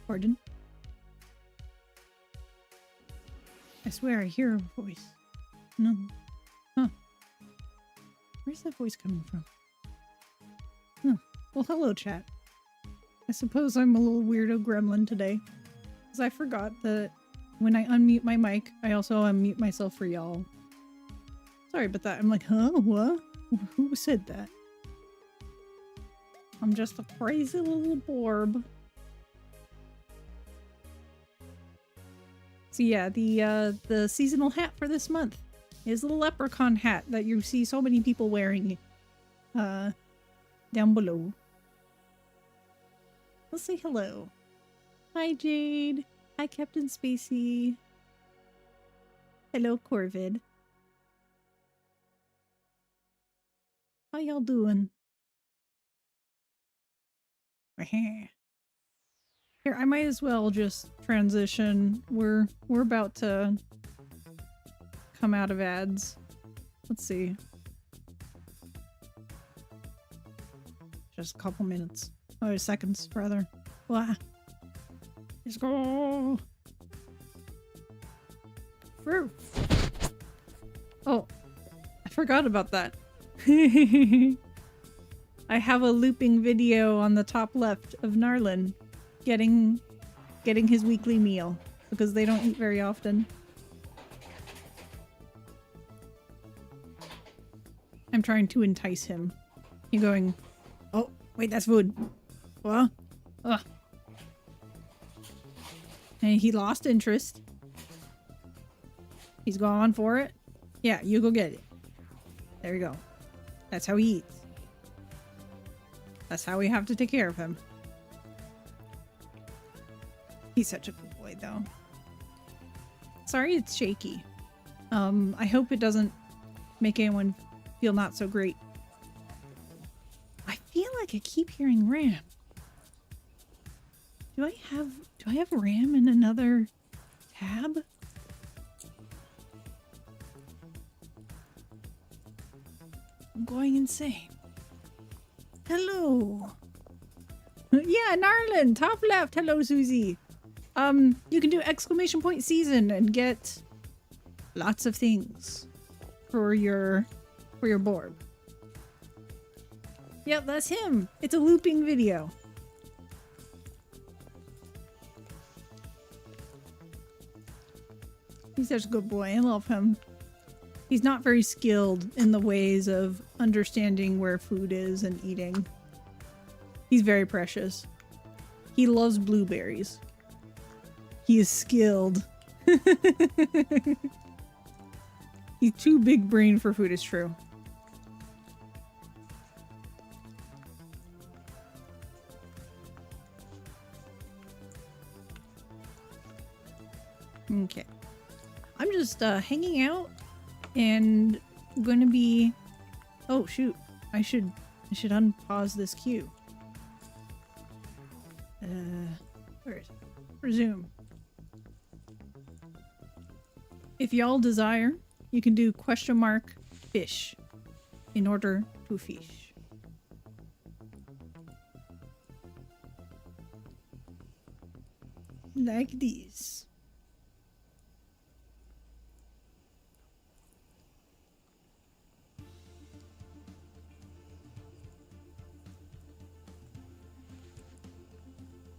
Pardon? I swear I hear a voice. No. Huh. Where's that voice coming from? Huh. Well, hello, chat. I suppose I'm a little weirdo gremlin today. Because I forgot that when I unmute my mic, I also unmute myself for y'all. Sorry about that. I'm like, huh? What? Who said that? I'm just a crazy little borb. So yeah, the seasonal hat for this month is the leprechaun hat that you see so many people wearing down below. Let's say hello. Hi Jade. Hi Captain Spacey. Hello Corvid. How y'all doing? Here, I might as well just transition. We're about to come out of ads. Let's see. Just a couple minutes. Oh, seconds, rather. Blah. Let's go. Fruit. Oh, I forgot about that. I have a looping video on the top left of Narlin getting his weekly meal because they don't eat very often. I'm trying to entice him. You're going, oh, wait, that's food. What? Ugh. And he lost interest. He's gone for it. Yeah, you go get it. There you go. That's how he eats. That's how we have to take care of him. He's such a good boy, though. Sorry it's shaky. I hope it doesn't make anyone feel not so great. I feel like I keep hearing Ram. Do I have Ram in another tab? I'm going insane. Hello. Yeah, Narlin, top left. Hello, Susie. You can do exclamation point season and get lots of things for your board. Yep, that's him. It's a looping video. He's such a good boy. I love him. He's not very skilled in the ways of understanding where food is and eating. He's very precious. He loves blueberries. He is skilled. He's too big brain for food, it's true. Okay. I'm just hanging out and going to be... Oh, shoot. I should unpause this queue. Where is it? Resume. If y'all desire, you can do $fish in order to fish. Like this.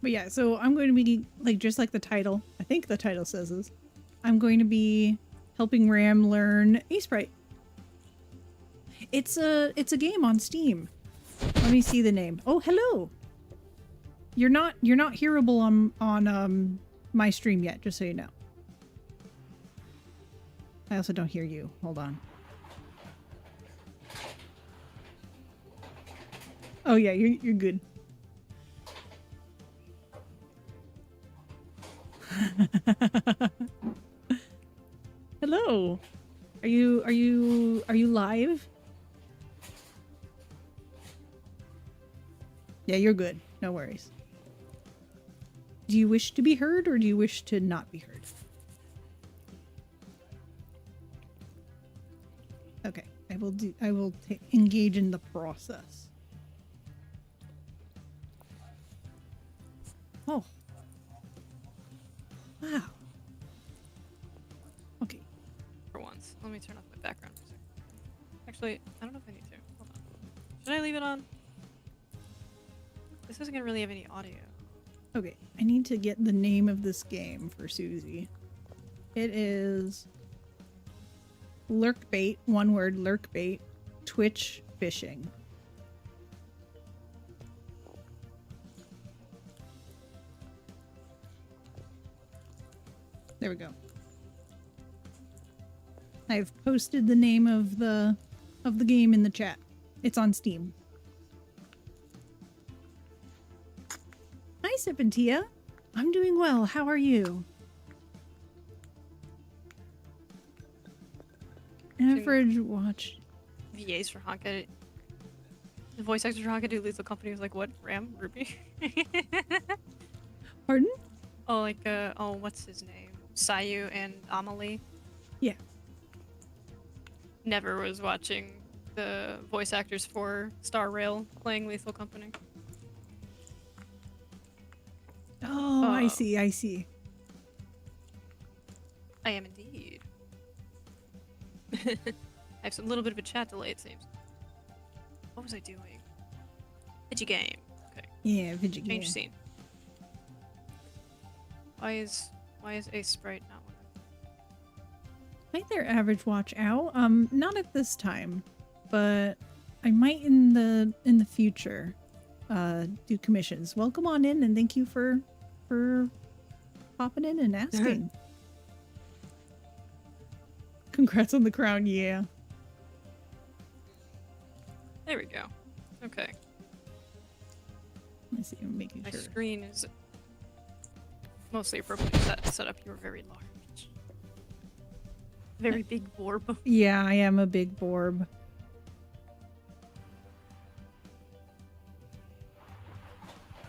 But yeah, so I'm going to be, like, just like the title. I think the title says this. I'm going to be helping Ram learn Aseprite. It's a game on Steam. Let me see the name. Oh, hello. You're not hearable on my stream yet, just so you know. I also don't hear you. Hold on. Oh yeah, you're good. Hello. Are you live? Yeah, you're good. No worries. Do you wish to be heard or do you wish to not be heard? Okay, I will engage in the process. Oh. once. Let me turn off my background music. Actually, I don't know if I need to. Hold on. Should I leave it on? This isn't gonna really have any audio. Okay, I need to get the name of this game for Susie. It is Lurkbait, one word, Lurkbait, Twitch Fishing. There we go. I've posted the name of the game in the chat. It's on Steam. Hi, Sipantia. I'm doing well. How are you? Average watch. VAs for Honka. The voice actor for Honka do Lethal Company was like, what? Ram? Ruby? Pardon? Oh, like, oh, what's his name? Sayu and Amelie. Yeah. Never was watching the voice actors for Star Rail playing Lethal Company. Oh, I see, I see. I am indeed. I have a little bit of a chat delay, it seems. What was I doing? Video game. Okay. Yeah, video game. Change scene. Why is Aseprite not one of them? Hi there, Average Watch Ow. Not at this time, but I might in the future do commissions. Welcome on in, and thank you for popping in and asking. Congrats on the crown, yeah. There we go. Okay. Let's see, I'm making My sure. screen is mostly appropriately set up. You are very large. Very big orb. Yeah, I am a big borb.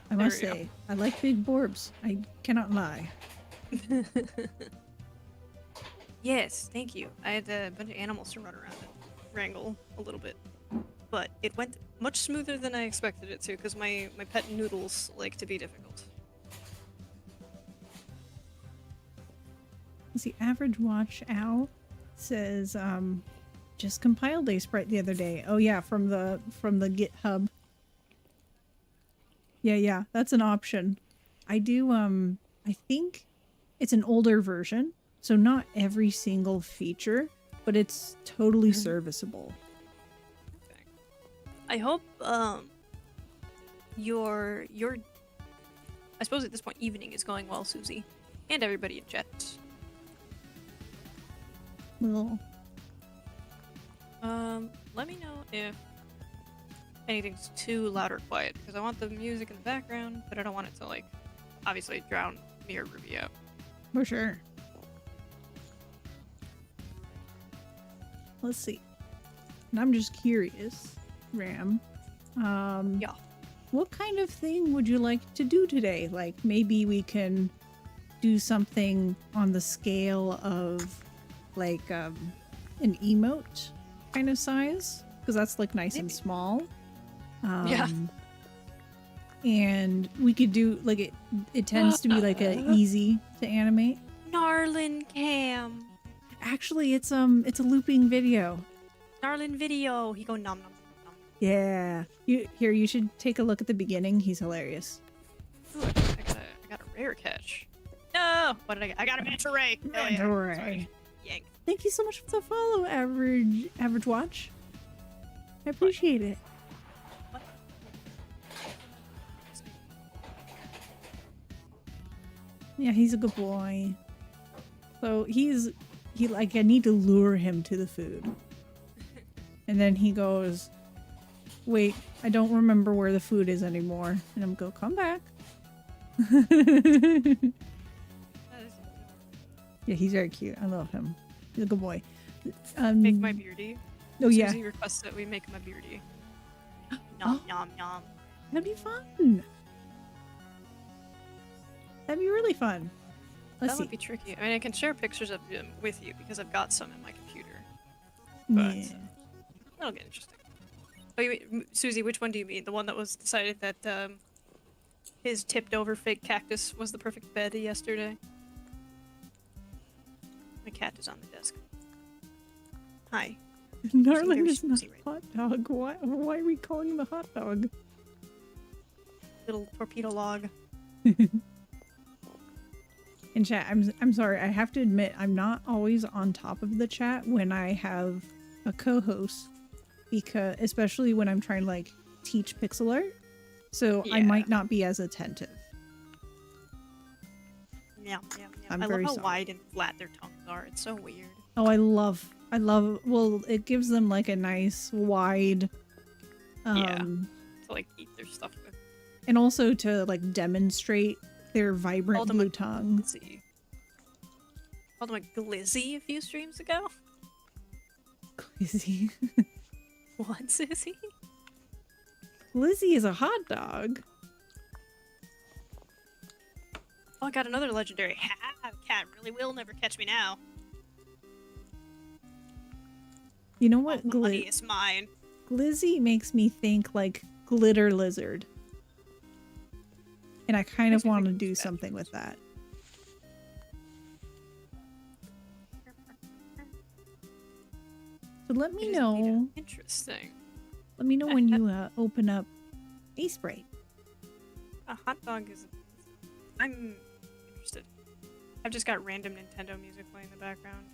I must There we say, I like big borbs. I cannot lie. Yes, thank you. I had a bunch of animals to run around and wrangle a little bit. But it went much smoother than I expected it to, because my pet noodles like to be difficult. Let's see, Average Watch Owl says, just compiled Aseprite the other day. Oh yeah, from the GitHub. Yeah, that's an option. I do, I think it's an older version, so not every single feature, but it's totally serviceable. Okay. I hope, your I suppose at this point evening is going well, Susie. And everybody in chat. Well, Let me know if anything's too loud or quiet, because I want the music in the background, but I don't want it to, like, obviously drown me or Ruby out. for sure. Let's see. And I'm just curious, Ram. Yeah. What kind of thing would you like to do today? Like, maybe we can do something on the scale of, like, an emote kind of size? Because that's, like, nice and small. Yeah. And we could do, like, it tends to be, like, a easy to animate. Gnarlin Cam. Actually, it's a looping video. Gnarlin video. He go nom nom nom. Yeah. You should take a look at the beginning. He's hilarious. Ooh, I got a rare catch. No! What did I get? I got a manta ray. Oh, yeah. Ray. Sorry. Yank. Thank you so much for the follow, Average Watch. I appreciate it. What? Yeah, he's a good boy. So he like, I need to lure him to the food. And then he goes, wait, I don't remember where the food is anymore. And I'm go, come back. Yeah, he's very cute. I love him. He's a good boy. Make my beardy. Oh, yeah. Susie requests that we make my beardy. Nom nom nom. That'd be fun. That'd be really fun. Let's That see. would be tricky. I mean, I can share pictures of them with you because I've got some in my computer. But Yeah. that'll get interesting. Oh, Susie, which one do you mean? The one that was decided that his tipped over fake cactus was the perfect bed yesterday? My cat is on the desk. Hi. Darling very is not schmoozy right a hot dog. Why are we calling him a hot dog? Little torpedo log. In chat, I'm sorry. I have to admit, I'm not always on top of the chat when I have a co-host, because especially when I'm trying to like teach pixel art, so I Yeah. might not be as attentive. Yeah. I'm I love very how sorry. wide and flat their tongues are. It's so weird. Oh, I love. Well, it gives them like a nice wide. Yeah. To like eat their stuff with. And also to like demonstrate their vibrant Called them blue a tongue. glizzy. Called them a glizzy a few streams ago. Glizzy. What, Sissy? Glizzy is a hot dog. Oh, I got another legendary. Ha! Cat really will never catch me now. You know what? All the money is mine. Glizzy makes me think like glitter lizard. And I kind of want to do something with that. So let me know. Interesting. Let me know when you open up Aseprite. A hot dog is. I'm interested. I've just got random Nintendo music playing in the background.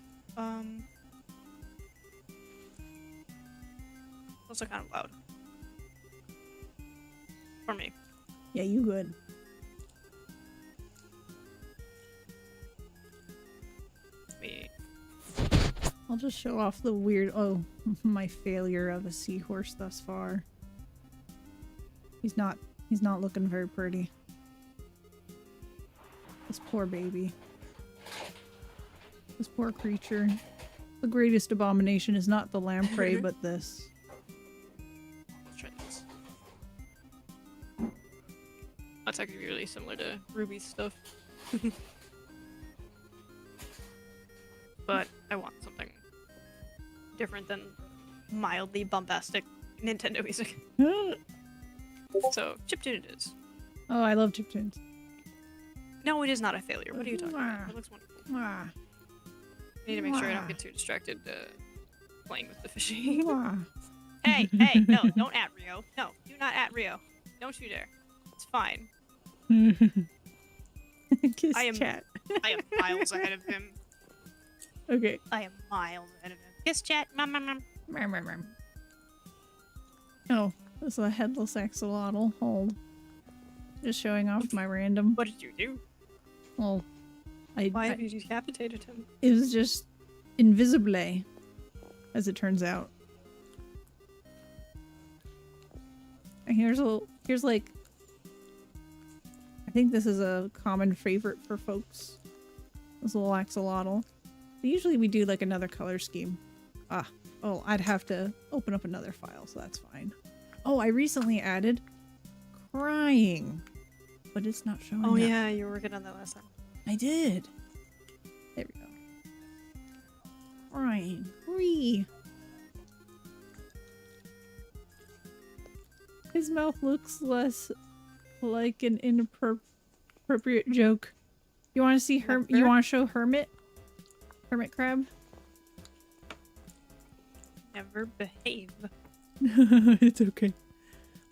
Also kind of loud. For me. Yeah, you good. Me. I'll just show off the weird. Oh, my failure of a seahorse thus far. He's not looking very pretty. This poor baby. This poor creature. The greatest abomination is not the lamprey, but this. Let's try this. That's actually really similar to Ruby's stuff. But I want something different than mildly bombastic Nintendo music. So, chiptune it is. Oh, I love chiptunes. No, it is not a failure. What are you talking about? It looks wonderful. I need to make sure I don't get too distracted playing with the fishing. Hey, no, don't at Rio. No, do not at Rio. Don't you dare. It's fine. Kiss I am, chat. I am miles ahead of him. Okay. I am miles ahead of him. Kiss chat. Oh, this is a headless axolotl. Hold. Just showing off my random. What did you do? Well, Why have you decapitated him? It was just invisible, as it turns out. And here's like, I think this is a common favorite for folks. This little axolotl. But usually we do like another color scheme. Oh, I'd have to open up another file, so that's fine. Oh, I recently added crying, but it's not showing Oh up. yeah, you were working on that last time. I did. There we go. Crying. Free. His mouth looks less like an inappropriate joke. You want to see you want to show Hermit crab? Never behave. It's okay.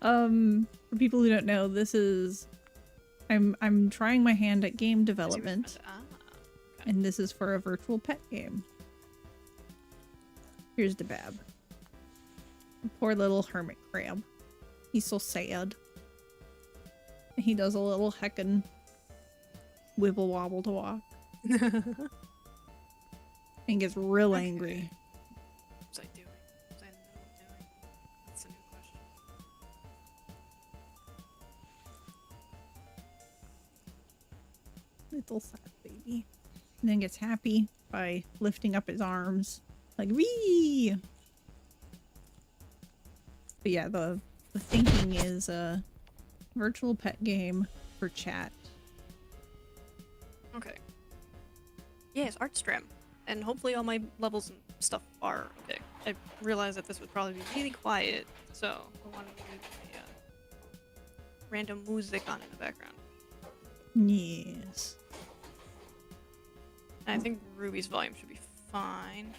For people who don't know, this is I'm trying my hand at game development. Okay. And this is for a virtual pet game. Here's the Bab. Poor little hermit crab. He's so sad. He does a little heckin' wibble wobble to walk. And gets real angry. What was I doing? What was I in the middle of doing? That's a new question. Little sad baby. And then gets happy by lifting up his arms. Like, wee! But yeah, the thinking is a virtual pet game for chat. Okay. Yeah, it's Artstram. And hopefully all my levels and stuff are okay. I realized that this would probably be really quiet, so I wanted to leave random music on in the background. Yes. And I think Ruby's volume should be fine.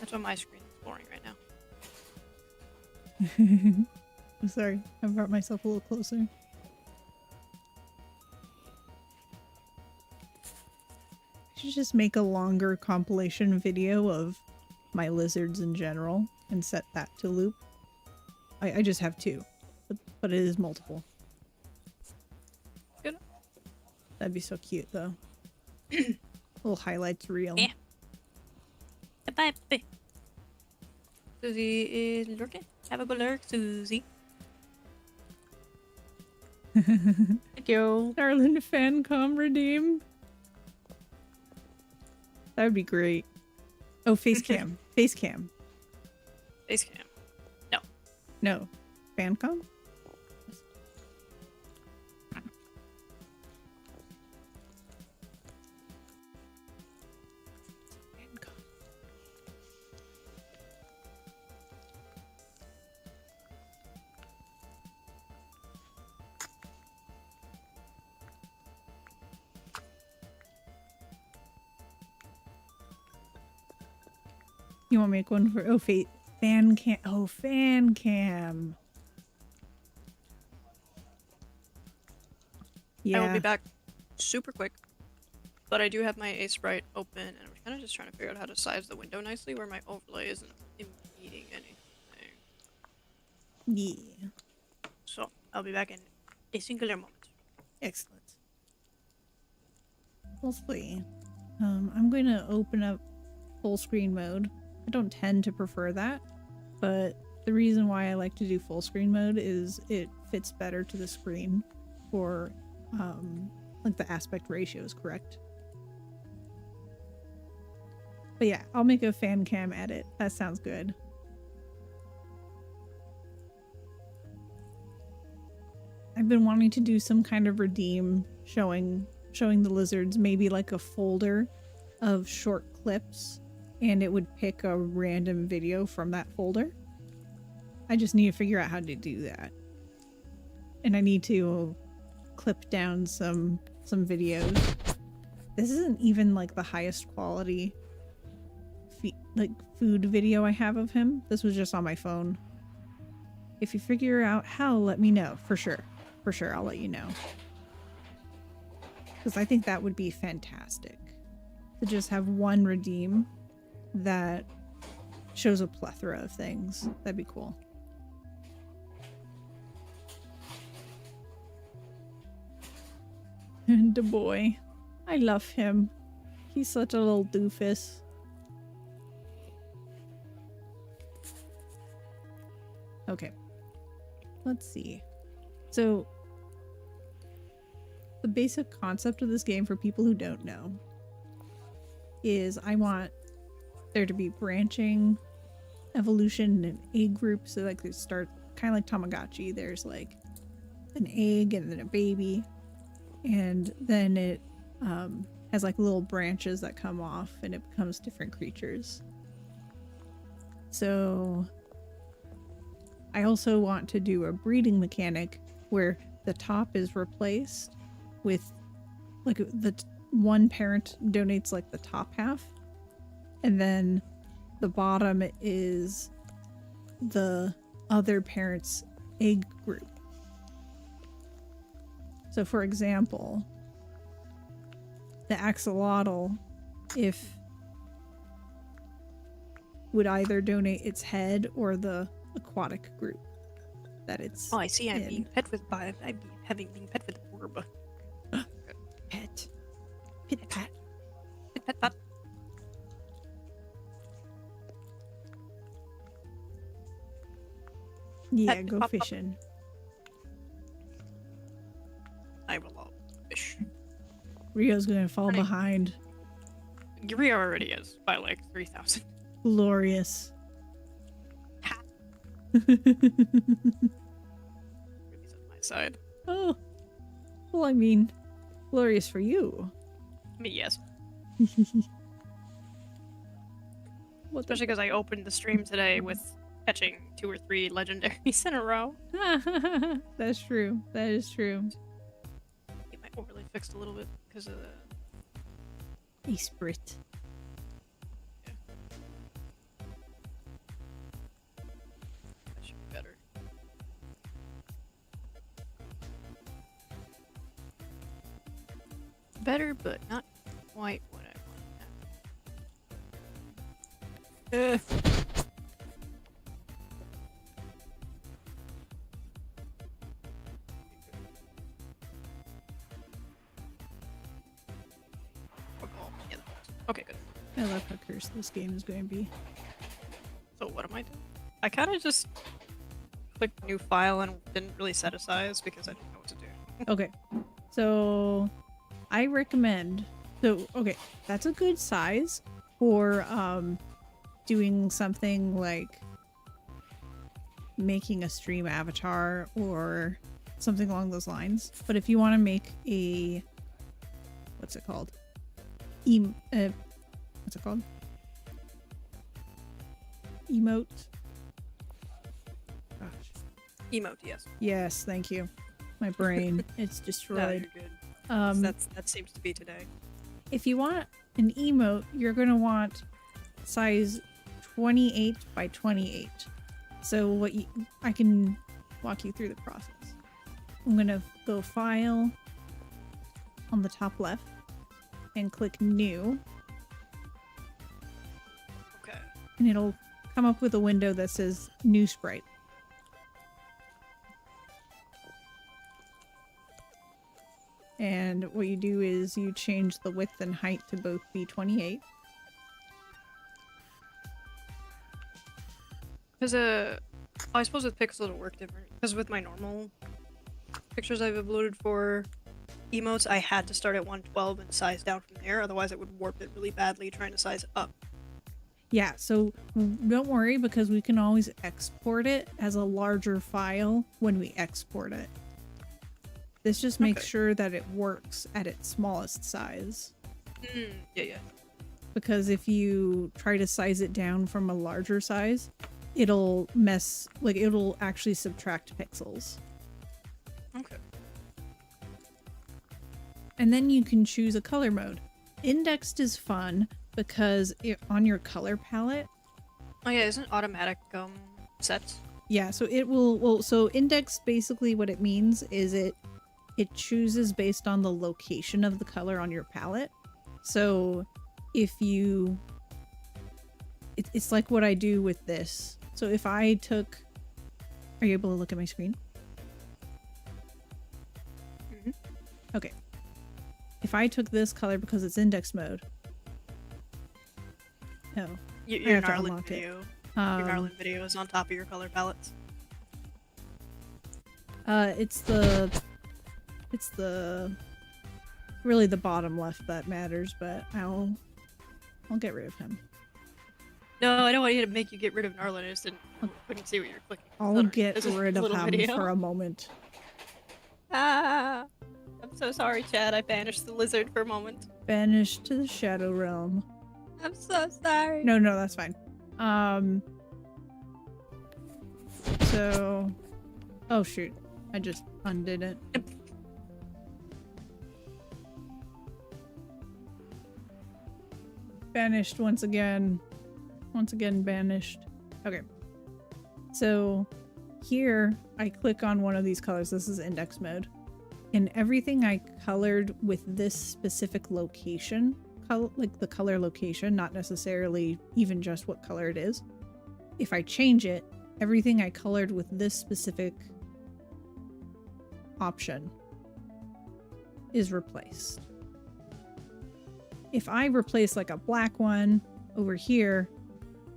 That's what my screen is exploring right now. I'm sorry, I brought myself a little closer. I should just make a longer compilation video of my lizards in general and set that to loop. I just have 2, but it is multiple. Good. That'd be so cute though. Little highlights reel. Yeah. Bye. Susie is lurking. Have a good lurk, Susie. Thank you. Darling Fancom redeem. That would be great. Oh, face cam. Face cam. Face cam. No. Fancom? You want to make one for fan cam? Oh, fan cam. Yeah. I will be back super quick, but I do have my Aseprite open, and I'm kind of just trying to figure out how to size the window nicely where my overlay isn't impeding anything. Yeah. So I'll be back in a singular moment. Excellent. Hopefully, I'm going to open up full screen mode. I don't tend to prefer that, but the reason why I like to do full screen mode is it fits better to the screen for like the aspect ratio is correct. But yeah, I'll make a fan cam edit. That sounds good. I've been wanting to do some kind of redeem showing the lizards, maybe like a folder of short clips, and it would pick a random video from that folder. I just need to figure out how to do that. And I need to clip down some videos. This isn't even like the highest quality food video I have of him. This was just on my phone. If you figure out how, let me know. For sure. For sure, I'll let you know. Because I think that would be fantastic. To just have one redeem that shows a plethora of things. That'd be cool. And the boy. I love him. He's such a little doofus. Okay. Let's see. So, the basic concept of this game for people who don't know is I want there to be branching evolution and egg groups. So like they start kind of like Tamagotchi. There's like an egg and then a baby, and then it has like little branches that come off and it becomes different creatures. So I also want to do a breeding mechanic where the top is replaced with like the one parent donates like the top half, and then the bottom is the other parent's egg group. So for example, the axolotl, if would either donate its head or the aquatic group that it's I see. I'm in. being pet with by. I'm having been pet with orb. Pet. Pit pat. Pet. Yeah, Pet, go pop, pop. fishing. I will love fish. Rio's gonna fall Honey. behind. Rio already is by like 3,000. Glorious. Ruby's on my side. Oh. Well, I mean, glorious for you. I mean, yes. What Especially because I opened the stream today with catching 2 or 3 legendaries in a row. That's true. That is true. Get my overlay fixed a little bit because of the... Aseprite. better, but not quite what I want. Okay, good. I love how cursed this game is going to be. So what am I doing? I kind of just clicked new file and didn't really set a size because I didn't know what to do. Okay, so I recommend, so okay, that's a good size for doing something like making a stream avatar or something along those lines. But if you want to make a, what's it called? What's it called? Emote. Gosh. Emote, yes. Yes, thank you. My brain, it's No, destroyed. you're good. That seems to be today. If you want an emote, you're gonna want size 28 by 28. So I can walk you through the process. I'm gonna go File on the top left and click New, Okay. and it'll come up with a window that says New Sprite. And what you do is you change the width and height to both be 28. Because I suppose with pixels it'll work different. Because with my normal pictures I've uploaded for emotes, I had to start at 112 and size down from there. Otherwise, it would warp it really badly trying to size up. Yeah, so don't worry because we can always export it as a larger file when we export it. This just makes sure that it works at its smallest size. Yeah. Because if you try to size it down from a larger size, it'll mess, like it'll actually subtract pixels. Okay. And then you can choose a color mode. Indexed is fun because on your color palette. Oh yeah, isn't automatic sets? Yeah, so it will, well, so index basically what it means is it chooses based on the location of the color on your palette. So if you, it's like what I do with this. So if I took, are you able to look at my screen? Mm-hmm. Okay. If I took this color because it's index mode. No. Your Gnarlin video. Your Gnarlin video is on top of your color palettes. It's the really the bottom left that matters, but I'll get rid of him. No, I don't want you to make you get rid of Gnarlin. I just couldn't see what you're clicking. I'll get rid of him for a moment. Ah, I'm so sorry, Chad. I banished the lizard for a moment. Banished to the Shadow Realm. I'm so sorry. No, that's fine. So, oh shoot, I just undid it. Banished once again. Once again banished. Okay. So here I click on one of these colors. This is index mode. And everything I colored with this specific location, like the color location, not necessarily even just what color it is. If I change it, everything I colored with this specific option is replaced. If I replace like a black one over here,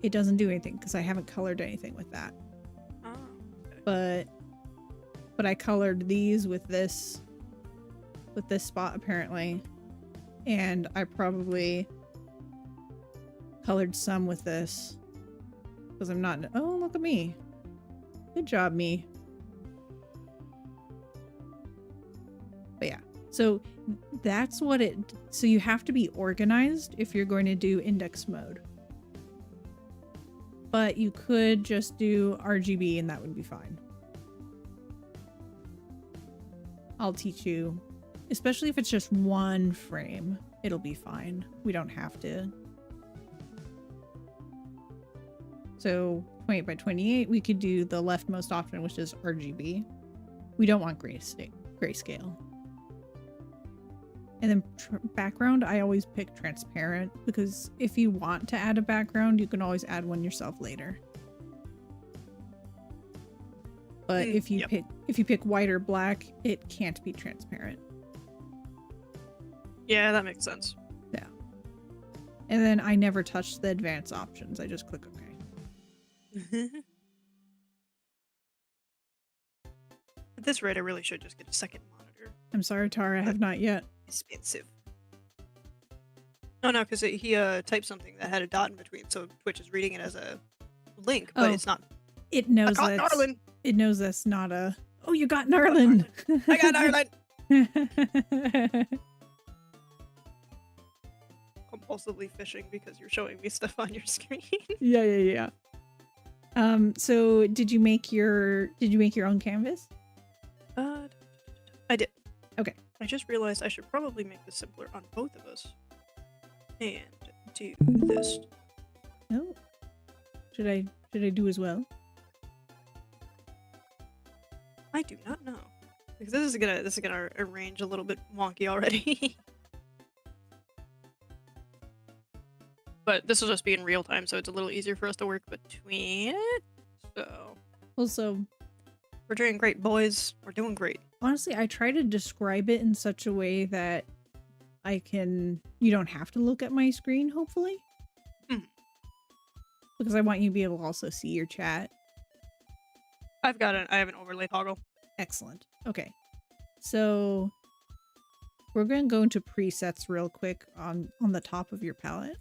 it doesn't do anything because I haven't colored anything with that. Oh, okay. But I colored these with this spot apparently, and I probably colored some with this because I'm not. Oh, look at me! Good job, me. But yeah, so that's what it. So you have to be organized if you're going to do index mode. But you could just do RGB and that would be fine. I'll teach you, especially if it's just one frame, it'll be fine. We don't have to. So 28 by 28, we could do the leftmost option, which is RGB. We don't want grayscale. And then background, I always pick transparent because if you want to add a background, you can always add one yourself later. But if you pick white or black, it can't be transparent. Yeah, that makes sense. Yeah. And then I never touch the advanced options. I just click OK. At this rate, I really should just get a second monitor. I'm sorry, Tara, I have not yet. Expensive. No, because he typed something that had a dot in between, so Twitch is reading it as a link, but it's not. It knows that. It knows that's not a. Oh, you got Narland. I got Narland. Compulsively fishing because you're showing me stuff on your screen. Yeah. So did you make your own canvas? I did. Okay. I just realized I should probably make this simpler on both of us. And do this. Oh. Should I do as well? I do not know. Because this is gonna arrange a little bit wonky already. But this will just be in real time, so it's a little easier for us to work between it. So also, we're doing great, boys. We're doing great. Honestly, I try to describe it in such a way that you don't have to look at my screen, hopefully. Because I want you to be able to also see your chat. I have an overlay toggle. Excellent. Okay. So we're going to go into presets real quick on the top of your palette.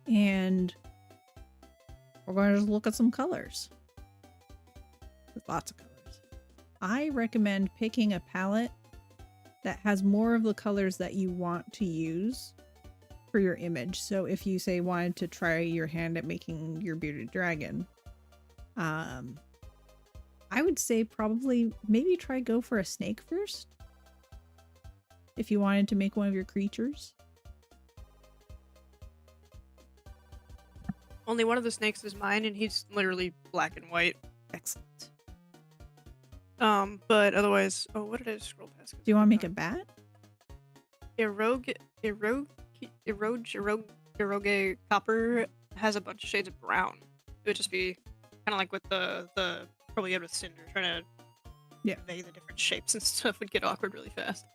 And we're going to just look at some colors. There's lots of colors. I recommend picking a palette that has more of the colors that you want to use for your image. So if you say wanted to try your hand at making your bearded dragon, I would say probably maybe go for a snake first. If you wanted to make one of your creatures. Only one of the snakes is mine, and he's literally black and white. Excellent. But otherwise, what did I scroll past? Do you want to make a bat? Eroge copper has a bunch of shades of brown. It would just be kind of like with the probably with Cinder trying to convey the different shapes and stuff would get awkward really fast.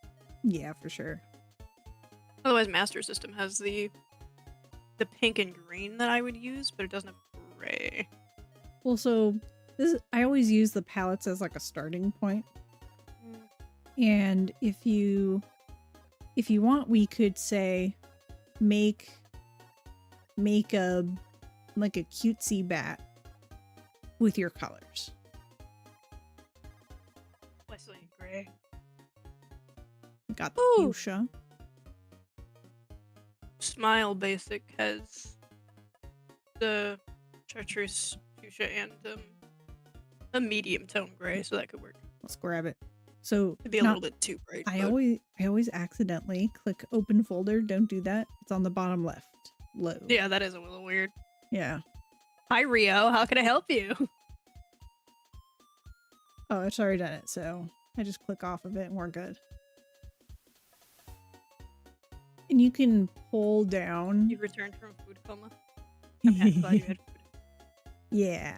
Yeah, for sure. Otherwise, Master System has the pink and green that I would use, but it doesn't have gray. Well, so I always use the palettes as like a starting point. And if you want, we could say make a cutesy bat with your colors. Wesley gray. Got the fuchsia. Smile Basic has the chartreuse fuchsia and a medium tone gray, so that could work. Let's grab it. So it'd be a little bit too bright. I always accidentally click open folder. Don't do that. It's on the bottom left. Low. Yeah, that is a little weird. Yeah. Hi Rio, how can I help you? Oh, it's already done it, so I just click off of it and we're good. And you can pull down. You've returned from food coma. I'm glad you had food. Yeah.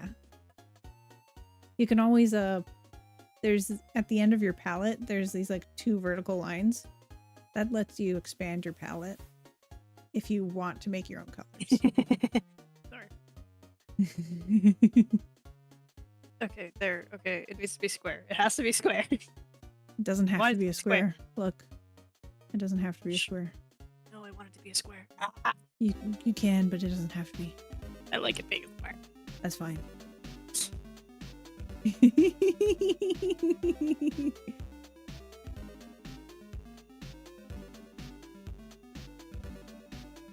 You can always there's at the end of your palette, there's these like 2 vertical lines. That lets you expand your palette if you want to make your own colors. Sorry. Okay, there. Okay, it needs to be square. It has to be square. It doesn't have to be a square. Look. It doesn't have to be a square. No, I want it to be a square. You can, but it doesn't have to be. I like it being a square. That's fine.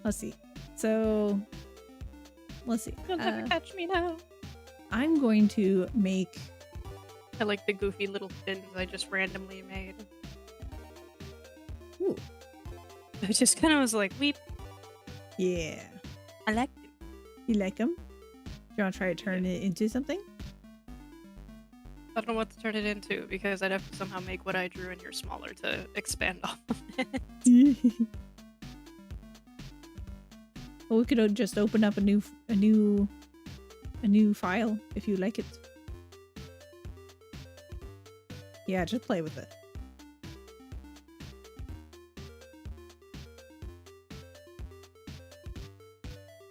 Let's see. So, let's see. You'll never catch me now. I'm going to make... I like the goofy little fins I just randomly made. Ooh. I just kind of was like, weep. Yeah. I like them. You like them? Do you want to try to turn it into something? I don't know what to turn it into because I'd have to somehow make what I drew in here smaller to expand off of it. Well, we could just open up a new file if you like it. Yeah, just play with it.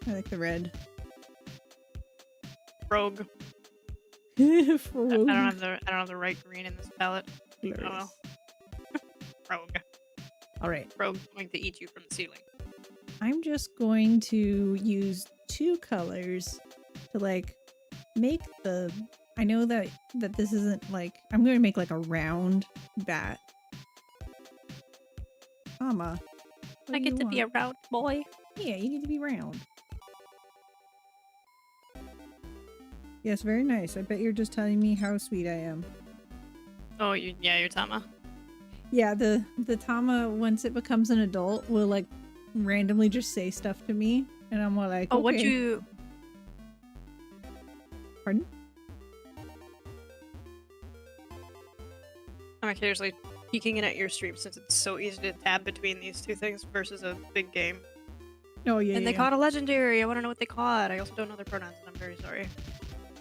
I like the red. Rogue. Rogue. I don't have the right green in this palette. I don't know. Rogue. Alright. Rogue going to eat you from the ceiling. I'm just going to use 2 colors to like make the... I know that this isn't like... I'm going to make like a round bat. Mama. I get to be a round boy. Yeah, you get to be round. Yes, very nice. I bet you're just telling me how sweet I am. Oh, you're Tama. Yeah, the Tama, once it becomes an adult, will like randomly just say stuff to me, and I'm more like, oh, okay. what you... Pardon? I'm occasionally peeking in at your stream since it's so easy to tab between these two things versus a big game. Oh, yeah, And they caught a legendary. I want to know what they caught. I also don't know their pronouns, and I'm very sorry.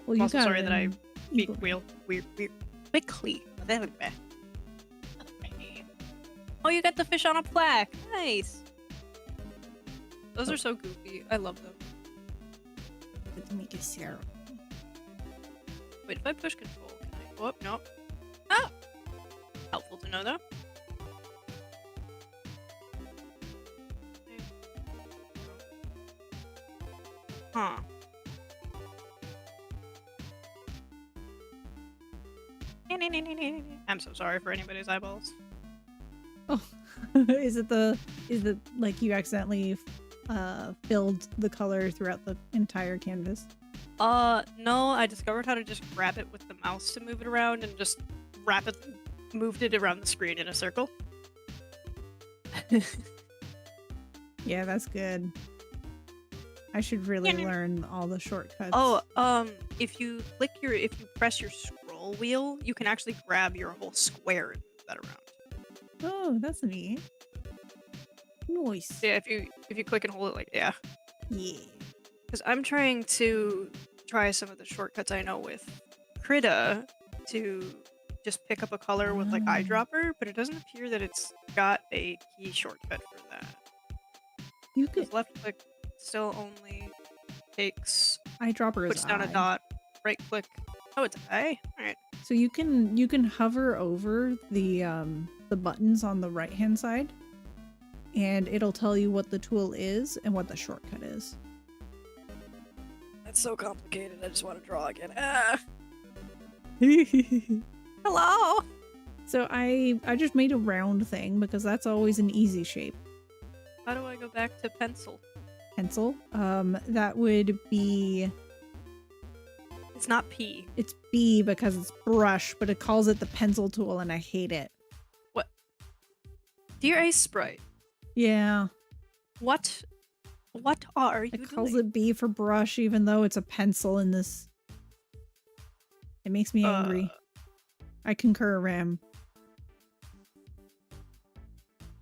Well, I'm also got sorry that I speak equal. quickly. Oh, you got the fish on a plaque. Nice. Those are so goofy. I love them. Let's make a syrup. Wait, if I push control, can I go up? Nope. Ah! Helpful to know, though. Huh. I'm so sorry for anybody's eyeballs. Oh, is it like you accidentally filled the color throughout the entire canvas? No, I discovered how to just grab it with the mouse to move it around and just rapidly moved it around the screen in a circle. Yeah, that's good. I should really learn all the shortcuts. Oh, if you press your scroll wheel, you can actually grab your whole square and move that around. Oh, that's neat. Nice. Yeah, if you click and hold it, like, yeah. Yeah. Because I'm trying to try some of the shortcuts I know with Krita to just pick up a color with like eyedropper, but it doesn't appear that it's got a key shortcut for that. You could Because left click still only takes eyedropper puts is down eye. a dot, right click. Oh, it's eye. All right. So you can hover over the buttons on the right hand side, and it'll tell you what the tool is and what the shortcut is. That's so complicated. I just want to draw again. Hello. So I just made a round thing because that's always an easy shape. How do I go back to pencil? Pencil. That would be. It's not P. It's B because it's brush, but it calls it the pencil tool, and I hate it. What? Dear Aseprite. Yeah. What are you doing? It calls it B for brush, even though it's a pencil in this. It makes me angry. I concur, Ram.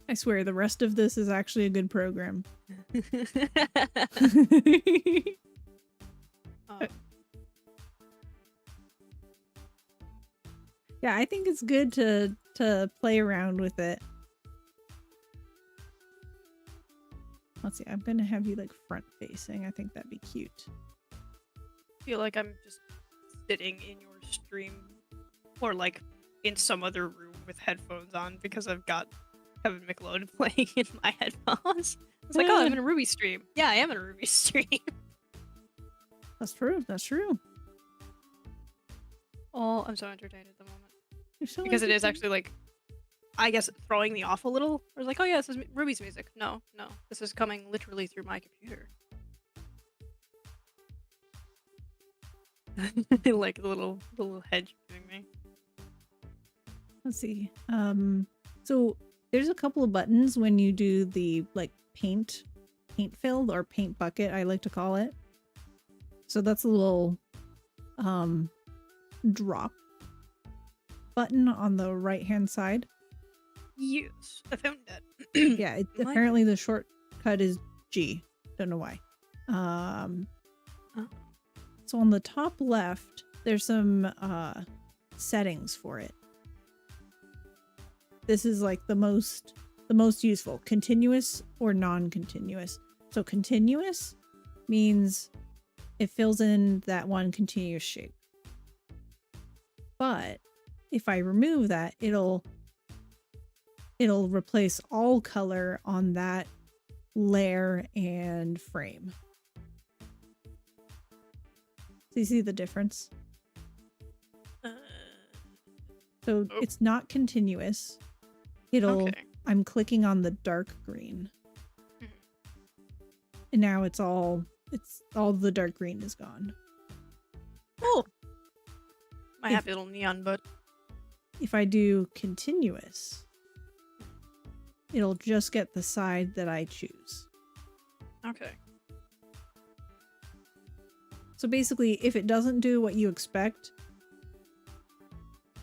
I swear, the rest of this is actually a good program. Yeah, I think it's good to play around with it. Let's see, I'm gonna have you like front facing. I think that'd be cute. I feel like I'm just sitting in your stream or like in some other room with headphones on because I've got Kevin McLeod playing in my headphones. It's like, oh, I'm in a Ruby stream. Yeah, I am in a Ruby stream. That's true. That's true. Oh, I'm so entertained at the moment. You're so because it is actually like, I guess, throwing me off a little. I was like, oh yeah, this is Ruby's music. No, this is coming literally through my computer. Like the little hedge you're giving me. Let's see. So there's a couple of buttons when you do the like paint fill or paint bucket, I like to call it. So that's a little drop button on the right-hand side. Yes, I found that. Yeah, My- apparently the shortcut is G. Don't know why. So on the top left, there's some settings for it. This is like the most useful, continuous or non-continuous. So continuous means it fills in that one continuous shape. But if I remove that, it'll replace all color on that layer and frame. So you see the difference? So it's not continuous. Okay. I'm clicking on the dark green. And now it's all the dark green is gone. Oh, my happy little neon butt. If I do continuous, it'll just get the side that I choose. Okay. So basically, if it doesn't do what you expect,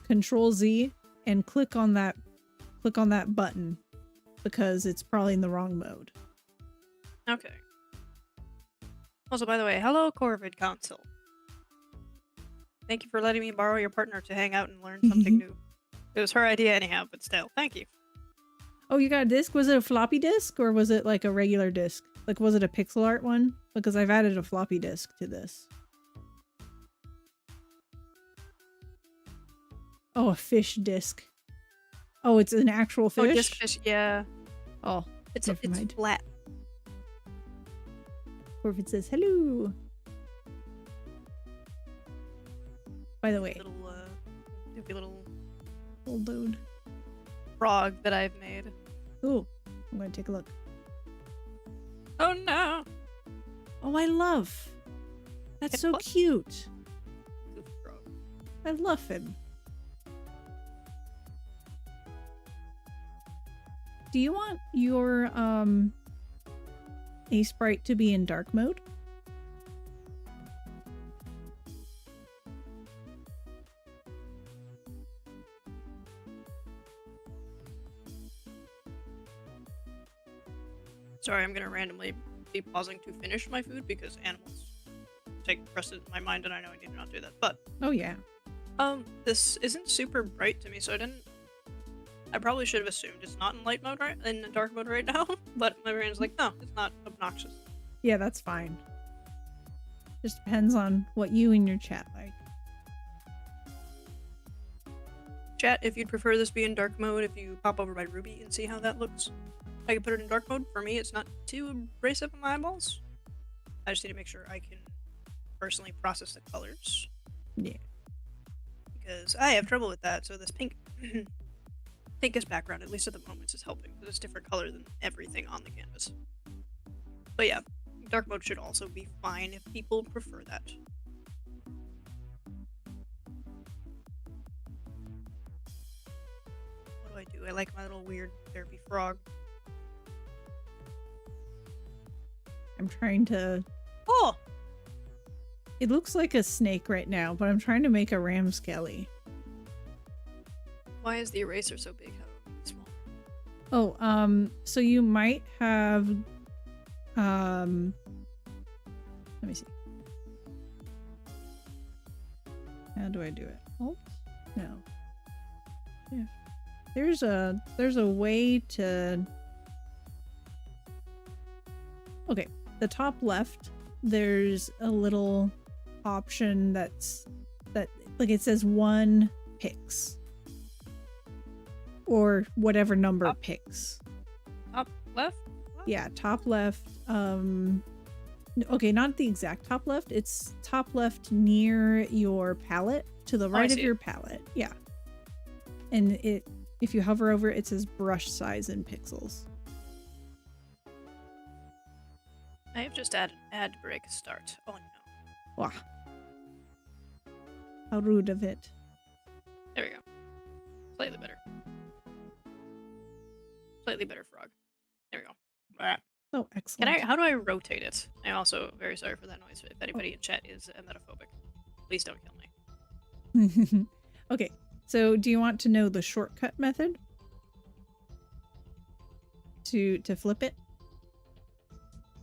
Control Z and click on that button because it's probably in the wrong mode. Okay. Also, by the way, hello, Corvid Council. Thank you for letting me borrow your partner to hang out and learn something new. It was her idea anyhow, but still, thank you. Oh, you got a disc? Was it a floppy disk or was it like a regular disc? Like, was it a pixel art one? Because I've added a floppy disk to this. Oh, a fish disc. Oh, it's an actual fish? Oh, disc fish, yeah. Oh, It's never mind. flat. Corvid says hello. By the way, Little, doopy little old dude. frog that I've made. Ooh, I'm gonna take a look. Oh no! Oh, I love. That's so What? cute. Goofy frog. I love him. Do you want your Aseprite to be in dark mode? Sorry, I'm gonna randomly be pausing to finish my food because animals take precedence in my mind and I know I need to not do that. But, Oh yeah. this isn't super bright to me, so I probably should have assumed it's not in light mode in dark mode right now, but my brain's like, no, it's not obnoxious. Yeah, that's fine. Just depends on what you and your chat like. Chat, if you'd prefer this be in dark mode, if you pop over by Ruby and see how that looks. I can put it in dark mode. For me, it's not too abrasive on my eyeballs. I just need to make sure I can personally process the colors. Yeah. Because I have trouble with that, so this pink pinkish background, at least at the moment, is helping, because it's different color than everything on the canvas. But yeah, dark mode should also be fine if people prefer that. What do? I like my little weird therapy frog. I'm trying to... Oh! It looks like a snake right now, but I'm trying to make a RamSkelly. Why is the eraser so big? How small? Oh, so you might have... Let me see. How do I do it? Alt? No. Yeah. There's a way to... Okay, the top left, there's a little option that like it says 1 pix. Or whatever number Top? pix. Top left? What? Yeah, top left. Okay, not the exact top left. It's top left near your palette, to the right of see your it. palette. Yeah. And if you hover over it, it says brush size in pixels. I have just add break start. Oh no. Wow. How rude of it. There we go. Slightly better. Slightly better frog. There we go. Alright. Oh, excellent. How do I rotate it? I'm also very sorry for that noise. If anybody in chat is emetophobic, please don't kill me. Okay, So do you want to know the shortcut method? To flip it?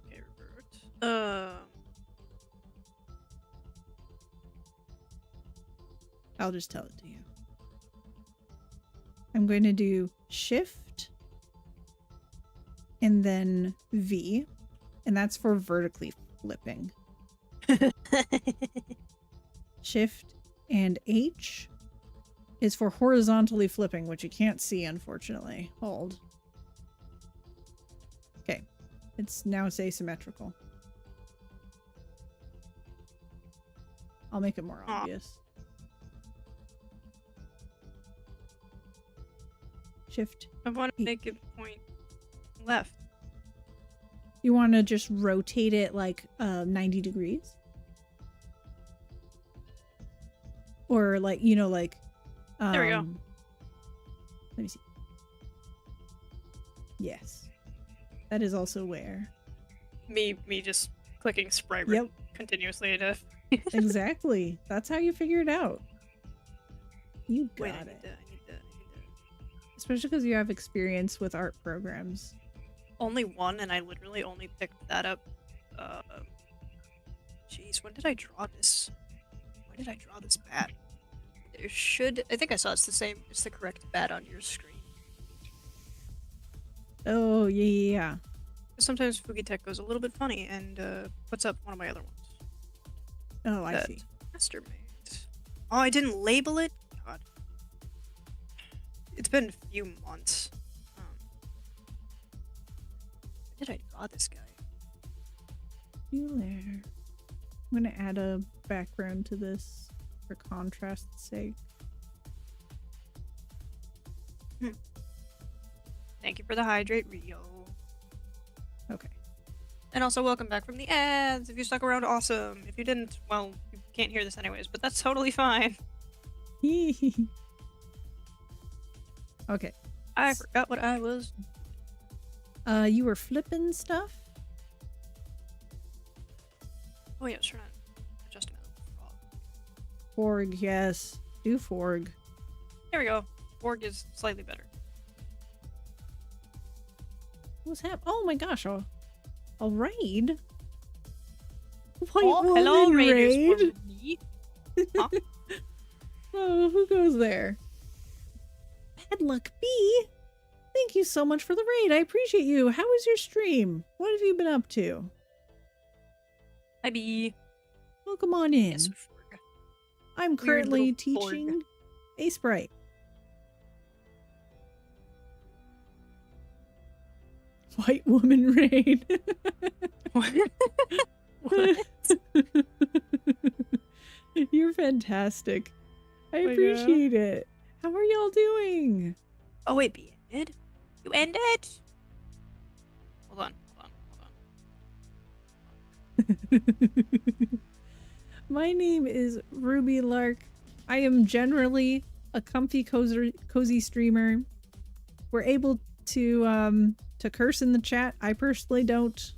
Okay, revert. I'll just tell it to you. I'm going to do Shift and then V, and that's for vertically flipping. Shift and H is for horizontally flipping, which you can't see, unfortunately. Hold. Okay. Now it's asymmetrical. I'll make it more obvious. Shift. I want to make it point left. You want to just rotate it like 90 degrees? Or like, you know, like... there we go. Let me see. Yes. That is also where. Me just clicking sprite continuously to... Exactly. That's how you figure it out. You got Wait, I it. need to... Especially because you have experience with art programs. Only one, and I literally only picked that up. Jeez, when did I draw this? Why did I draw this bat? There should... I think I saw it's the same. It's the correct bat on your screen. Oh, yeah. Sometimes Fugitech goes a little bit funny and puts up one of my other ones. Oh, I see. Master made. Oh, I didn't label it? God. It's been a few months. Why did I draw this guy? You there. I'm gonna add a background to this for contrast's sake. Thank you for the hydrate, Rio. Okay. And also welcome back from the ads. If you stuck around, awesome. If you didn't, well, you can't hear this anyways, but that's totally fine. Okay. I forgot what I was. You were flipping stuff? Oh yeah, sure. Just a minute. Forg, yes. Do Forg. There we go. Forg is slightly better. What's happening? Oh my gosh, a raid? Oh, hello, raiders for me. Huh? Oh, who goes there? Bad Luck B? Thank you so much for the raid. I appreciate you. How was your stream? What have you been up to? Hi, B. Welcome on in. Yes, Forg. I'm currently little teaching Aseprite. White woman raid. What? You're fantastic. I Oh, appreciate it. How are y'all doing? Oh wait, B ended? You ended? Hold on. My name is Ruby Lark. I am generally a comfy, cozy streamer. We're able to curse in the chat. I personally don't.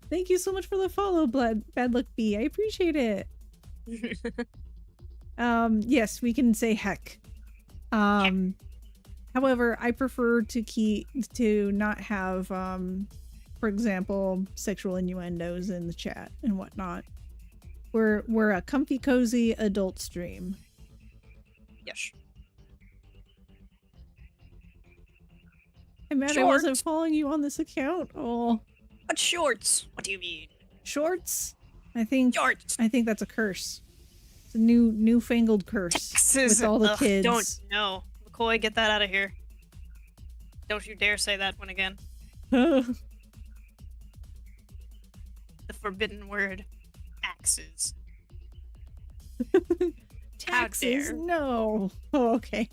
Thank you so much for the follow, Bad Luck B. I appreciate it. Yes, we can say heck. However, I prefer to not have, for example, sexual innuendos in the chat and whatnot. We're a comfy, cozy adult stream. Yes. I'm mad I wasn't following you on this account. Oh. What shorts? What do you mean? Shorts? I think Shorts. I think that's a curse. It's a newfangled curse Texas. with all the Ugh, kids. Don't know. McCoy, get that out of here. Don't you dare say that one again. The forbidden word. Axes. Taxes? No. Oh, okay.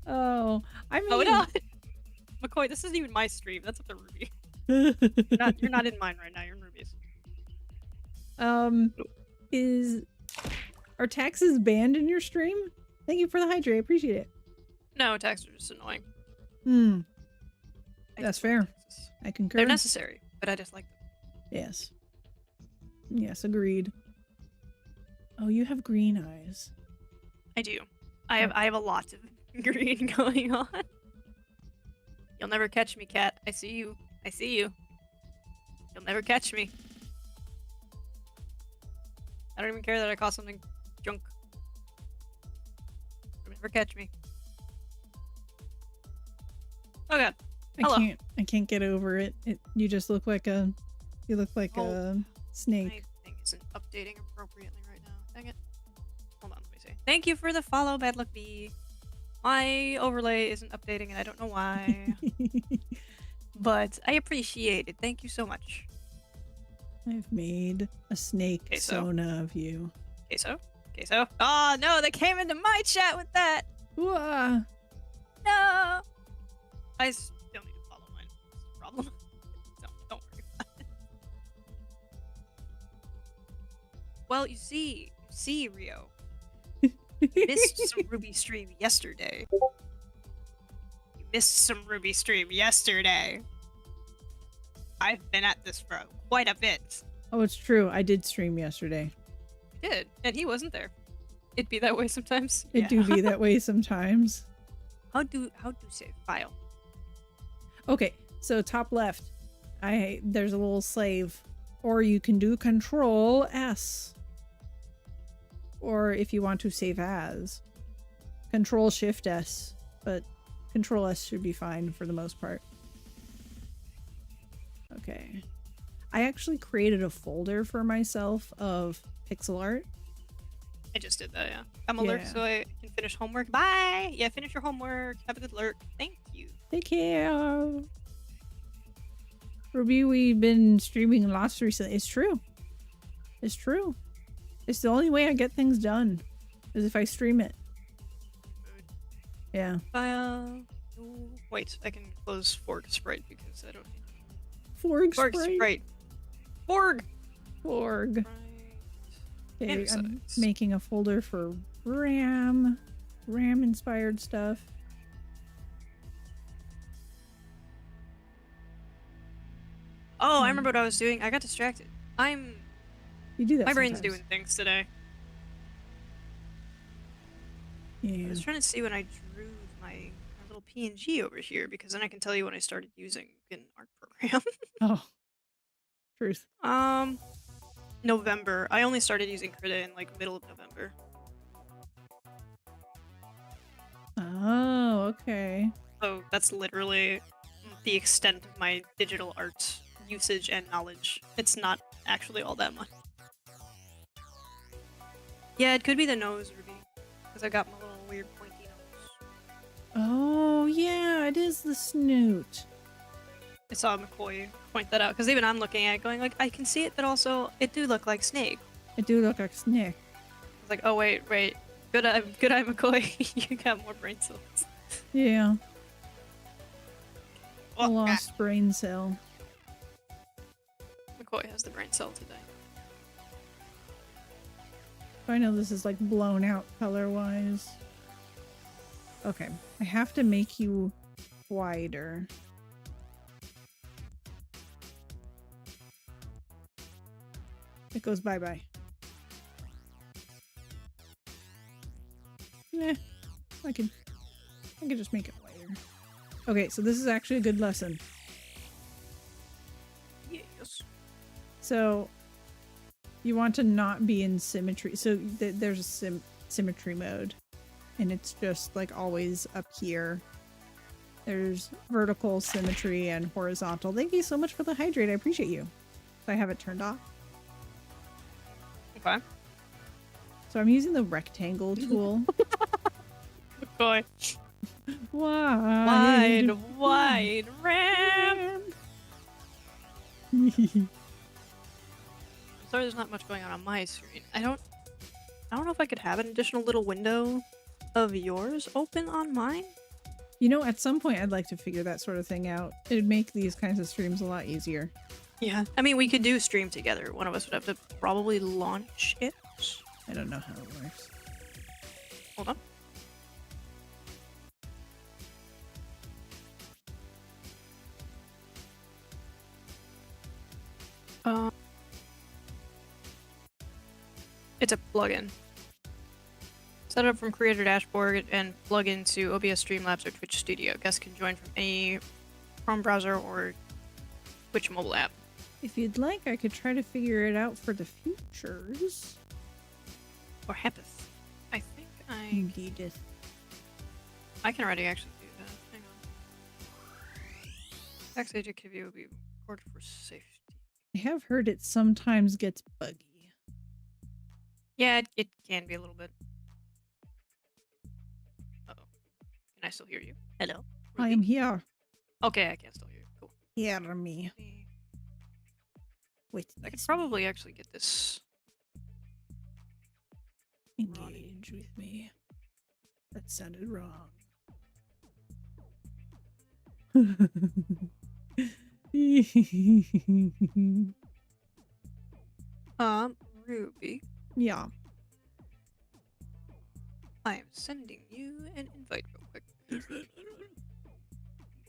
Oh, I mean. Oh no, McCoy, this isn't even my stream. That's up to Ruby. You're not in mine right now. You're in Ruby's. Are taxes banned in your stream? Thank you for the hydrate. I appreciate it. No, taxes are just annoying. That's fair. Taxes. I concur. They're necessary, but I dislike them. Yes. Yes, agreed. Oh, you have green eyes. I do. I have a lot of green going on. You'll never catch me, cat. I see you. I see you. You'll never catch me. I don't even care that I caught something junk. You'll never catch me. Oh god. Hello. I can't get over it. You just look like a a snake. My thing isn't updating appropriately right now. Dang it. Hold on, let me see. Thank you for the follow, Bad Luck Bee. My overlay isn't updating and I don't know why. But I appreciate it. Thank you so much. I've made a snake Sona of you. Queso? Queso? Oh no, they came into my chat with that! Wah. No! I still need to follow mine. That's the problem. So, don't worry about it. Well, you see, Rio. You missed some Ruby stream yesterday. You missed some Ruby stream yesterday. I've been at this for quite a bit. Oh, it's true. I did stream yesterday. You did, and he wasn't there. It'd be that way sometimes. It do be that way sometimes. How do save file? Okay, so top left, there's a little slave, or you can do Control S. Or if you want to save as, Control Shift S, but Control S should be fine for the most part. Okay. I actually created a folder for myself of pixel art. I just did that, yeah. I'm alert so I can finish homework. Bye! Yeah, finish your homework. Have a good lurk. Thank you. Take care. Ruby, we've been streaming lots recently. It's true. It's true. It's the only way I get things done, is if I stream it. Yeah. Wait, I can close Forg Sprite because I don't need Forg Sprite. Forg! Forg. Okay, And I'm making a folder for RAM inspired stuff. Oh, I remember what I was doing. I got distracted. You do that My brain's sometimes. doing things today. Yeah. I was trying to see when I drew my little PNG over here, because then I can tell you when I started using an art program. Oh. Truth. November. I only started using Krita in like middle of November. Oh, okay. So that's literally the extent of my digital art usage and knowledge. It's not actually all that much. Yeah, it could be the nose, Ruby. Because I got my little weird pointy nose. Oh, yeah, it is the snoot. I saw McCoy point that out, because even I'm looking at it going like, I can see it, but also, it do look like Snake. It do look like Snake. I was like, oh wait. Good eye McCoy. You got more brain cells. Yeah. Oh, A lost brain cell. McCoy has the brain cell today. I know this is like blown out color wise. Okay, I have to make you wider. It goes bye-bye. Yeah, I can just make it wider. Okay, so this is actually a good lesson. Yes. So you want to not be in symmetry. So there's a symmetry mode, and it's just like always up here. There's vertical symmetry and horizontal. Thank you so much for the hydrate. I appreciate you. I have it turned off. Okay. So I'm using the rectangle tool. McCoy. Wide RAM. Sorry, there's not much going on my screen. I don't know if I could have an additional little window of yours open on mine. You know, at some point I'd like to figure that sort of thing out. It'd make these kinds of streams a lot easier. Yeah. I mean, we could do stream together. One of us would have to probably launch it. I don't know how it works. Hold on. It's a plugin. Set up from Creator Dashboard and plug into OBS Streamlabs or Twitch Studio. Guests can join from any Chrome browser or Twitch mobile app. If you'd like, I could try to figure it out for the futures. Or Hepith. I think Indeed. I can already actually do that. Hang on. Text AJKV will be recorded for safety. I have heard it sometimes gets buggy. Yeah, it can be a little bit. Uh-oh. Can I still hear you? Hello? I am here. Okay, I can still hear you. Cool. Hear me. Wait, I could probably actually get this. Engage with me. That sounded wrong. Ruby, Yeah. I am sending you an invite real quick. You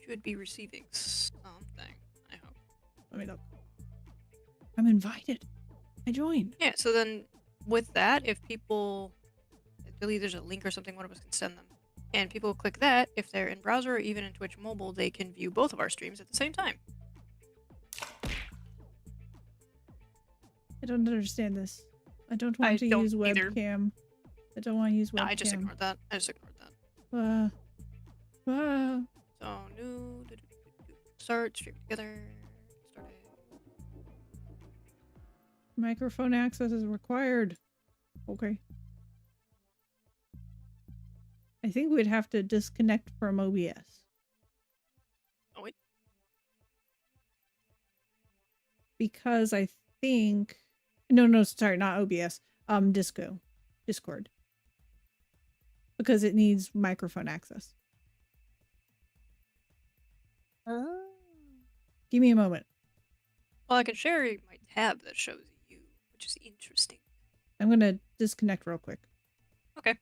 should be receiving something, I hope. Let me look. I'm invited. I joined. Yeah, so then with that, if people, I believe there's a link or something one of us can send them, and people click that, if they're in browser or even in Twitch mobile, they can view both of our streams at the same time. I don't understand this. I don't want to use webcam. I don't want to use webcam. No, I just ignored that. So new, start stream together. Started. Microphone access is required. Okay. I think we'd have to disconnect from OBS. Oh wait. Because I think no, sorry, not OBS. Discord. Because it needs microphone access. Give me a moment. Well, I can share my tab that shows you, which is interesting. I'm gonna disconnect real quick. Okay.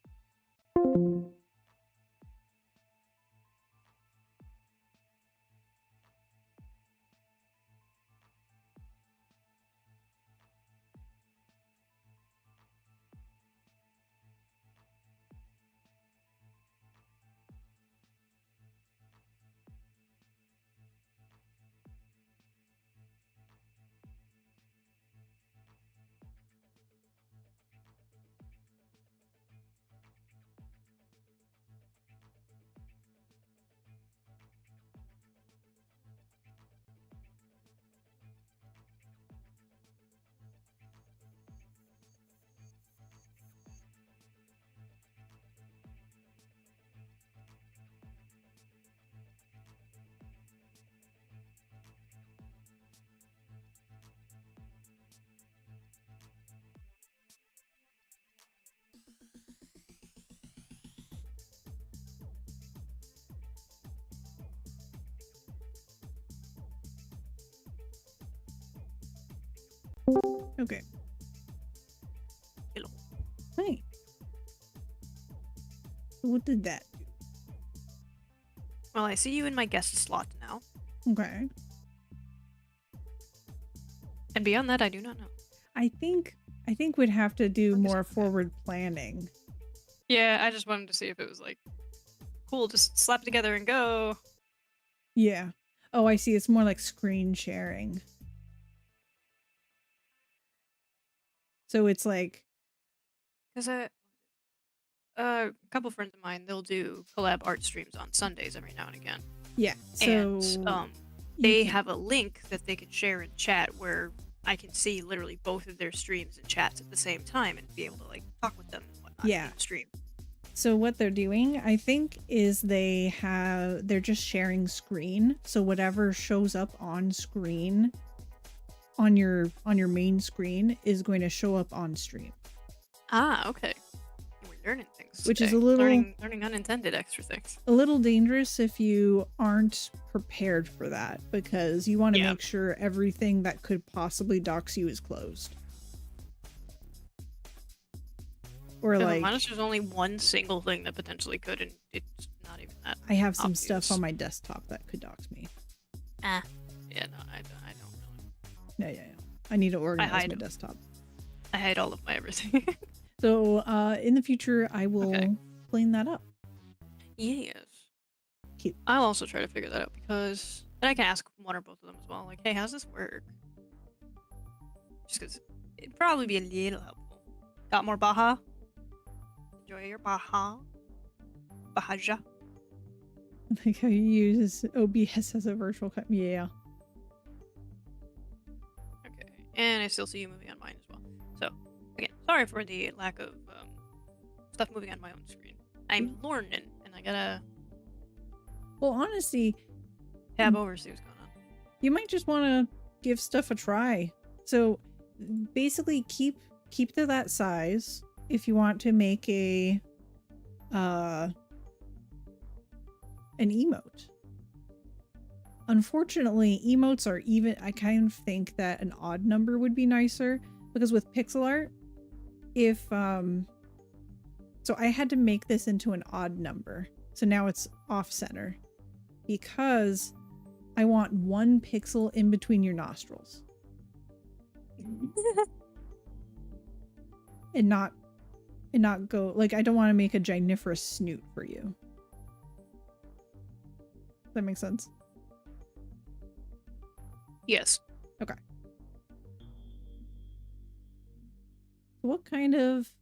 Okay. Hello. Hi. What did that do? Well, I see you in my guest slot now. Okay. And beyond that, I do not know. I think we'd have to do more forward planning. Yeah, I just wanted to see if it was like cool, just slap together and go. Yeah. Oh, I see. It's more like screen sharing. So it's like, because a couple friends of mine, they'll do collab art streams on Sundays every now and again. Yeah. So and they have a link that they can share in chat where I can see literally both of their streams and chats at the same time and be able to like talk with them and whatnot. Yeah. In the stream. So what they're doing, I think, is they're just sharing screen. So whatever shows up on screen on your main screen is going to show up on stream. Ah, okay. We're learning things. Which is today. a little learning unintended extra things. A little dangerous if you aren't prepared for that, because you want to make sure everything that could possibly dox you is closed. Or like, honest, there's only one single thing that potentially could, and it's not even that. I have some obvious. stuff on my desktop that could dox me. Ah. Yeah, no, I don't really. Yeah. I need to organize my desktop. I hide all of my everything. So in the future, I will clean that up. Yes. Cute. I'll also try to figure that out because and I can ask one or both of them as well. Like, hey, how's this work? Just because it'd probably be a little helpful. Got more Baja? Enjoy your Baja. Bahaja. Like how you use OBS as a virtual cut. Yeah. Okay. And I still see you moving on mine as well. So, again, sorry for the lack of stuff moving on my own screen. I'm learning, and I gotta Well, honestly, tab over see what's going on. you might just want to give stuff a try. So basically keep to that size if you want to make a an emote. Unfortunately, emotes are even, I kind of think that an odd number would be nicer because with pixel art, if so I had to make this into an odd number. So now it's off center because I want 1 pixel in between your nostrils. and not go like, I don't want to make a giniferous snoot for you. Does that make sense? Yes. Okay. What kind of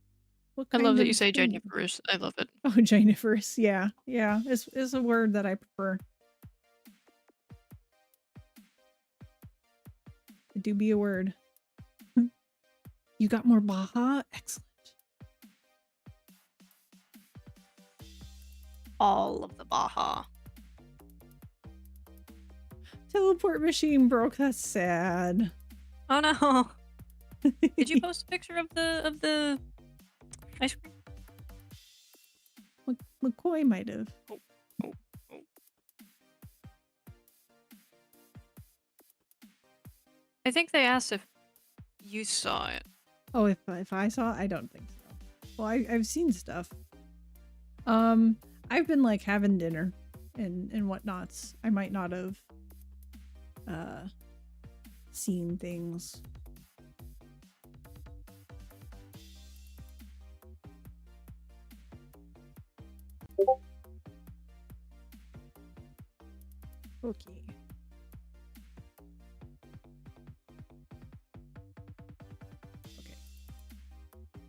I love that you say food? giniferous. I love it. Oh, giniferous. Yeah. Yeah. It's a word that I prefer. It do be a word. You got more Baja? Excellent. All of the Baja. Teleport machine broke. That's sad. Oh no. Did you post a picture of the ice cream? McCoy might have. Oh. I think they asked if you saw it. Oh, if I saw it? I don't think so. Well, I've seen stuff. I've been like having dinner and whatnots. I might not have seen things. Okay.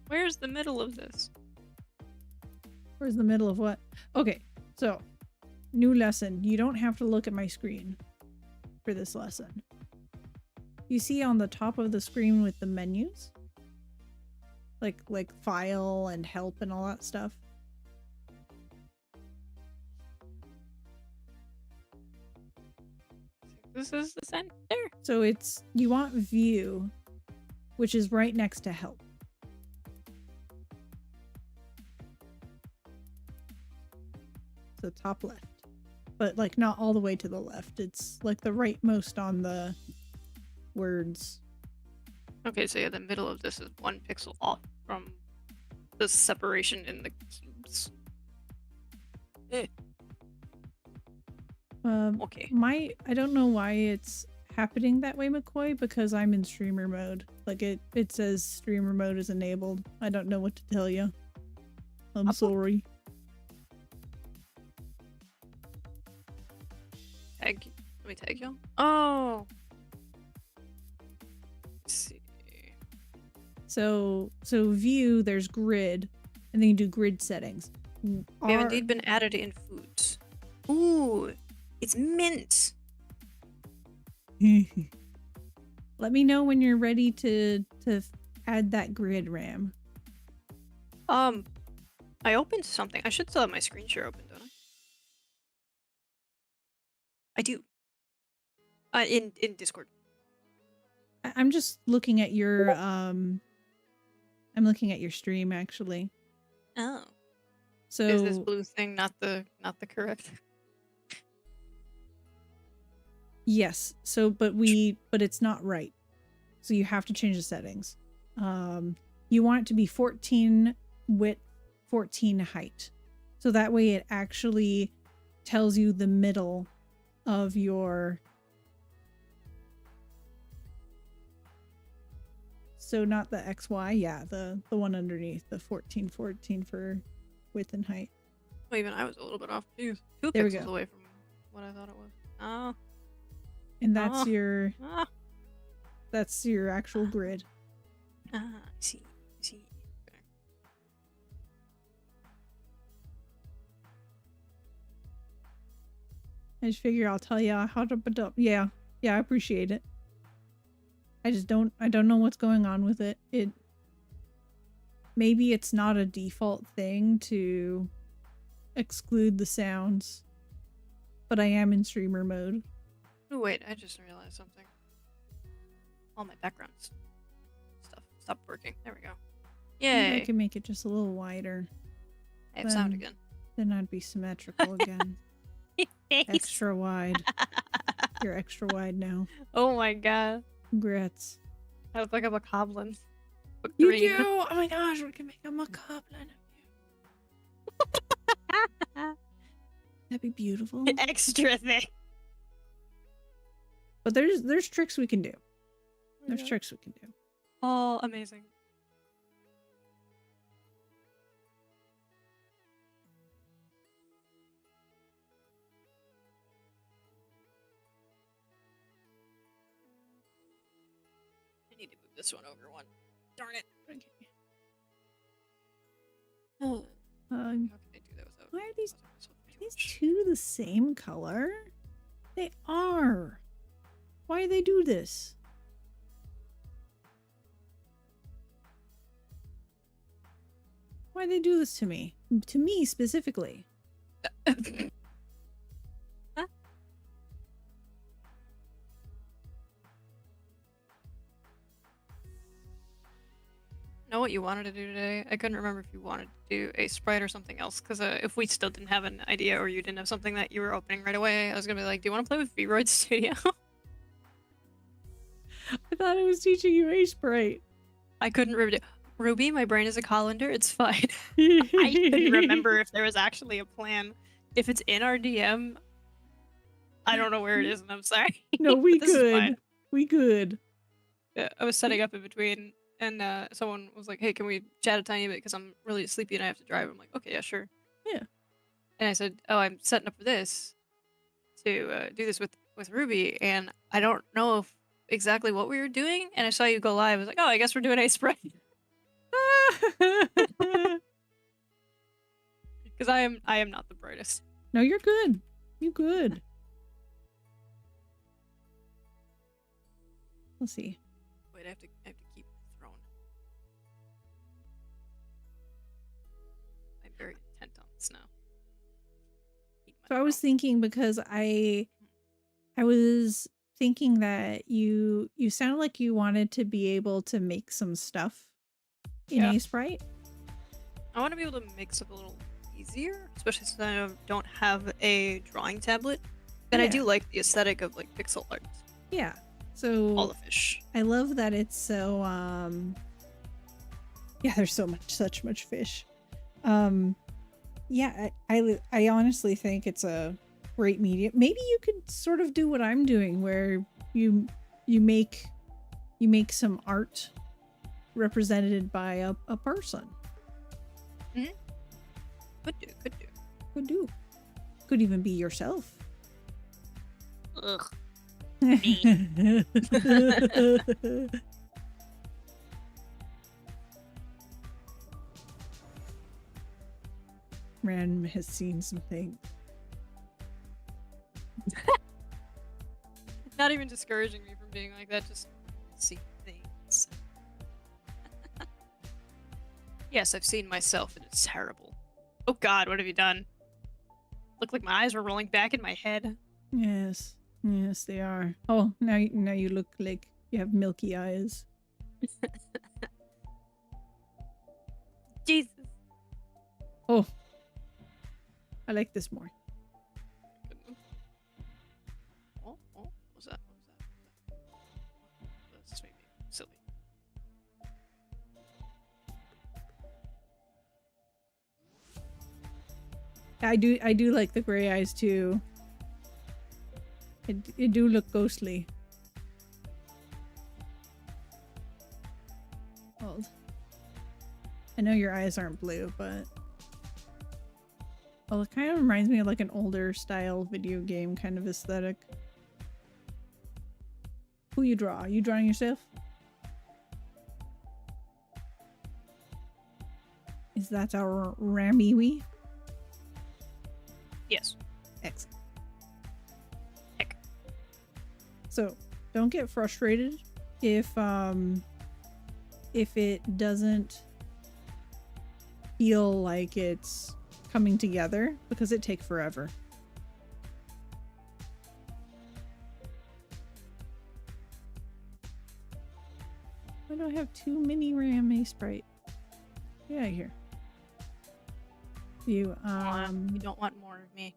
Where's the middle of this? Where's the middle of what? Okay, so new lesson. You don't have to look at my screen for this lesson. You see on the top of the screen with the menus? Like file and help and all that stuff. This is the center. So it's, you want view, which is right next to help. So top left. But like not all the way to the left. It's like the rightmost on the words. Okay, so yeah, the middle of this is 1 pixel off from the separation in the cubes. Okay. I don't know why it's happening that way, McCoy, because I'm in streamer mode. Like it says streamer mode is enabled. I don't know what to tell you. I'm sorry. Let me tag you. Oh. Let's see. So view, there's grid, and then you do grid settings. They have indeed been added in foods. Ooh, it's mint. Let me know when you're ready to add that grid, Ram. I opened something. I should still have my screen share open, don't I? I do. In Discord. I'm just looking at your I'm looking at your stream actually. Oh. So is this blue thing not the correct? Yes. So but it's not right. So you have to change the settings. You want it to be 14 width, 14 height. So that way it actually tells you the middle of your So not the XY, yeah, the one underneath, the 1414 for width and height. Well, even I was a little bit off too. 2 There we pixels go. away from what I thought it was. Oh. And that's Oh. that's your actual grid. I see. I see. Okay. I just figure I'll tell you how to put up. Yeah, I appreciate it. I don't know what's going on with it. Maybe it's not a default thing to exclude the sounds, but I am in streamer mode. Oh wait, I just realized something. All my background stuff stopped working. There we go. Yay! Maybe I can make it just a little wider. I have sound again. Then I'd be symmetrical again. Extra wide. You're extra wide now. Oh my god. Congrats. I look like I'm a goblin. You do? Oh my gosh, we can make a macabre of you. That'd be beautiful. Extra thick. But there's tricks we can do. There's tricks we can do. Oh, amazing. I need to move this one over one. Darn it. Okay. Oh. How can I do that without? Why are these causing myself too these much? two the same color? They are. Why do they do this? Why do they do this to me? To me specifically. Huh? Know what you wanted to do today? I couldn't remember if you wanted to do Aseprite or something else, because if we still didn't have an idea or you didn't have something that you were opening right away, I was gonna be like, do you want to play with V-Roid Studio? I thought I was teaching you Aseprite. I couldn't remember. Ruby, my brain is a colander, it's fine. I couldn't remember if there was actually a plan. If it's in our DM, I don't know where it is, and I'm sorry. No, we This is good. fine. We good. I was setting up in between, and someone was like, hey, can we chat a tiny bit, because I'm really sleepy and I have to drive. I'm like, okay, yeah, sure. Yeah. And I said, oh, I'm setting up for this, to do this with Ruby, and I don't know if exactly what we were doing, and I saw you go live. I was like, oh, I guess we're doing Aseprite. Because I am not the brightest. No, you're good. You good. Let's see. Wait, I have to keep my throne. I'm very intent on this now. Keep my So I was throne. thinking, because I was thinking that you sounded like you wanted to be able to make some stuff in Yeah. Aseprite. I want to be able to make stuff a little easier, especially since I don't have a drawing tablet. And I Yeah. do like the aesthetic of like pixel art. Yeah. So All the fish. I love that it's so yeah, there's such much fish. Yeah, I honestly think it's a great medium. Maybe you could sort of do what I'm doing, where you make some art represented by a person. Could do. Could even be yourself. Ugh. Ran has seen some things. Not even discouraging me from being like that, just see things. Yes, I've seen myself and it's terrible. Oh god, what have you done? Look like my eyes were rolling back in my head. Yes. Yes, they are. Oh, now you look like you have milky eyes. Jesus. Oh. I like this more. Oh, what was that? That's maybe silly. I do like the gray eyes too. It do look ghostly. called? I know your eyes aren't blue, but... Well, it kind of reminds me of like an older style video game kind of aesthetic. Who you draw? You drawing yourself? Is that our Ramiwi? Yes. Excellent. Heck. So, don't get frustrated if it doesn't feel like it's coming together, because it takes forever. Why do I have two mini Ram Aseprite? Get out of here. You don't want more of me.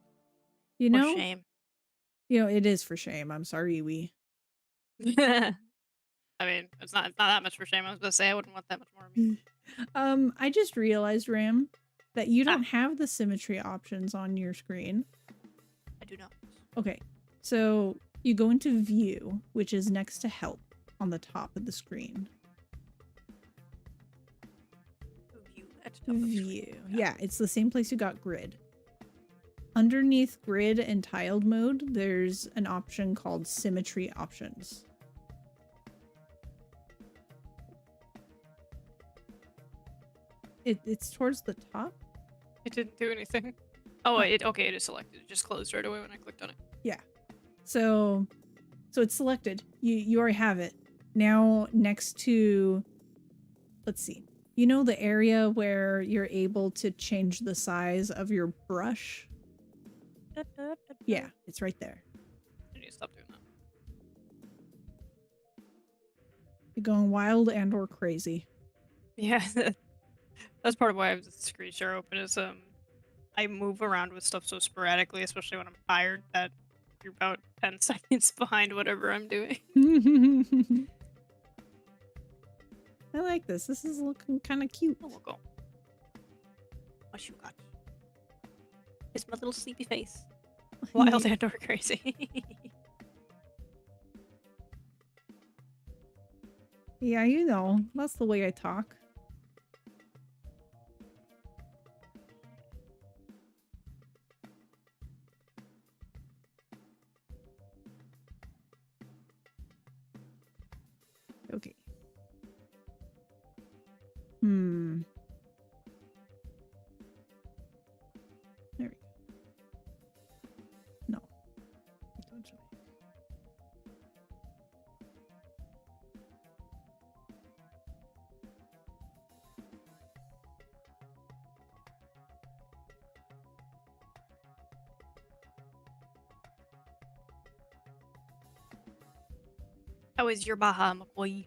You know, For shame. You know, it is for shame. I'm sorry, we. I mean, it's not that much for shame. I was gonna say I wouldn't want that much more of me. I just realized, Ram, that you don't have the symmetry options on your screen. I do not. Okay, so you go into View, which is next to Help on the top of the screen. View. Yeah, it's the same place you got Grid. Underneath Grid and Tiled mode, there's an option called Symmetry Options. It's towards the top. It didn't do anything. Oh, okay, it is selected. It just closed right away when I clicked on it. Yeah. So it's selected. You already have it. Now next to, let's see. You know the area where you're able to change the size of your brush? Yeah, it's right there. I need to stop doing that. You're going wild and or crazy. Yeah, that's part of why I have the screen share open is I move around with stuff so sporadically, especially when I'm tired, that you're about 10 seconds behind whatever I'm doing. I like this. This is looking kind of cute. Oh, we'll go. What you got? It's my little sleepy face. Wild and or crazy. Yeah, you know, that's the way I talk. Okay. There we go. No. Don't show me. How is your Baha, McCoy?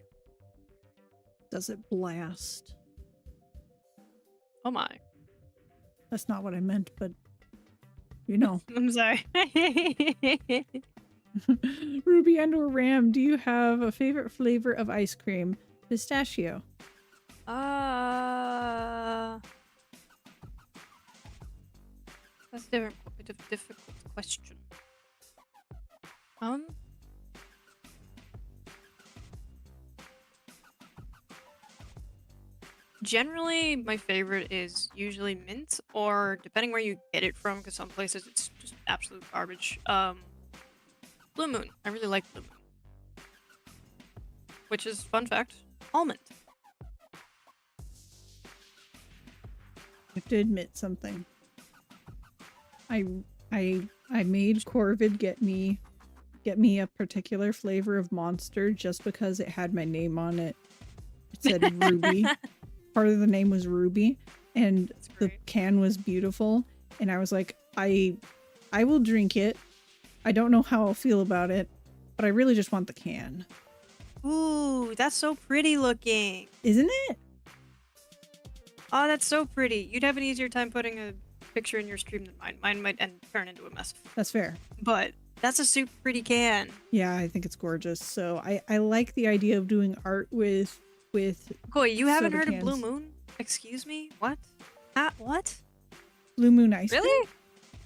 Does it blast? Oh my. That's not what I meant, but you know. I'm sorry. Ruby and or Ram, do you have a favorite flavor of ice cream? Pistachio. That's a difficult question. Generally, my favorite is usually mint, or depending where you get it from, because some places it's just absolute garbage. Blue Moon. I really like Blue Moon. Which is, fun fact, almond. I have to admit something. I made Corvid get me a particular flavor of Monster just because it had my name on it. It said Ruby. Part of the name was Ruby, and the can was beautiful, and I was like, I will drink it. I don't know how I'll feel about it, but I really just want the can. Ooh, that's so pretty looking. Isn't it? Oh, that's so pretty. You'd have an easier time putting a picture in your stream than mine. Mine might turn into a mess. That's fair. But that's a super pretty can. Yeah, I think it's gorgeous. So I like the idea of doing art with Koi, you haven't soda heard cans. of Blue Moon? Excuse me? What? What? Blue Moon ice cream? Really?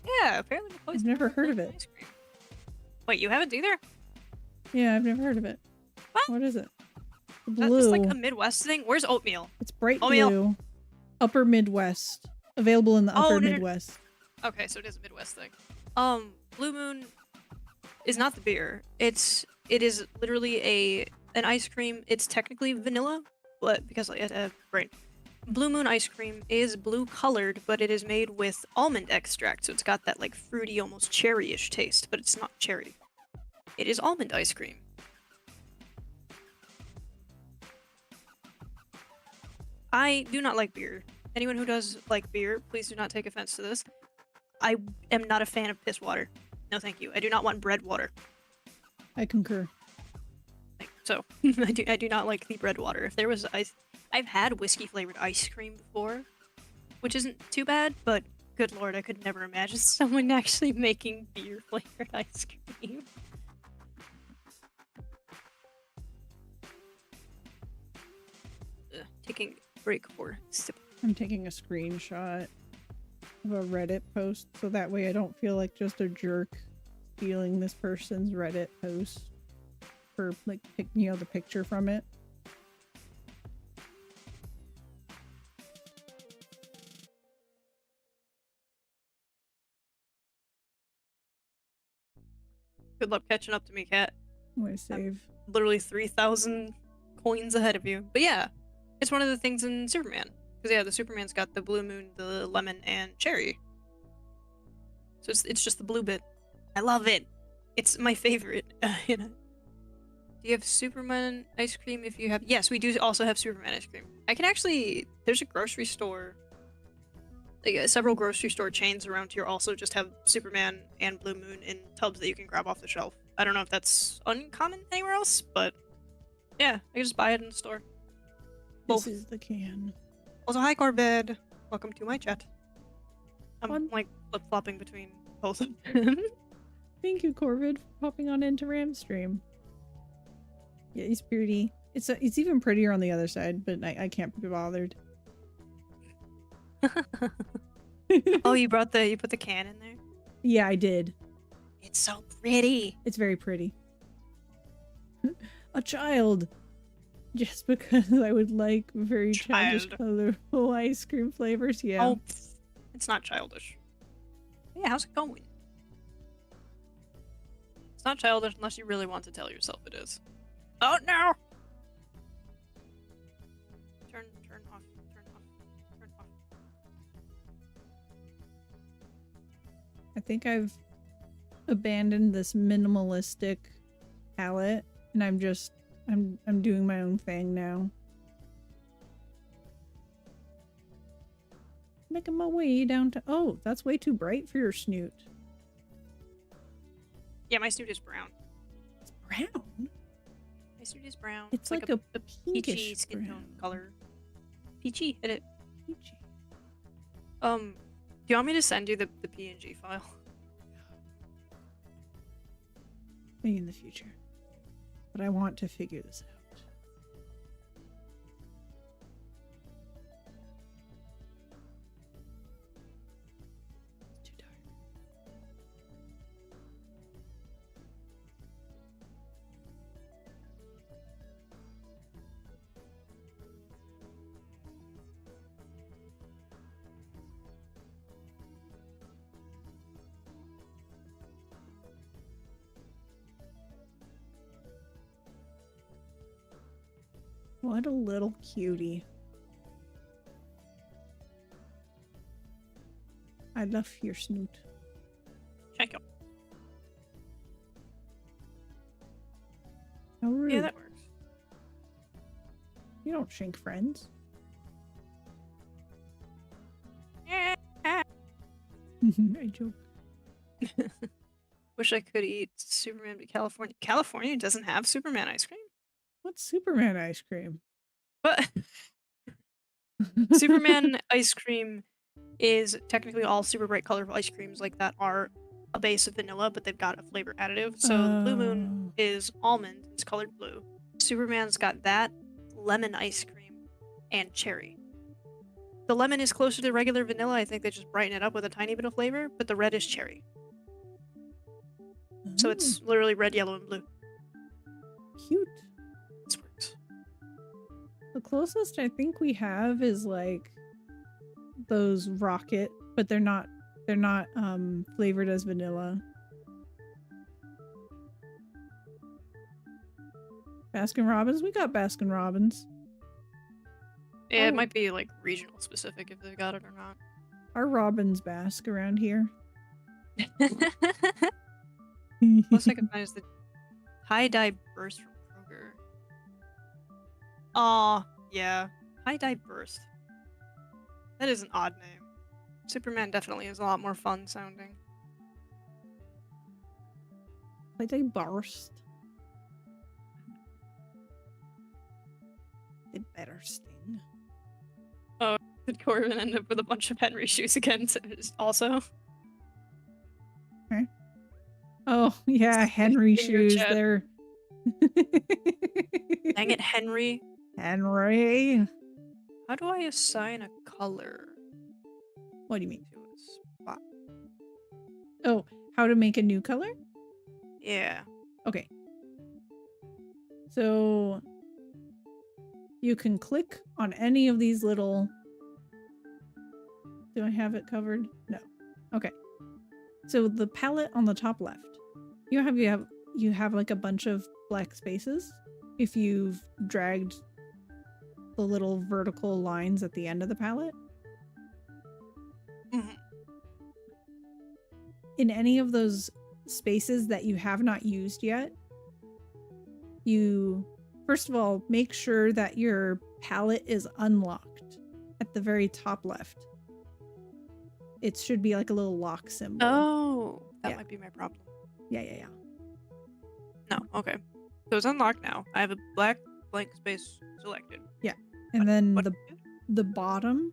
Yeah, apparently McCoy's I've never heard of it. ice cream. Wait, you haven't either? Yeah, I've never heard of it. What? What is it? Blue. That's like a Midwest thing. Where's oatmeal? It's bright Oatmeal. blue. Upper Midwest. Available in the upper no. Midwest. Okay, so it is a Midwest thing. Blue Moon is not the beer. It is literally an ice cream. It's technically vanilla, but because right. Blue Moon ice cream is blue colored, but it is made with almond extract, so it's got that like fruity, almost cherry-ish taste, but it's not cherry. It is almond ice cream. I do not like beer. Anyone who does like beer, please do not take offense to this. I am not a fan of piss water. No, thank you. I do not want bread water. I concur. So, I do not like the bread water. If there was ice... I've had whiskey flavored ice cream before, which isn't too bad, but good lord, I could never imagine someone actually making beer flavored ice cream. Taking a break for sip. I'm taking a screenshot of a Reddit post so that way I don't feel like just a jerk stealing this person's Reddit post for like the picture from it. Good luck catching up to me, Cat. I'm gonna save. I'm literally 3,000 coins ahead of you. But yeah, it's one of the things in Superman. Because yeah, the Superman's got the blue moon, the lemon, and cherry. So it's just the blue bit. I love it. It's my favorite. You know. Do you have Superman ice cream if you have... Yes, we do also have Superman ice cream. I can actually... There's a grocery store... Like, several grocery store chains around here also just have Superman and Blue Moon in tubs that you can grab off the shelf. I don't know if that's uncommon anywhere else, but... Yeah, I can just buy it in the store. This is the can. Also, hi Corbett. Welcome to my chat. I'm like flip-flopping between both of them. Thank you, Corvid, for popping on into Ramstream. Yeah, he's pretty. It's even prettier on the other side, but I can't be bothered. Oh, you put the can in there? Yeah, I did. It's so pretty. It's very pretty. A child. Just because I would like very childish, colorful ice cream flavors, yeah. Oh, it's not childish. Yeah, how's it going? It's not childish unless you really want to tell yourself it is. Oh no! Turn off. I think I've abandoned this minimalistic palette, and I'm doing my own thing now. Making my way down to... Oh, that's way too bright for your snoot. Yeah, my snoot is brown. It's brown? My snoot is brown. It's like a peachy skin tone color. Peachy, hit it. Peachy. Do you want me to send you the PNG file? Maybe in the future. But I want to figure this out. It's too dark. What a little cutie. I love your snoot. Check out. How rude. Yeah, that works. You don't shrink friends. I joke. Wish I could eat Superman, but California doesn't have Superman ice cream? What's Superman ice cream? But Superman ice cream is technically all super bright colorful ice creams like that are a base of vanilla, but they've got a flavor additive. So Blue Moon is almond, it's colored blue. Superman's got that, lemon ice cream, and cherry. The lemon is closer to regular vanilla. I think they just brighten it up with a tiny bit of flavor, but the red is cherry. So it's literally red, yellow, and blue. Cute. This works. The closest I think we have is like those rocket, but they're not flavored as vanilla. Baskin Robbins? We got Baskin Robbins. Yeah, it Oh. might be like regional specific if they've got it or not. Our Robbins Bask around here. Plus I can find is the tie-dye burst from Kroger. Aw, yeah. Tie-dye burst. That is an odd name. Superman definitely is a lot more fun sounding. Like they burst. They better sting. Did Corbin end up with a bunch of Henry shoes again also? Oh, yeah, Henry In your shoes. chat. They're... Dang it, Henry. Henry. How do I assign a color What do you mean? to a spot? Oh, how to make a new color? Yeah. Okay. So you can click on any of these little... Do I have it covered? No. Okay. So the palette on the top left, you have like a bunch of black spaces. If you've dragged the little vertical lines at the end of the palette. Mhm. In any of those spaces that you have not used yet, you first of all make sure that your palette is unlocked at the very top left. It should be like a little lock symbol. Oh, that Yeah. might be my problem. Yeah. No, okay. So it's unlocked now. I have a black blank space selected. And then What- the bottom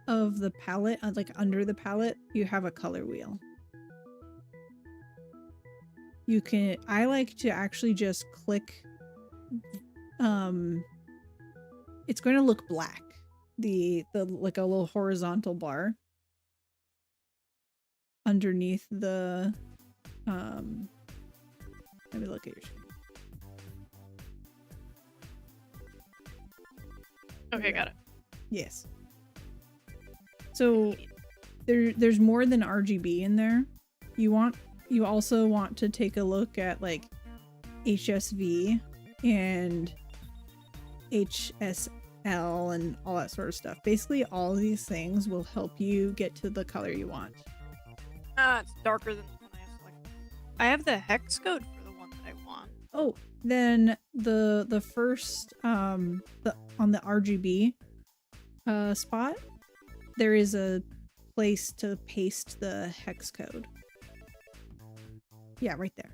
of the palette, like under the palette, you have a color wheel. You can, I like to actually just click, it's going to look black. The like a little horizontal bar underneath the, let me look at your screen. Okay, got it. Yes. So there's more than RGB in there. You also want to take a look at like HSV and HSL and all that sort of stuff. Basically all of these things will help you get to the color you want. It's darker than the one I have selected. I have the hex code for the one that I want. Oh, then the first on the RGB spot, there is a place to paste the hex code. Yeah, right there.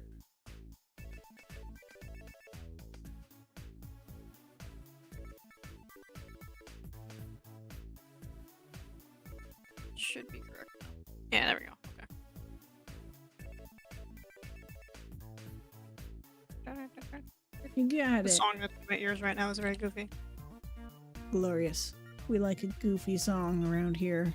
Should be correct now. Yeah, there we go. Okay. You got The it. song that's in my ears right now is very goofy. Glorious. We like a goofy song around here.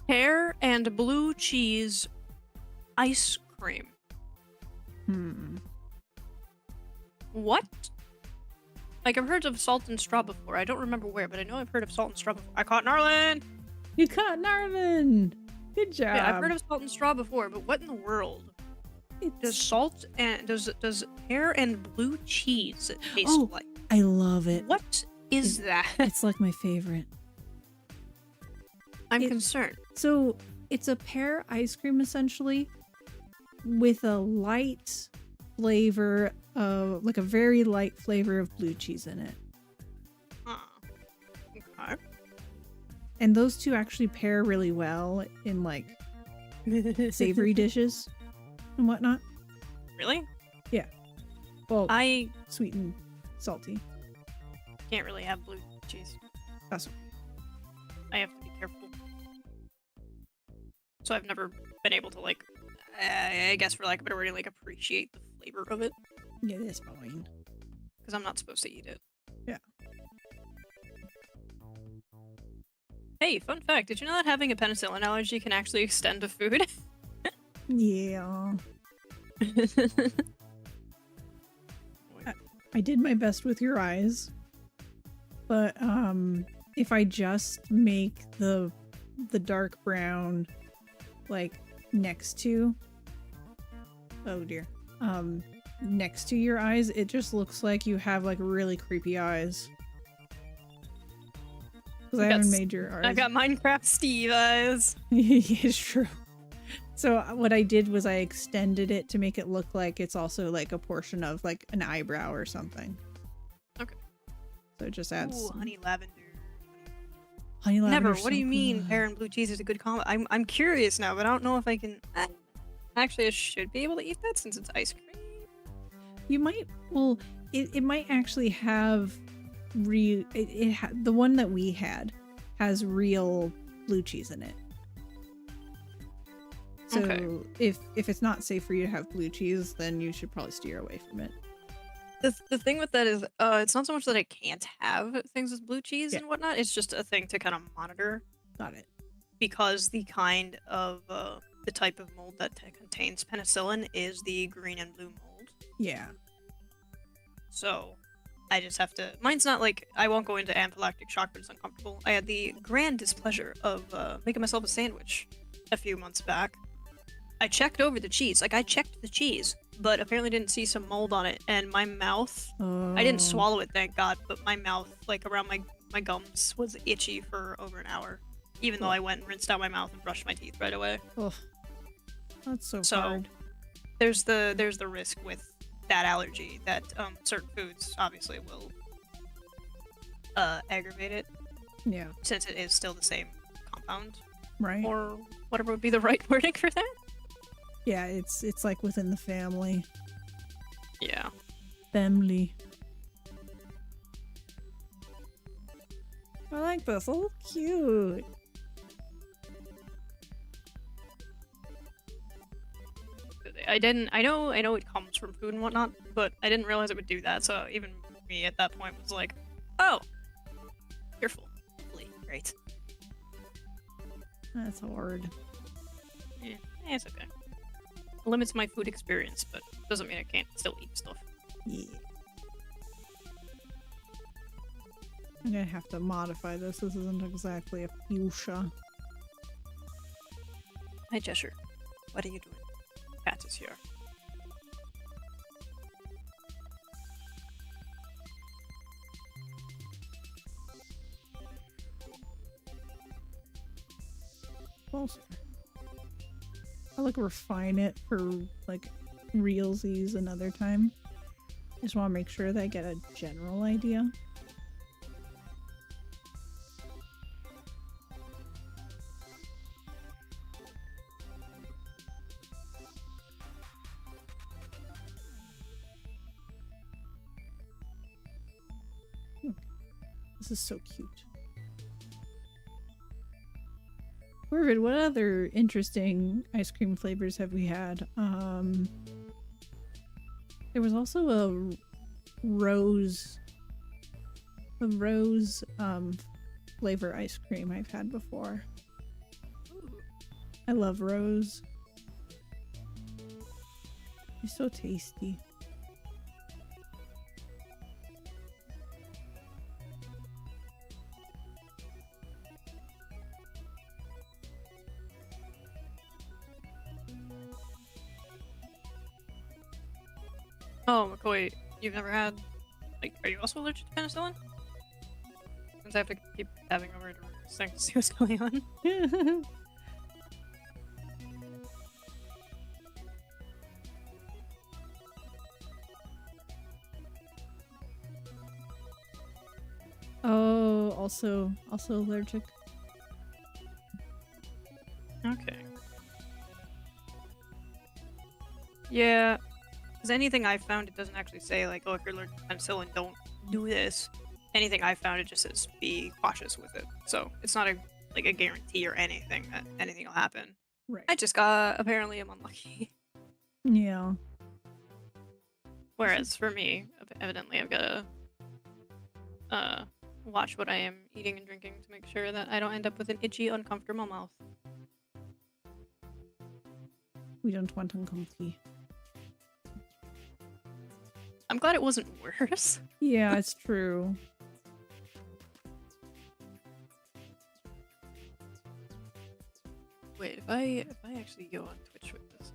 Pear and blue cheese ice cream. What? Like, I've heard of salt and straw before. I don't remember where, but I know I've heard of salt and straw before. I caught Narlin! You caught Narvin! Good job. Yeah, I've heard of salt and straw before, but what in the world? Does salt and does pear and blue cheese taste Oh. like? I love it. What is that? It's like my favorite. I'm It- concerned. So it's a pear ice cream essentially with a light flavor of like a very light flavor of blue cheese in it. Okay. And those two actually pair really well in like savory dishes and whatnot. Really? Well, I sweet and salty. can't really have blue cheese. That's I have to be careful. So I've never been able to like, I guess for lack of a better word, like appreciate the flavor of it. yeah, that's fine. because I'm not supposed to eat it. Yeah. Hey, fun fact, did you know that having a penicillin allergy can actually extend to food? Yeah. I did my best with your eyes, but if I just make the dark brown like next to, oh dear, next to your eyes, it just looks like you have like really creepy eyes. Because I haven't made your eyes. I got Minecraft Steve eyes. It's true. So what I did was I extended it to make it look like it's also like a portion of like an eyebrow or something. Okay. So it just adds. Ooh, honey lavender. Honey lavender. Never. What do you mean pear and blue cheese is a good combo? I'm curious now, but I don't know if I can. Actually, I should be able to eat that since it's ice cream. You might. Well, it might actually have real. The one that we had has real blue cheese in it. So okay. if it's not safe for you to have blue cheese, then you should probably steer away from it. The thing with that is, it's not so much that I can't have things with blue cheese and whatnot. It's just a thing to kind of monitor. Got it. Because the kind of the type of mold that contains penicillin is the green and blue mold. Yeah. So I just have to. Mine's not like I won't go into anaphylactic shock, but it's uncomfortable. I had the grand displeasure of making myself a sandwich a few months back. I checked over the cheese. Like, I checked the cheese, but apparently didn't see some mold on it. And my mouth, I didn't swallow it, thank God, but my mouth, like, around my gums was itchy for over an hour. Even though I went and rinsed out my mouth and brushed my teeth right away. Oh, that's so hard. There's the risk with that allergy that certain foods, obviously, will aggravate it. Yeah. Since it is still the same compound. Right. Or whatever would be the right wording for that. Yeah, it's like within the family. Yeah. Family. I like this. Oh, cute. I know it comes from food and whatnot, but I didn't realize it would do that, so even me at that point was like, oh, careful. Great. That's hard. Yeah, it's okay. It limits my food experience, but doesn't mean I can't still eat stuff. Yeah. I'm gonna have to modify this. This isn't exactly a fuchsia. Hi, Cheshire. What are you doing? Cat is here. Closer. I'll like refine it for like realsies another time. Just want to make sure that I get a general idea. This is so cute. Perfect. What other interesting ice cream flavors have we had? There was also a rose flavor ice cream I've had before. I love rose. It's so tasty. Oh, McCoy, you've never had, like, are you also allergic to penicillin? Since I have to keep tapping over to this thing to see what's going on. Oh, also allergic. Okay. Yeah. Because anything I've found, it doesn't actually say, like, oh, if you're allergic to penicillin, don't do this. Anything I've found, it just says be cautious with it. So it's not a guarantee or anything that anything will happen. Right. I just got, apparently I'm unlucky. Yeah. Whereas for me, evidently, I've got to watch what I am eating and drinking to make sure that I don't end up with an itchy, uncomfortable mouth. We don't want uncomfy. I'm glad it wasn't worse. Yeah, it's true. Wait, if I actually go on Twitch with this.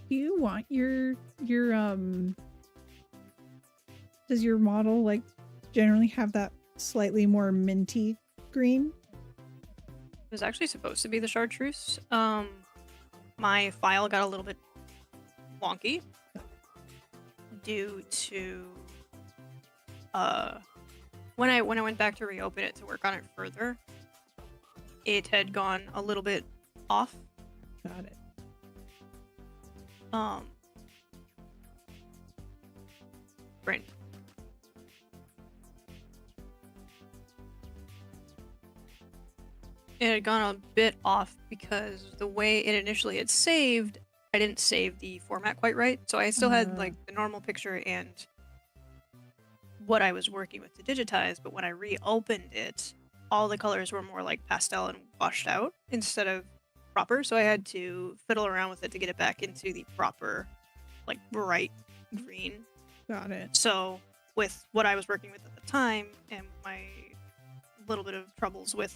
Do you want your does your model like generally have that slightly more minty green? It was actually supposed to be the chartreuse. My file got a little bit wonky due to when I went back to reopen it to work on it further, it had gone a little bit off. Got it. Right. It had gone a bit off because the way it initially had saved, I didn't save the format quite right. So I still had like the normal picture and what I was working with to digitize, but when I reopened it, all the colors were more like pastel and washed out instead of proper. So I had to fiddle around with it to get it back into the proper, like bright green. Got it. So with what I was working with at the time and my little bit of troubles with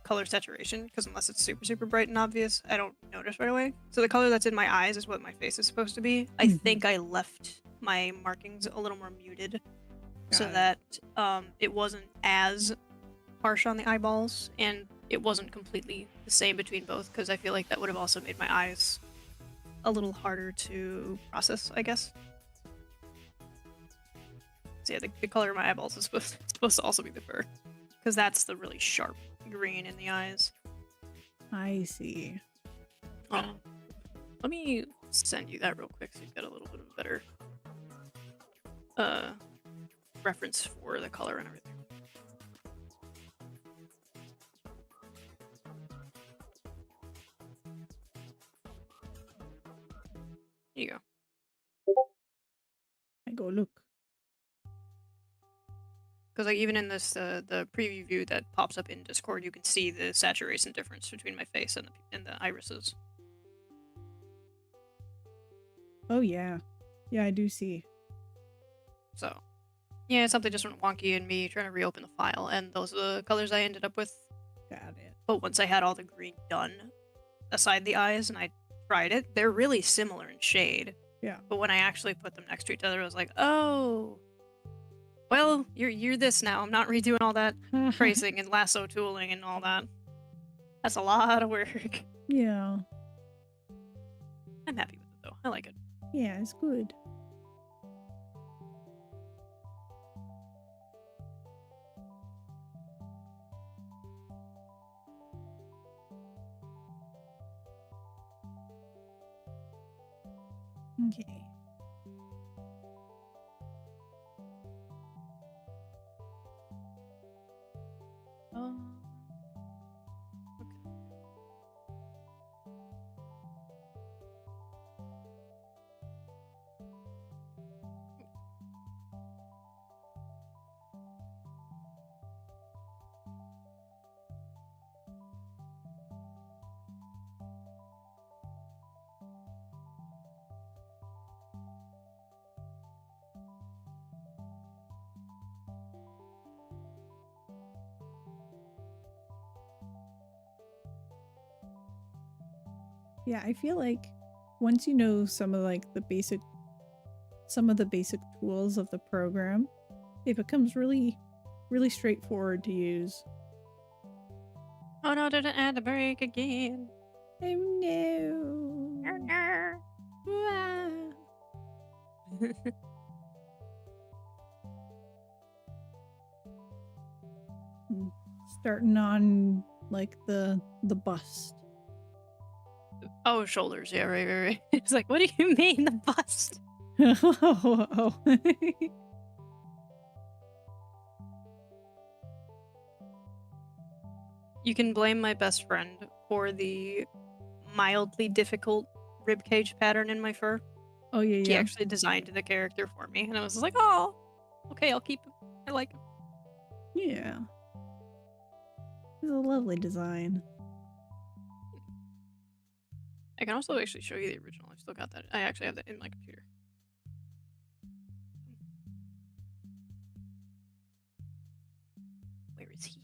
color saturation, because unless it's super bright and obvious, I don't notice right away. So the color that's in my eyes is what my face is supposed to be. I think I left my markings a little more muted so that it wasn't as harsh on the eyeballs, and it wasn't completely the same between both, because I feel like that would have also made my eyes a little harder to process, I guess. So yeah, the color of my eyeballs is supposed to also be the fur, because that's the really sharp green in the eyes. I see. Let me send you that real quick so you've got a little bit of a better reference for the color and everything. There you go. I go look. Because like even in this the preview view that pops up in Discord, you can see the saturation difference between my face and the irises. Oh yeah, yeah, I do see. So yeah, something just went wonky in me trying to reopen the file, and those are the colors I ended up with. Got it. But once I had all the green done, aside the eyes, and I tried it, they're really similar in shade. Yeah. But when I actually put them next to each other, I was like, oh, well, you're this now. I'm not redoing all that tracing and lasso tooling and all that. That's a lot of work. Yeah. I'm happy with it though. I like it. Yeah, it's good. Okay. Okay. Yeah, I feel like once you know some of the basic tools of the program, it becomes really straightforward to use. Oh no, didn't add the break again. Oh no. Starting on like the bust. Oh, shoulders. Yeah, right. It's like, what do you mean the bust? Oh. You can blame my best friend for the mildly difficult ribcage pattern in my fur. Oh yeah, She yeah. actually designed the character for me, and I was like, oh, okay, I'll keep him. I like him. Yeah. It's a lovely design. I can also actually show you the original. I still got that. I actually have that in my computer. Where is he?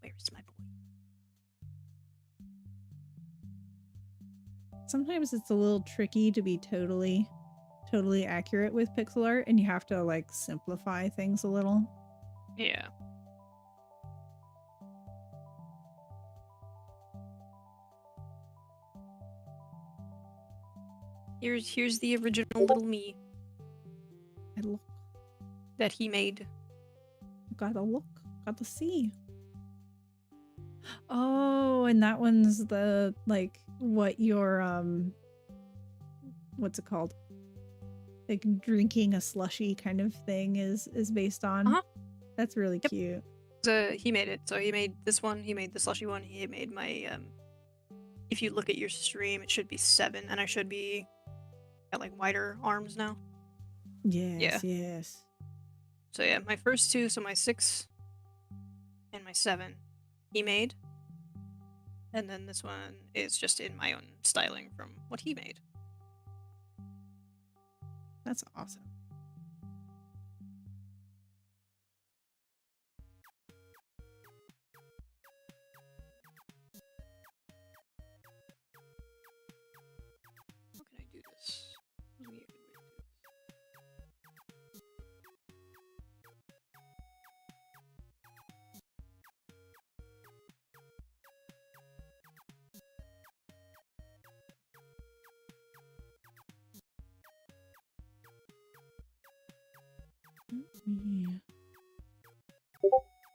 Where is my boy? Sometimes it's a little tricky to be totally accurate with pixel art, and you have to like simplify things a little. Yeah. Here's the original little me I look, that he made. gotta look, gotta see. Oh, and that one's the like what your what's it called? Like drinking a slushy kind of thing is based on. Uh-huh. That's really Yep. cute. So he made it. So he made this one. He made the slushy one. He made my if you look at your stream, it should be 7, and I should be got like wider arms now. Yes, yes. So yeah, my first two, so my 6 and my 7, he made. And then this one is just in my own styling from what he made. That's awesome. How can I do this? What do we do?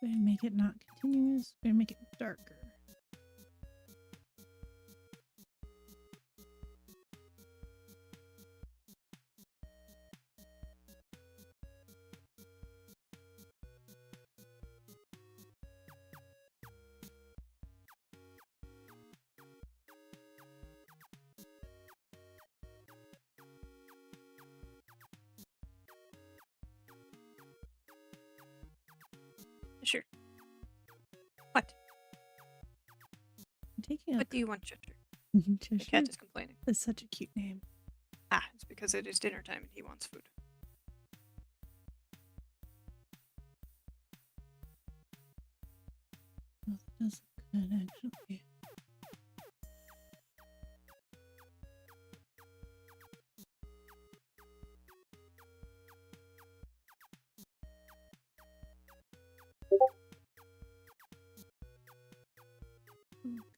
Gonna make it not continuous. Gonna make it darker. Sure. What? I'm taking What do you want, Chester? Cheshire? The cat is complaining. That's such a cute name. Ah, it's because it is dinner time and he wants food. Well, that does look good, actually.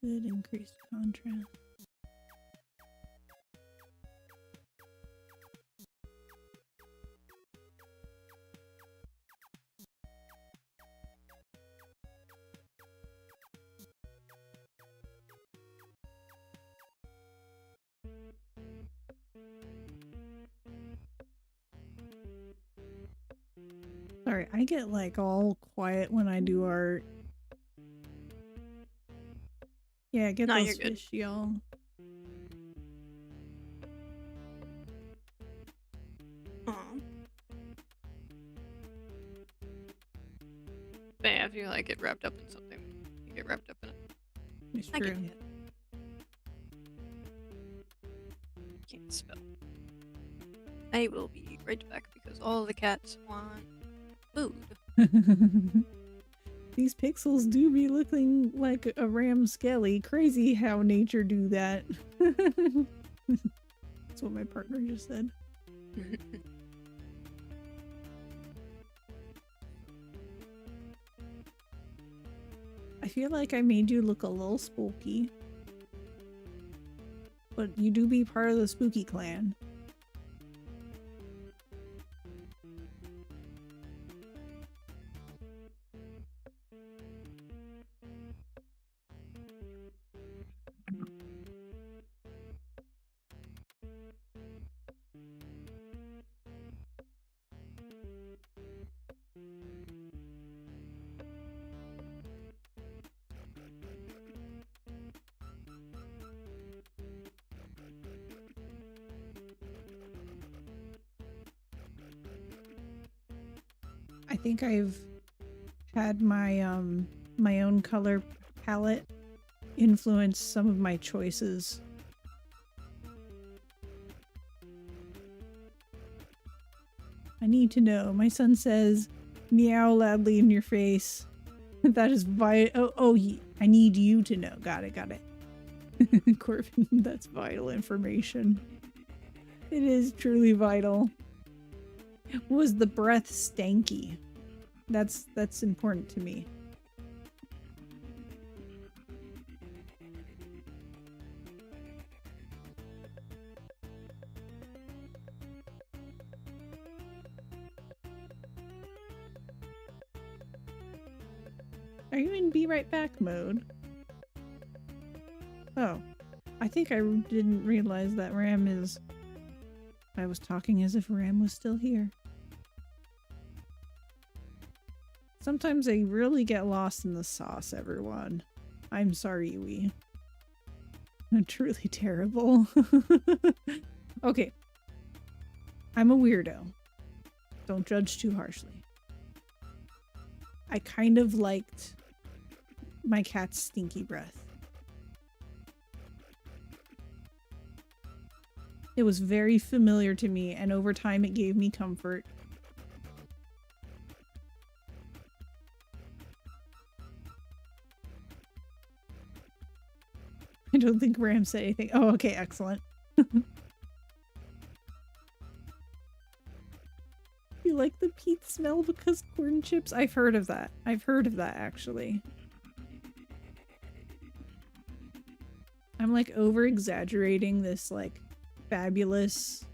Good increased contrast. Sorry, I get like all quiet when I do art. Yeah, get No, those you're good. fish, y'all. Aw. But yeah, if you like get wrapped up in something, you get wrapped up in it. It's I true. get it. Can't spell. I will be right back because all the cats want food. These pixels do be looking like a RamSkelly. Crazy how nature do that. That's what my partner just said. I feel like I made you look a little spooky. But you do be part of the spooky clan. I think I've had my my own color palette influence some of my choices. I need to know. My son says, meow loudly in your face. That is vital. I need you to know. Got it. Corbin, that's vital information. It is truly vital. Was the breath stanky? That's important to me. Are you in be right back mode? Oh, I think I didn't realize that Ram is... I was talking as if Ram was still here. Sometimes I really get lost in the sauce, everyone. I'm sorry, we. I'm truly terrible. Okay. I'm a weirdo. Don't judge too harshly. I kind of liked my cat's stinky breath. It was very familiar to me, and over time it gave me comfort. I don't think Ram said anything. Oh, okay, excellent. You like the peat smell because corn chips? I've heard of that. I've heard of that, actually. I'm like over-exaggerating this like fabulous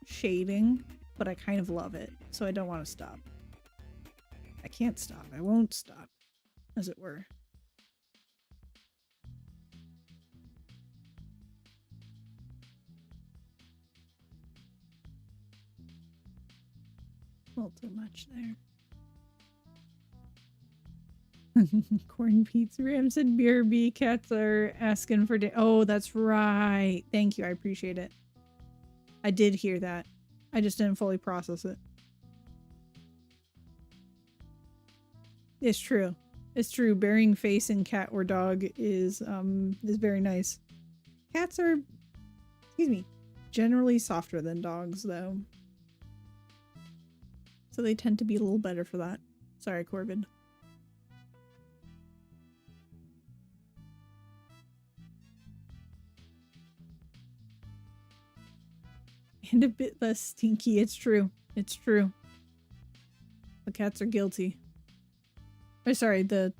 shading, but I kind of love it, so I don't want to stop. I can't stop. I won't stop, as it were. A little too much there. Corn pizza. Ram said BRB cats are asking for oh, that's right. Thank you. I appreciate it. I did hear that. I just didn't fully process it. It's true. It's true. Burying face in cat or dog is very nice. Cats are, excuse me, generally softer than dogs though. So they tend to be a little better for that. Sorry, Corbin. And a bit less stinky. It's true. It's true. The cats are guilty. Oh, sorry, the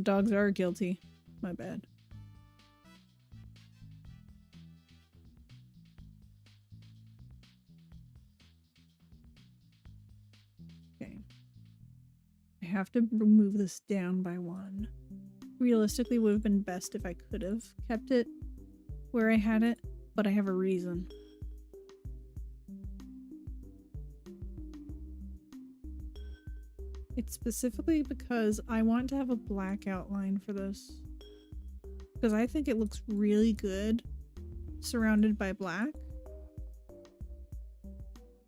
dogs are guilty. My bad. Okay. I have to remove this down by one. Realistically, it would have been best if I could have kept it where I had it, but I have a reason. It's specifically because I want to have a black outline for this. Because I think it looks really good surrounded by black.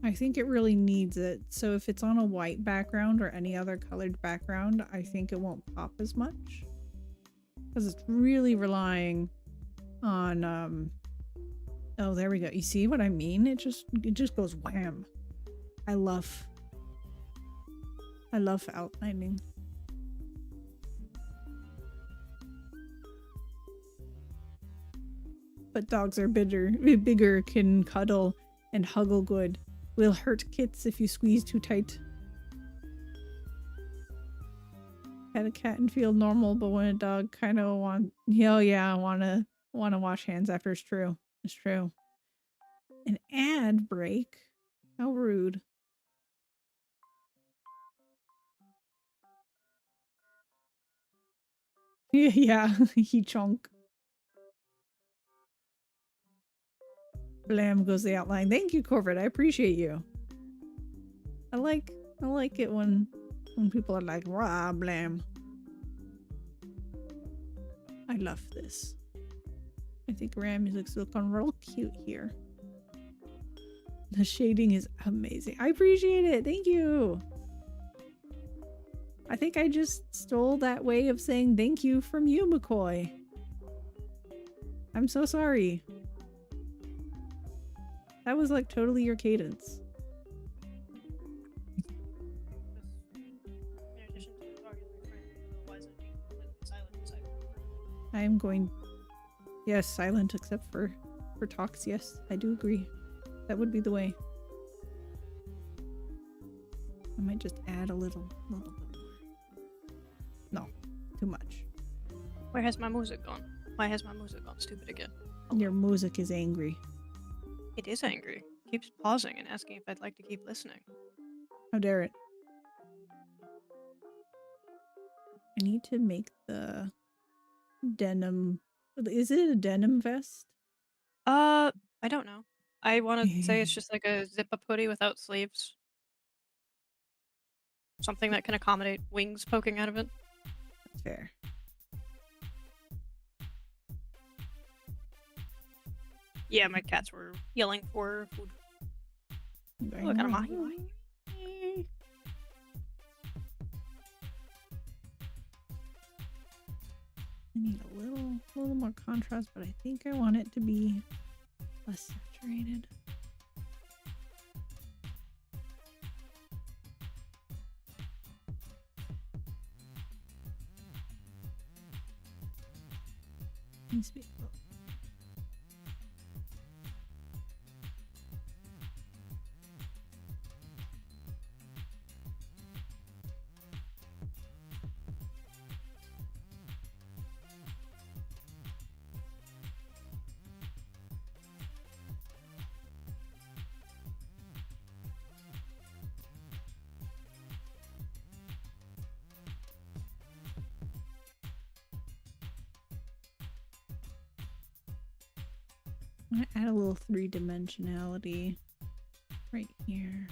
I think it really needs it. So if it's on a white background or any other colored background, I think it won't pop as much. Because it's really relying on, oh, there we go. You see what I mean? It just goes wham. I love outlining. But dogs are bigger, can cuddle and huggle good. Will hurt kits if you squeeze too tight. Pet a cat and feel normal, but when a dog kind of want to wash hands after, it's true. It's true. An ad break? How rude. Yeah, he chunk. Blam goes the outline. Thank you, Corvid. I appreciate you. I like it when people are like, rah, blam. I love this. I think Ram music's looking real cute here. The shading is amazing. I appreciate it. Thank you. I think I just stole that way of saying thank you from you, McCoy. I'm so sorry. That was like totally your cadence. I'm going... Yes, silent except for talks. Yes, I do agree. That would be the way. I might just add a little bit more. No, too much. Where has my music gone? Why has my music gone stupid again? Your music is angry. It is angry. Keeps pausing and asking if I'd like to keep listening. How dare it? I need to make the denim... Is it a denim vest? I don't know. I want to say it's just like a zip-up hoodie without sleeves. Something that can accommodate wings poking out of it. That's fair. Yeah, my cats were yelling for food. Look at them. I need a little more contrast, but I think I want it to be less saturated. Needs to be a little. I'm gonna add a little three-dimensionality right here.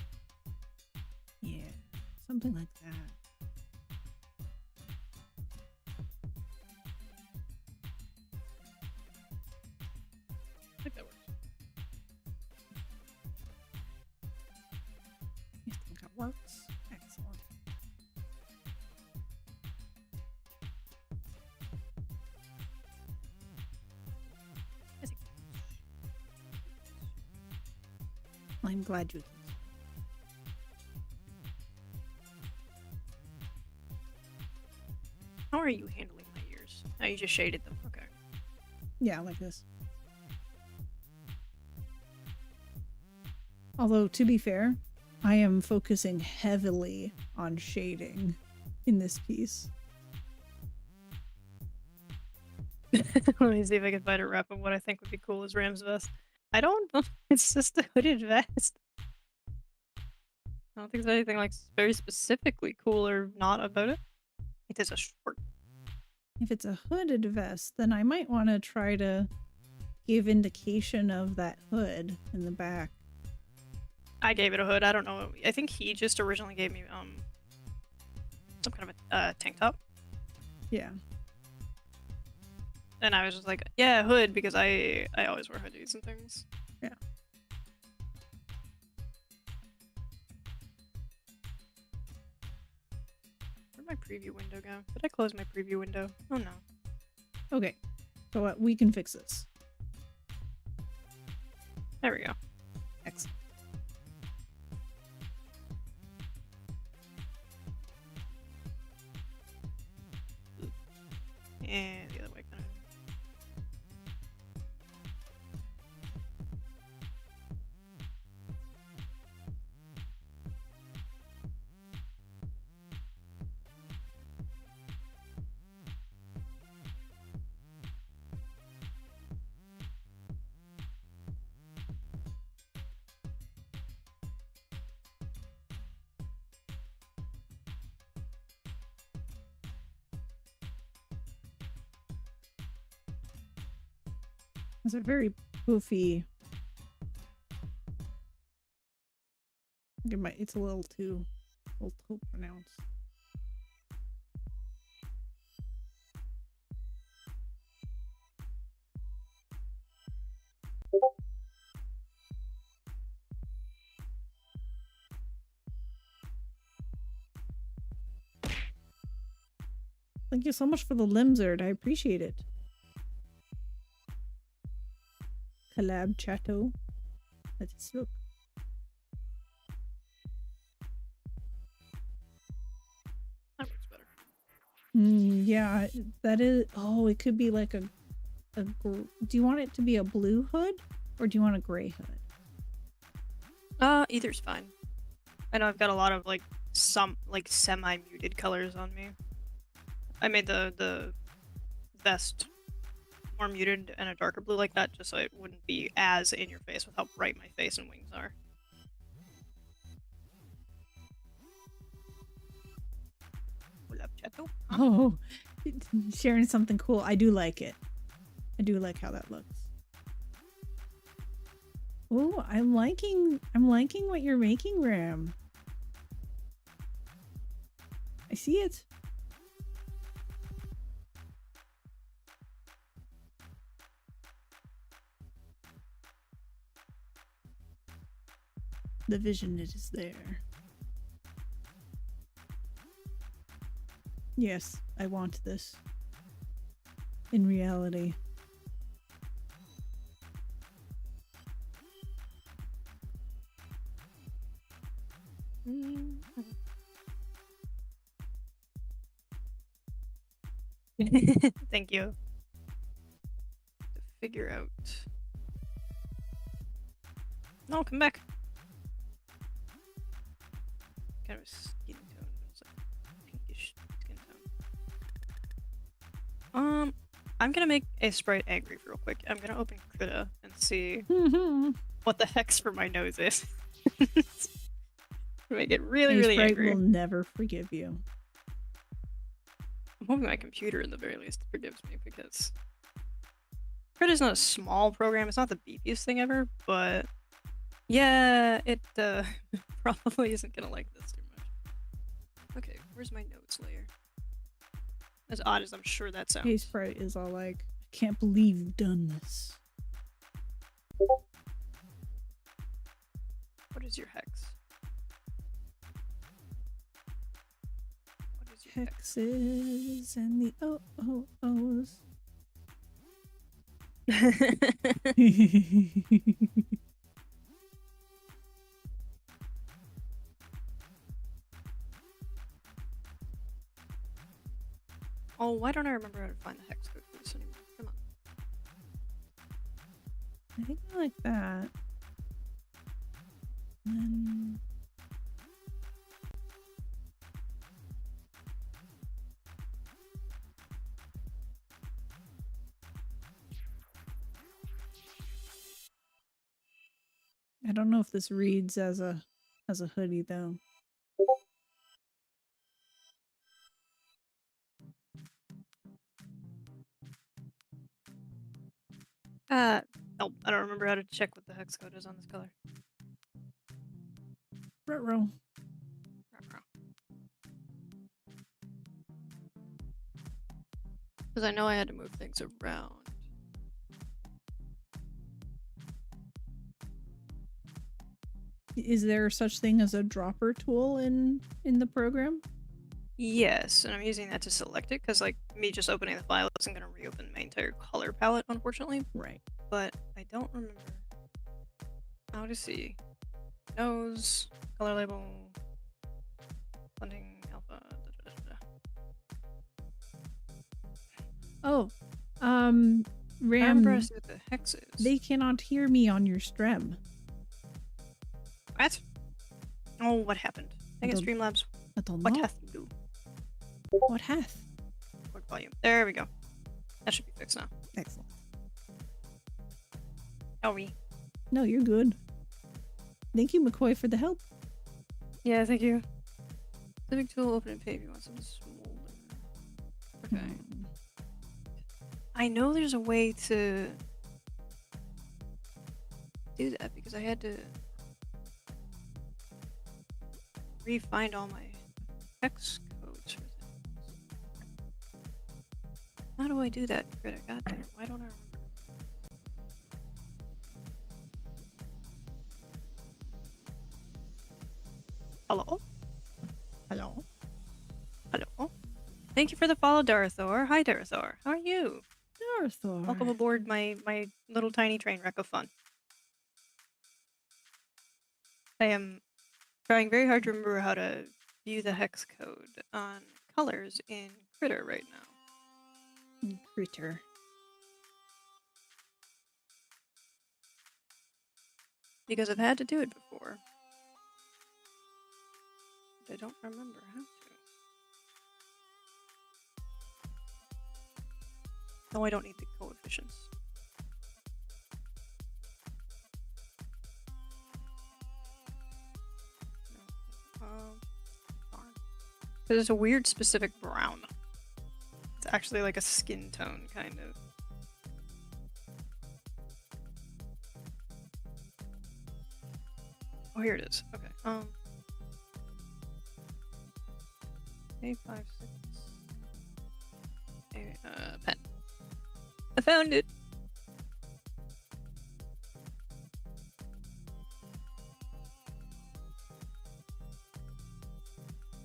Yeah, something like that. I think that works. You think that works? Excellent. I'm glad you. How are you handling my ears? Oh, you just shaded them. Okay. Yeah, like this. Although, to be fair, I am focusing heavily on shading in this piece. Let me see if I can find a rep of what I think would be cool as Ram's vest. I don't know. It's just a hooded vest. I don't think there's anything like very specifically cool or not about it. It is a short. If it's a hooded vest, then I might want to try to give indication of that hood in the back. I gave it a hood. I don't know. I think he just originally gave me some kind of a tank top. Yeah. And I was just like, yeah, hood, because I always wear hoodies and things. Yeah. Where'd my preview window go? Did I close my preview window? Oh no. Okay. So we can fix this. There we go. Excellent. And the other way, kind of. It's a very poofy. It's a little too pronounced. thank you so much for the limzard. I appreciate it. Collab chatto. Let's look. That works better. Yeah, that is. Oh, it could be like a. Do you want it to be a blue hood or do you want a gray hood? Either's fine. I know I've got a lot of like some like semi-muted colors on me. I made the vest more muted and a darker blue like that just so it wouldn't be as in your face with how bright my face and wings are. Oh, sharing something cool. I do like it. I do like how that looks. Oh, I'm liking what you're making, Ram. I see it. The vision is there. Yes, I want this. In reality. Thank you. To figure out. No, come back. Kind of skin tone. It's like pinkish skin tone. I'm gonna make Aseprite angry real quick. I'm gonna open Krita and see what the hex for my nose is. Make it really, really angry. Aseprite will never forgive you. I'm hoping my computer, in the very least, forgives me because Krita's not a small program. It's not the beefiest thing ever, but yeah, it probably isn't gonna like this too much. Okay, where's my notes layer? As odd as I'm sure that sounds. Aseprite is all like, I can't believe you've done this. What is your hex? What is your hex? Hexes and the O's. Oh, why don't I remember how to find the hex code for this anymore? Come on. I think I like that. And then... I don't know if this reads as a hoodie though. Nope, I don't remember how to check what the hex code is on this color. Ruh-roh. Because I know I had to move things around. Is there such thing as a dropper tool in the program? Yes, and I'm using that to select it because, like, me just opening the file isn't going to reopen my entire color palette, unfortunately. Right. But I don't remember how to see. Nose, color label, blending alpha. Oh, I Ram. remember what the hex is. They cannot hear me on your stream. What? Oh, what happened? I think it's Streamlabs. I don't What know. hath you do? What hath? What volume? There we go. That should be fixed now. Excellent. Are we? No, you're good. Thank you, McCoy, for the help. Yeah, thank you. Civic tool, open and pave. You want something smolder. Okay. I know there's a way to do that because I had to re-find all my hex codes for things. How do I do that? Good, I got there. Why don't I remember? Hello? Hello? Hello? thank you for the follow, Darathor. Hi, Darathor. How are you? Arthur. Welcome aboard my little tiny train wreck of fun. I am trying very hard to remember how to view the hex code on colors in Critter right now. Critter. Because I've had to do it before. But I don't remember how to. No, I don't need the coefficients. No. Darn. There's a weird specific brown. It's actually like a skin tone, kind of. Oh, here it is. Okay. A5, 6. Pen. I found it.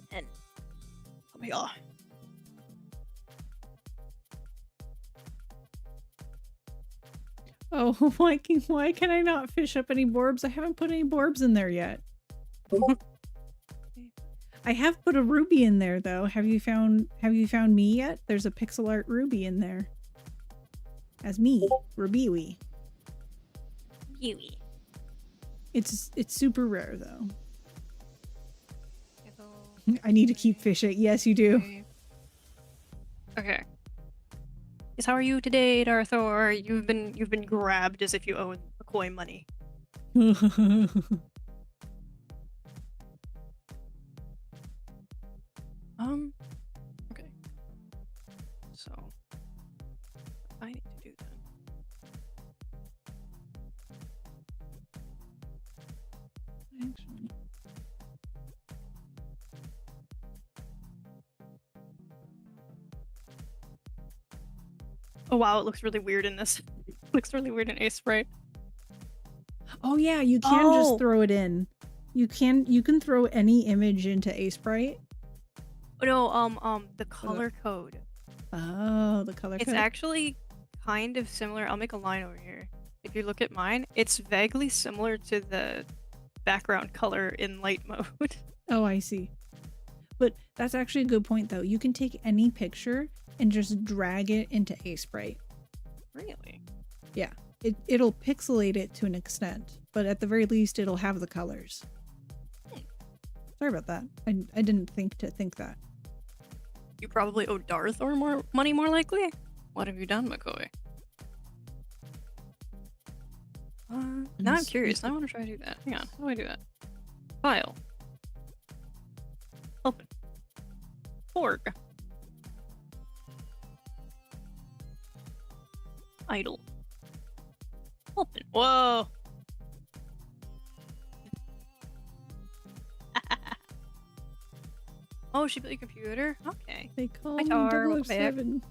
Pen. Oh my god. Oh, why can I not fish up any borbs? I haven't put any borbs in there yet. I have put a ruby in there though. Have you found me yet? There's a pixel art ruby in there. As me, Rubiwi. Yui. It's super rare though. I need to keep fishing. Yes, you do. Okay. Yes, how are you today, Darthor? You've been grabbed as if you owe McCoy money. Okay. So I need to do that. Actually. Oh wow, it looks really weird in this. It looks really weird in Aseprite. Oh yeah, you can just throw it in. You can throw any image into Aseprite. Oh no, the color code. Oh, the color code. It's actually kind of similar. I'll make a line over here. If you look at mine, it's vaguely similar to the background color in light mode. Oh, I see. But that's actually a good point though. You can take any picture and just drag it into Aseprite. Really? Yeah. It'll pixelate it to an extent, but at the very least it'll have the colors. Sorry about that. I didn't think to think that. You probably owe Darthor more money, more likely? What have you done, McCoy? Now I'm curious. I want to try to do that. Hang on. How do I do that? File. Open. Org. Idle. Open. Whoa! Oh, she built your computer? Okay. They call Hi, me Tar, welcome back. 007.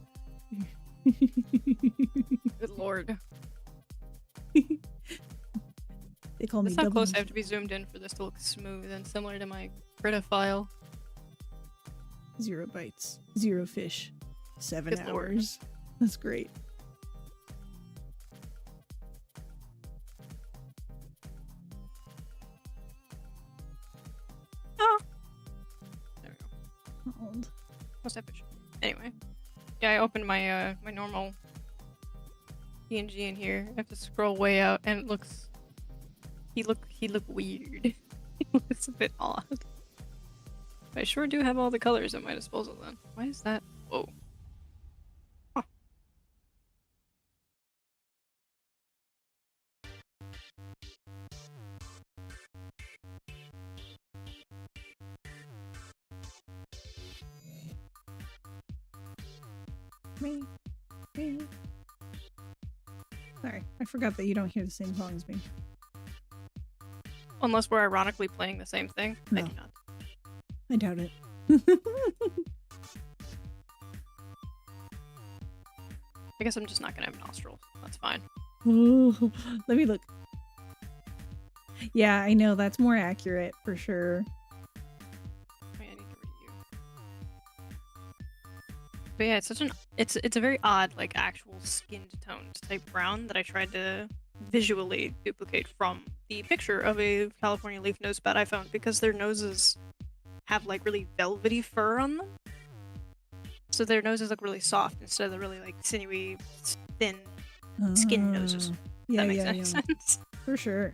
Good lord. They call me That's how close I 007. have to be zoomed in for this to look smooth and similar to my Krita file. 0 bites. 0 fish. 7 Good lord. hours. That's great. Oh! There we go. Old. What's that fish? Anyway. Yeah, I opened my my normal PNG in here. I have to scroll way out and it looks he look weird. He looks a bit odd. But I sure do have all the colors at my disposal then. Why is that? Whoa. Huh. Me. Sorry, I forgot that you don't hear the same song as me. Unless we're ironically playing the same thing. I No. do not. I doubt it. I guess I'm just not gonna have nostrils. That's fine. Ooh, let me look. Yeah, I know, that's more accurate for sure. Wait, I need to read you. But yeah, it's a very odd, like, actual skinned toned type brown that I tried to visually duplicate from the picture of a California leaf nose bat I found, because their noses have like really velvety fur on them. So their noses look really soft instead of the really like sinewy, thin skin noses. Yeah, That makes yeah, any yeah. sense. For sure.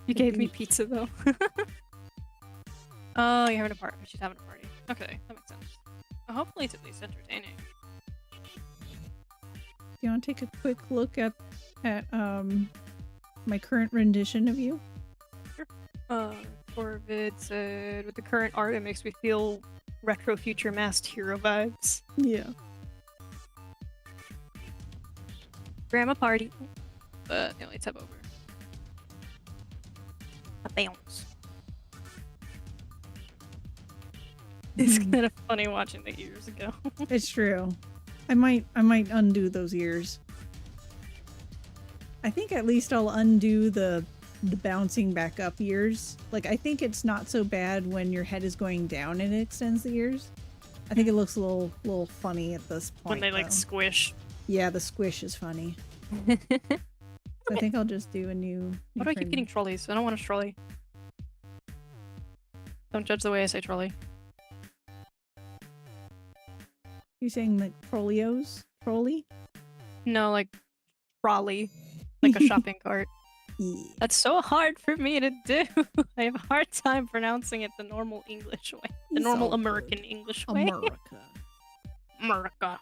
You gave me pizza though. Oh, you're having a party. She's having a party. Okay, that makes sense. Well, hopefully it's at least entertaining. Do you want to take a quick look at my current rendition of you? Sure. Corvid said, with the current art, it makes me feel retro future masked hero vibes. Yeah. Grandma party. But yeah, let's have over. A bounce. It's kind of funny watching the ears ago. It's true. I might undo those ears. I think at least I'll undo the bouncing back up ears. Like, I think it's not so bad when your head is going down and it extends the ears. I think it looks a little funny at this point. When they like squish. Yeah, the squish is funny. So I think I'll just do a new Why do I keep getting trolleys? I don't want a trolley. Don't judge the way I say trolley. You saying like trolleos? Trolley? No, like trolley. Like a shopping cart. Yeah. That's so hard for me to do. I have a hard time pronouncing it the normal English way. The normal American English way. America. America.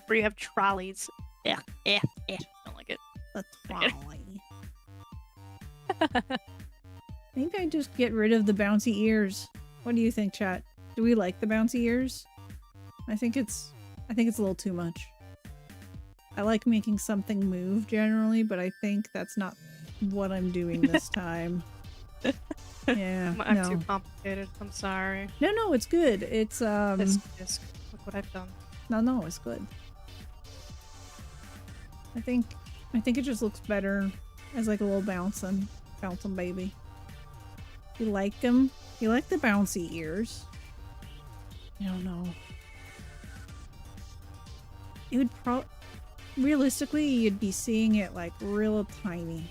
Where you have trolleys. Yeah. Don't like it. A trolley. Maybe I just get rid of the bouncy ears. What do you think, chat? Do we like the bouncy ears? I think it's a little too much. I like making something move generally, but I think that's not what I'm doing this time. Yeah, I'm no. too complicated. I'm sorry. No, it's good. It's Disc. Look what I've done. No, it's good. I think it just looks better as like a little bouncing baby. You like them? You like the bouncy ears? I don't know. It would realistically, you'd be seeing it like real tiny.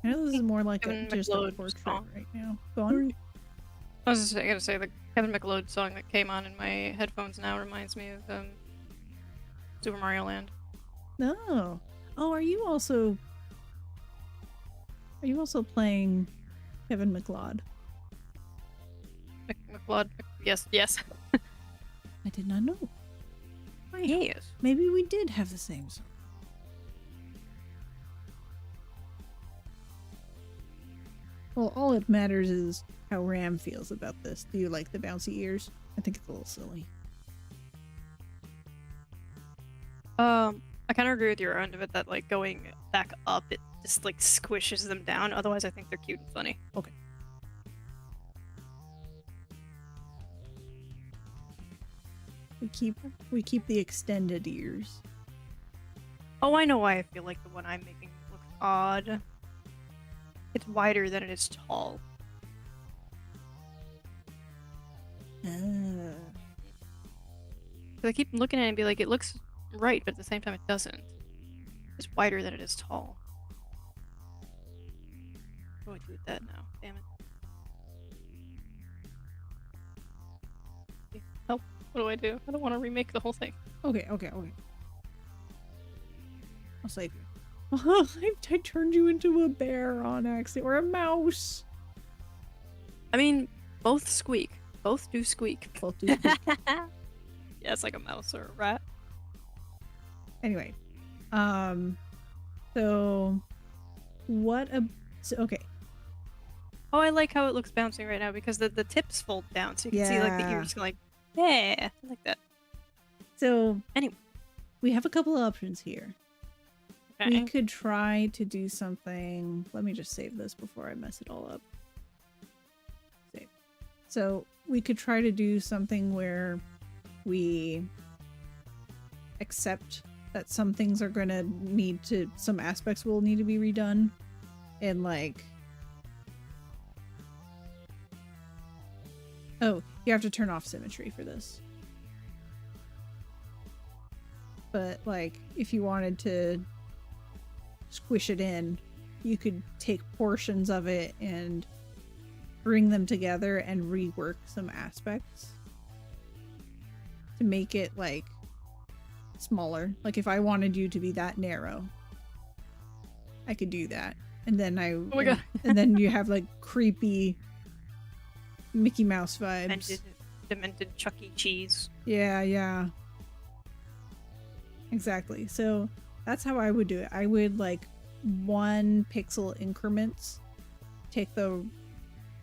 I know this is more like just a portrait right now. Go on. I gotta say, the Kevin McLeod song that came on in my headphones now reminds me of Super Mario Land. Oh. Oh, are you also playing Kevin McLeod? McLeod? Yes. I did not know. Wait, Yes. maybe we did have the same song. Well, all it matters is how Ram feels about this. Do you like the bouncy ears? I think it's a little silly. I kind of agree with your end of it that like going back up, it just like squishes them down. Otherwise, I think they're cute and funny. Okay. We keep the extended ears. Oh, I know why I feel like the one I'm making looks odd. It's wider than it is tall. I keep looking at it and be like, it looks right, but at the same time it doesn't. It's wider than it is tall. What do I do with that now? Damn it. Help. What do I do? I don't want to remake the whole thing. Okay. I'll save you. I turned you into a bear on accident, or a mouse. I mean, both squeak. Both do squeak. Both do squeak. Yeah, it's like a mouse or a rat. Anyway, so what okay. Oh, I like how it looks bouncing right now because the tips fold down, so you can see like the ears like, yeah, I like that. So anyway, we have a couple of options here. Okay. We could try to do something. Let me just save this before I mess it all up. Save. So we could try to do something where we accept that some things are gonna need to, some aspects will need to be redone, and like, oh, you have to turn off symmetry for this. But like, if you wanted to squish it in, you could take portions of it and bring them together and rework some aspects to make it like smaller. Like if I wanted you to be that narrow, I could do that. And then Oh my god. and then you have like creepy Mickey Mouse vibes. Demented Chuck E. Cheese. Yeah, yeah. Exactly. So that's how I would do it. I would like 1 pixel increments, take the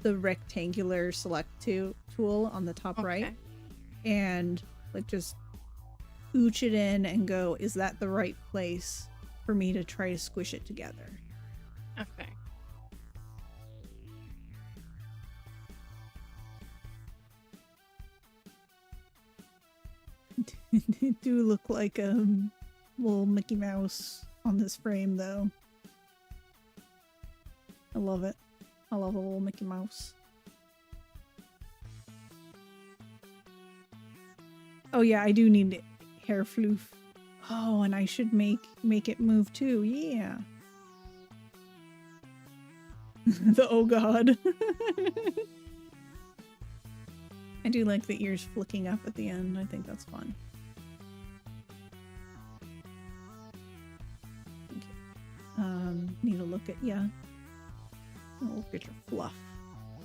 rectangular select tool on the top right, and like just ooch it in and go, is that the right place for me to try to squish it together? Okay. It do look like a little Mickey Mouse on this frame though. I love it. I love a little Mickey Mouse. Oh yeah, I do need hair floof. Oh, and I should make it move too. Yeah. The oh god. I do like the ears flicking up at the end. I think that's fun. Okay. Need to look at, yeah. Oh, look at your fluff.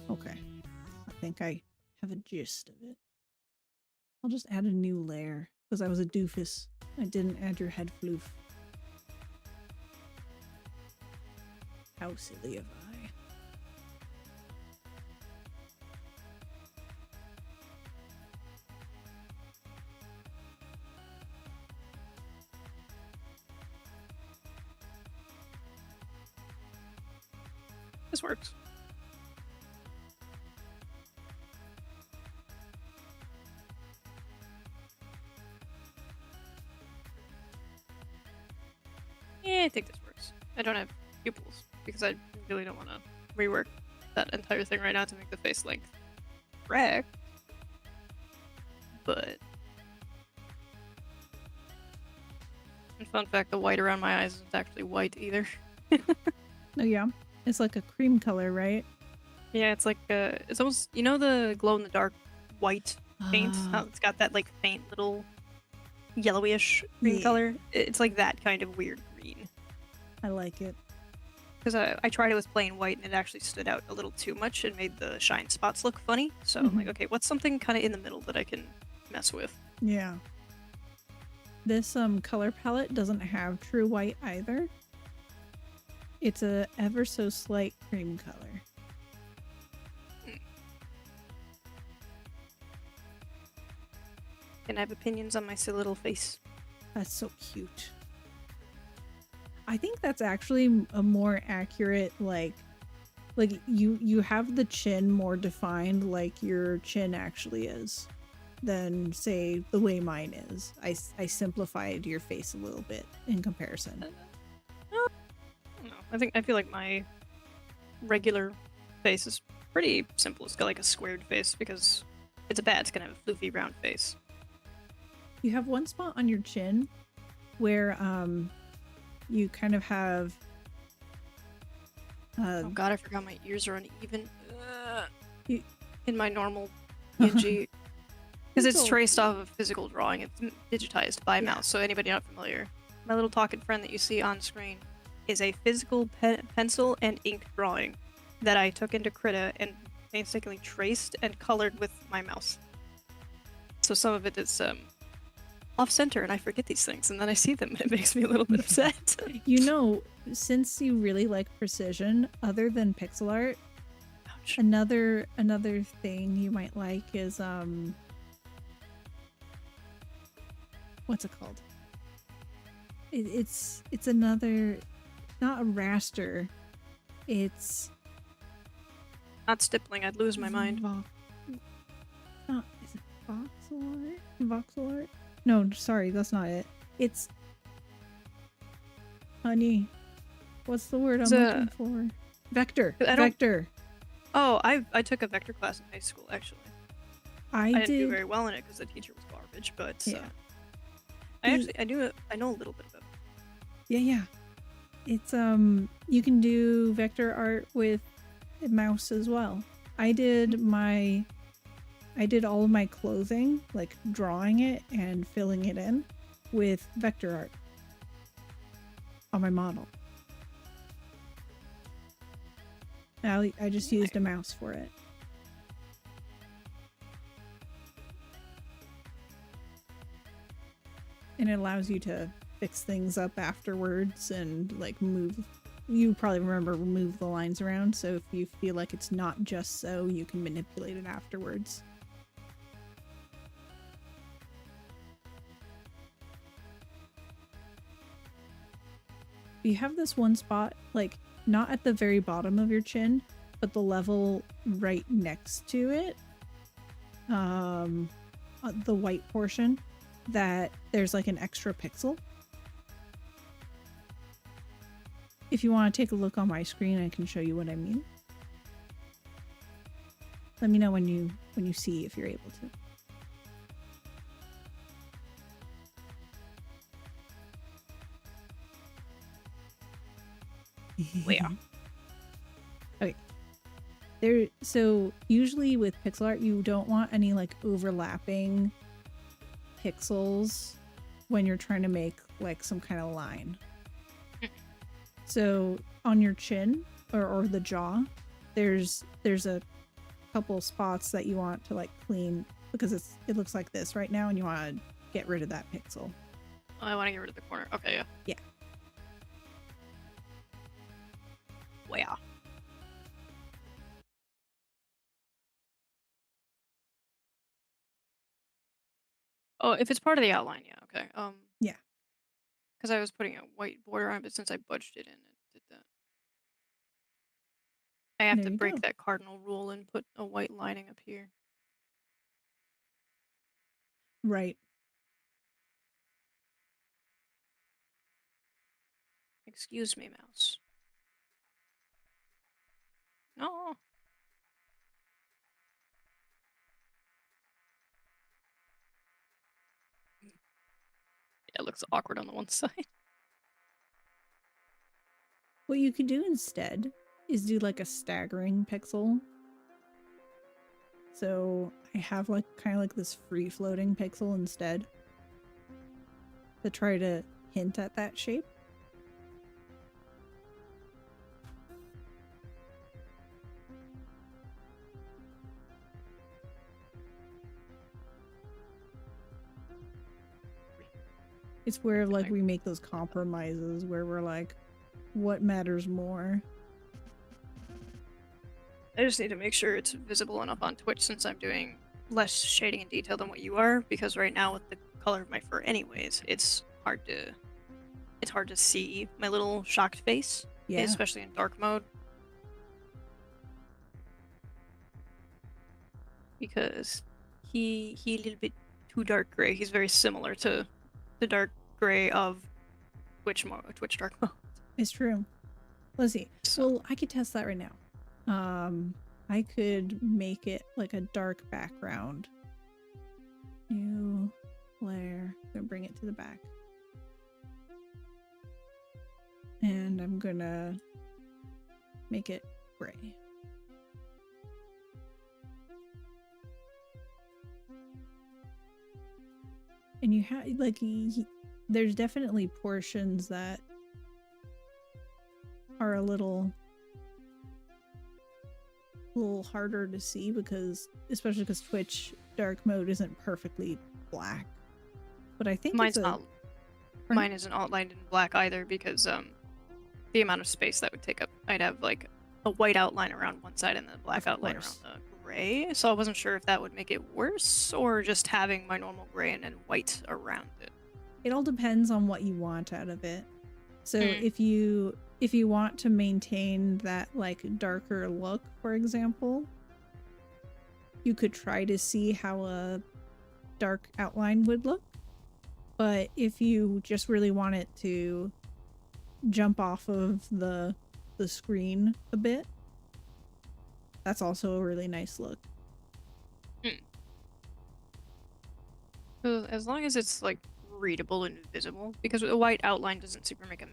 Okay. I think I have a gist of it. I'll just add a new layer because I was a doofus. I didn't add your head floof. How silly of I. This works. Yeah, I think this works. I don't have pupils because I really don't want to rework that entire thing right now to make the face length correct. But, and fun fact, the white around my eyes isn't actually white either. Oh yeah, it's like a cream color, right? Yeah, it's like it's almost, you know, the glow in the dark white paint. How it's got that like faint little yellowish green Yeah. color. It's like that kind of weird green. I like it. Because I tried it with plain white and it actually stood out a little too much and made the shine spots look funny. So I'm like, okay, what's something kind of in the middle that I can mess with? Yeah. This color palette doesn't have true white either. It's a ever so slight cream color. Can I have opinions on my silly little face? That's so cute. I think that's actually a more accurate, like you have the chin more defined like your chin actually is than say the way mine is. I simplified your face a little bit in comparison. I don't know. I feel like my regular face is pretty simple. It's got like a squared face because it's a bat. It's gonna have a floofy round face. You have one spot on your chin where you kind of have Oh god, I forgot my ears are uneven. You- In my normal PNG. Because it's Cool. traced off of physical drawing. It's digitized by Yeah. mouse, so anybody not familiar. My little talking friend that you see on screen is a physical pencil and ink drawing that I took into Krita and painstakingly traced and colored with my mouse. So some of it is off-center, and I forget these things, and then I see them, and it makes me a little bit upset. You know, since you really like precision, other than pixel art, Ouch. another thing you might like is what's it called? It's another, not a raster. It's Not stippling, I'd lose my mind. Is it voxel art? Voxel art? No, sorry, that's not it. It's honey. What's the word I'm It's looking for? Vector. I don't- Vector. Oh, I took a vector class in high school, actually. I didn't do did. very well in it because the teacher was garbage, but Yeah. I know a little bit about it. Yeah. It's you can do vector art with a mouse as well. I did all of my clothing, like drawing it and filling it in with vector art on my model. I just used a mouse for it. And it allows you to fix things up afterwards and like move. You probably remember move the lines around, so if you feel like it's not just so, you can manipulate it afterwards. You have this one spot, like not at the very bottom of your chin, but the level right next to it, the white portion, that there's like an extra pixel. If you want to take a look on my screen, I can show you what I mean. Let me know when you see, if you're able to. Where? Okay. So usually with pixel art, you don't want any like overlapping pixels when you're trying to make like some kind of line. So on your chin or the jaw, there's a couple spots that you want to like clean because it looks like this right now, and you want to get rid of that pixel. Oh, I want to get rid of the corner. Okay, yeah. Yeah. Where? Oh, if it's part of the outline, yeah, okay. Yeah. Because I was putting a white border on it, but since I budged it in, it did that. I have There to you break go. that cardinal rule and put a white lining up here. Right. Excuse me, mouse. No. It looks awkward on the one side. What you could do instead is do like a staggering pixel. So I have like kind of like this free floating pixel instead to try to hint at that shape. It's where like we make those compromises where we're like, what matters more? I just need to make sure it's visible enough on Twitch since I'm doing less shading and detail than what you are, because right now with the color of my fur anyways, it's hard to see my little shocked face. Yeah. Especially in dark mode. Because he a little bit too dark gray. He's very similar to the dark gray of Twitch dark mode. It's true. Let's see. So. Well, I could test that right now. I could make it like a dark background. New layer. I'm gonna bring it to the back. And I'm gonna make it gray. And you have like there's definitely portions that are a little harder to see because especially because Twitch dark mode isn't perfectly black. But I think mine isn't outlined in black either because the amount of space that would take up, I'd have like a white outline around one side and then a black outline around the gray. So I wasn't sure if that would make it worse or just having my normal gray and then white around it. It all depends on what you want out of it. So if you want to maintain that like darker look, for example, you could try to see how a dark outline would look. But if you just really want it to jump off of the screen a bit. That's also a really nice look. So as long as it's like readable and visible, because a white outline doesn't super make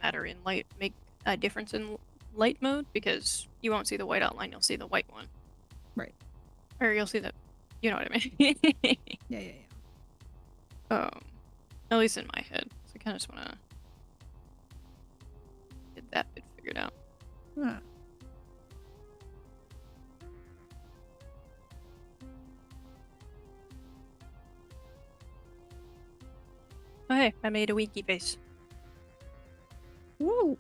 a difference in light mode, because you won't see the white outline, you'll see the white one. Right. Or you'll see the, you know what I mean? Yeah. At least in my head. So I kind of just want to get that bit figured out. Ah. Oh hey, I made a winky face. Whoa!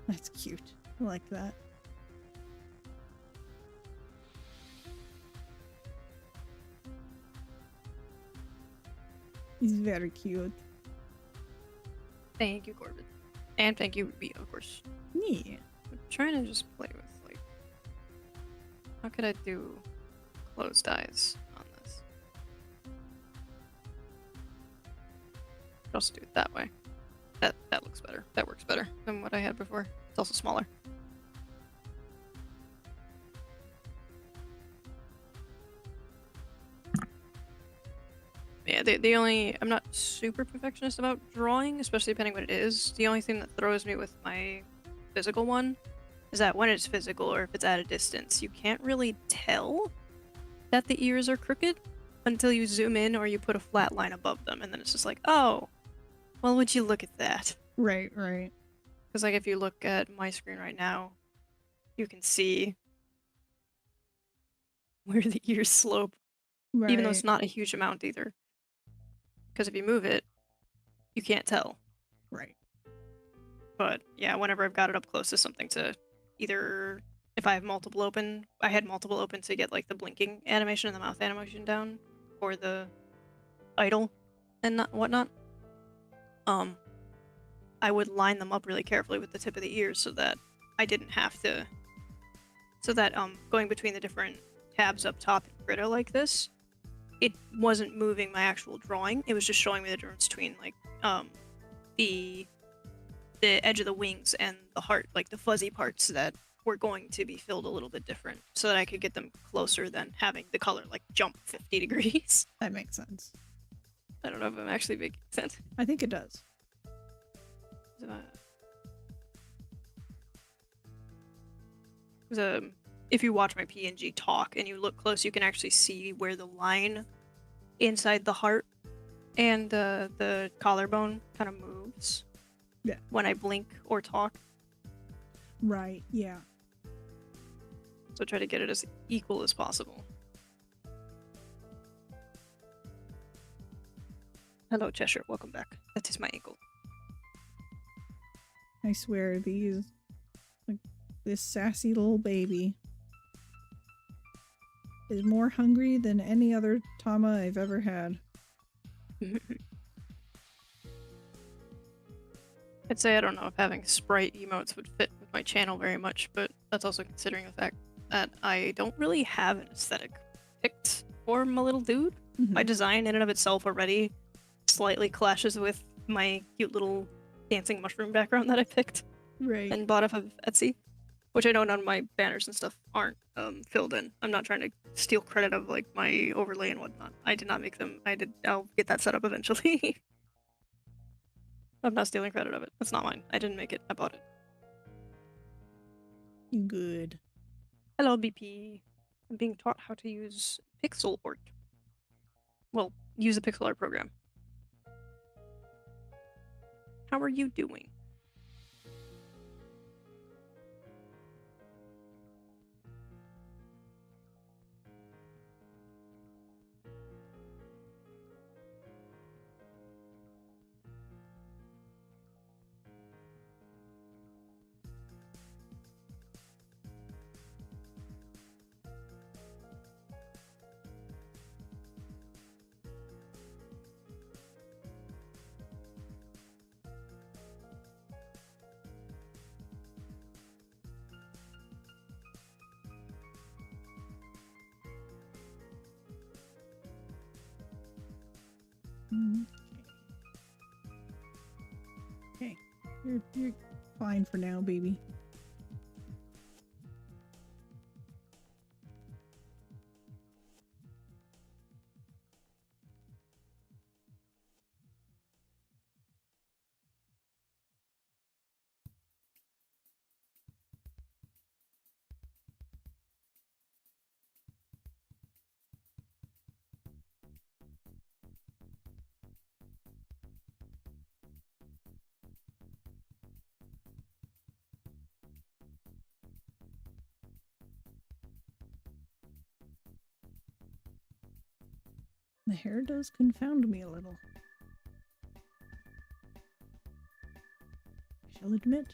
That's cute. I like that. He's very cute. Thank you, Corbin. And thank you, Ruby, of course. Yeah. I'm trying to just play with, like, how could I do closed eyes on this? I'll also do it that way. That looks better. That works better than what I had before. It's also smaller. Yeah, the only... I'm not super perfectionist about drawing, especially depending what it is. The only thing that throws me with my physical one is that when it's physical or if it's at a distance, you can't really tell that the ears are crooked until you zoom in or you put a flat line above them, and then it's just like, oh, well, would you look at that? Right. Because, like, if you look at my screen right now, you can see where the ears slope, Right. even though it's not a huge amount either. Because if you move it, you can't tell. Right. But yeah, whenever I've got it up close to something to either, if I have multiple open, I had multiple open to get like the blinking animation and the mouth animation down, or the idle and whatnot. I would line them up really carefully with the tip of the ears so that I didn't have to, so that going between the different tabs up top in Gritto like this, it wasn't moving my actual drawing. It was just showing me the difference between like the edge of the wings and the heart, like the fuzzy parts that were going to be filled a little bit different, so that I could get them closer than having the color like jump 50 degrees. That makes sense. I don't know if I'm actually making sense. I think it does. If you watch my PNG talk and you look close, you can actually see where the line inside the heart and the collarbone kind of moves. Yeah. When I blink or talk. Right, yeah. So try to get it as equal as possible. Hello, Cheshire. Welcome back. That is my ankle. I swear, this sassy little baby is more hungry than any other Tama I've ever had. I'd say I don't know if having sprite emotes would fit with my channel very much, but that's also considering the fact that I don't really have an aesthetic picked for my little dude. Mm-hmm. My design in and of itself already slightly clashes with my cute little dancing mushroom background that I picked and bought off of Etsy, which I know none of my banners and stuff aren't filled in. I'm not trying to steal credit of like my overlay and whatnot. I did not make them. I'll get that set up eventually. I'm not stealing credit of it. That's not mine. I didn't make it. I bought it. Good. Hello, BP. I'm being taught how to use pixel art. Well, use a pixel art program. How are you doing? Okay. You're fine for now, baby. The hair does confound me a little. I shall admit.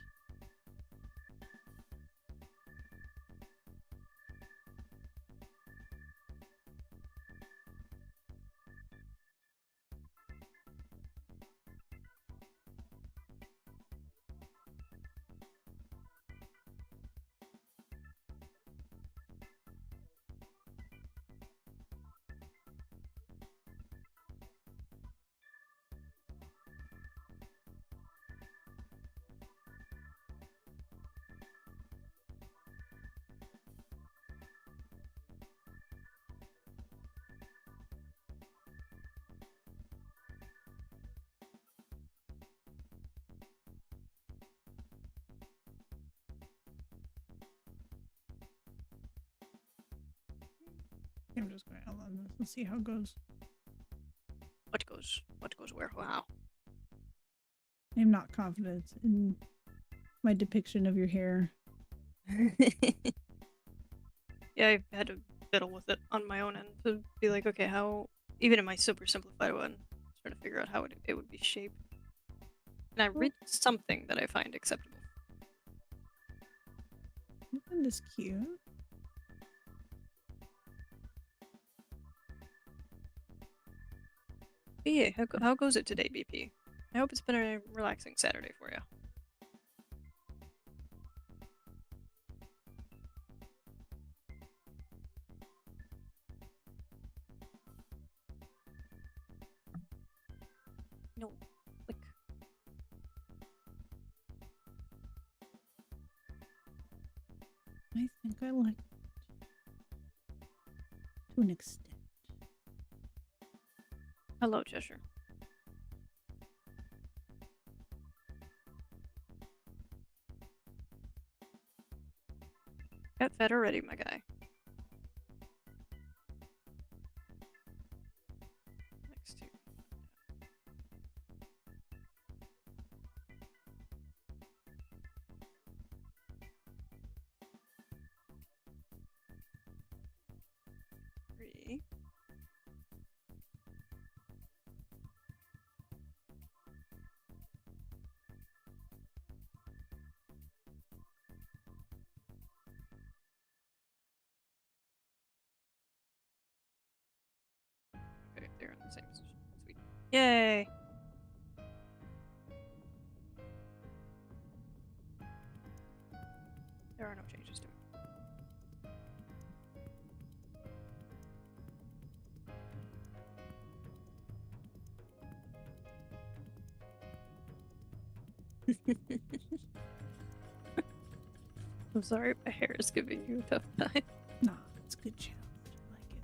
I'm just going to outline this and see how it goes. What goes where? Wow. I'm not confident in my depiction of your hair. Yeah, I had to fiddle with it on my own end to be like, okay, how, even in my super simplified one, trying to figure out how it would be shaped. And I read something that I find acceptable. Isn't this cute? But yeah, how goes it today, BP? I hope it's been a relaxing Saturday for you. No, click. I think I like it. To an extent. Hello, Cheshire. Got fed already, my guy. Next to. Three. Okay, they're in the same position. Sweet. Yay! There are no changes to it. I'm sorry, my hair is giving you a tough time. Nah, it's a good challenge. I like it.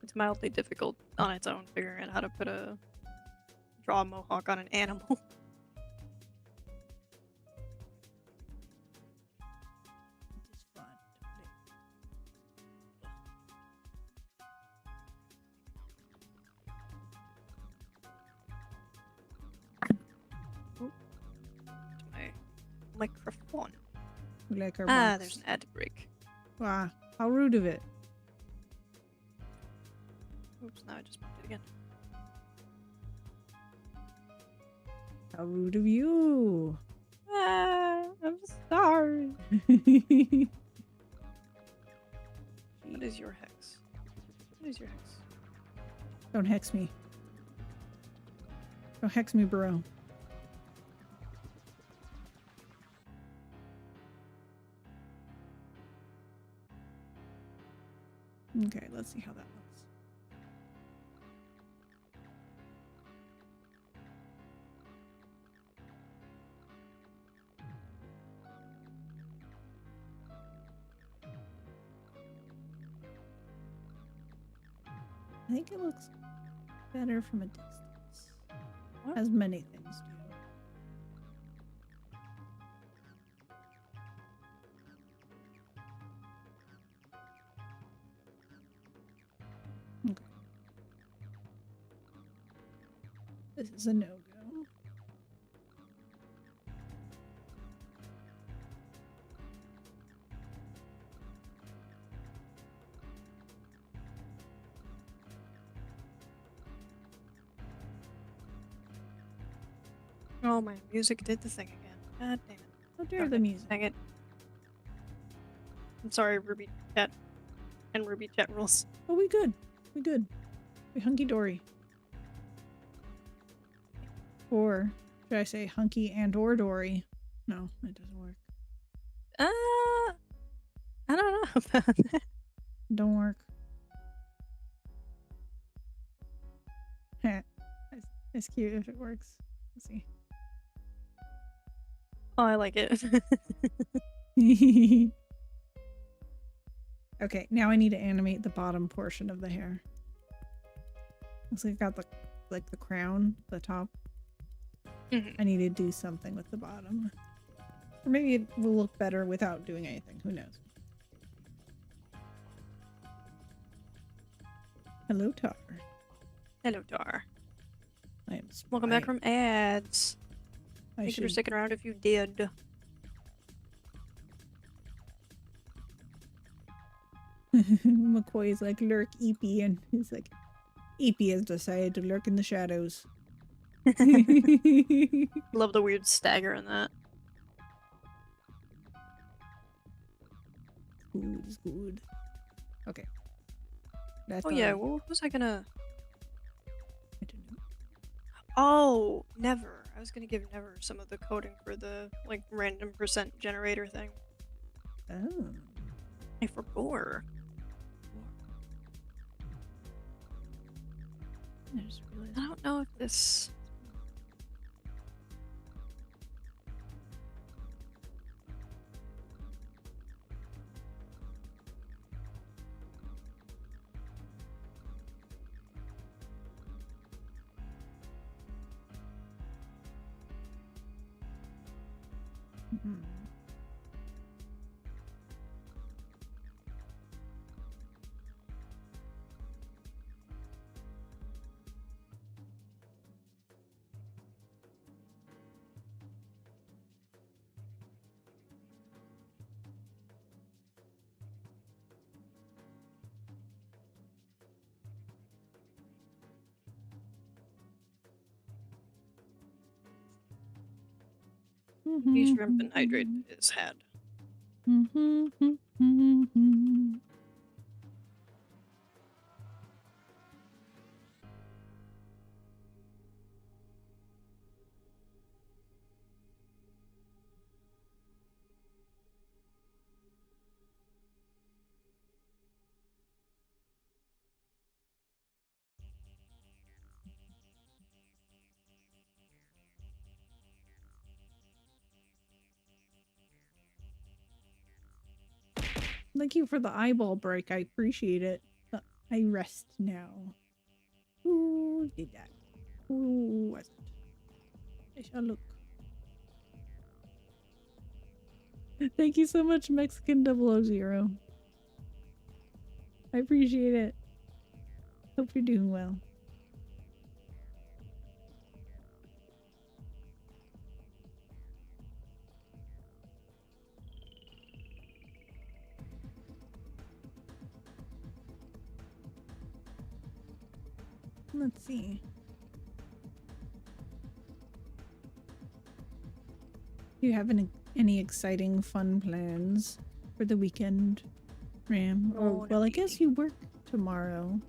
It's mildly difficult on its own figuring out how to draw a mohawk on an animal. It is fun to play. My microphone. We like our Ah, box. there's an ad break. Wow, how rude of it. Oops, now I just moved it again. How rude of you. Ah, I'm sorry. What is your hex? What is your hex? Don't hex me. Don't hex me, bro. Okay, let's see how that looks. I think it looks better from a distance. What? As many things do. Okay. This is a no-go. Oh, my music did the thing again. God damn it. How dare the music? Dang it. I'm sorry, Ruby Chat and Ruby Chat rules. Oh, we good. We good. We hunky-dory. Or should I say hunky and or dory? No, it doesn't work. I don't know about that. Don't work. Heh. It's cute if it works. Let's see. Oh, I like it. Okay, now I need to animate the bottom portion of the hair. Looks like I got the crown, the top. I need to do something with the bottom. Or maybe it will look better without doing anything. Who knows? Hello, Tar. Hello, Tar. I am Welcome back from ads. Thank you for sticking around if you did. McCoy's like, lurk Eepy, and he's like, Eepy has decided to lurk in the shadows. Love the weird stagger in that. Good, it's good. Okay. That's Oh yeah, what was I gonna... I don't know. Oh, Never. I was gonna give Never some of the coding for the, like, random % generator thing. Oh. I forgot. I just realized. I don't know if this... Mm-hmm. Beef shrimp and hydrate is had. Thank you for the eyeball break. I appreciate it. I rest now. Who did that? Who was it? I shall look. Thank you so much, Mexican000. I appreciate it. Hope you're doing well. Let's see. Do you have any exciting fun plans for the weekend, Ram? Oh, well, I guess you work tomorrow.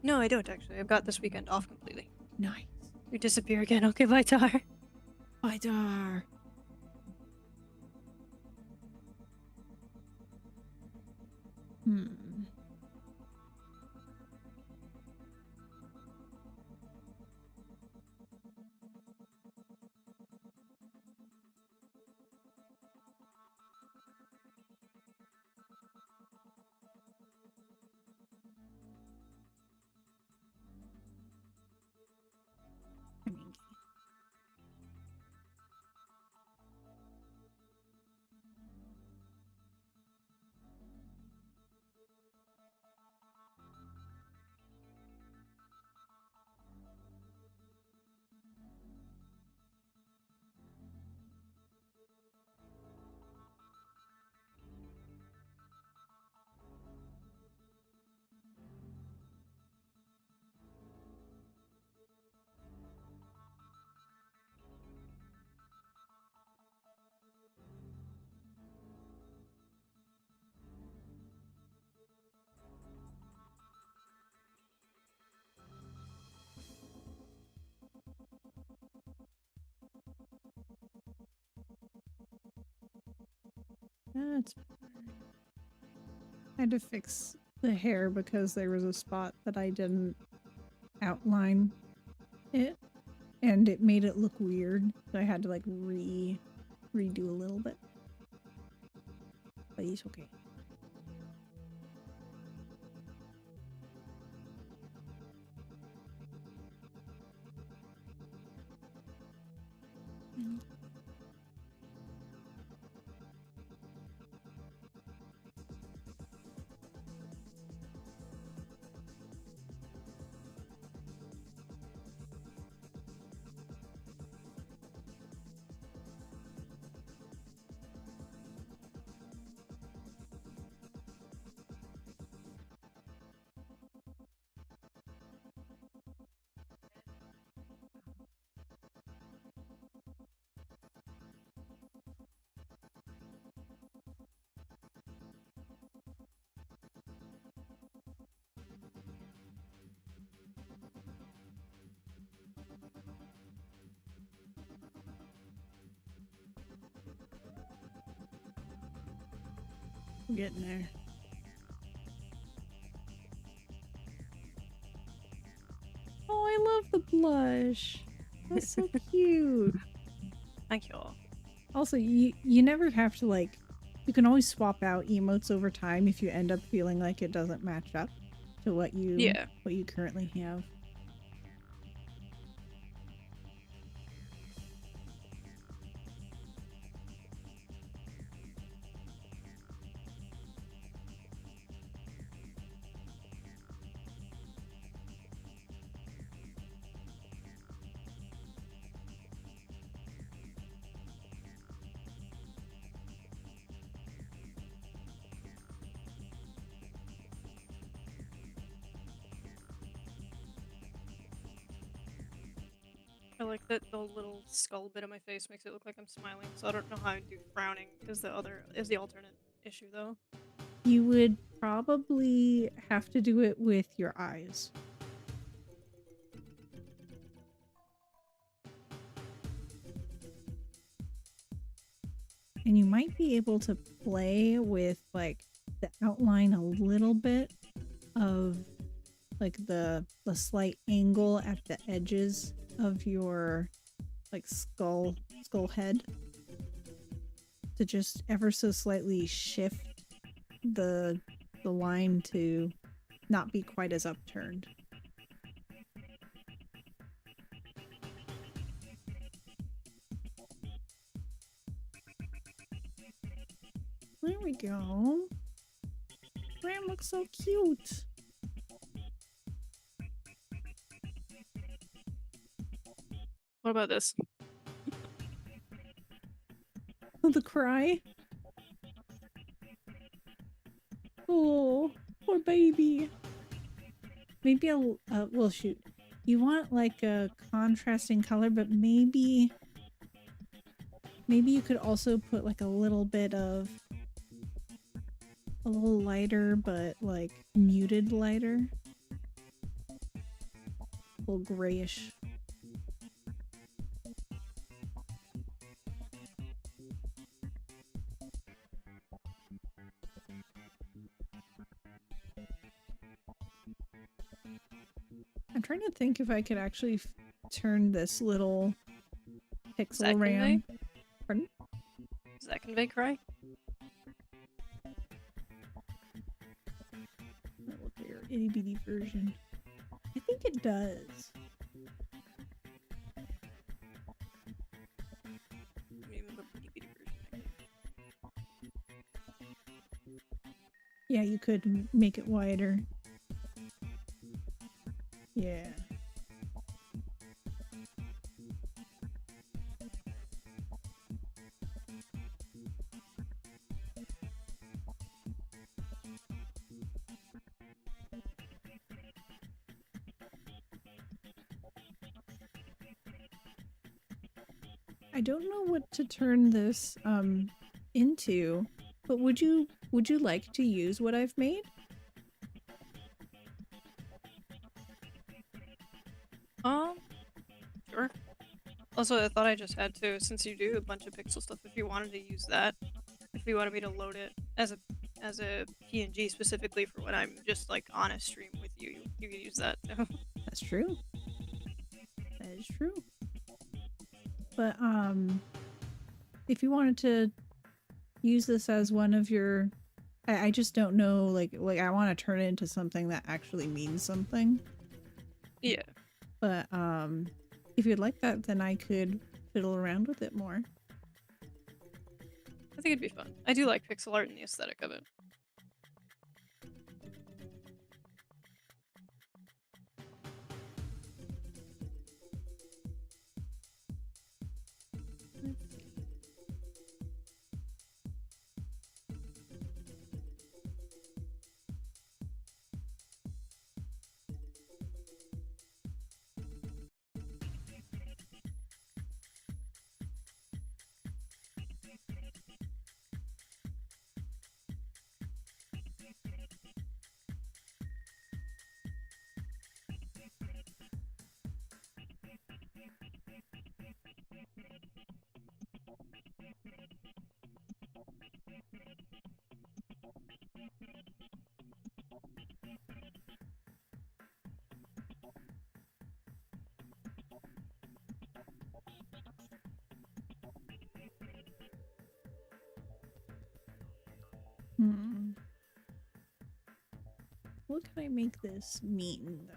No, I don't actually. I've got this weekend off completely. Nice. You disappear again. Okay, bye, Tar. Bye, Dar. That's I had to fix the hair because there was a spot that I didn't outline it, and it made it look weird. So I had to like redo a little bit. But he's okay. We're getting there. Oh, I love the blush. That's so cute. Thank you all. Also, you never have to like. You can always swap out emotes over time if you end up feeling like it doesn't match up to what you currently have. I like that the little skull bit of my face makes it look like I'm smiling, so I don't know how I do frowning is the alternate issue though. You would probably have to do it with your eyes. And you might be able to play with like the outline a little bit of like the slight angle at the edges of your like skull head to just ever so slightly shift the line to not be quite as upturned. There we go. Ram looks so cute. What about this? The cry. Oh, poor baby. Maybe I'll, well shoot. You want like a contrasting color, but maybe you could also put like a little bit of a little lighter, but like muted lighter. A little grayish. I'm trying to think if I could actually turn this little pixel RAM. Pardon? Does that convey cry? I'll look at your itty bitty version. I think it does. Yeah, you could make it wider. Yeah. I don't know what to turn this into, but would you like to use what I've made? Sure. Also, I thought I just had to, since you do a bunch of pixel stuff, if you wanted to use that, if you wanted me to load it as a PNG specifically for when I'm just like on a stream with you, you can use that. So. That's true. That is true. But if you wanted to use this as one of your, I just don't know, like I want to turn it into something that actually means something. Yeah. But if you'd like that, then I could fiddle around with it more. I think it'd be fun. I do like pixel art and the aesthetic of it. What can I make this mean, though?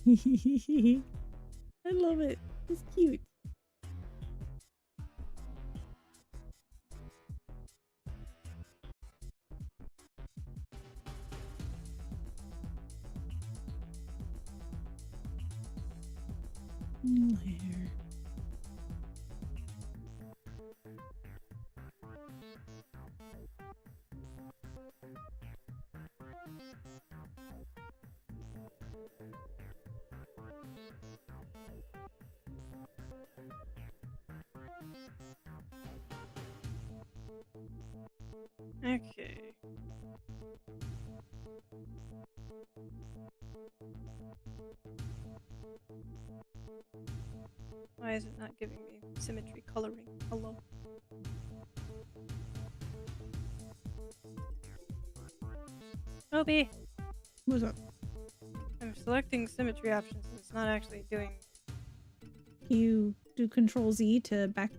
I love it. It's cute. Later. Okay. Why is it not giving me symmetry coloring? Hello. Toby! What's up? I'm selecting symmetry options and it's not actually doing... Can you do Control Z to back?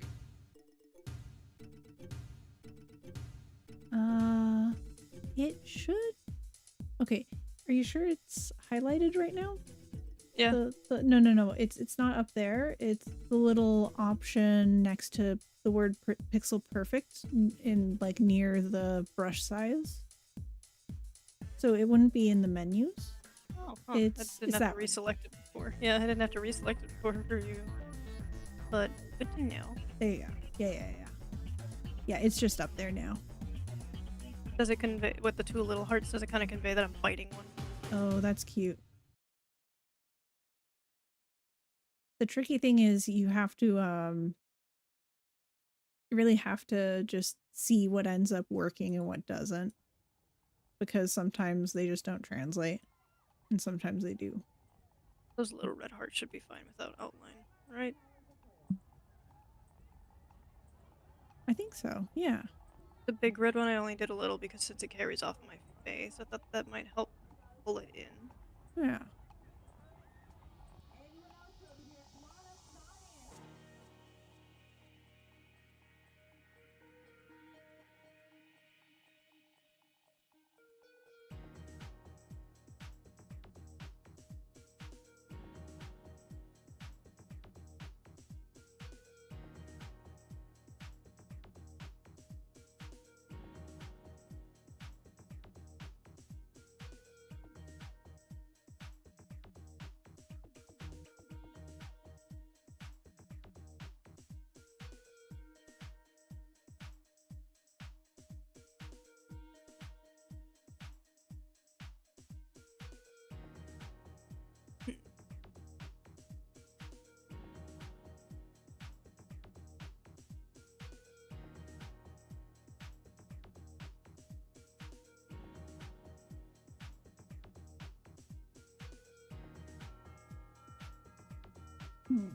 It should. Okay, are you sure it's highlighted right now? Yeah. No. It's not up there. It's the little option next to the word pixel perfect in like near the brush size. So it wouldn't be in the menus. Oh, huh. I didn't have to reselect it before. Yeah, I didn't have to reselect it before for you. But good to know. There you go. Yeah. Yeah, it's just up there now. Does it convey, with the two little hearts, does it kind of convey that I'm biting one? Oh, that's cute. The tricky thing is you have to, you really have to just see what ends up working and what doesn't. Because sometimes they just don't translate. And sometimes they do. Those little red hearts should be fine without outline, right? I think so, yeah. The big red one I only did a little because since it carries off my face, I thought that might help pull it in. Yeah. Hmm.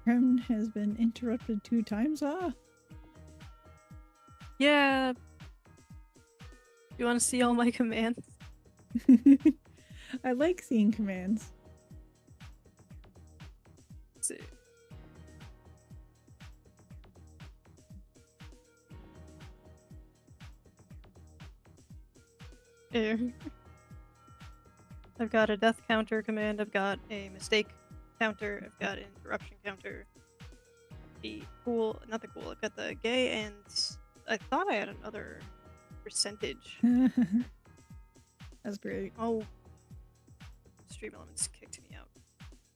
Rem has been interrupted 2 times. Ah. Yeah. You want to see all my commands? I like seeing commands. Let's see. Here. I've got a death counter command, I've got a mistake counter, I've got an interruption counter. The cool, not the cool, I've got the gay, and I thought I had another percentage. That's great. Oh. Stream Elements kicked me out.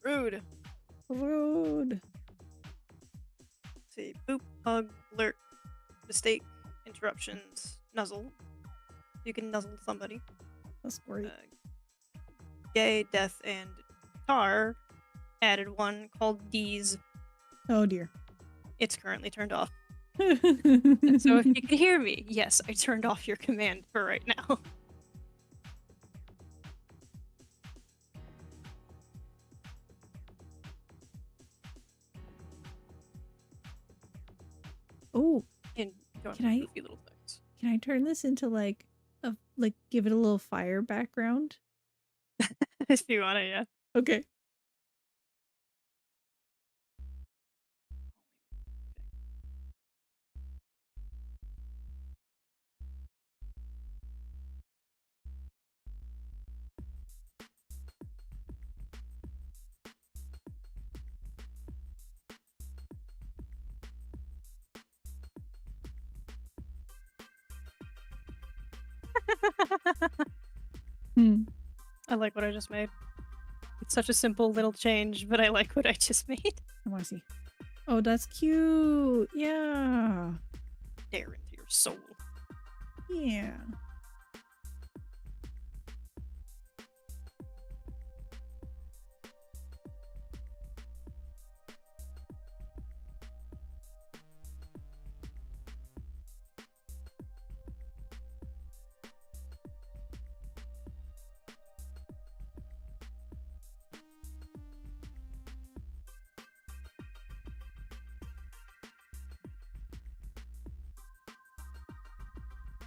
Rude. Rude. Let's see. Boop, hug, lurk, mistake, interruptions, nuzzle. You can nuzzle somebody. That's great. Gay, death, and tar added one called D's. Oh dear. It's currently turned off. So if you can hear me, yes, I turned off your command for right now. Oh, And Can I- goofy little things. can I turn this into like give it a little fire background? If you want to, yeah. Okay. Hmm. I like what I just made. It's such a simple little change, but I like what I just made. I want to see. Oh, that's cute. Yeah. Dare into your soul. Yeah.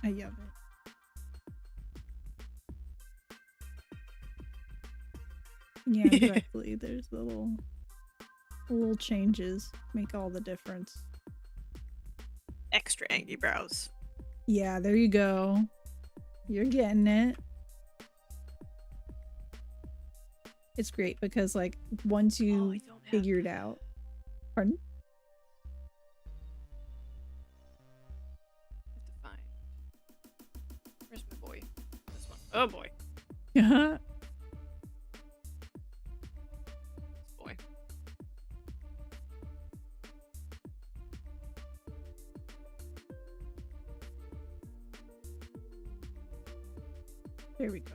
I love it. Yeah, exactly. There's little changes make all the difference. Extra angry brows. Yeah, there you go. You're getting it. It's great because like once you I don't have figure it out. Pardon? I have to find. Where's my boy? This one. Oh boy. Yeah. This boy. There we go.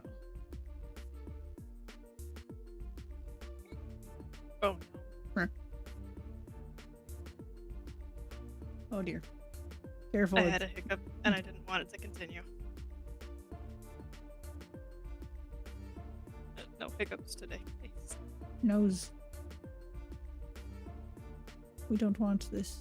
Oh no. Oh dear. Careful. I had a hiccup and I didn't want it to continue. No hiccups today, please. Nose. We don't want this.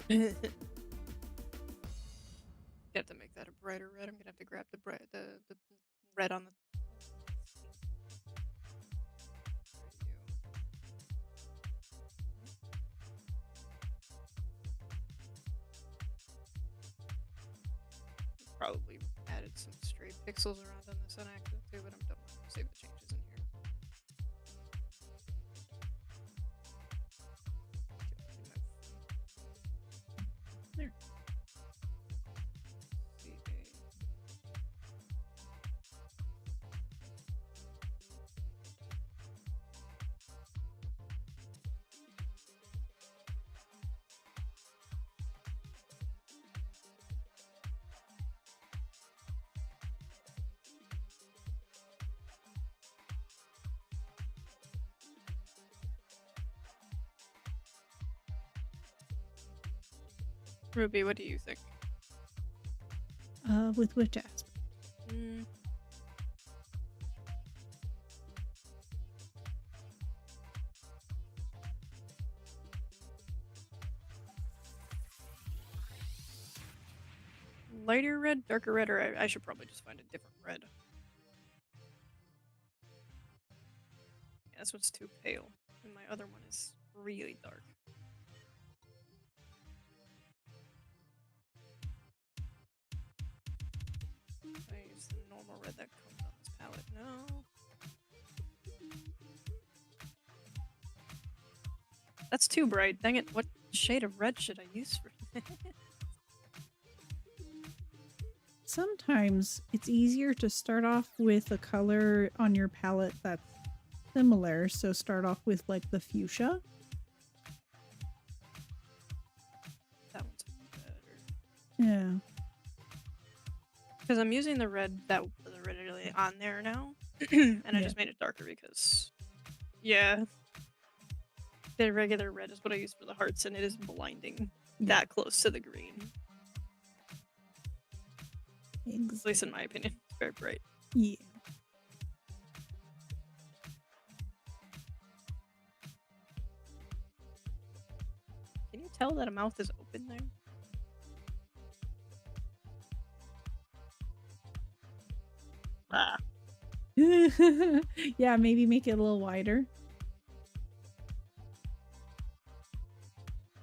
You have to make that a brighter red. I'm gonna have to grab the red on the. added some stray pixels around on this on accident too, but I'm done. Save the changes in here. There. Ruby, what do you think? With which aspect? Lighter red, darker red, or I should probably just find a different red. Yeah, this one's too pale, and my other one is really dark. I use the normal red that comes on this palette. No. That's too bright. Dang it. What shade of red should I use for this? Sometimes it's easier to start off with a color on your palette that's similar. So start off with like the fuchsia. That one's better. Yeah. Because I'm using the red that was originally on there now. And I just made it darker because, yeah. The regular red is what I use for the hearts, and it is blinding that close to the green. At least in my opinion. It's very bright. Yeah. Can you tell that a mouth is open there? Ah. Yeah, maybe make it a little wider.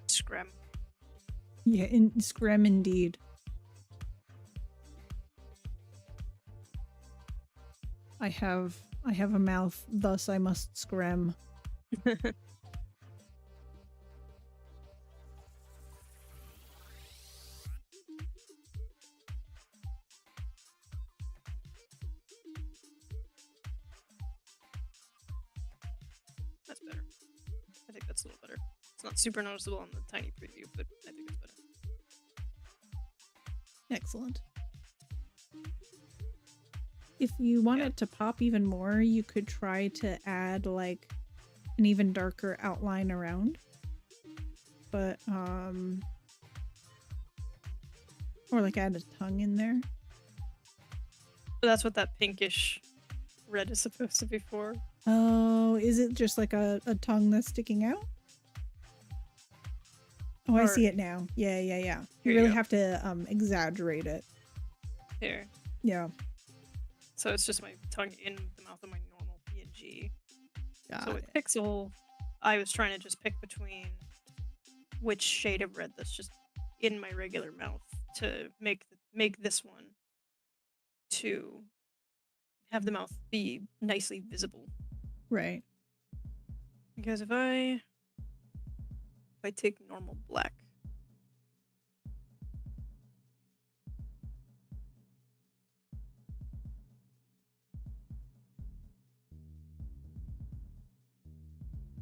Scram. Yeah, scrim indeed. I have a mouth, thus I must scram. That's better. I think that's a little better. It's not super noticeable on the tiny preview, but I think it's better. Excellent. If you want it to pop even more, you could try to add like an even darker outline around. But or like add a tongue in there. So that's what that pinkish red is supposed to be for. Oh, is it just like a tongue that's sticking out? Oh, I see it now. Yeah. You really have to exaggerate it. Here. Yeah. So it's just my tongue in the mouth of my normal PNG. Got so with it. Pixel, I was trying to just pick between which shade of red that's just in my regular mouth to make this one to have the mouth be nicely visible. Right. Because if I take normal black,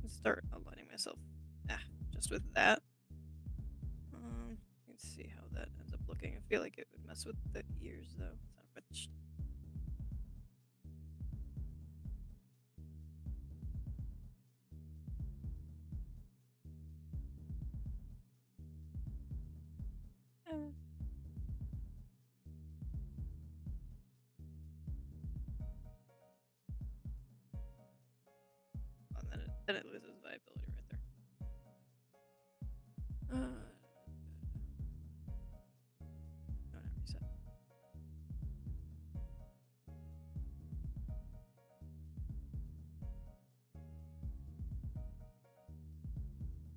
start aligning myself just with that. Let's see how that ends up looking. I feel like it would mess with the ears though. Then it loses viability right there. No, not reset.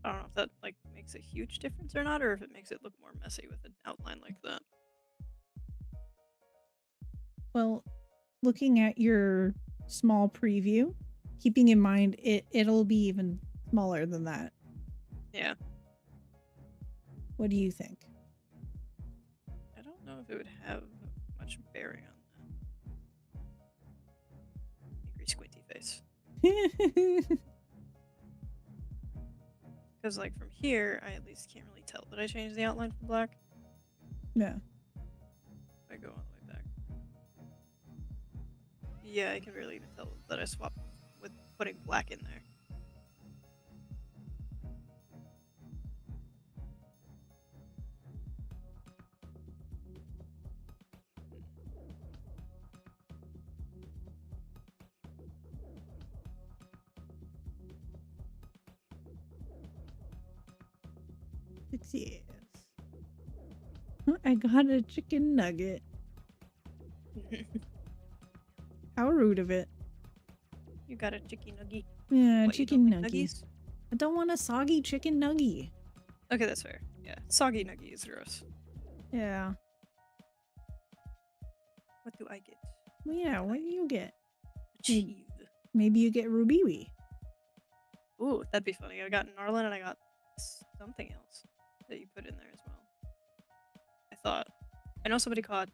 I don't know if that like makes a huge difference or not, or if it makes it look more messy with an outline like that. Well, looking at your small preview, keeping in mind it'll be even smaller than that. Yeah. What do you think? I don't know if it would have much bearing on that. Angry squinty face. Because, like, from here, I at least can't really tell that I changed the outline from black. Yeah. If I go all the way back. Yeah, I can barely even tell that I swapped with putting black in there. Success. I got a chicken nugget. How rude of it. You got a chicken nugget. Yeah, What, chicken you don't like nugget. nuggies? I don't want a soggy chicken nugget. Okay, that's fair. Yeah, soggy nugget is gross. Yeah. What do I get? Well, yeah, what do you get? Cheese. Maybe you get Rubiwi. Ooh, that'd be funny. I got Narlin and I got something else that you put in there as well. I thought. I know somebody caught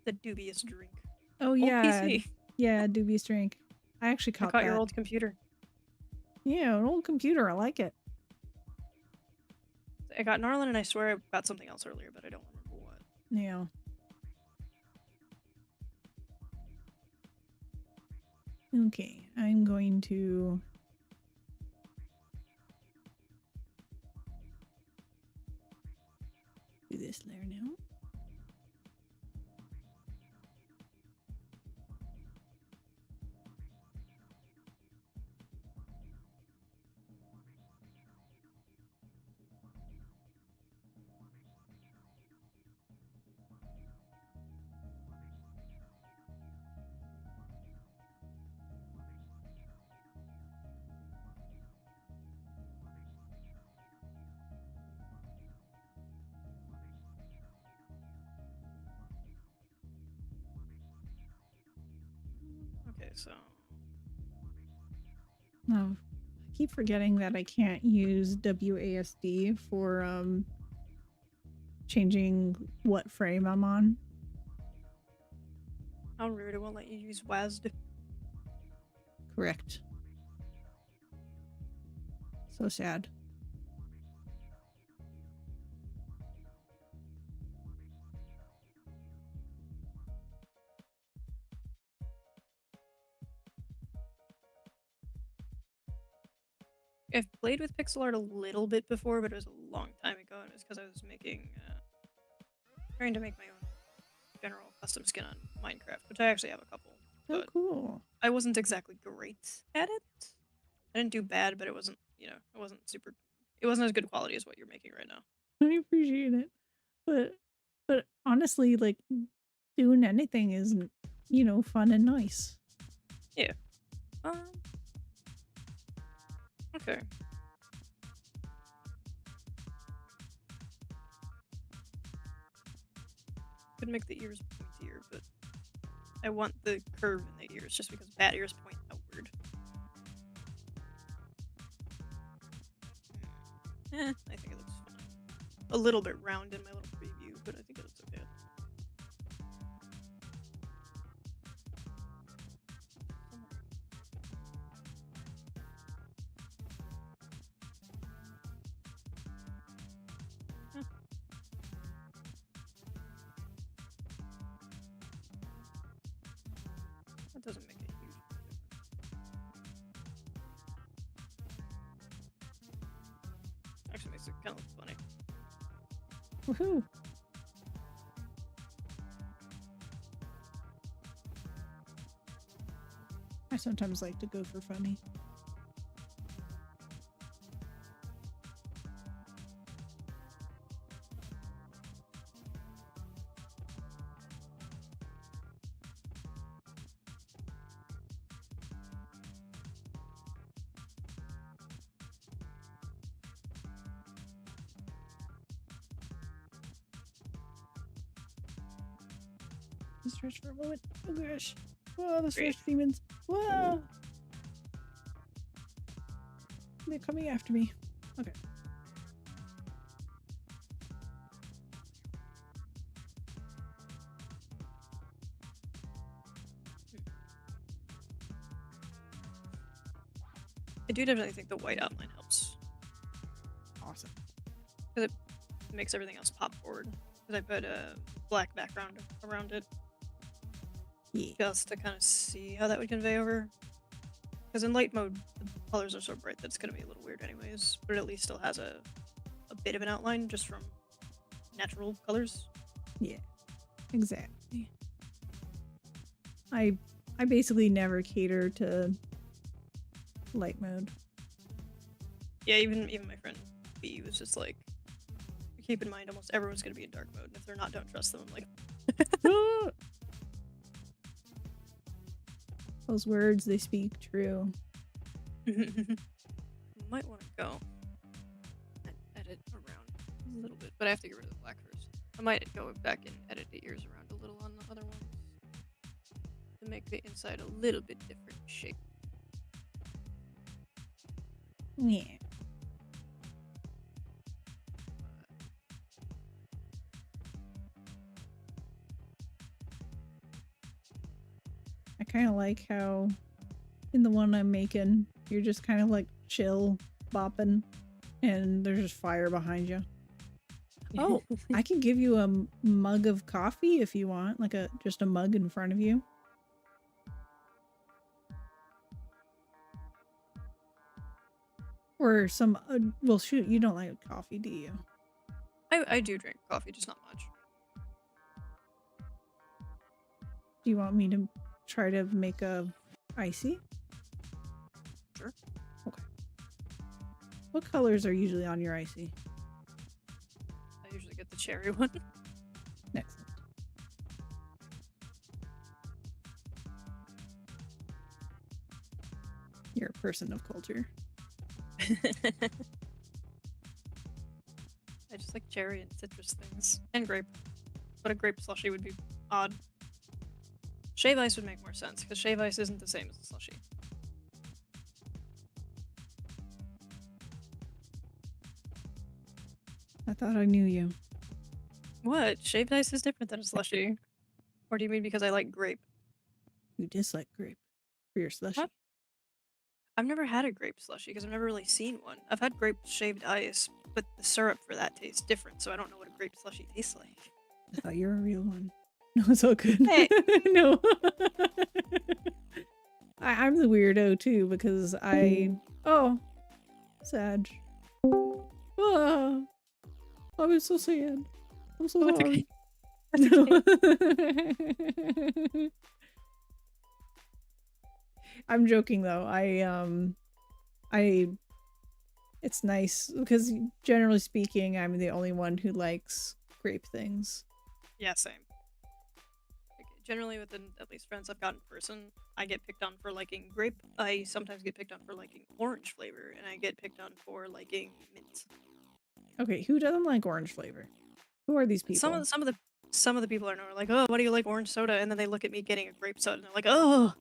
the dubious drink. Oh Old yeah. PC. Yeah, dubious drink. I actually I caught caught that. your old computer. Yeah, an old computer. I like it. I got Narlin and I swear I got something else earlier, but I don't remember what. Yeah. Okay, I'm going to do this layer now. Okay, so. Oh, I keep forgetting that I can't use WASD for changing what frame I'm on. How rude, it won't let you use WASD. Correct. So sad. I've played with pixel art a little bit before, but it was a long time ago, and it was because I was making, trying to make my own general custom skin on Minecraft, which I actually have a couple. Oh, But cool. I wasn't exactly great at it. I didn't do bad, but it wasn't, it wasn't super, it wasn't as good quality as what you're making right now. I appreciate it. But honestly, like, doing anything is, fun and nice. Yeah. Okay. Could make the ears pointier, but I want the curve in the ears just because bat ears point outward. I think it looks fine. A little bit round in my little preview, but I think it looks okay. That doesn't make a huge difference. Actually makes it kind of look funny. Woohoo! I sometimes like to go for funny. Stretch for a moment. Oh gosh. Whoa, the Great. stretch demons. Whoa. They're coming after me. Okay. I do definitely think the white outline helps. Awesome. Because it makes everything else pop forward. Because I put a black background around it. Yeah. Just to kind of see how that would convey over. Because in light mode, the colors are so bright that it's going to be a little weird anyways. But it at least still has a bit of an outline just from natural colors. Yeah. Exactly. I basically never cater to light mode. Yeah, even my friend B was just like, keep in mind almost everyone's going to be in dark mode. And if they're not, don't trust them. I'm like, Those words, they speak true. might want to go and edit around a little bit, but I have to get rid of the black first. I might go back and edit the ears around a little on the other ones to make the inside a little bit different shape. Yeah. I kind of like how in the one I'm making, you're just kind of like chill, bopping, and there's just fire behind you. Oh, I can give you a mug of coffee if you want, like just a mug in front of you. Or some, well shoot, you don't like coffee, do you? I do drink coffee, just not much. Do you want me to try to make a icy? Sure. Okay. What colors are usually on your icy? I usually get the cherry one. Excellent. You're a person of culture. I just like cherry and citrus things. And grape. But a grape slushie would be odd. Shave ice would make more sense, because shave ice isn't the same as a slushie. I thought I knew you. What? Shaved ice is different than a slushie. Or do you mean because I like grape? You dislike grape for your slushy. What? I've never had a grape slushie because I've never really seen one. I've had grape shaved ice, but the syrup for that tastes different, so I don't know what a grape slushie tastes like. I thought you were a real one. No, it's all good. Hey. No. I'm the weirdo too because oh, Sag. Oh, I'm so sad. I'm so It's sorry. okay. That's okay. I'm joking though. It's nice because generally speaking, I'm the only one who likes grape things. Yeah, same. Like, generally, within at least friends I've got in person, I get picked on for liking grape. I sometimes get picked on for liking orange flavor, and I get picked on for liking mint. Okay, who doesn't like orange flavor? Who are these people? Some of the people I know are like, oh, why do you like orange soda? And then they look at me getting a grape soda, and they're like, oh.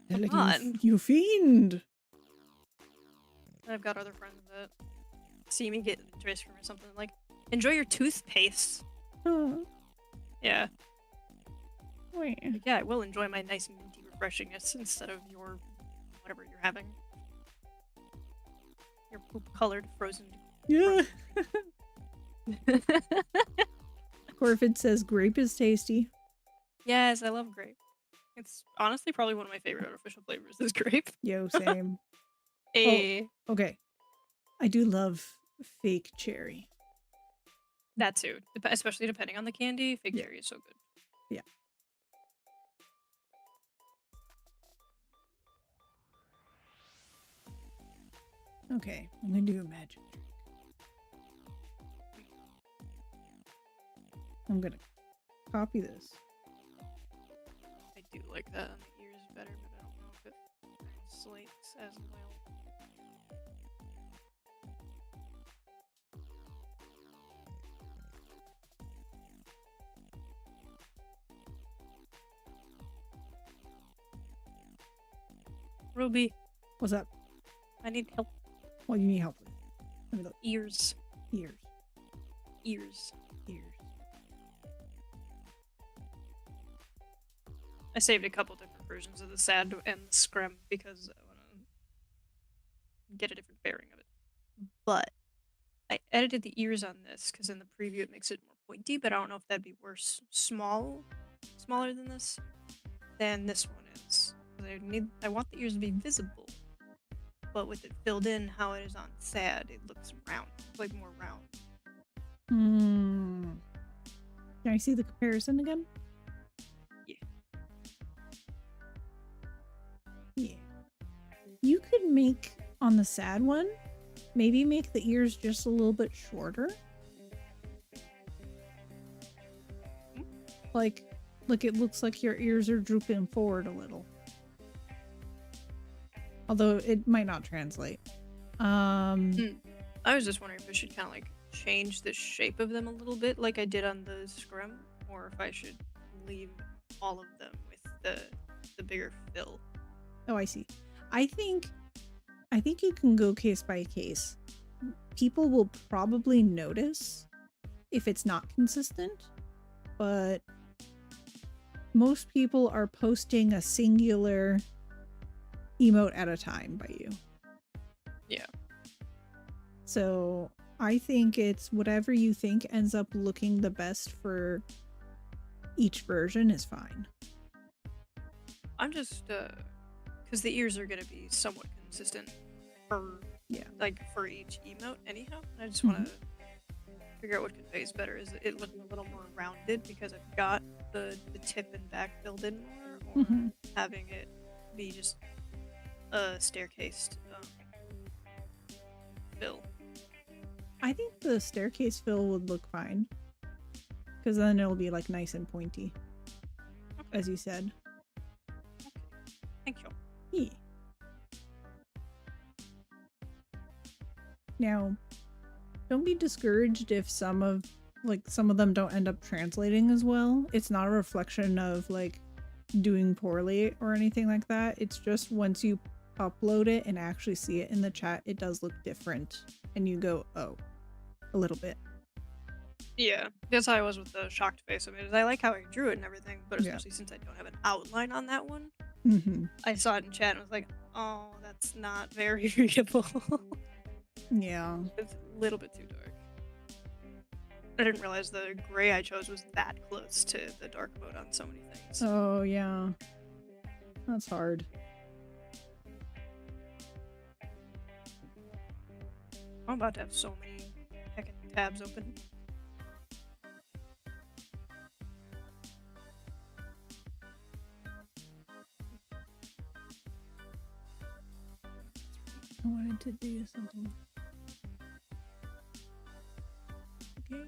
They're like, Come on. you fiend. And I've got other friends that see me get into ice cream or something, like, enjoy your toothpaste. Yeah. Wait. Like, yeah, I will enjoy my nice minty refreshingness instead of your whatever you're having. Your poop-colored frozen. Yeah. Corfid says grape is tasty. Yes, I love grape. It's honestly probably one of my favorite artificial flavors is grape. Yo, same. Hey. Oh, okay. I do love fake cherry. That too. Especially depending on the candy. Fig cherry is so good. Yeah. Okay, I'm gonna do a magic trick. I'm gonna copy this. I do like that on the ears better, but I don't know if it translates as well. Ruby, What's up? I need help. Well, you need help with it. Let me look. Ears. Ears. Ears. Ears. I saved a couple different versions of the sad and the scrim because I want to get a different bearing of it. But I edited the ears on this because in the preview it makes it more pointy, but I don't know if that'd be worse smaller than this than this one is. 'Cause I want the ears to be visible, but with it filled in how it is on sad, it looks round, like more round. Hmm. Can I see the comparison again? Yeah. Yeah. You could make on the sad one, maybe make the ears just a little bit shorter. Like it looks like your ears are drooping forward a little. Although it might not translate. I was just wondering if I should kind of like change the shape of them a little bit like I did on the scrim, or if I should leave all of them with the bigger fill. Oh, I see. I think you can go case by case. People will probably notice if it's not consistent, but most people are posting a singular emote at a time by you. Yeah. So I think it's whatever you think ends up looking the best for each version is fine. I'm just because the ears are gonna be somewhat consistent for for each emote anyhow. I just want to figure out what conveys better. Is it looking a little more rounded because I've got the tip and back filled in more, or having it be just a staircased fill? I think the staircase fill would look fine because then it'll be like nice and pointy, as you said. Okay. Thank you. Yeah. Now, don't be discouraged if some of them don't end up translating as well. It's not a reflection of like doing poorly or anything like that. It's just once you upload it and actually see it in the chat, it does look different and you go, oh, a little bit. Yeah, that's how I was with the shocked face. I mean, I like how I drew it and everything, but especially since I don't have an outline on that one, I saw it in chat and was like, oh, that's not very readable. Yeah. It's a little bit too dark. I didn't realize the gray I chose was that close to the dark mode on so many things. Oh, yeah. That's hard. I'm about to have so many heckin' tabs open. I wanted to do something. Okay.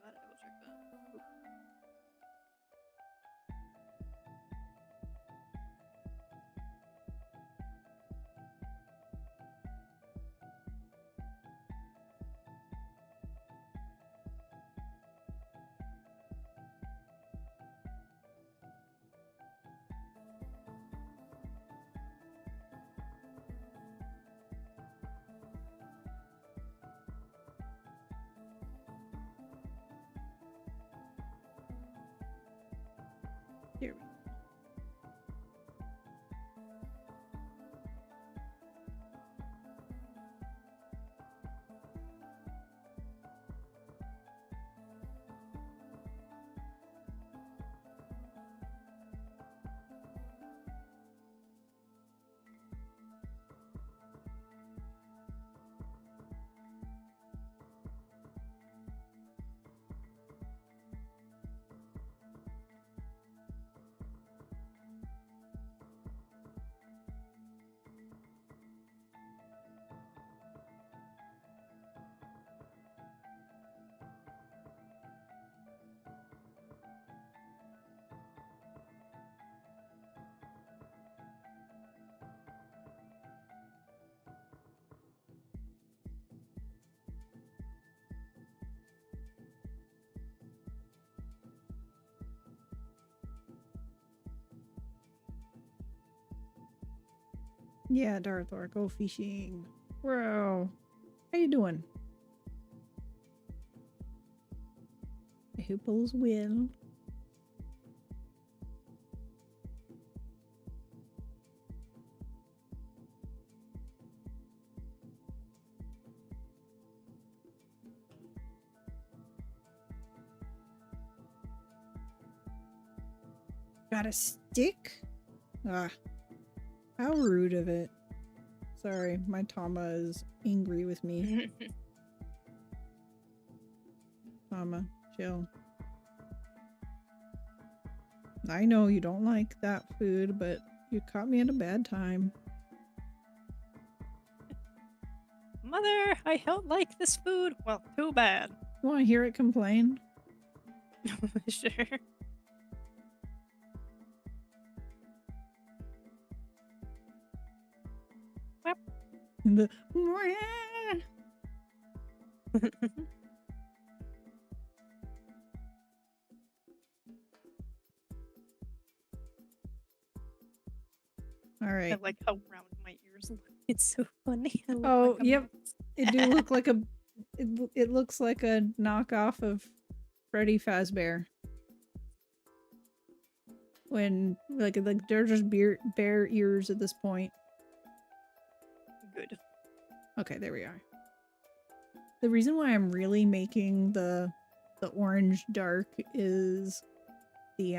Gotta double check that. Here we go. Yeah, Darthor, go fishing. Bro, how you doing? I hope all's well. Got a stick? Ah, how rude of it. Sorry, my Tama is angry with me. Tama, chill. I know you don't like that food, but you caught me at a bad time. Mother, I don't like this food. Well, too bad. You want to hear it complain? Sure. The all right. I like how round my ears look. It's so funny. Oh, yep. It do look like a. It looks like a knockoff of Freddy Fazbear. When like they're just bare ears at this point. Good. Okay, there we are. The reason why I'm really making the orange dark is the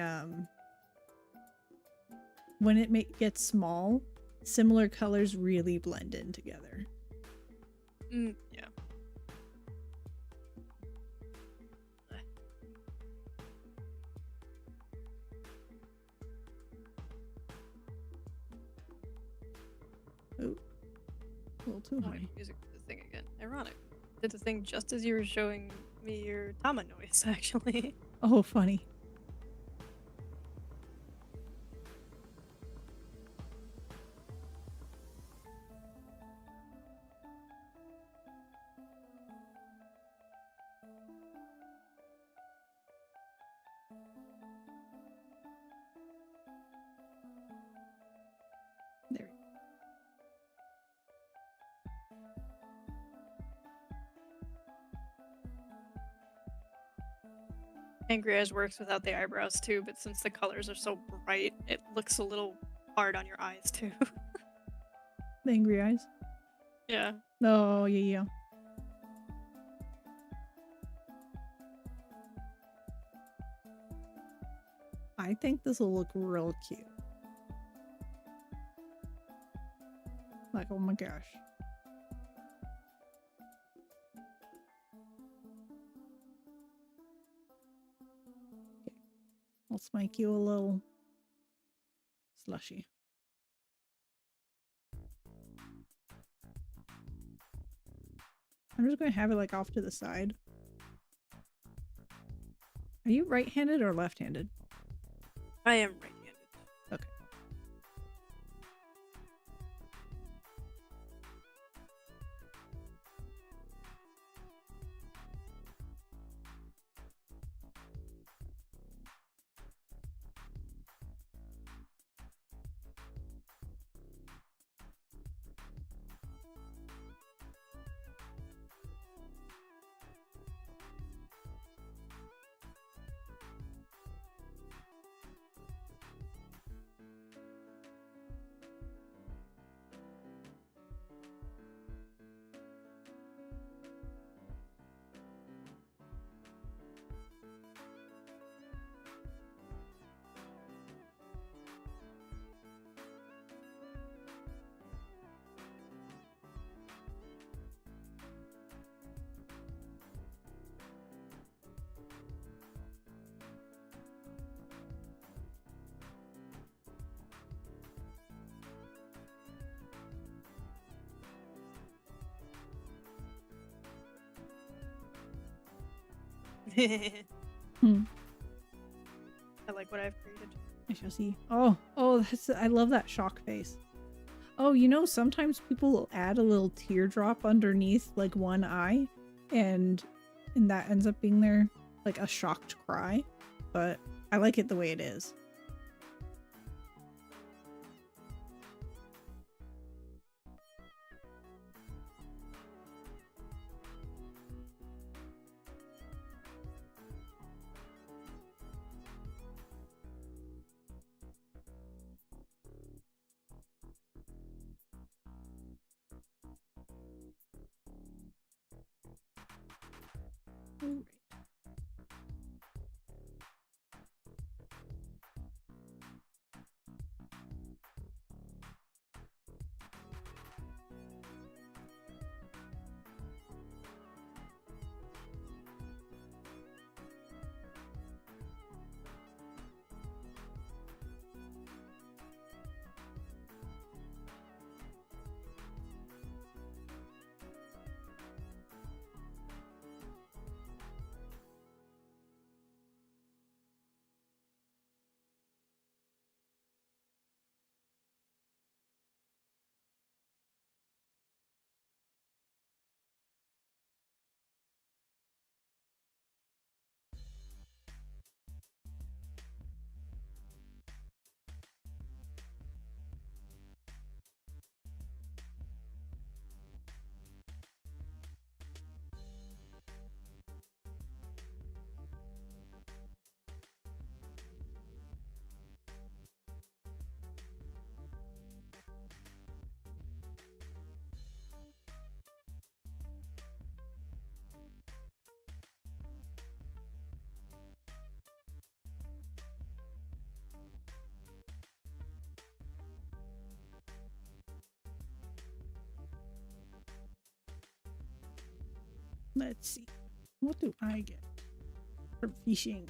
when it gets small, similar colors really blend in together. Yeah. Oh, a little too high. Music for the thing again. Ironic. Did the thing just as you were showing me your Tama noise, actually. Oh, funny. There. Angry Eyes works without the eyebrows too, but since the colors are so bright, it looks a little hard on your eyes too. The angry eyes. Yeah. Oh, yeah. I think this will look real cute. Like, oh my gosh. Okay. Let's make you a little slushy. I'm just going to have it like off to the side. Are you right-handed or left-handed? I am right-handed. Okay. Hmm. I like what I've created. I shall see. Oh, I love that shock face. Oh, you know, sometimes people will add a little teardrop underneath like one eye and that ends up being their like a shocked cry, but I like it the way it is. Alright. Let's see. What do I get for fishing?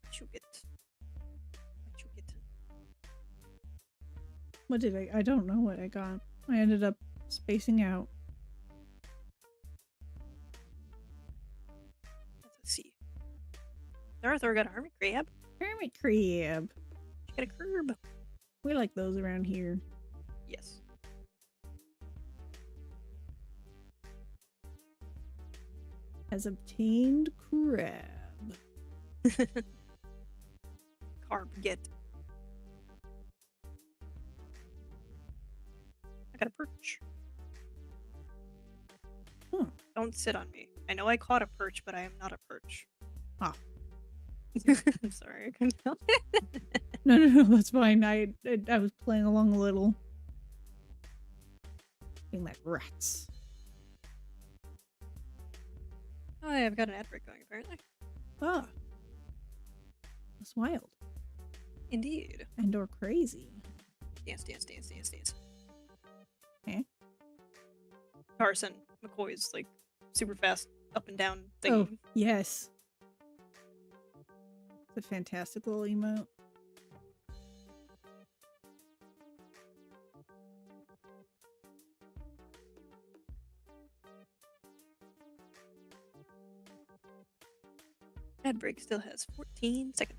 What you get? What you get? What did I don't know what I got. I ended up spacing out. Let's see. Arthur got a hermit crab. Hermit crab. She got a curb. We like those around here. Yes. Has obtained crab. Carb get. I got a perch. Huh. Don't sit on me. I know I caught a perch, but I am not a perch. Ah. I'm sorry, I couldn't help it. No, that's fine. I was playing along a little. Being like rats. Oh, yeah, I've got an ad break going, apparently. Ah. That's wild. Indeed. And or crazy. Dance, dance, dance, dance, dance. Eh? Carson McCoy's, like, super fast up and down thing. Oh, yes. It's a fantastic little emote. Ad break still has 14 seconds.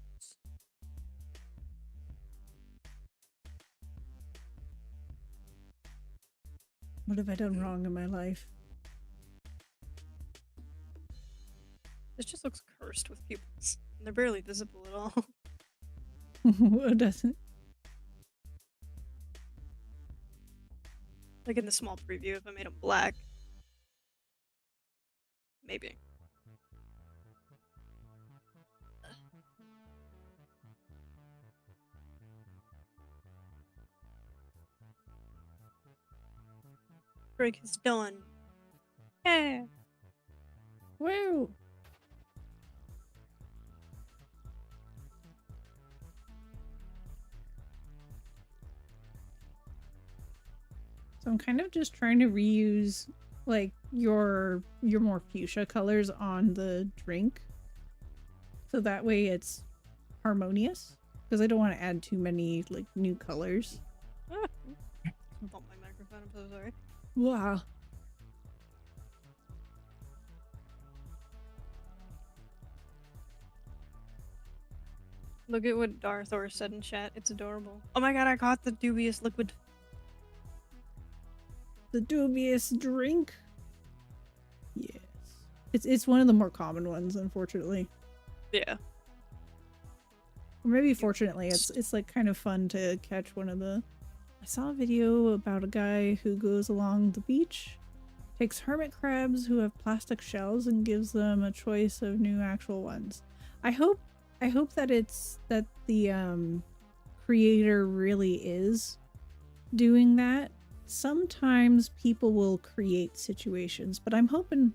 What have I done wrong in my life? This just looks cursed with pupils. And they're barely visible at all. What doesn't? Like in the small preview, if I made them black. Maybe. Break is done. Yeah. Woo! So I'm kind of just trying to reuse like your more fuchsia colors on the drink. So that way it's harmonious. Because I don't want to add too many like new colors. Ah. Bump my microphone, I'm so sorry. Wow. Look at what Darthor said in chat. It's adorable. Oh my god, I caught the dubious liquid. The dubious drink. Yes. It's one of the more common ones, unfortunately. Yeah. Or maybe fortunately, it's like kind of fun to catch one of the... I saw a video about a guy who goes along the beach, takes hermit crabs who have plastic shells and gives them a choice of new actual ones. I hope that that the creator really is doing that. Sometimes people will create situations, but I'm hoping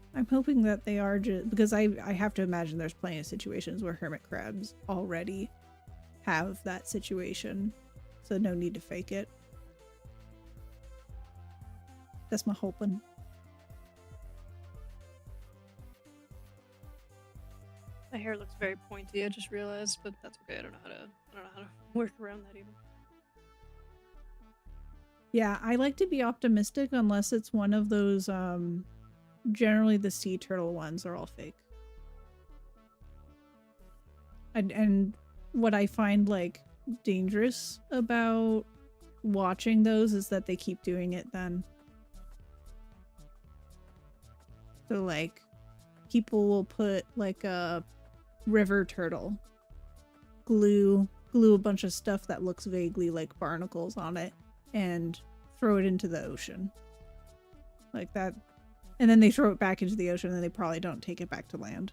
that they are, just because I have to imagine there's plenty of situations where hermit crabs already have that situation, so no need to fake it. That's my hoping. My hair looks very pointy, I just realized, but that's okay. I don't know how to work around that even. Yeah, I like to be optimistic unless it's one of those, generally the sea turtle ones are all fake. And what I find, like, dangerous about watching those is that they keep doing it then. So, like, people will put, like, a river turtle, glue a bunch of stuff that looks vaguely like barnacles on it, and throw it into the ocean. Like that. And then they throw it back into the ocean and they probably don't take it back to land.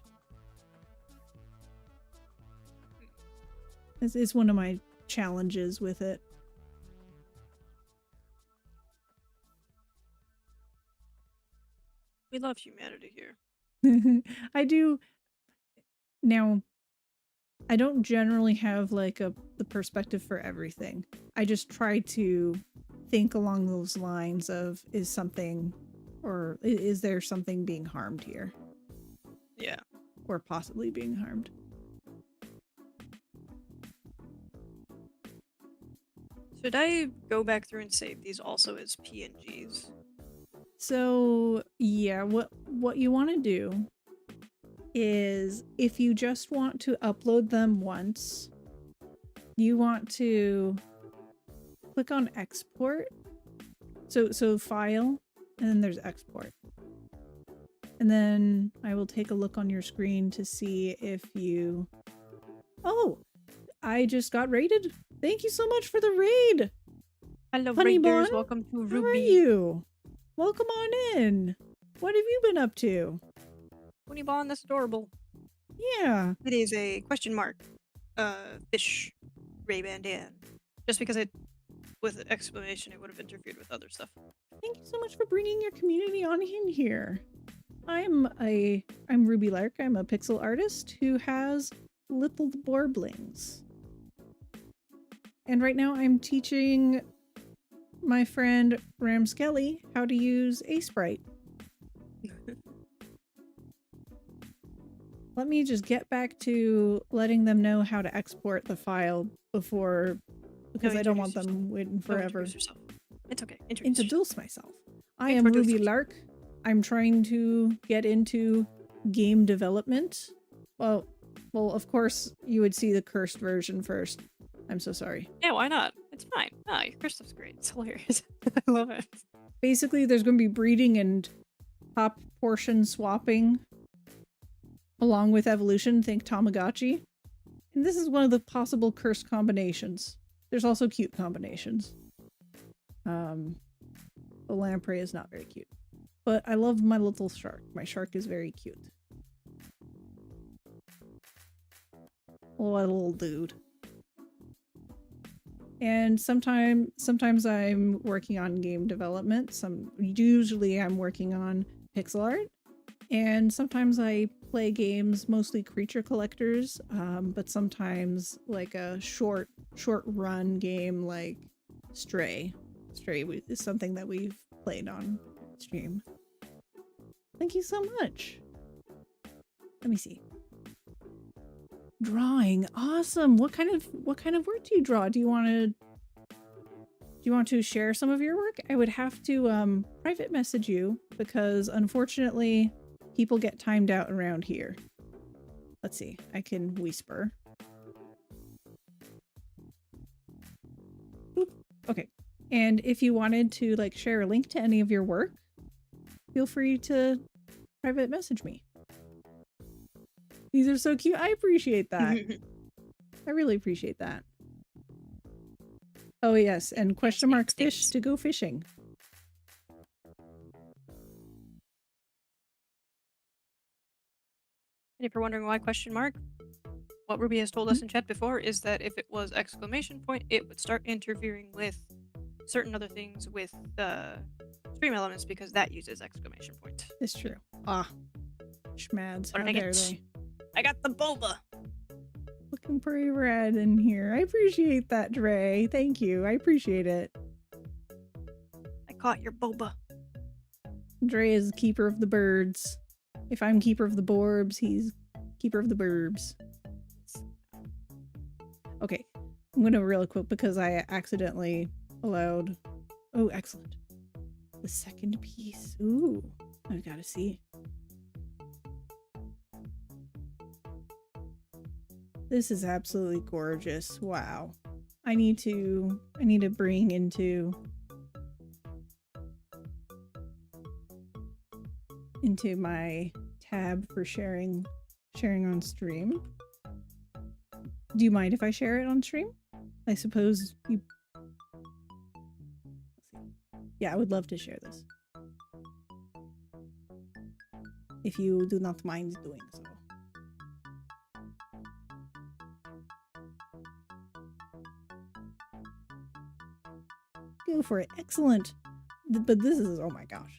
It's one of my challenges with it. We love humanity here. I do. Now, I don't generally have like the perspective for everything. I just try to think along those lines of, is there something being harmed here? Yeah. Or possibly being harmed. Should I go back through and save these also as PNGs? So yeah, what you want to do is, if you just want to upload them once, you want to click on export. So file, and then there's export. And then I will take a look on your screen to see if you... Oh, I just got raided. Thank you so much for the raid. Hello, Honey raiders. Bun, Welcome to Ruby. how are you? Welcome on in. What have you been up to? Honey Bun, that's adorable. Yeah. It is a question mark. Fish. Ray-Ban Dan. Just because it, with an exclamation, it would have interfered with other stuff. Thank you so much for bringing your community on in here. I'm Ruby Lark. I'm a pixel artist who has little warblings. And right now I'm teaching my friend RamSkelly how to use Aseprite. Let me just get back to letting them know how to export the file before, because I don't want them waiting forever. Introduce yourself. It's okay. Introduce myself. I am Ruby Lark. I'm trying to get into game development. Well, of course, you would see the cursed version first. I'm so sorry. Yeah, why not? It's fine. Ah, your cursed stuff's great. It's hilarious. I love it. Basically, there's going to be breeding and top portion swapping along with evolution. Think Tamagotchi. And this is one of the possible cursed combinations. There's also cute combinations. The lamprey is not very cute. But I love my little shark. My shark is very cute. What a little dude. And sometimes I'm working on game development. Usually I'm working on pixel art. And sometimes I play games, mostly creature collectors, but sometimes like a short run game like Stray. Stray is something that we've played on stream. Thank you so much. Let me see. Drawing, awesome. What kind of work do you draw? Do you want to share some of your work? I would have to private message you, because unfortunately people get timed out around here. Let's see, I can whisper. Oop. Okay. And if you wanted to like share a link to any of your work, feel free to private message me. These are so cute. I appreciate that. I really appreciate that. Oh yes, and question mark fish to go fishing. And if you're wondering why question mark, what Ruby has told us in chat before is that if it was exclamation point, it would start interfering with certain other things with stream elements because that uses exclamation point. It's true. Ah, schmads. How dare they? I got the boba. Looking pretty red in here. I appreciate that, Dre. Thank you. I appreciate it. I caught your boba. Dre is keeper of the birds. If I'm keeper of the borbs, he's keeper of the burbs. Okay, I'm gonna real quick because I accidentally allowed... Oh, excellent. The second piece. Ooh, I've got to see. This is absolutely gorgeous. Wow. I need to bring into my tab for sharing on stream. Do you mind if I share it on stream? I suppose you... Let's see. Yeah, I would love to share this. If you do not mind doing so. Go for it. Excellent. But this is, oh my gosh,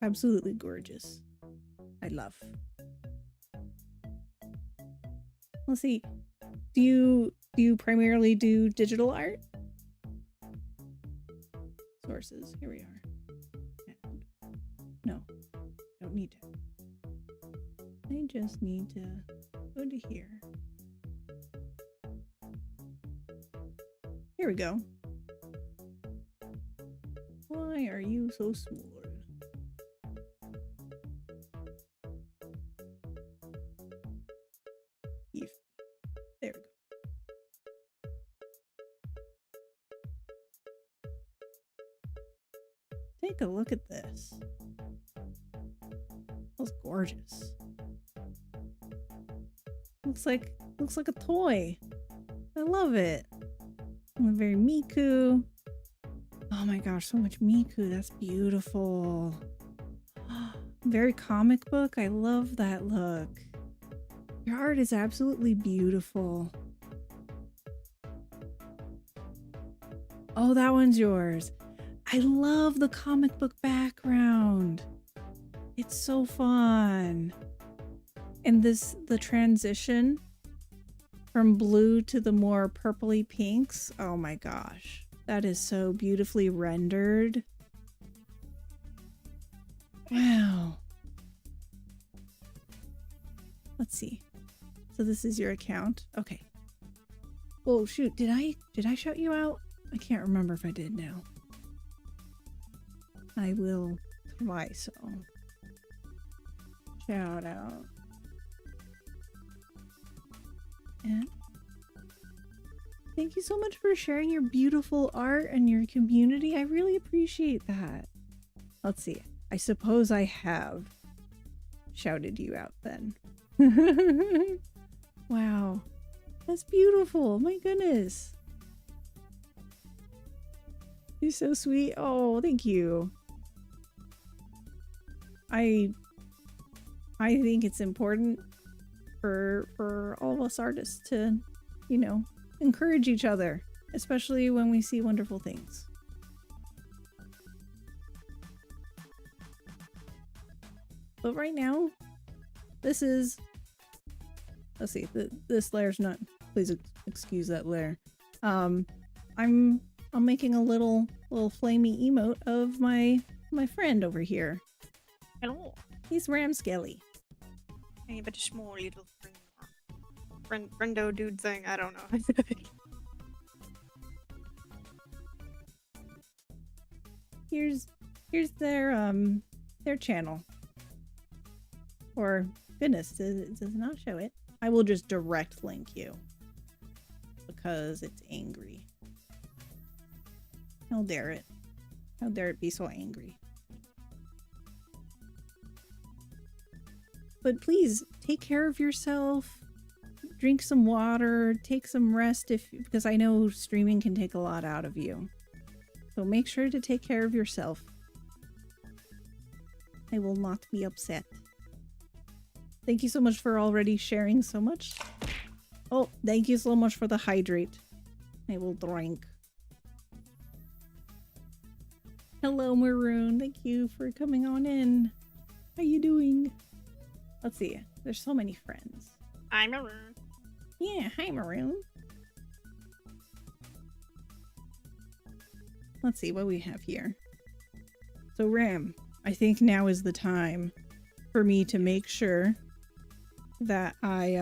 absolutely gorgeous. I love. Let's see. Do you primarily do digital art? Sources. Here we are. No, don't need to. I just need to go to here. Here we go. Why are you so small? There we go. Take a look at this. That's gorgeous. Looks like a toy. I love it. Very Miku. Oh my gosh, so much Miku. That's beautiful. Very comic book. I love that look. Your art is absolutely beautiful. Oh, that one's yours. I love the comic book background. It's so fun. And the transition from blue to the more purpley pinks. Oh my gosh. That is so beautifully rendered. Wow. Let's see. So this is your account. Okay. Oh shoot, did I shout you out? I can't remember if I did now. I will try so. Shout out. And thank you so much for sharing your beautiful art and your community. I really appreciate that. Let's see. I suppose I have shouted you out then. Wow. That's beautiful. My goodness. You're so sweet. Oh, thank you. I think it's important for all of us artists to, you know, encourage each other, especially when we see wonderful things. But right now, this is, let's see, this layer's not, please excuse that layer. I'm making a little flamey emote of my friend over here. Hello. He's RamSkelly. Hey, but a small little friendo dude thing. I don't know. Here's their channel. Or goodness, it does not show it. I will just direct link you because it's angry. How dare it? How dare it be so angry? But please take care of yourself. Drink some water, take some rest because I know streaming can take a lot out of you. So make sure to take care of yourself. I will not be upset. Thank you so much for already sharing so much. Oh, thank you so much for the hydrate. I will drink. Hello, Maroon. Thank you for coming on in. How you doing? Let's see. There's so many friends. I'm Maroon. Yeah, hi, Maroon. Let's see what we have here. So, Ram, I think now is the time for me to make sure that I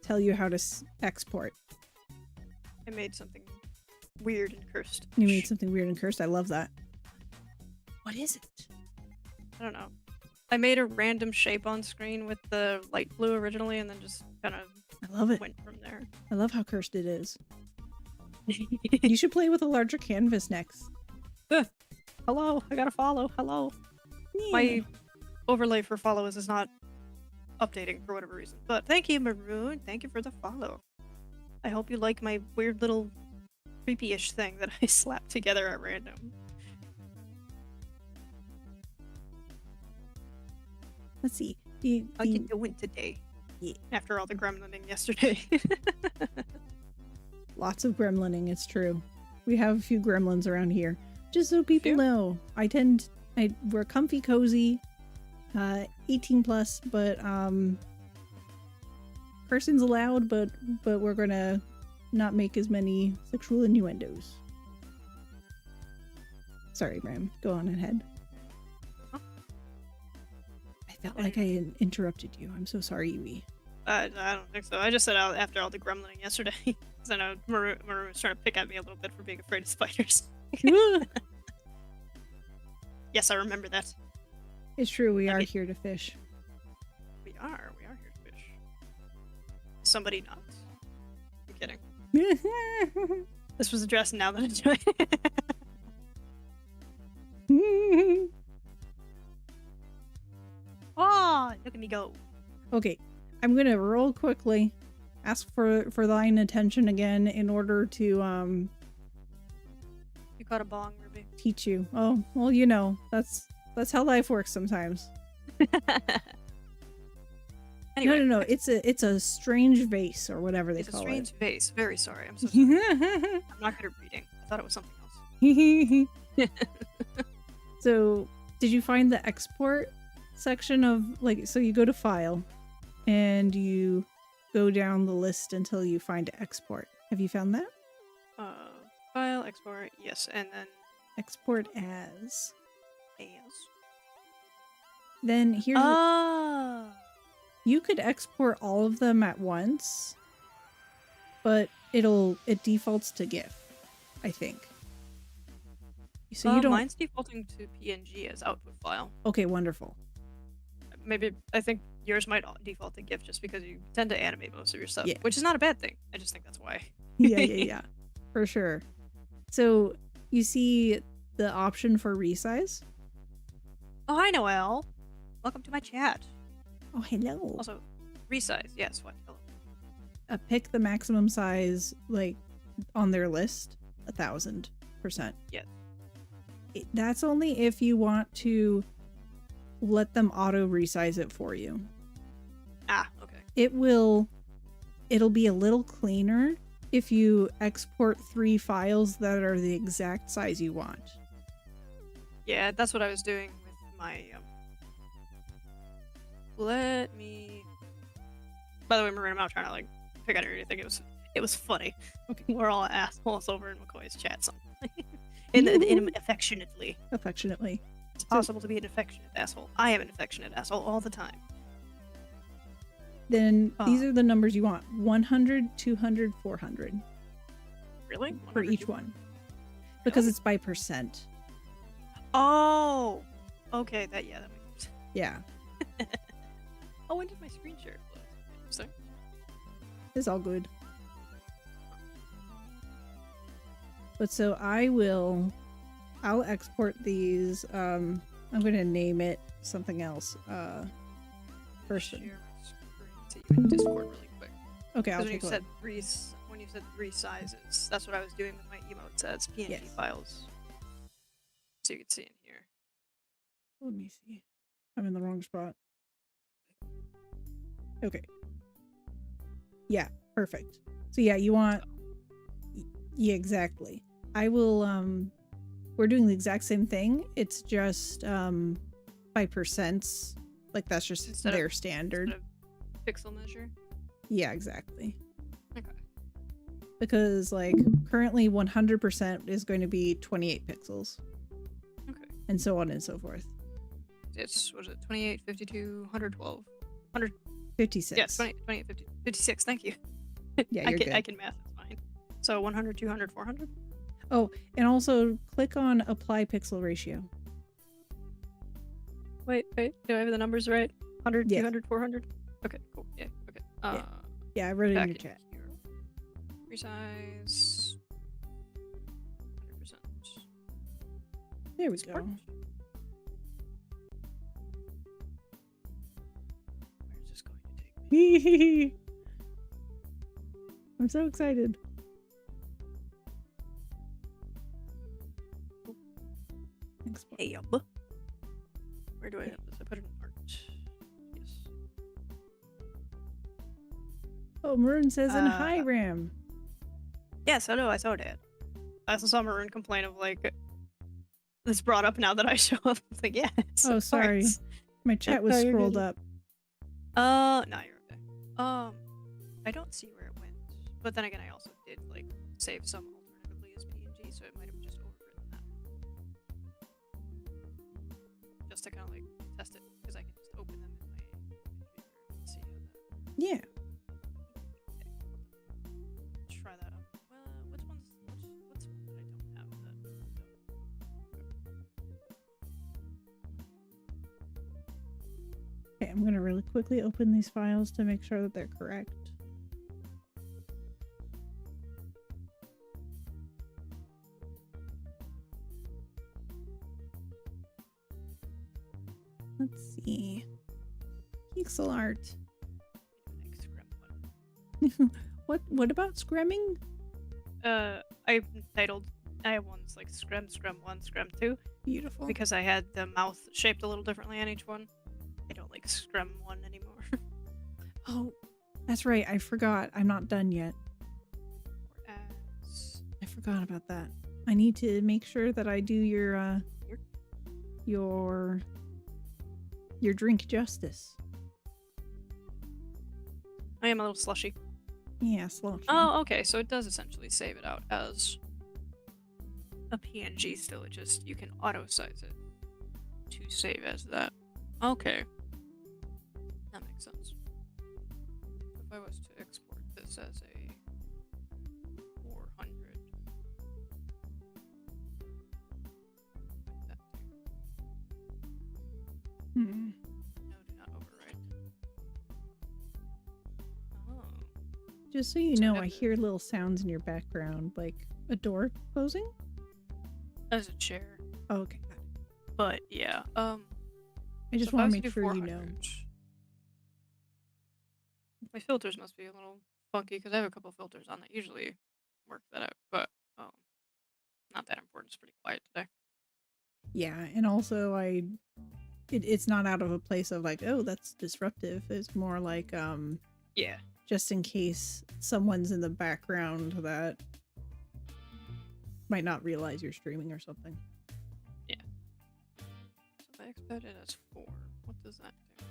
tell you how to export. I made something weird and cursed. You made something weird and cursed? I love that. What is it? I don't know. I made a random shape on screen with the light blue originally, and then just kind of I love it. went from there. I love how cursed it is. You should play with a larger canvas next. Hello, I gotta follow. Hello. Yeah. My overlay for follows is not updating for whatever reason. But thank you, Maroon. Thank you for the follow. I hope you like my weird little creepy-ish thing that I slapped together at random. Let's see. How you doing today? Yeah. After all the gremlining yesterday. Lots of gremlining, it's true. We have a few gremlins around here. Just so people know, we're comfy cozy, 18 plus, but cursing's allowed, but we're gonna not make as many sexual innuendos. Sorry, Ram. Go on ahead. Huh? I felt like I interrupted you. I'm so sorry, Yui. I don't think so. I just said after all the gremlining yesterday. Because I know Maru was trying to pick at me a little bit for being afraid of spiders. Yes, I remember that. It's true, we are here to fish. We are here to fish. Somebody not. I'm kidding. This was addressed now that I'm doing it. Oh, look at me go. Okay, I'm gonna roll quickly. Ask for thine attention again in order to You got a bong, Ruby. teach you. Oh, well, you know, that's how life works sometimes. Anyway, No. It's a strange vase or whatever they it's a call strange it. vase. Very sorry. I'm so sorry. I'm not good at reading. I thought it was something else. So, did you find the export section of, like, so you go to file and you go down the list until you find export. Have you found that? File, export, yes, and then Export as. as. Then here's Ah! you could export all of them at once, but it defaults to GIF, I think. So you don't. Mine's defaulting to PNG as output file. Okay, wonderful. Maybe I think yours might default to GIF just because you tend to animate most of your stuff, Yeah. which is not a bad thing. I just think that's why. Yeah, for sure. So you see the option for resize. Oh, hi, Noelle. Welcome to my chat. Oh, hello. Also, resize. Yes, what? Hello. Pick the maximum size, like, on their list, 1,000%. Yes. That's only if you want to let them auto resize it for you. Ah, okay. It'll be a little cleaner if you export 3 files that are the exact size you want. Yeah, that's what I was doing with my, Let me... By the way, Maroon, I'm not trying to, like, pick at her or anything. It was funny. Okay. We're all assholes over in McCoy's chat. So. in affectionately. Affectionately. It's possible to be an affectionate asshole. I am an affectionate asshole all the time. Then these are the numbers you want. 100, 200, 400. Really? For each one. Because it's by percent. Oh! Okay, that makes sense. Yeah. Oh, when did my screen share close? Interesting. It's all good. But so I'll export these. I'm going to name it something else. First. Share my screen to you in Discord really quick. Okay, I'll When you take a said look. when you said 3 sizes, that's what I was doing with my emotes as PNG Yes. files. So you can see in here. Let me see. I'm in the wrong spot. Okay. Yeah, perfect. So yeah, you want... Yeah, exactly. I will, we're doing the exact same thing. It's just, by percents. Like, that's just Instead their of- standard. Instead of pixel measure. Yeah, exactly. Okay. Because, like, currently 100% is going to be 28 pixels. Okay. And so on and so forth. It's, what is it, 28, 52, 112. 100. 56. Yeah, 28, 50, 56, thank you. Yeah, you're good. I can math, it's fine. So 100, 200, 400? Oh, and also click on apply pixel ratio. Wait, do I have the numbers right? 100, Yes. 200, 400? Okay, cool. Yeah, okay. Yeah, I wrote it in Back your chat. here. Resize. 100%. There we Export. go. Where's this going to take me? I'm so excited. Export. Hey, yup. Where do I have this? I put it in art. Yes. Oh, Maroon says in hi, Uh, Ram. Yes, I know, I saw that. I also saw Maroon complain of, like, it's brought up now that I show up. It's like, yes. Oh, of sorry. course. My chat was No, you're scrolled good. up. No, you're okay. I don't see where it went. But then again, I also did, like, save some alternatively as PNG, so it might have just overwritten that one. Just to kind of, like, test it, because I can just open them in my computer and see how that... Yeah. Try that out. What's one that I don't have that... Okay, I'm going to really quickly open these files to make sure that they're correct. Let's see. Pixel art. What about scrumming? I titled... I have ones like Scrum 1, Scrum 2, Beautiful. because I had the mouth shaped a little differently on each one. I don't like Scrum 1 anymore. Oh, that's right. I forgot. I'm not done yet. Whereas... I forgot about that. I need to make sure that I do your drink justice. I am a little slushy. Yeah, slow. Oh, okay, so it does essentially save it out as a PNG still. It just, you can auto-size it to save as that. Okay. That makes sense. If I was to export this as a 400... That too. Hmm. No, do not overwrite. Oh. Just so you So know, have I the- hear little sounds in your background, like a door closing. As a chair. Oh, okay, got it. But, yeah, I just so if I want was to make do sure you know. 400, my filters must be a little funky because I have a couple filters on that usually work that out, but not that important. It's pretty quiet today. Yeah, and also it's not out of a place of like, oh, that's disruptive. It's more like Yeah. just in case someone's in the background that might not realize you're streaming or something. So if I export it as 4, what does that do?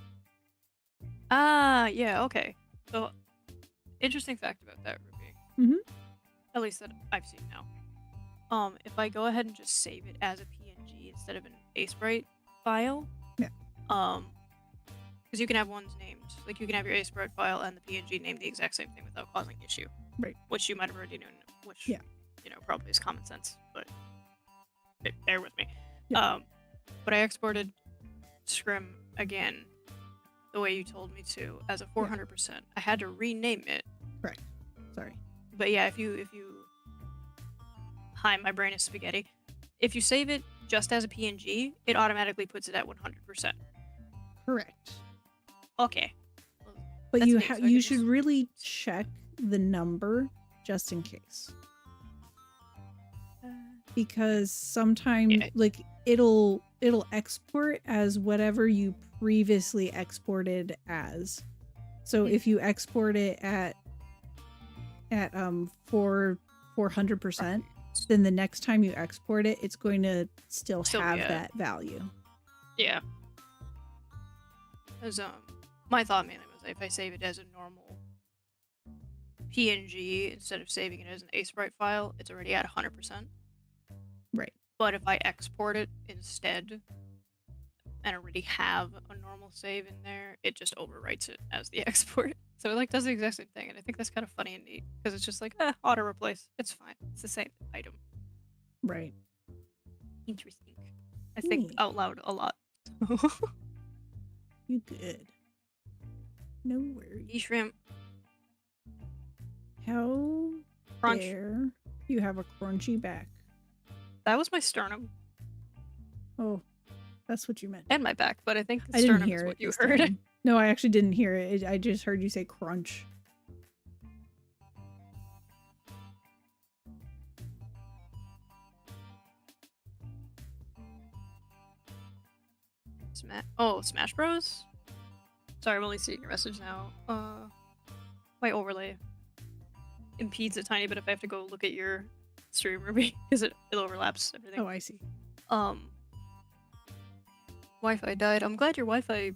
Ah, yeah, okay. So, interesting fact about that, Ruby. Mhm. At least that I've seen now. If I go ahead and just save it as a PNG instead of an Aseprite file, Yeah. because you can have ones named, like you can have your Aseprite file and the PNG named the exact same thing without causing issue. Right. Which you might have already known, which, Yeah. you know, probably is common sense, but bear with me. Yeah. But I exported Scrim again, the way you told me to, as a 400%. I had to rename it. Correct. Sorry. But yeah, if you hi, my brain is spaghetti. If you save it just as a PNG, it automatically puts it at 100%. Correct. Okay. Well, But that's you neat, so I you can should just- really check the number just in case. Because sometimes Yeah. like it'll export as whatever you previously exported as. So if you export it at 400%, then the next time you export it, it's going to still Still be have at- that value. Yeah. Because my thought mainly was if I save it as a normal PNG instead of saving it as an Aseprite file, it's already at 100%. Right. But if I export it instead and already have a normal save in there, it just overwrites it as the export. So it like does the exact same thing, and I think that's kind of funny and neat because it's just like auto replace. It's fine. It's the same item. Right. Interesting. I think Neat. out loud a lot. You good. No worries. E shrimp How crunch. dare you have a crunchy back? That was my sternum Oh, that's what you meant. and my back, but I think the I didn't sternum hear is it what you this heard. time. No, I actually didn't hear it. I just heard you say crunch. Smash Bros. Sorry, I'm only seeing your message now. My overlay impedes a tiny bit if I have to go look at your stream, Ruby, because it overlaps everything. Oh, I see. Wi-Fi died. I'm glad your Wi-Fi.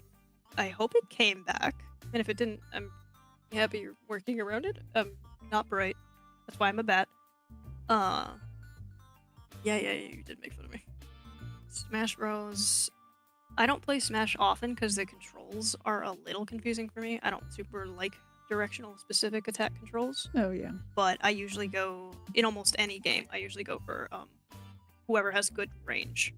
I hope it came back, and if it didn't, I'm happy you're working around it. Not bright. That's why I'm a bat. Yeah, you did make fun of me. Smash Bros. I don't play Smash often because the controls are a little confusing for me. I don't super like directional specific attack controls, Oh, yeah. but I usually go, in almost any game, I usually go for whoever has good range.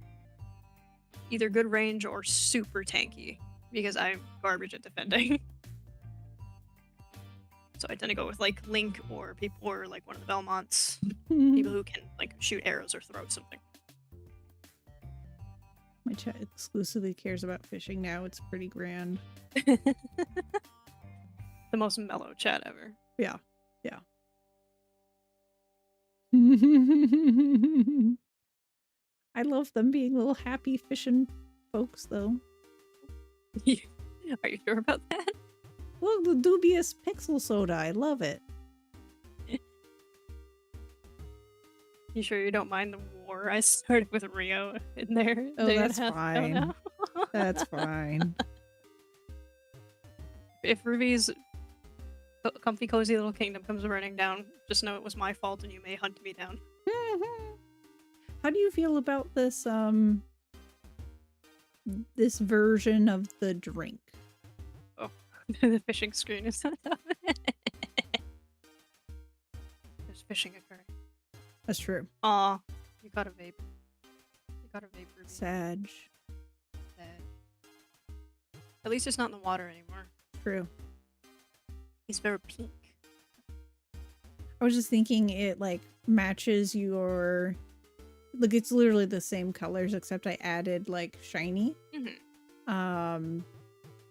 Either good range or super tanky, because I'm garbage at defending. So I tend to go with like Link or people, or like one of the Belmonts, people who can like shoot arrows or throw something. My chat exclusively cares about fishing now. It's pretty grand. The most mellow chat ever. Yeah. I love them being little happy fishing folks, though. Are you sure about that? Look, the dubious pixel soda. I love it. You sure you don't mind the war I started with Rio in there? Oh, day and a that's half ago fine. now? That's fine. If Ruby's comfy cozy little kingdom comes burning down, just know it was my fault and you may hunt me down. How do you feel about this this version of the drink? Oh, the fishing screen is not up. There's fishing occurring. That's true. Aw, you got a vape. You got a vape, Ruby. Sag. Sad. At least it's not in the water anymore. True. He's very pink. I was just thinking it like matches your, like it's literally the same colors except I added like shiny. Mm-hmm.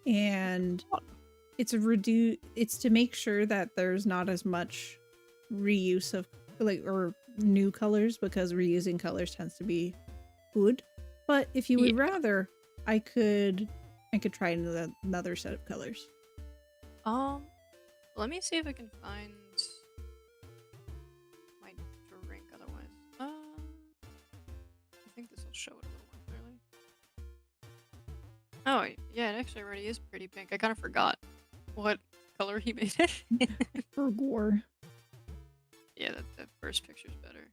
And it's it's to make sure that there's not as much reuse of like or new colors, because reusing colors tends to be good. But if you would rather, I could try another set of colors. Let me see if I can find my drink otherwise. I think this will show it a little more clearly. Oh, yeah, it actually already is pretty pink. I kind of forgot what color he made it. For gore. Yeah, the first picture's better.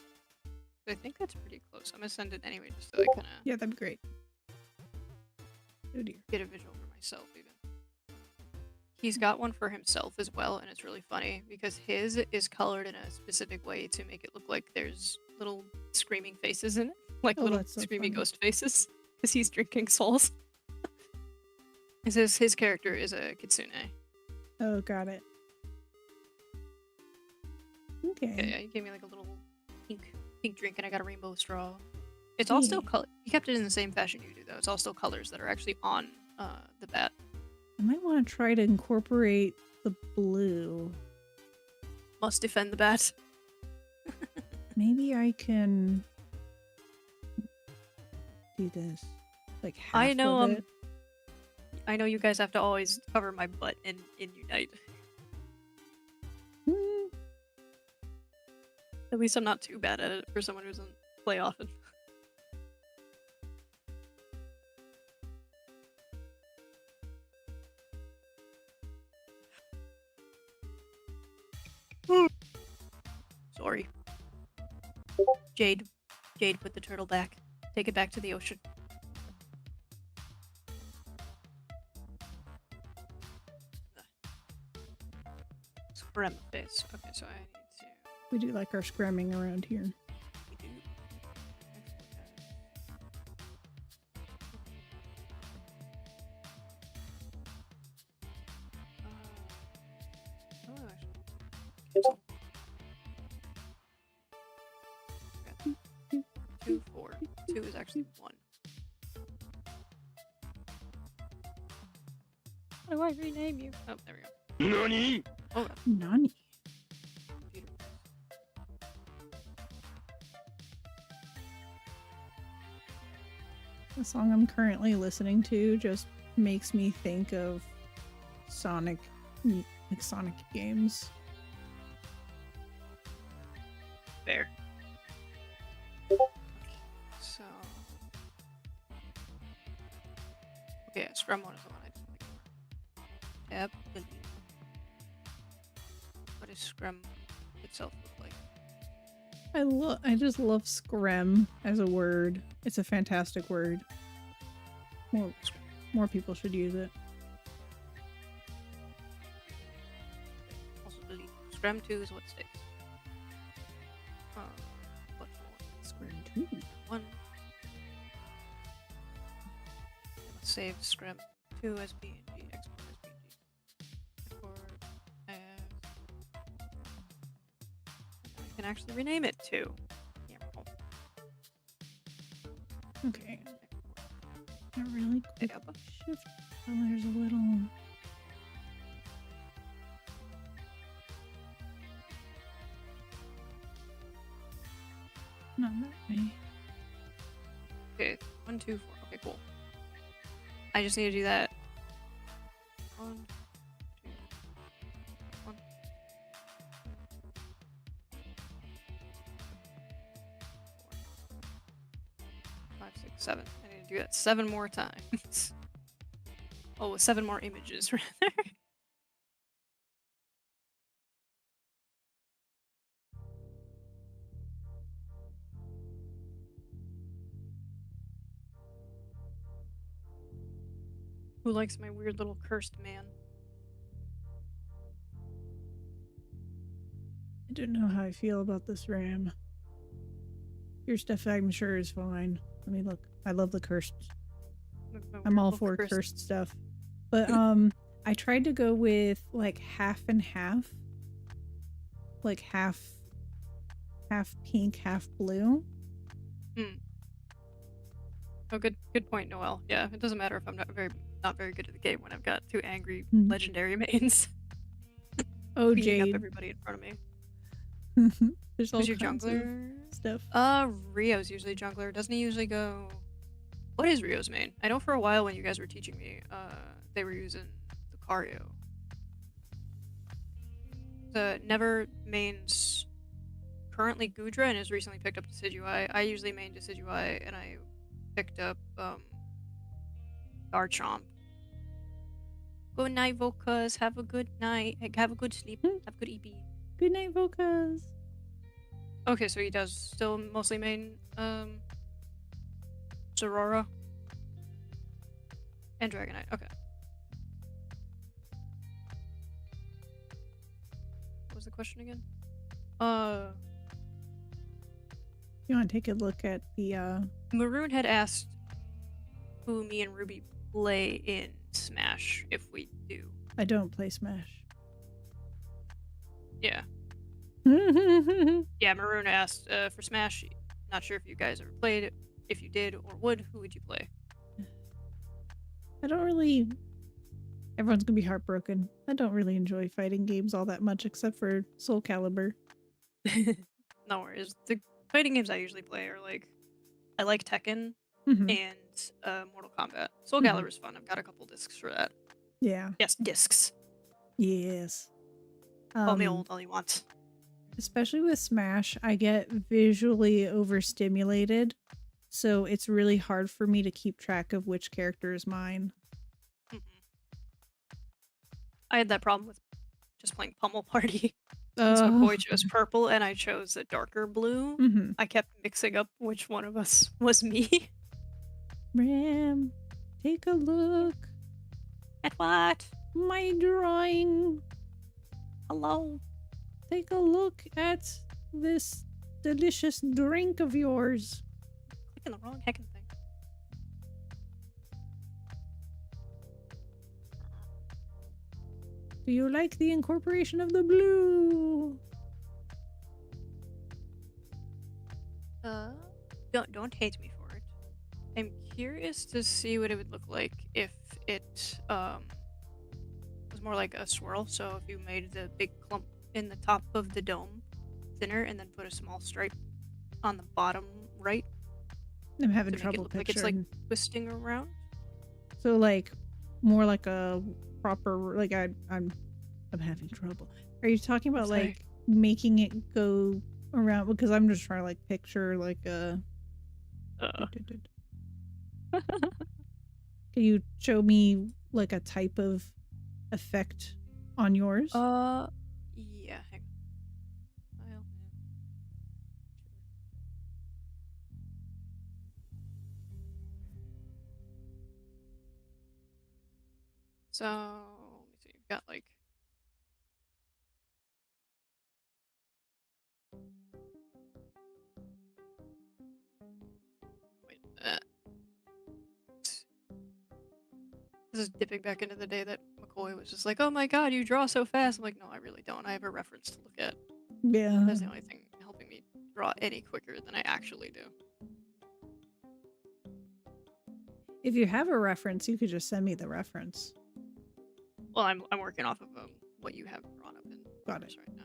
I think that's pretty close. I'm gonna send it anyway just so I kind of Yeah, that'd be great. Oh dear. get a visual for myself even. He's got one for himself as well, and it's really funny because his is colored in a specific way to make it look like there's little screaming faces in it. Like little that's so screaming funny. ghost faces. Because he's drinking souls. It says his character is a kitsune. Oh, got it. Okay. Yeah, he gave me like a little pink drink, and I got a rainbow straw. It's all still color. He kept it in the same fashion you do, though. It's all still colors that are actually on the bat. I might want to try to incorporate the blue. Must defend the bat. Maybe I can do this. Like half I know. of it. I know you guys have to always cover my butt in Unite. At least I'm not too bad at it for someone who doesn't play often. Sorry. Jade, put the turtle back. Take it back to the ocean. Scrum face. Okay, so I need to... We do like our scrumming around here. We do. Oh, actually. Cancel. 2, 4. 2 is actually 1. How do I rename you? Oh, there we go. NANI? Oh, Nani? computer. The song I'm currently listening to just makes me think of Sonic games. There. So. Okay, Scrum 1 is the one I didn't think of. Yep. What does Scrum itself look like? I just love scrum as a word. It's a fantastic word. More people should use it. Also delete. Scrum 2 is what sticks. What Scrum 2. 1. Let's save Scrum 2 as PNG. Export as PNG. Export as... I can actually rename it too. Yeah. Okay. A really quick Yep. shift. Oh, there's a little. Not that way. Okay, 1, 2, 4. Okay, cool. I just need to do that. 1, 2, 1. 5, 6, 7. I need to do that 7 more times. Oh, 7 more images, rather. Who likes my weird little cursed man? I don't know how I feel about this RAM. Your stuff, I'm sure, is fine. Let me look. I love the cursed. My I'm weird all little for cursed stuff. But I tried to go with like half and half. Like half pink, half blue. Oh, good point, Noelle. Yeah, it doesn't matter if I'm not very good at the game when I've got 2 angry Mhm. legendary mains Oh, beating up Jade. everybody in front of me. There's all Who's your kinds of jungler? stuff. Rio's usually jungler. Doesn't he usually go... What is Rio's main? I know for a while when you guys were teaching me, they were using Lucario. The Never mains currently Gudra and has recently picked up Decidueye. I usually main Decidueye and I picked up Garchomp. Good night, Volcas. Have a good night. Have a good sleep. Have a good EP. Good night, Volcas. Okay, so he does still mostly main Zorora and Dragonite. Okay. What was the question again? You want to take a look at the Maroon had asked who me and Ruby play in Smash if we do. I don't play Smash. Yeah. I Yeah, Maroon asked for Smash. Not sure if you guys ever played it. If you did or would, who would you play? I don't really... Everyone's gonna be heartbroken. I don't really enjoy fighting games all that much, except for Soul Calibur. No worries. The fighting games I usually play are like, I like Tekken Mm-hmm. and Mortal Kombat. Soul Mhm. Calibur is fun. I've got a couple discs for that. Yeah. Yes, discs. Yes. Call me old all you want. Especially with Smash, I get visually overstimulated, so it's really hard for me to keep track of which character is mine. I had that problem with just playing Pummel Party. Since McCoy chose purple and I chose a darker blue, Mm-hmm. I kept mixing up which one of us was me. Ram, take a look. At what? My drawing. Hello? Take a look at this delicious drink of yours. Clicking the wrong heckin' thing. Do you like the incorporation of the blue? Don't hate me for it. I'm curious to see what it would look like if it was more like a swirl. So if you made the big clump in the top of the dome thinner and then put a small stripe on the bottom right. I'm having to make it trouble look like it's like picturing. twisting around. So like more like a proper like I'm having trouble. Are you talking about like making it go around? Because I'm just trying to like picture like a. Can you show me like a type of effect on yours? Yeah. Hang on. Sure. So let me see. You've got like. Wait. This is dipping back into the day that McCoy was just like, "Oh my god, you draw so fast." I'm like, "No, I really don't. I have a reference to look at." Yeah. That's the only thing helping me draw any quicker than I actually do. If you have a reference, you could just send me the reference. Well, I'm working off of what you have drawn up in Got it. right now.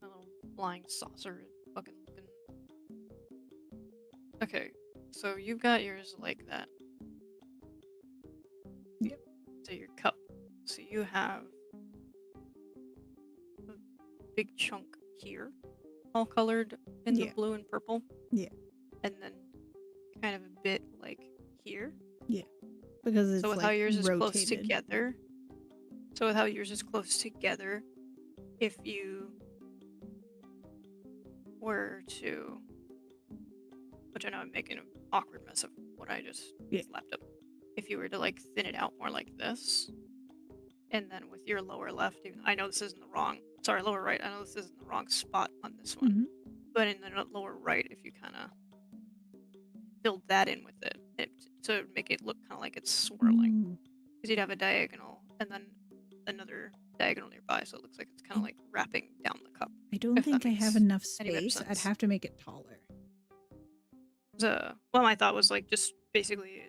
A little flying saucer fucking looking. Okay, so you've got yours like that. Yep. So your cup. So you have a big chunk here, all colored in the blue and purple. Yeah. And then kind of a bit like here. Yeah. Because it's so with like how yours is rotated. close together. So with how yours is close together, if you were to, which I know I'm making an awkward mess of what I just slapped up. If you were to like thin it out more like this, and then with your lower left, even I know this isn't the wrong, sorry, lower right, I know this isn't the wrong spot on this one, but in the lower right, if you kind of filled that in with it to make it look kind of like it's swirling, because you'd have a diagonal and then another diagonal nearby, so it looks like it's kind of like wrapping down the cup. I don't think I have enough space. I'd have to make it taller. Well, my thought was like just basically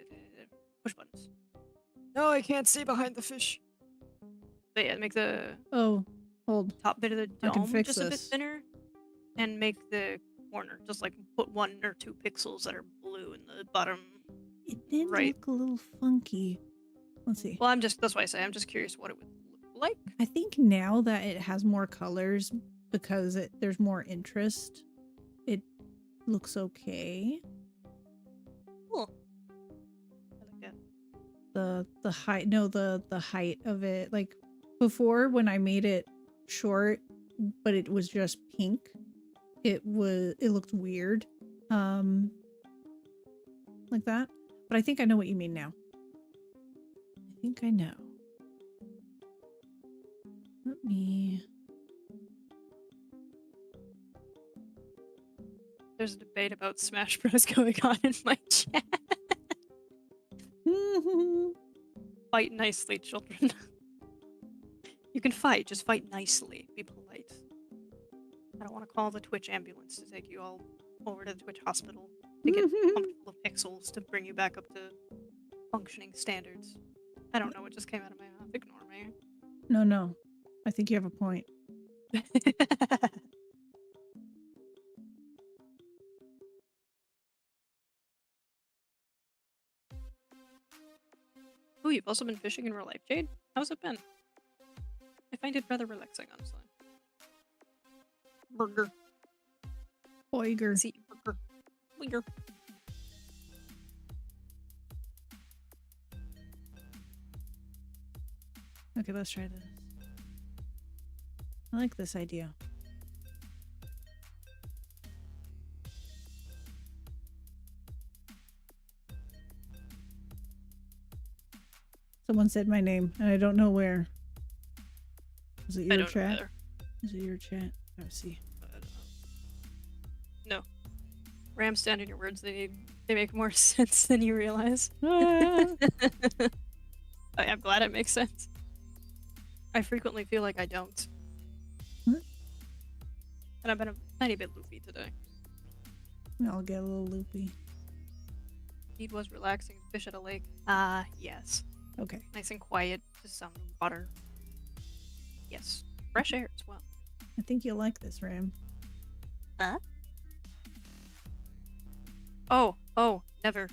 push buttons. No, I can't see behind the fish. But yeah, make the top bit of the dome just a bit thinner, and make the corner just like put 1 or 2 pixels that are blue in the bottom. It did look a little funky. Let's see. Well, that's why I say I'm just curious what it would look like. I think now that it has more colors because there's more interest, it looks okay. Cool. I like that. The height, no, the height of it, like before when I made it short, but it was just pink, it looked weird, like that. But I think I know what you mean now. I think I know. Let me... There's a debate about Smash Bros going on in my chat. Fight nicely, children. You can fight, just fight nicely. Be polite. I don't want to call the Twitch ambulance to take you all over to the Twitch hospital to get pumped full of pixels to bring you back up to functioning standards. I don't know what just came out of my mouth. Ignore me. No. I think you have a point. Oh, you've also been fishing in real life, Jade? How's it been? I find it rather relaxing, honestly. Burger. Boiger. See, burger. Burger. Okay, let's try this. I like this idea. Someone said my name, and I don't know where. Was it your chat? Was it your chat? Let's see. No. Ram, stand in your words. They make more sense than you realize. Ah. I'm glad it makes sense. I frequently feel like I don't. Huh? And I've been a tiny bit loopy today. I'll get a little loopy. It was relaxing to fish at a lake. Yes. Okay. Nice and quiet, just some water. Yes. Fresh air as well. I think you'll like this, Ram. Huh? Oh, never.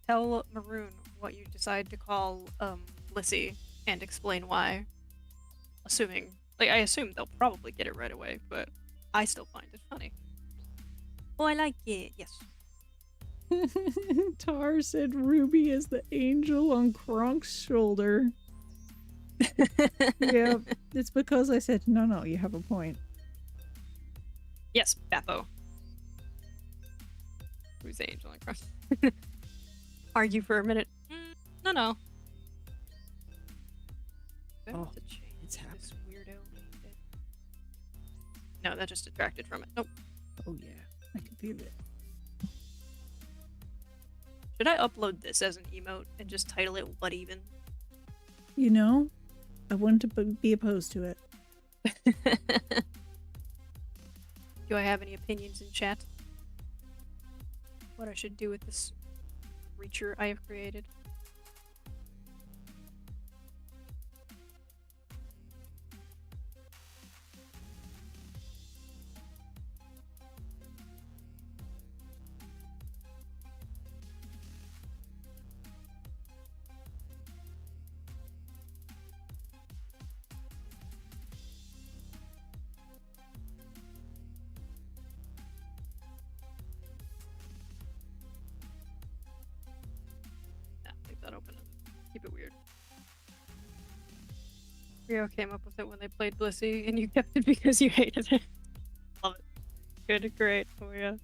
Tell Maroon what you decide to call, Lissy, and explain why. Assuming, I assume they'll probably get it right away, but I still find it funny. Oh, I like it, yes. Tar said Ruby is the angel on Kronk's shoulder. Yeah, it's because I said, no, you have a point. Yes, Bappo. Who's the angel on cross? Argue for a minute. No. Oh, it's happening. This weirdo. No, that just detracted from it. Nope. Oh yeah, I can feel it. Should I upload this as an emote and just title it "What Even"? You know, I wouldn't be opposed to it. Do I have any opinions in chat? What I should do with this creature I have created? Leave that open and keep it weird. Rio came up with it when they played Blissey, and you kept it because you hated it. Love it. Good, great. Oh yeah.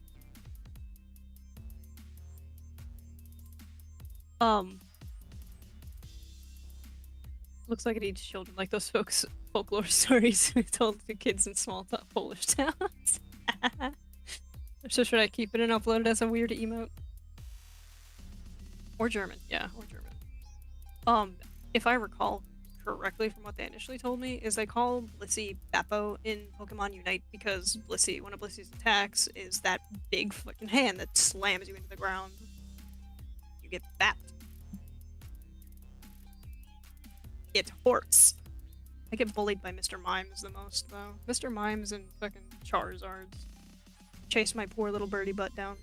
Looks like it eats children like those folklore stories we told the kids in small Polish towns. So should I keep it and upload it as a weird emote? Or German, yeah, or German. If I recall correctly from what they initially told me, is they call Blissey Bappo in Pokemon Unite because Blissey, one of Blissey's attacks is that big fucking hand that slams you into the ground. You get bapped. It hurts. I get bullied by Mr. Mimes the most, though. Mr. Mimes and fucking Charizards chase my poor little birdie butt down.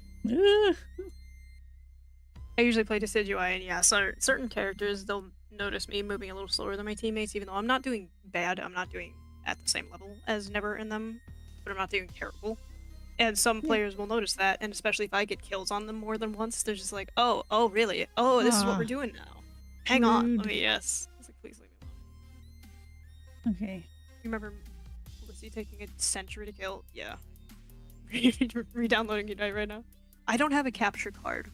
I usually play Decidueye, and yeah, so certain characters, they'll notice me moving a little slower than my teammates, even though I'm not doing bad. I'm not doing at the same level as Never in them, but I'm not doing terrible. And some players will notice that, and especially if I get kills on them more than once, they're just like, oh, really? Oh, this is what we're doing now. Hang on. Let me, yes. I was like, please leave me alone. Okay. You remember Lissy taking a century to kill? Yeah. Re-downloading Unite right now. I don't have a capture card,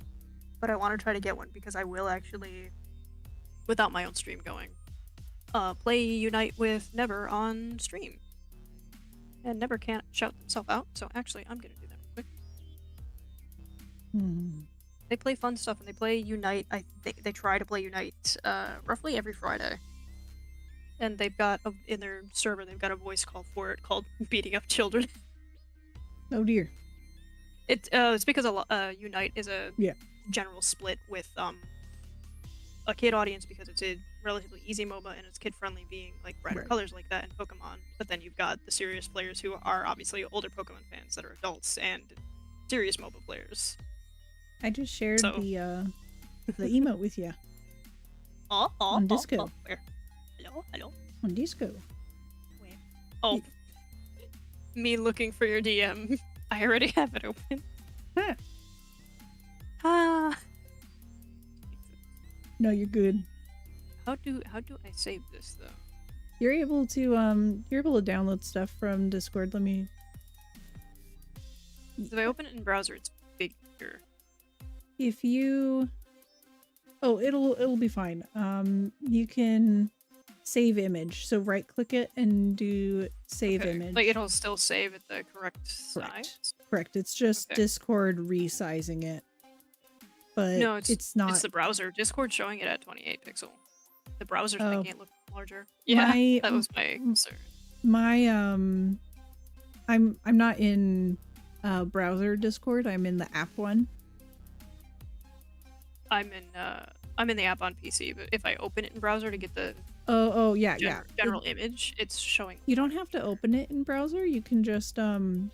but I want to try to get one because I will actually, without my own stream going, play Unite with Never on stream. And Never can't shout himself out, so actually I'm gonna do that real quick. They play fun stuff and they play Unite. I think they try to play Unite roughly every Friday. And they've got in their server they've got a voice call for it called "Beating Up Children." Oh dear. It's because Unite is a general split with a kid audience because it's a relatively easy MOBA and it's kid friendly, being like brighter colors like that in Pokemon. But then you've got the serious players who are obviously older Pokemon fans that are adults and serious MOBA players. I just shared the emote with you. On Disco. Where? Hello? On Disco. Where? Oh. Me looking for your DM. I already have it open. No, you're good. How do I save this though? You're able to download stuff from Discord. Let me. If I open it in browser, it's bigger. If you, it'll be fine. You can save image. So right click it and do save image. Like it'll still save at the correct size. Correct. It's just Discord resizing it. But no, it's not. It's the browser. Discord's showing it at 28 pixel. The browser's making it look larger. Yeah, that was my concern. I'm not in browser Discord. I'm in the app one. I'm in the app on PC, but if I open it in browser to get the general image, it's showing. You don't have to open it in browser. You can just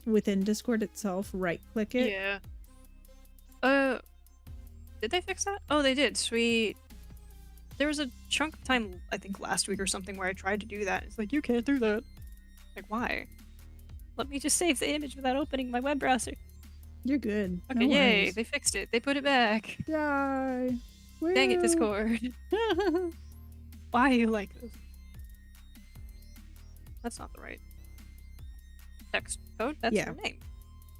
within Discord itself right click it. Yeah. Did they fix that? Oh, they did. Sweet. There was a chunk of time, I think last week or something, where I tried to do that. It's like, you can't do that. Like, why? Let me just save the image without opening my web browser. You're good. Okay, no yay. worries. They fixed it. They put it back. Yay. Dang it, Discord. Why are you like this? That's not the right text code. That's your name.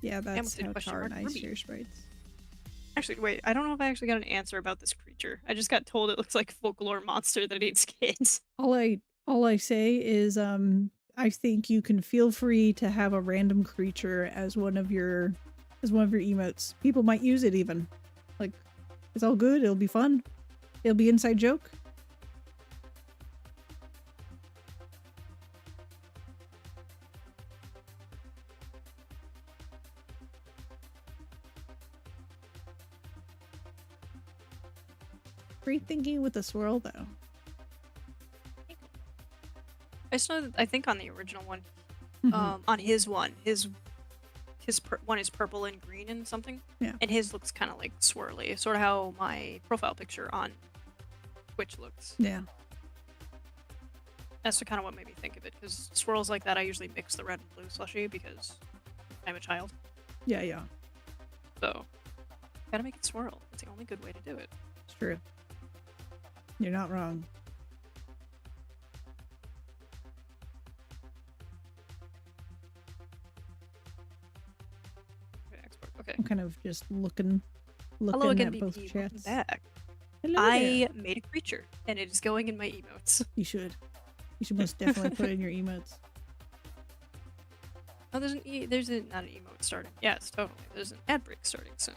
Yeah, that's how colonize your sprites. Actually, wait, I don't know if I actually got an answer about this creature. I just got told it looks like a folklore monster that eats kids. All I say is I think you can feel free to have a random creature as one of your emotes. People might use it even. Like, it's all good, it'll be fun. It'll be inside joke. Great thinking with the swirl, though. I just know that I think on the original one, on his one, his one is purple and green and something. Yeah. And his looks kind of like swirly, sort of how my profile picture on Twitch looks. Yeah. That's kind of what made me think of it, because swirls like that, I usually mix the red and blue slushie because I'm a child. Yeah. So, gotta make it swirl. It's the only good way to do it. It's true. You're not wrong. Okay. I'm kind of just looking Hello again, at both BP. chats. Welcome back. Hello I there. made a creature, and it is going in my emotes. You should. You should most definitely put it in your emotes. Oh, there's not an emote starting. Yes, totally. There's an ad break starting soon.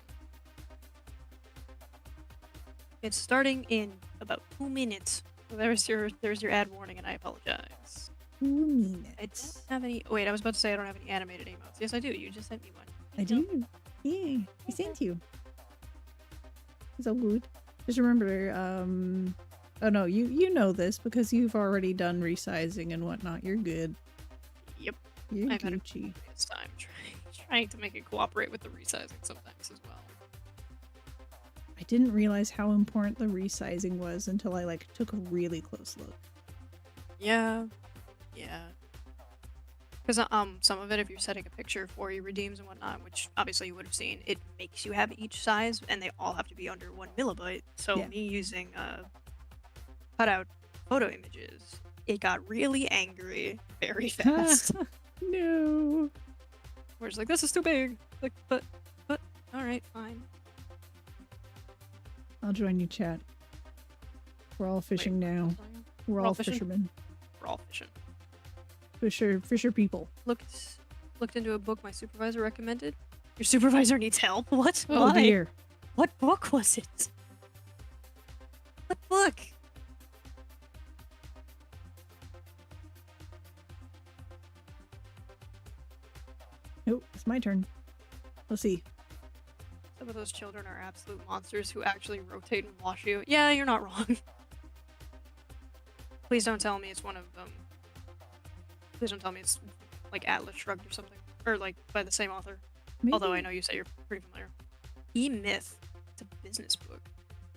It's starting in about 2 minutes. So there's your ad warning, and I apologize. 2 minutes. I don't have any. Wait, I was about to say I don't have any animated emotes. Yes, I do. You just sent me one. I do. Yeah, I sent you. It's all good. Just remember, oh no, you know this because you've already done resizing and whatnot. You're good. Yep. You're I've had a Gucci. this time trying to make it cooperate with the resizing sometimes as well. I didn't realize how important the resizing was until I like took a really close look. Yeah. Because some of it, if you're setting a picture for your redeems and whatnot, which obviously you would have seen, it makes you have each size, and they all have to be under 1 millibyte. So me using cutout photo images, it got really angry very fast. No. Where it's like, this is too big. Like, but, all right, fine. I'll join you, chat. We're all fishing now. We're all fishermen. We're all fishing. Fisher people. Looked into a book my supervisor recommended. Your supervisor needs help? What? Oh Why? dear. What book was it? What book? Oh, it's my turn. Let's see. Some of those children are absolute monsters who actually rotate and wash you. Yeah, you're not wrong. Please don't tell me it's one of them. Please don't tell me it's like Atlas Shrugged or something. Or like by the same author. Maybe Although I know you say you're pretty familiar. E-Myth. It's a business book.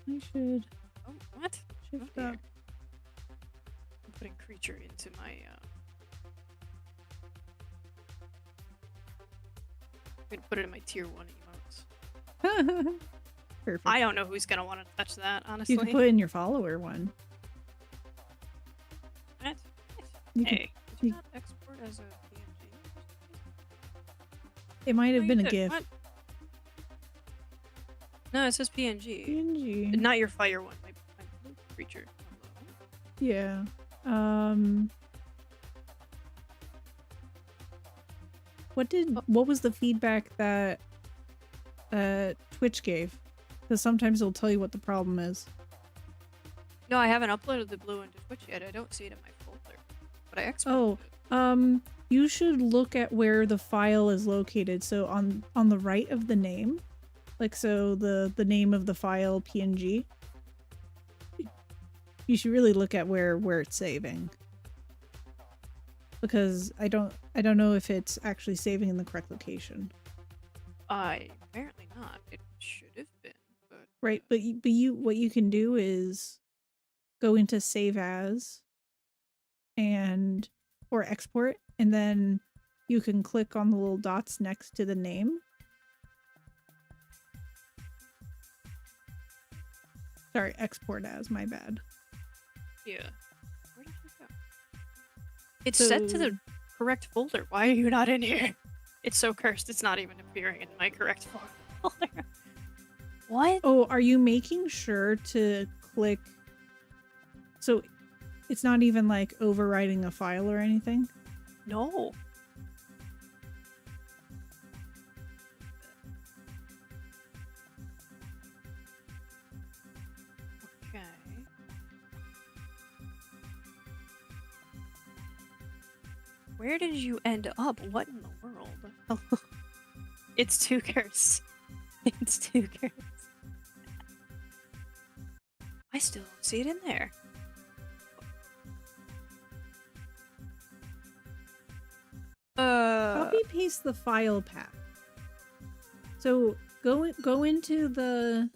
I should Oh, what? shift Oh, up. dear. I'm putting creature into my, I'm gonna put it in my tier 1 emotes. Perfect. I don't know who's gonna want to touch that, honestly. You can put in your follower one. What? You can- Hey, did you you- not export as a PNG? It might have No, been you a did. GIF. What? No, it says PNG. PNG. Not your fire one, my blue creature. Yeah. What was the feedback that Twitch gave? Because sometimes it'll tell you what the problem is. No, I haven't uploaded the blue into Twitch yet. I don't see it in my folder. But I exported it. You should look at where the file is located. So on the right of the name, like so the name of the file PNG. You should really look at where it's saving. Because I don't know if it's actually saving in the correct location. Apparently not. It should have been, but Right, but what you can do is go into save as or export, and then you can click on the little dots next to the name. Sorry, export as, my bad. yeah. Where did you go? It's set to the correct folder. Why are you not in here? It's so cursed. It's not even appearing in my correct folder. What? Oh, are you making sure to click? So it's not even like overwriting a file or anything? No. Okay. Where did you end up? What in the world? It's too cursed. It's too cursed. I still don't see it in there. Copy paste the file path. So go into the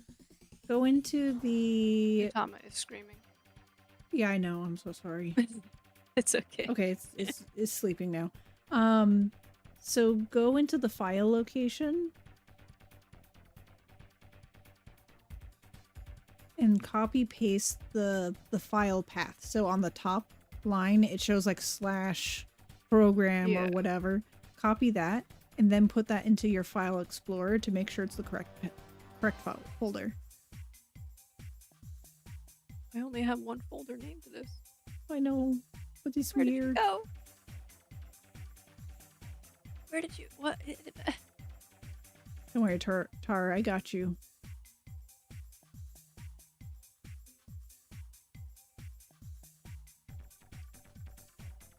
Tama is screaming. Yeah, I know. I'm so sorry. It's okay. Okay, it's sleeping now. So go into the file location and copy paste the file path. So on the top line it shows like /program or whatever. Copy that and then put that into your file explorer to make sure it's the correct file folder. I only have one folder named to this. I know, but it's Where weird. did you go? Where did you? What? Don't worry, Tara, I got you.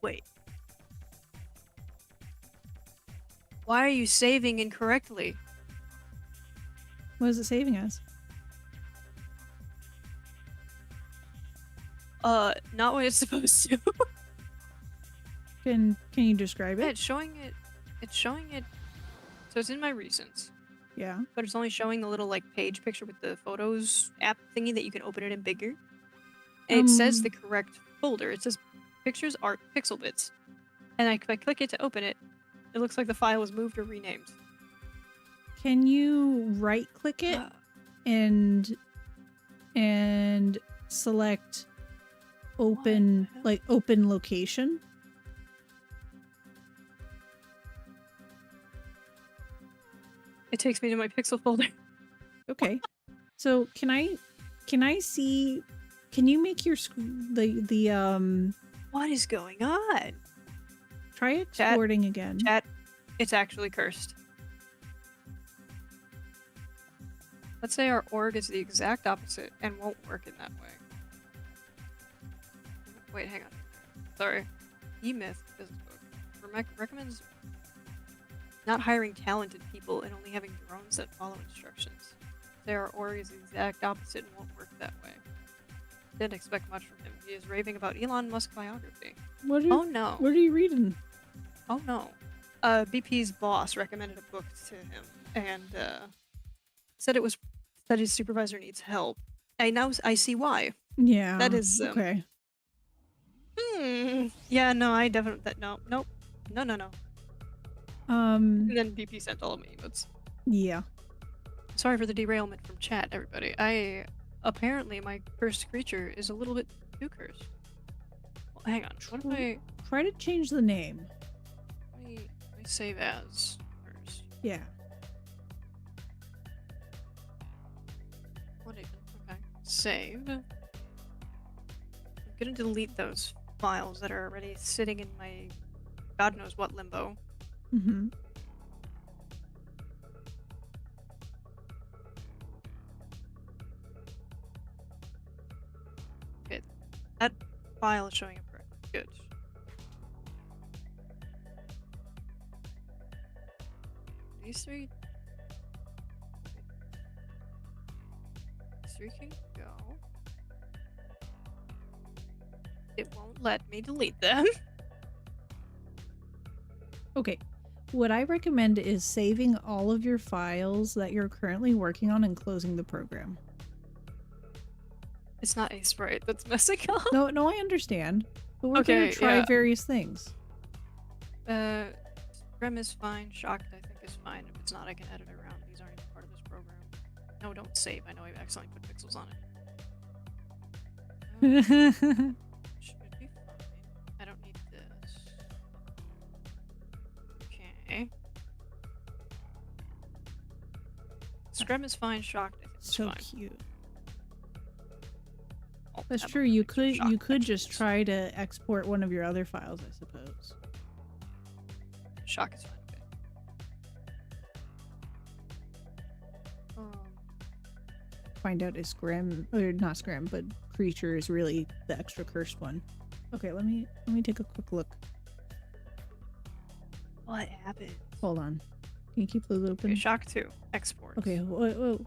Wait. Why are you saving incorrectly? What is it saving as? Not what it's supposed to. Can you describe Yeah, it? it's showing it. So it's in my recents, Yeah. but it's only showing the little like page picture with the photos app thingy that you can open it in bigger. And it says the correct folder. It says pictures, art, pixel bits. And if I click it to open it, it looks like the file was moved or renamed. Can you right click it and select open, like open location? It takes me to my pixel folder. Okay. So can I Can you make your the What is going on? try exporting again? Chat, it's actually cursed. Let's say our org is the exact opposite and won't work in that way. Wait, hang on. Sorry. E-Myth business book recommends not hiring talented people and only having drones that follow instructions. Say our org is the exact opposite and won't work that way. Didn't expect much from him. He is raving about Elon Musk biography. Oh no. What are you reading? Oh no. BP's boss recommended a book to him and said his supervisor needs help. I see why. Yeah. That is okay. Yeah, no, I definitely no. And then BP sent all of my emotes. Yeah. Sorry for the derailment from chat, everybody. Apparently my cursed creature is a little bit too cursed. Well, hang on. What if I try to change the name? Let me save as first. Yeah. What even? Okay. Save. I'm gonna delete those files that are already sitting in my God knows what limbo. Mm-hmm. Okay. That file is showing up correctly. Good. These three can go. It won't let me delete them. Okay. What I recommend is saving all of your files that you're currently working on and closing the program. It's not Aseprite that's messing up. No, I understand. But we're gonna try various things. Rem is fine. Shocked, I think, is fine. If it's not, I can edit it around. These aren't even part of this program. No, don't save. I know I accidentally put pixels on it. Should be fine. I don't need this. Okay. Scrum is fine. Shocked, I think it's so fine. Cute. That's true. You could just try to export one of your other files, I suppose. Shock is fine. Okay. Find out if Scrim, or not Scrim, but creature is really the extra cursed one. Okay, let me take a quick look. What happened? Hold on. Can you keep those open? Okay, Shock 2. Export. Okay, whoa.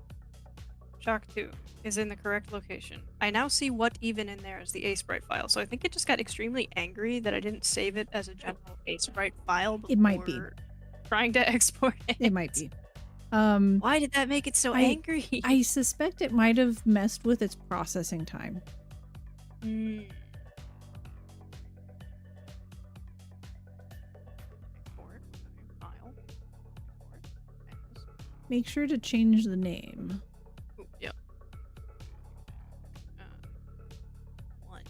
Shock 2 is in the correct location. I now see what even in there is the Aseprite file, so I think it just got extremely angry that I didn't save it as a general Aseprite file before it might be trying to export it. It might be. Why did that make it so angry? I suspect it might have messed with its processing time. Export. File. Export. Make sure to change the name. Ooh, yep. 1.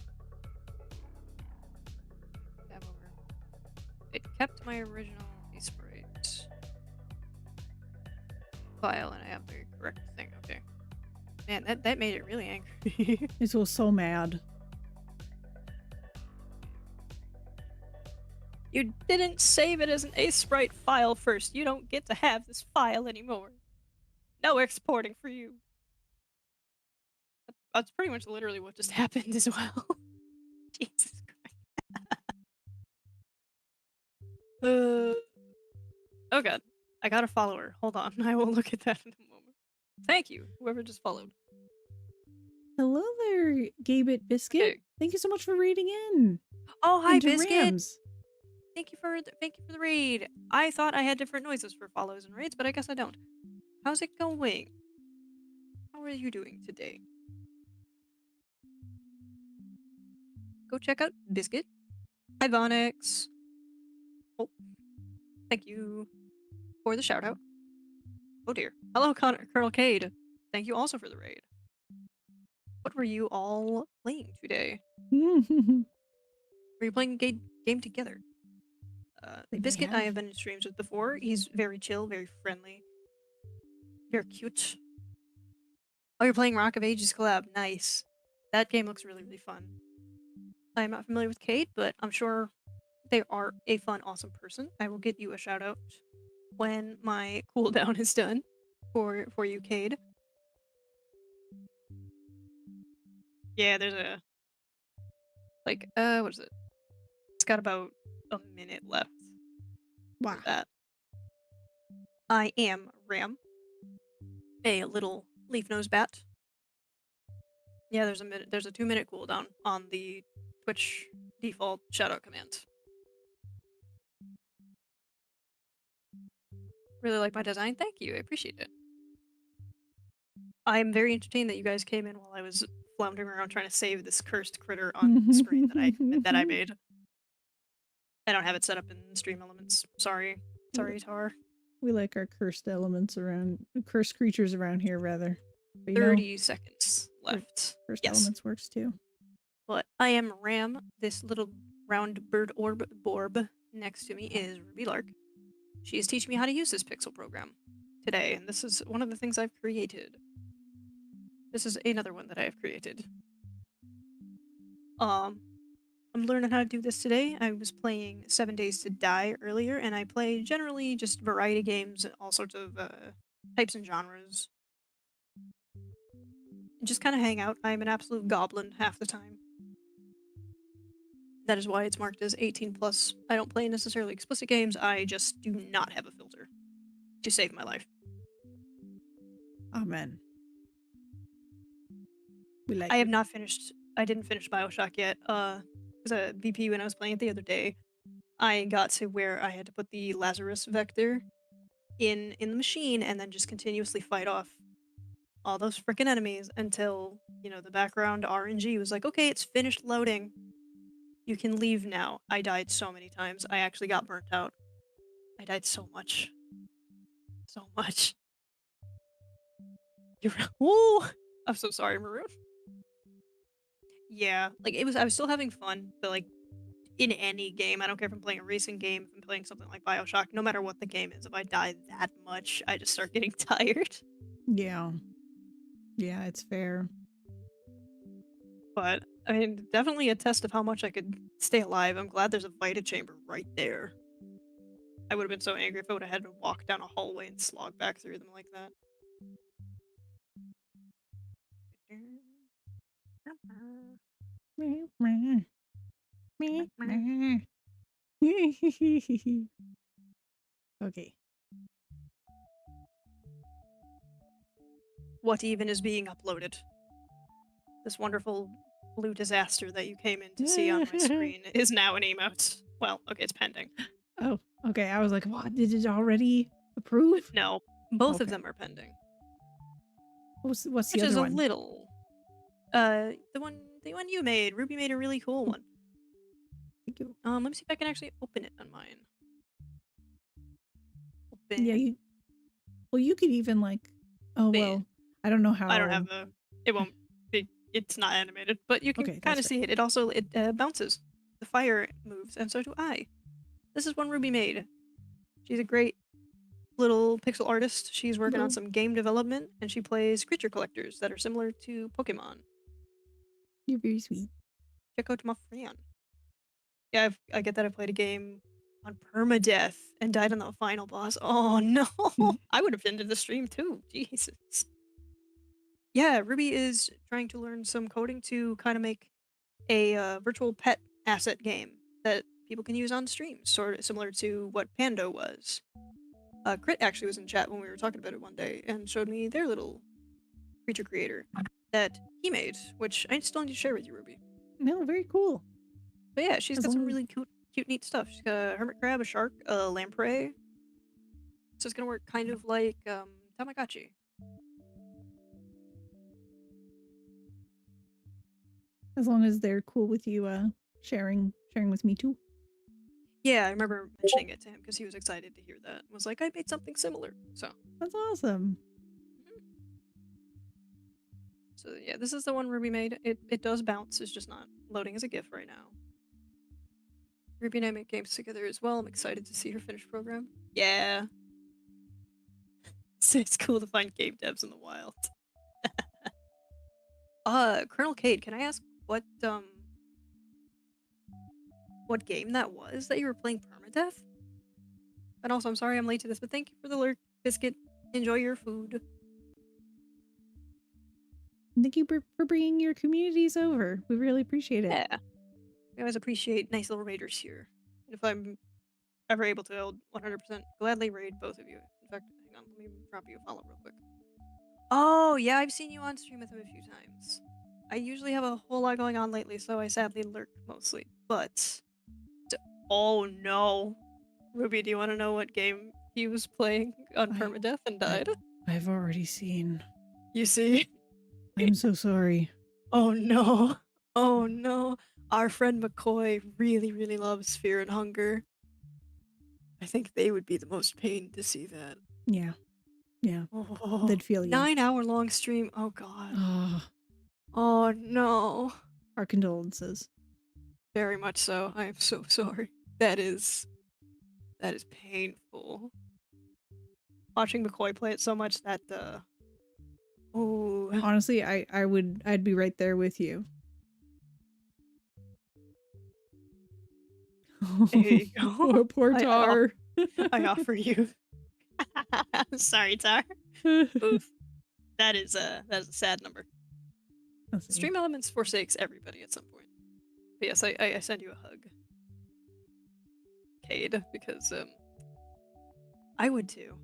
Tab over. It kept my original Aseprite file, and I have the correct thing. Okay. Man, that made it really angry. It was so mad. You didn't save it as an Aseprite file first. You don't get to have this file anymore. No exporting for you. That's pretty much literally what just happened as well. Jesus Christ. Oh god. I got a follower. Hold on. I will look at that in a moment. Thank you, whoever just followed. Hello there, Gabit Biscuit. Hey. Thank you so much for reading in. Oh, hi, Biscuit. Rams. Thank you for the raid. I thought I had different noises for follows and raids, but I guess I don't. How's it going? How are you doing today? Go check out Biscuit. Hi, Vonix. Oh, thank you for the shout out. Oh dear. Hello, Colonel Cade. Thank you also for the raid. What were you all playing today? Were you playing a game together? Biscuit I have been in streams with before. He's very chill, very friendly. Very cute. Oh, you're playing Rock of Ages collab. Nice. That game looks really, really fun. I'm not familiar with Cade, but I'm sure they are a fun, awesome person. I will get you a shout out when my cooldown is done for you, Cade. Yeah, there's a what is it? It's got about a minute left Wow. for that. I am Ram, a little leaf nose bat. Yeah, there's a 2-minute cooldown on the Twitch default shoutout command. Really like my design. Thank you. I appreciate it. I'm very entertained that you guys came in while I was floundering around trying to save this cursed critter on screen that I made. I don't have it set up in Stream Elements. Sorry, Tar. We like our cursed elements around, cursed creatures around here, rather. But 30 seconds left. Cursed Yes. elements works too. But I am Ram. This little round bird borb next to me is Ruby Lark. She is teaching me how to use this pixel program today, and this is one of the things I've created. This is another one that I have created. I'm learning how to do this today. I was playing 7 Days to Die earlier, and I play generally just variety games, all sorts of types and genres. And just kind of hang out. I'm an absolute goblin half the time. That is why it's marked as 18 plus. I don't play necessarily explicit games. I just do not have a filter to save my life. Amen. I have not finished. I didn't finish Bioshock yet. As a VP when I was playing it the other day, I got to where I had to put the Lazarus vector in the machine and then just continuously fight off all those freaking enemies until, you know, the background RNG was like, okay, it's finished loading. You can leave now. I died so many times. I actually got burnt out. I died so much. So much. Ooh! I'm so sorry, Maroon. Yeah, like I was still having fun, but like in any game, I don't care if I'm playing a racing game, if I'm playing something like Bioshock, no matter what the game is, if I die that much, I just start getting tired. Yeah. Yeah, it's fair. But I mean, definitely a test of how much I could stay alive. I'm glad there's a Vita chamber right there. I would have been so angry if I would have had to walk down a hallway and slog back through them like that. Okay. What even is being uploaded? This wonderful blue disaster that you came in to see on my screen is now an emote. Well, okay, it's pending. Oh, okay. I was like, what? Did it already approve? No, both of them are pending. What's the Which other is one? a little. The one you made. Ruby made a really cool one. Thank you. Let me see if I can actually open it on mine. Open. Yeah, well, you could even like. Oh well, I don't know how. I don't have the. It won't be. It's not animated, but you can kind of see it. It also bounces. The fire moves, and so do I. This is one Ruby made. She's a great little pixel artist. She's working on some game development, and she plays creature collectors that are similar to Pokemon. You're very sweet. Check out my friend. Yeah, I get that I played a game on permadeath and died on the final boss. Oh no! I would have ended the stream too. Jesus. Yeah, Ruby is trying to learn some coding to kind of make a virtual pet asset game that people can use on streams, sort of similar to what Pando was. Crit actually was in chat when we were talking about it one day and showed me their little creature creator that he made, which I still need to share with you, Ruby. No, very cool. But yeah, she's got some really cute, neat stuff. She's got a hermit crab, a shark, a lamprey. So it's gonna work kind of like Tamagotchi. As long as they're cool with you sharing with me too. Yeah, I remember mentioning it to him because he was excited to hear that. Was like, I made something similar. So that's awesome. So yeah, this is the one Ruby made. It does bounce. It's just not loading as a GIF right now. Ruby and I make games together as well. I'm excited to see her finished program. Yeah. So it's cool to find game devs in the wild. Colonel Cade, can I ask what game that was that you were playing permadeath? And also, I'm sorry I'm late to this, but thank you for the lurk biscuit. Enjoy your food. Thank you for bringing your communities over. We really appreciate it. Yeah, we always appreciate nice little raiders here. And if I'm ever able to, I'll 100% gladly raid both of you. In fact, hang on, let me drop you a follow real quick. Oh, yeah, I've seen you on stream with him a few times. I usually have a whole lot going on lately, so I sadly lurk mostly. But, oh no. Ruby, do you want to know what game he was playing on permadeath and died? I've already seen. You see? I'm so sorry. Oh no. Oh no. Our friend McCoy really, really loves Fear and Hunger. I think they would be the most pained to see that. Yeah. Yeah. Oh, They'd feel you. 9-hour-long stream. Oh god. Oh, Oh no. our condolences. Very much so. I am so sorry. That is painful. Watching McCoy play it so much that oh. Honestly, I'd be right there with you. There you go. Poor Tar. I offer you. Sorry, Tar. Oof. That is a sad number. Stream Elements forsakes everybody at some point. But yes, I send you a hug, Cade, because I would too.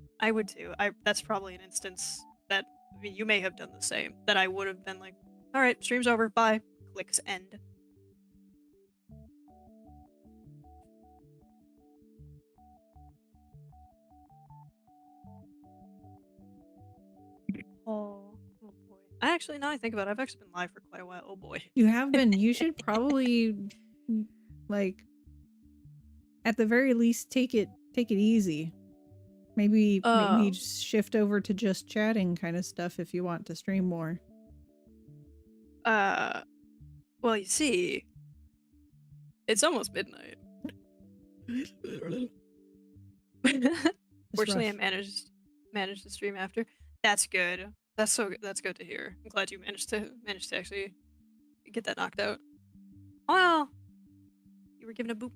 That's probably an instance that, I mean, you may have done the same. That I would have been like, all right, stream's over, bye. Clicks end. Oh boy. Actually, now I think about it, I've actually been live for quite a while. Oh boy. You have been. You should probably, like, at the very least, take it easy. Maybe shift over to just chatting kind of stuff if you want to stream more. Well, you see, it's almost midnight. Fortunately, I managed to stream after. That's good. That's good to hear. I'm glad you managed to actually get that knocked out. Oh, you were given a boop.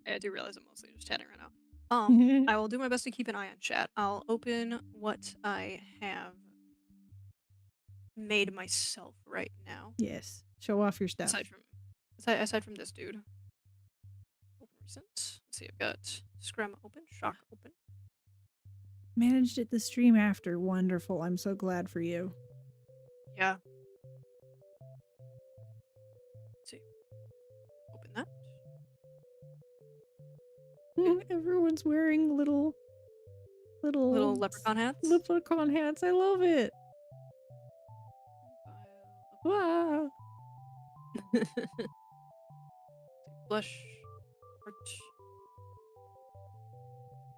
I do realize I'm mostly just chatting right now. I will do my best to keep an eye on chat. I'll open what I have made myself right now. Yes. Show off your stuff. Aside from this dude. Open recent. Let's see, I've got Scrum open, Shock open. Managed it the stream after. Wonderful. I'm so glad for you. Yeah. Let's see. Open that. Everyone's wearing little leprechaun hats. Leprechaun hats. I love it. Wow. Blush.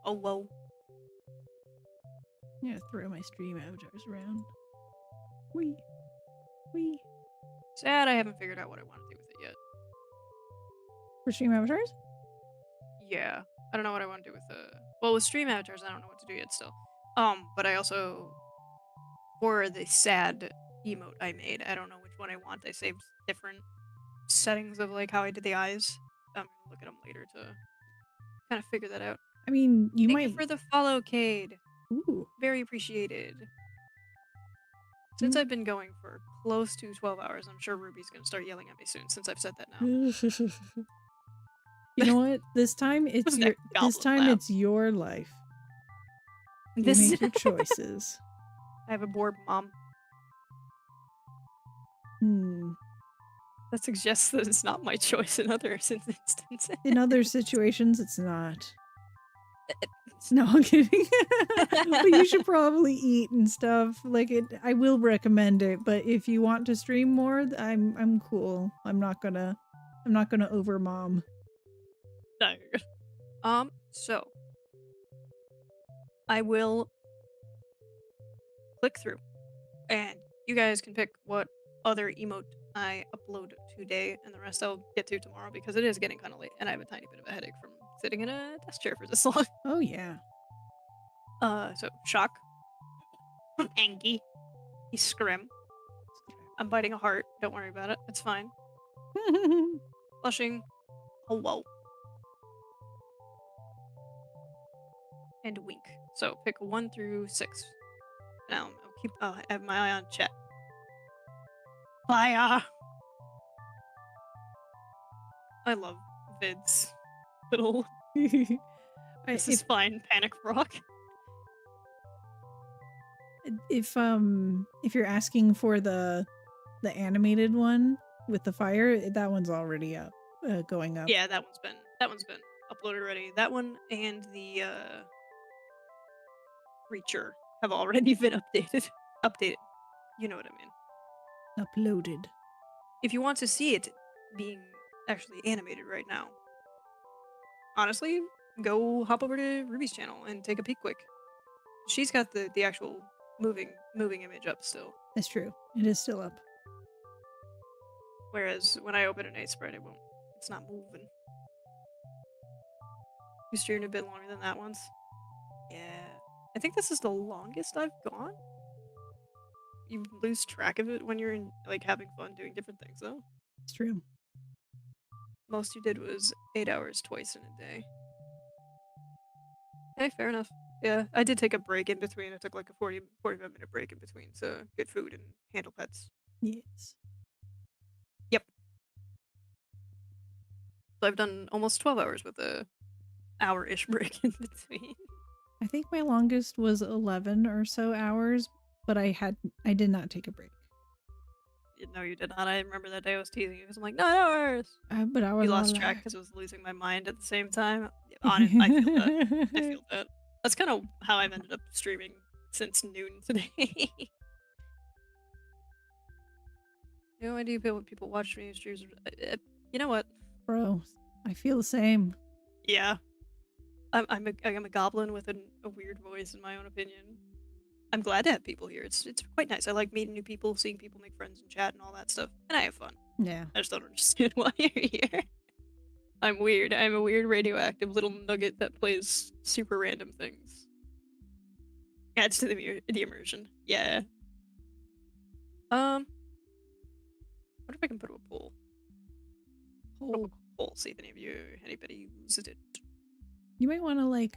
Oh whoa. I'm gonna throw my stream avatars around. Wee. Sad I haven't figured out what I want to do with it yet. For stream avatars? Yeah. I don't know what I want to do with well, with stream avatars, I don't know what to do yet still. But I also, for the sad emote I made, I don't know which one I want. I saved different settings of like how I did the eyes. I'm gonna look at them later to kind of figure that out. I mean, Thank you for the follow, Cade. Ooh. Very appreciated. Since I've been going for close to 12 hours, I'm sure Ruby's gonna start yelling at me soon since I've said that now. You know what? This time it's it's your life. You make your choices. I have a bored mom. That suggests that it's not my choice in other instances. In other situations, it's not. No, I'm kidding. But you should probably eat and stuff. Like I will recommend it, but if you want to stream more, I'm cool. I'm not gonna over mom. No. So I will click through, and you guys can pick what other emote I upload today, and the rest I'll get to tomorrow because it is getting kind of late, and I have a tiny bit of a headache from sitting in a desk chair for this long. Oh yeah. So Shock. Angie. He's Scrim. I'm biting a heart. Don't worry about it. It's fine. Blushing. Hello. And wink. So pick 1 through 6. Now I'll have my eye on chat. Fire. I love Vid's little this is fine panic rock. If you're asking for the animated one with the fire, that one's already up, going up. Yeah, that one's been uploaded already. That one and the Reacher have already been updated. You know what I mean. Uploaded. If you want to see it being actually animated right now, honestly, go hop over to Ruby's channel and take a peek quick. She's got the actual moving image up still. That's true. It is still up. Whereas when I open an Aseprite, it won't. It's not moving. You streamed a bit longer than that once. Yeah, I think this is the longest I've gone. You lose track of it when you're like having fun doing different things, though. It's true. Most you did was 8 hours twice in a day. Hey, fair enough. Yeah, I did take a break in between. I took like a 45-minute break in between to get food and handle pets. Yes. Yep. So I've done almost 12 hours with a hour-ish break in between. I think my longest was 11 or so hours, but I did not take a break. No, you did not. I remember that day I was teasing you because I'm like, 9 hours. But I was You lost track because I was losing my mind at the same time. I feel that. I feel that. That's kind of how I've ended up streaming since noon today. No idea what people watch me streams. You know what, bro? I feel the same. Yeah, I'm a goblin with a weird voice, in my own opinion. I'm glad to have people here. It's quite nice. I like meeting new people, seeing people make friends and chat and all that stuff, and I have fun. Yeah. I just don't understand why you're here. I'm weird. I'm a weird radioactive little nugget that plays super random things. Adds to the immersion. Yeah. What if I can put up a poll? Poll. See if anybody uses it. You might want to like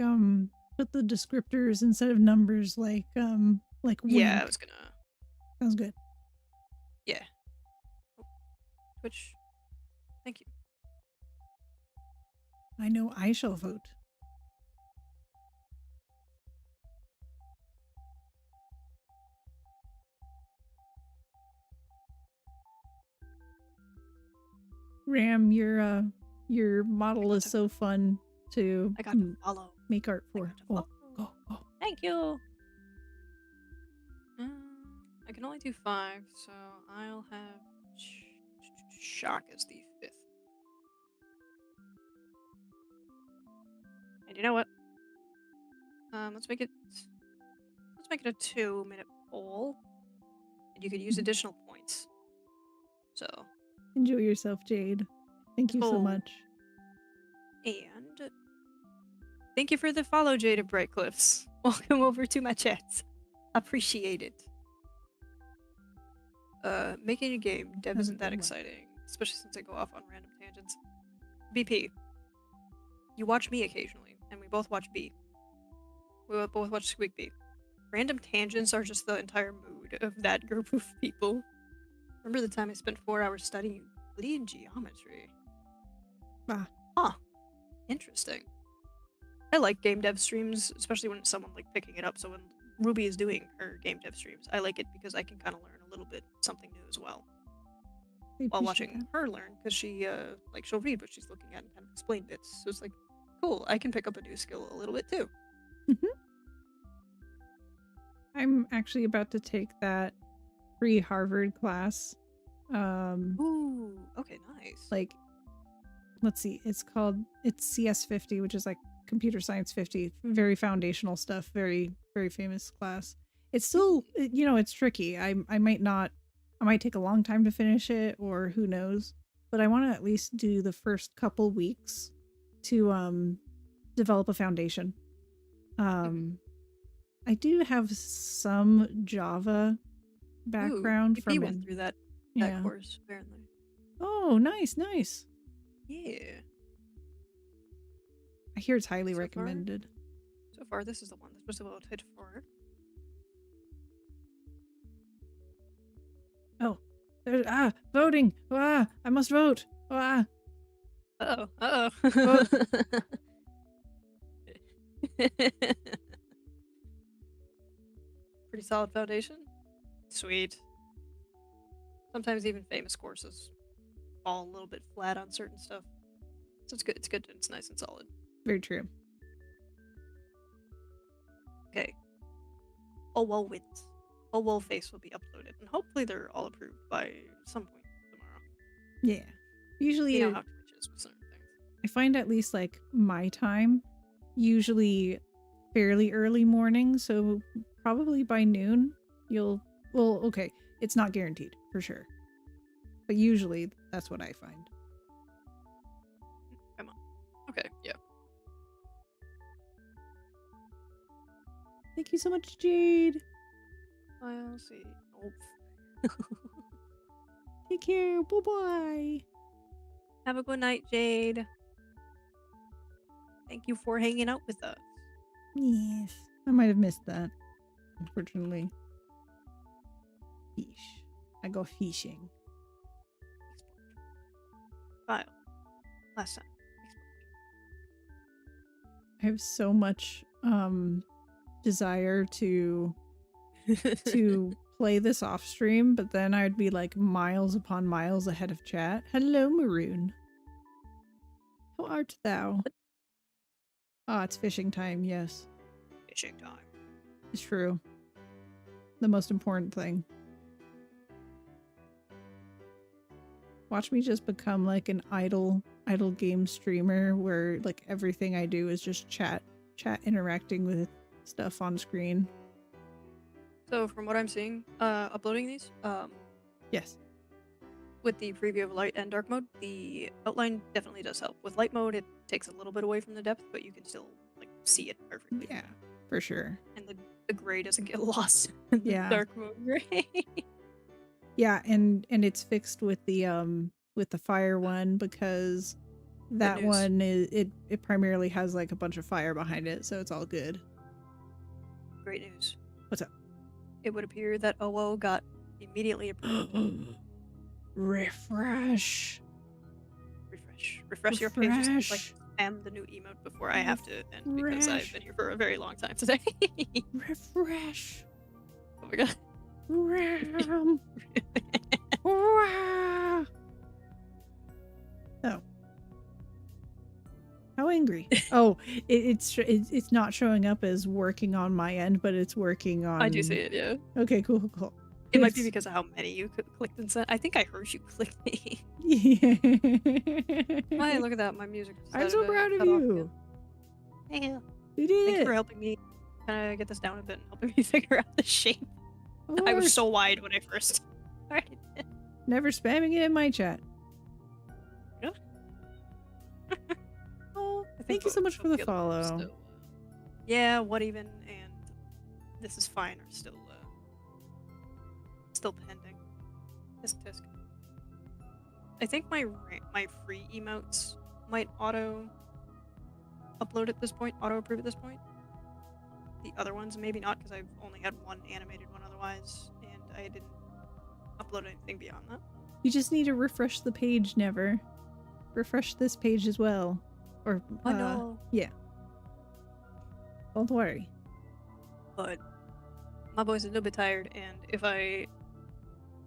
put the descriptors instead of numbers like wink. Yeah, I was gonna. Sounds good. Yeah. Oh, Twitch. Thank you. I know I shall vote. Ram, your model is so fun to I got to follow. Make art for. Oh, go. Thank you. I can only do 5, so I'll have Shock as the 5th. And you know what? Let's make it a 2-minute poll, and you could use additional points. So enjoy yourself, Jade. Thank you so much. And thank you for the follow, Jade of Bright Cliffs. Welcome over to my chat. Appreciate it. Making a game dev isn't that exciting, especially since I go off on random tangents. BP, you watch me occasionally, and we both watch B. We both watch Squeak B. Random tangents are just the entire mood of that group of people. Remember the time I spent 4 hours studying Euclidean geometry? Ah. Huh. Interesting. I like game dev streams, especially when it's someone like picking it up. So when Ruby is doing her game dev streams, I like it because I can kind of learn a little bit something new as well. While watching her learn, because she she'll read what she's looking at and kind of explain bits. So it's like, cool, I can pick up a new skill a little bit too. I'm actually about to take that free Harvard class. Ooh, okay, nice. Like, let's see, it's CS50, which is like computer science 50, very foundational stuff, very, very famous class. It's still, it's tricky. I might take a long time to finish it, or who knows, but I want to at least do the first couple weeks to develop a foundation. I do have some Java background BP from went through that yeah. course, apparently. Oh, nice, nice. Yeah. I hear it's highly So far- recommended. So far, this is the one that was voted for. Oh, there's voting. I must vote. Uh-oh. Uh-oh. Vote. Pretty solid foundation. Sweet. Sometimes even famous courses fall a little bit flat on certain stuff. So it's good. It's good. It's nice and solid. Very true. Okay. Oh well, wits. Oh well, face will be uploaded, and hopefully they're all approved by some point tomorrow. Yeah. Usually, You know how Twitch is with certain things. I find at least like my time, usually fairly early morning. So probably by noon, well, okay, it's not guaranteed for sure, but usually that's what I find. Come on. Okay. Yeah. Thank you so much, Jade. I'll see. Oh. Take care. Bye bye. Have a good night, Jade. Thank you for hanging out with us. Yes, I might have missed that, unfortunately. Fish. I go fishing. File. Last time. I have so much desire to play this off stream, but then I'd be like miles upon miles ahead of chat. Hello, Maroon. How art thou? It's fishing time, yes. Fishing time. It's true. The most important thing. Watch me just become like an idle game streamer where like everything I do is just chat interacting with stuff on screen. So from what I'm seeing, uploading these, Yes. with the preview of light and dark mode, the outline definitely does help. With light mode, it takes a little bit away from the depth, but you can still like see it perfectly. Yeah, for sure. And the gray doesn't get lost in the dark mode gray. Yeah, and it's fixed with the fire one because that one is it primarily has like a bunch of fire behind it, so it's all good. Great news. What's up? It would appear that OO got immediately approved. Refresh your page. Just like spam the new emote before I have to end because I've been here for a very long time today. Refresh. Oh my god. Ram. Oh. How angry? Oh, it's not showing up as working on my end, but it's working on. I do see it. Yeah. Okay. Cool. It might be because of how many you clicked and sent. I think I heard you click me. Yeah. Hey, look at that. My music. I'm so proud of you. Hey, you did. Thanks for helping me kind of get this down a bit and helping me figure out the shape. I was so wide when I first started. Never spamming it in my chat. Yep. Oh, thank you so much for the follow. Still, yeah, what even and this is fine are still pending. Tisk. I think my free emotes might auto upload at this point, auto approve at this point. The other ones maybe not because I've only had one animated one otherwise, and I didn't upload anything beyond that. You just need to refresh the page, Never. Refresh this page as well. Or no. Yeah. Don't worry. But my boy's a little bit tired, and if I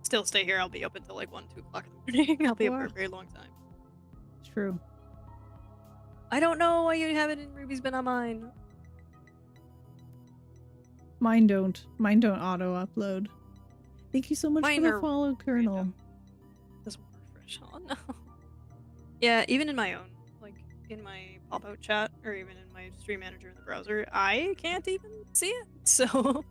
still stay here, I'll be up until like 1, 2 o'clock in the morning. I'll be up for a very long time. True. I don't know why you haven't in Ruby's been on mine. Mine don't auto upload. Thank you so much for the follow, Colonel. Doesn't refresh. Oh no. Yeah, even in my own, like in my pop-out chat, or even in my stream manager in the browser, I can't even see it. So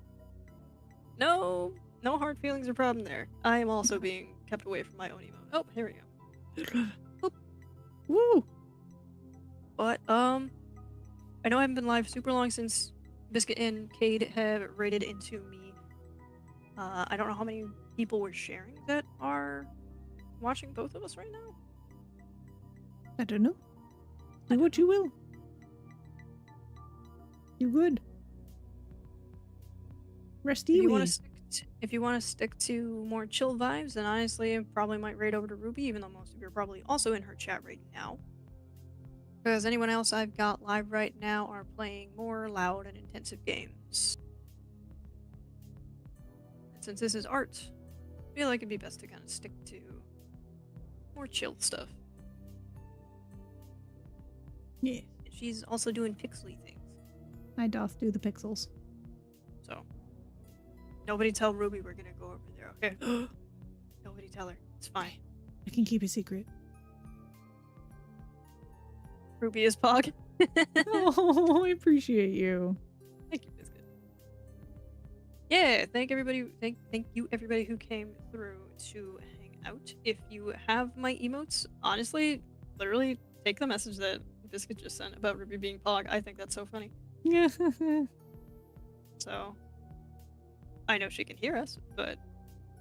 no hard feelings or problem there. I am also being kept away from my own emote. Oh, here we go. Woo! But I know I haven't been live super long since Biscuit and Cade have raided into me. I don't know how many people we're sharing that are watching both of us right now. I don't know. Do what you will. You good. Rest If easy. you want to stick to more chill vibes, then honestly, I probably might raid over to Ruby, even though most of you are probably also in her chat right now. Because anyone else I've got live right now are playing more loud and intensive games. And since this is art, I feel like it'd be best to kind of stick to more chill stuff. Yeah. She's also doing pixely things. I doth do the pixels. So, nobody tell Ruby we're gonna go over there, okay? Nobody tell her. It's fine. I can keep a secret. Ruby is Pog. Oh, I appreciate you. Thank you, Biscuit. Yeah, thank you everybody who came through to hang out. If you have my emotes, honestly, literally take the message that Biscuit just sent about Ruby being Pog. I think that's so funny. Yeah. So, I know she can hear us, but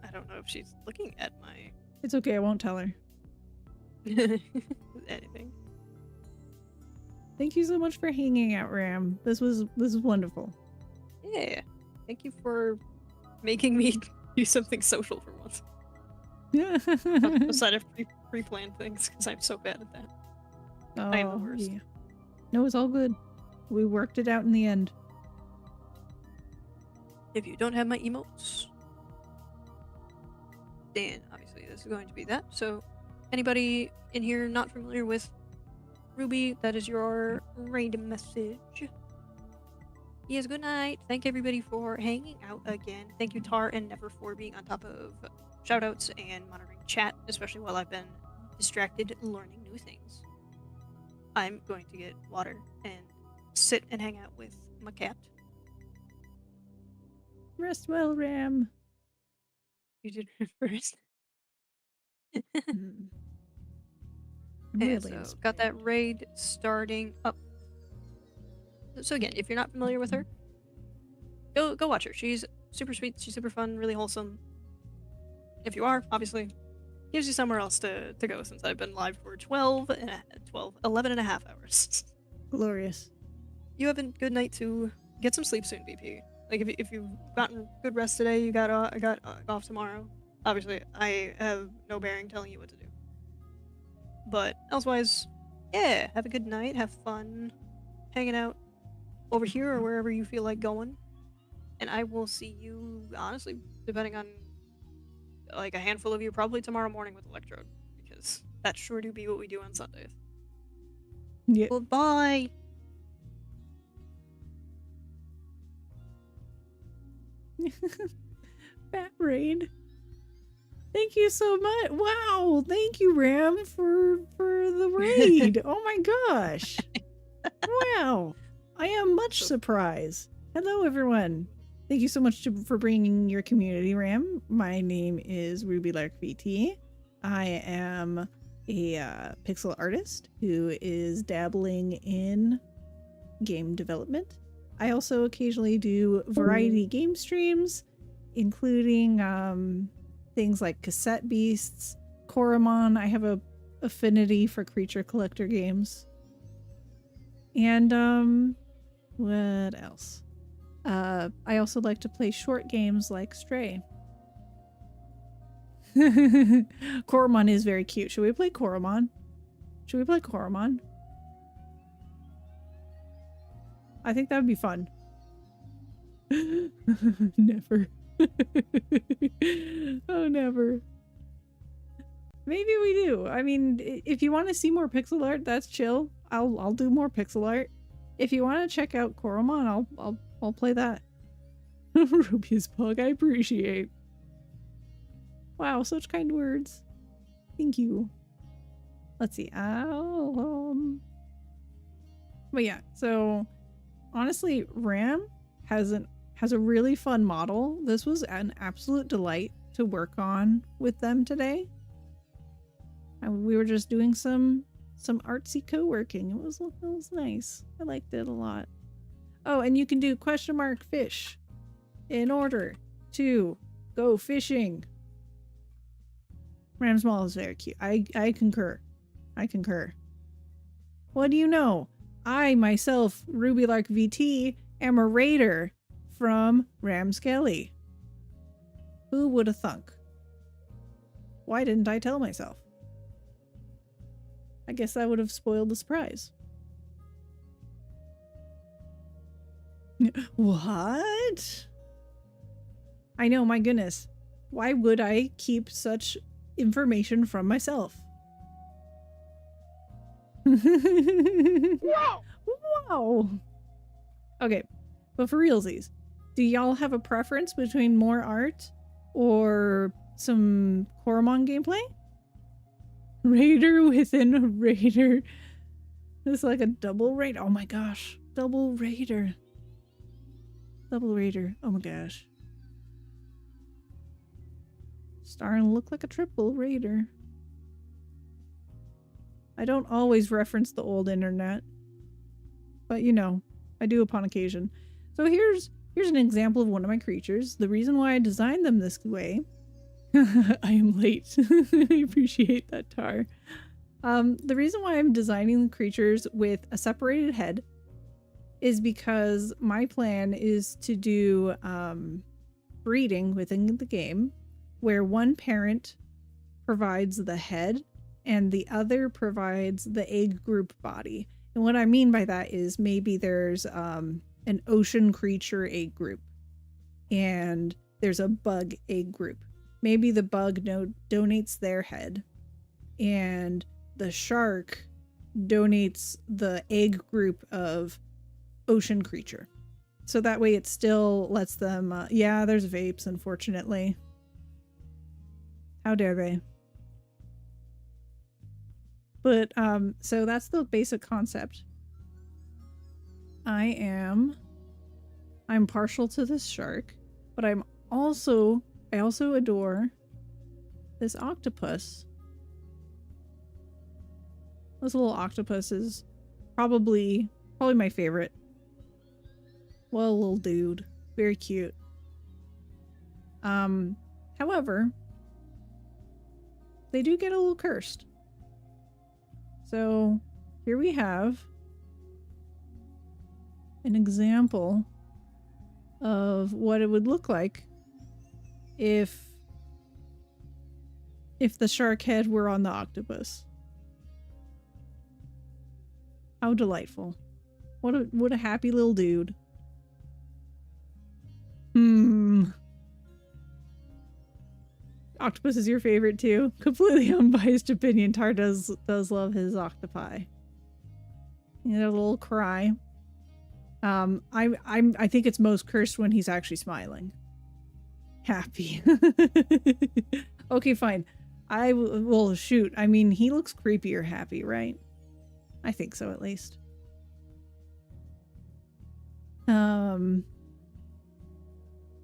I don't know if she's looking at my It's okay, I won't tell her. anything. Thank you so much for hanging out, Ram. This was wonderful. Yeah, thank you for making me do something social for once. Yeah. Aside of pre-planned things, because I'm so bad at that. Oh, I am the worst. yeah. No, it's all good. We worked it out in the end. If you don't have my emotes, then obviously this is going to be that. So, anybody in here not familiar with Ruby, that is your raid message. Yes, good night. Thank everybody for hanging out again. Thank you, Tar and Never, for being on top of shoutouts and monitoring chat, especially while I've been distracted learning new things. I'm going to get water and sit and hang out with my cat. Rest well, Ram. You did it first. Mm. Okay, Really so got that raid starting up. So again, if you're not familiar with her, go watch her. She's super sweet. She's super fun, really wholesome. If you are, obviously, gives you somewhere else to go since I've been live for 11 and a half hours. glorious. You have a good night to get some sleep soon, BP. Like if you've gotten good rest today, you got off tomorrow. Obviously, I have no bearing telling you what to do. But elsewise, yeah, have a good night, have fun, hanging out over here or wherever you feel like going. And I will see you, honestly, depending on like a handful of you, probably tomorrow morning with Electrode, because that sure do be what we do on Sundays. Yeah. Goodbye. Fat raid. Thank you so much. Wow, thank you, Ram, for the raid. Oh my gosh. Wow. I am much surprised. Hello, everyone. Thank you so much for bringing your community, Ram. My name is Ruby Lark VT. I am a pixel artist who is dabbling in game development. I also occasionally do variety game streams, including things like Cassette Beasts, Koromon. I have a affinity for creature collector games. And what else? I also like to play short games like Stray. Koromon is very cute. Should we play Koromon? Should we play Koromon? I think that would be fun. Never. Oh, never. Maybe we do. I mean, if you want to see more pixel art, that's chill. I'll do more pixel art. If you want to check out Koromon, I'll play that. Ruby's Pug, I appreciate. Wow, such kind words. Thank you. Let's see. But yeah, so honestly, Ram has a really fun model. This was an absolute delight to work on with them today. And we were just doing some artsy co-working. It was nice. I liked it a lot. Oh, and you can do question mark fish in order to go fishing. Ramsmall is very cute. I concur. I concur. What do you know? I myself, Ruby Lark VT, am a raider from RamSkelly. Who would have thunk? Why didn't I tell myself? I guess that would have spoiled the surprise. What? I know, my goodness. Why would I keep such information from myself? Wow! Wow! Okay, but for realsies, do y'all have a preference between more art or some Coromon gameplay? Raider within a raider. It's like a double raider. Oh my gosh. Double raider. Double raider. Oh my gosh. Starting to look like a triple raider. I don't always reference the old internet. But you know, I do upon occasion. So here's an example of one of my creatures. The reason why I designed them this way. I am late. I appreciate that, Tar. The reason why I'm designing the creatures with a separated head is because my plan is to do breeding within the game where one parent provides the head and the other provides the egg group body. And what I mean by that is maybe there's an ocean creature egg group and there's a bug egg group. Maybe the bug donates their head and the shark donates the egg group of ocean creature. So that way it still lets them, yeah, there's vapes, unfortunately. How dare they? But, so that's the basic concept. I'm partial to this shark, but I also adore this octopus. This little octopus is probably my favorite. Well, little dude. Very cute. However, they do get a little cursed. So here we have an example of what it would look like if the shark head were on the octopus. How delightful. What a happy little dude. Octopus is your favorite too? Completely unbiased opinion. Tar does love his octopi. You know, a little cry. I think it's most cursed when he's actually smiling. Happy. Okay, fine. Well, shoot. I mean, he looks creepy or happy, right? I think so, at least. And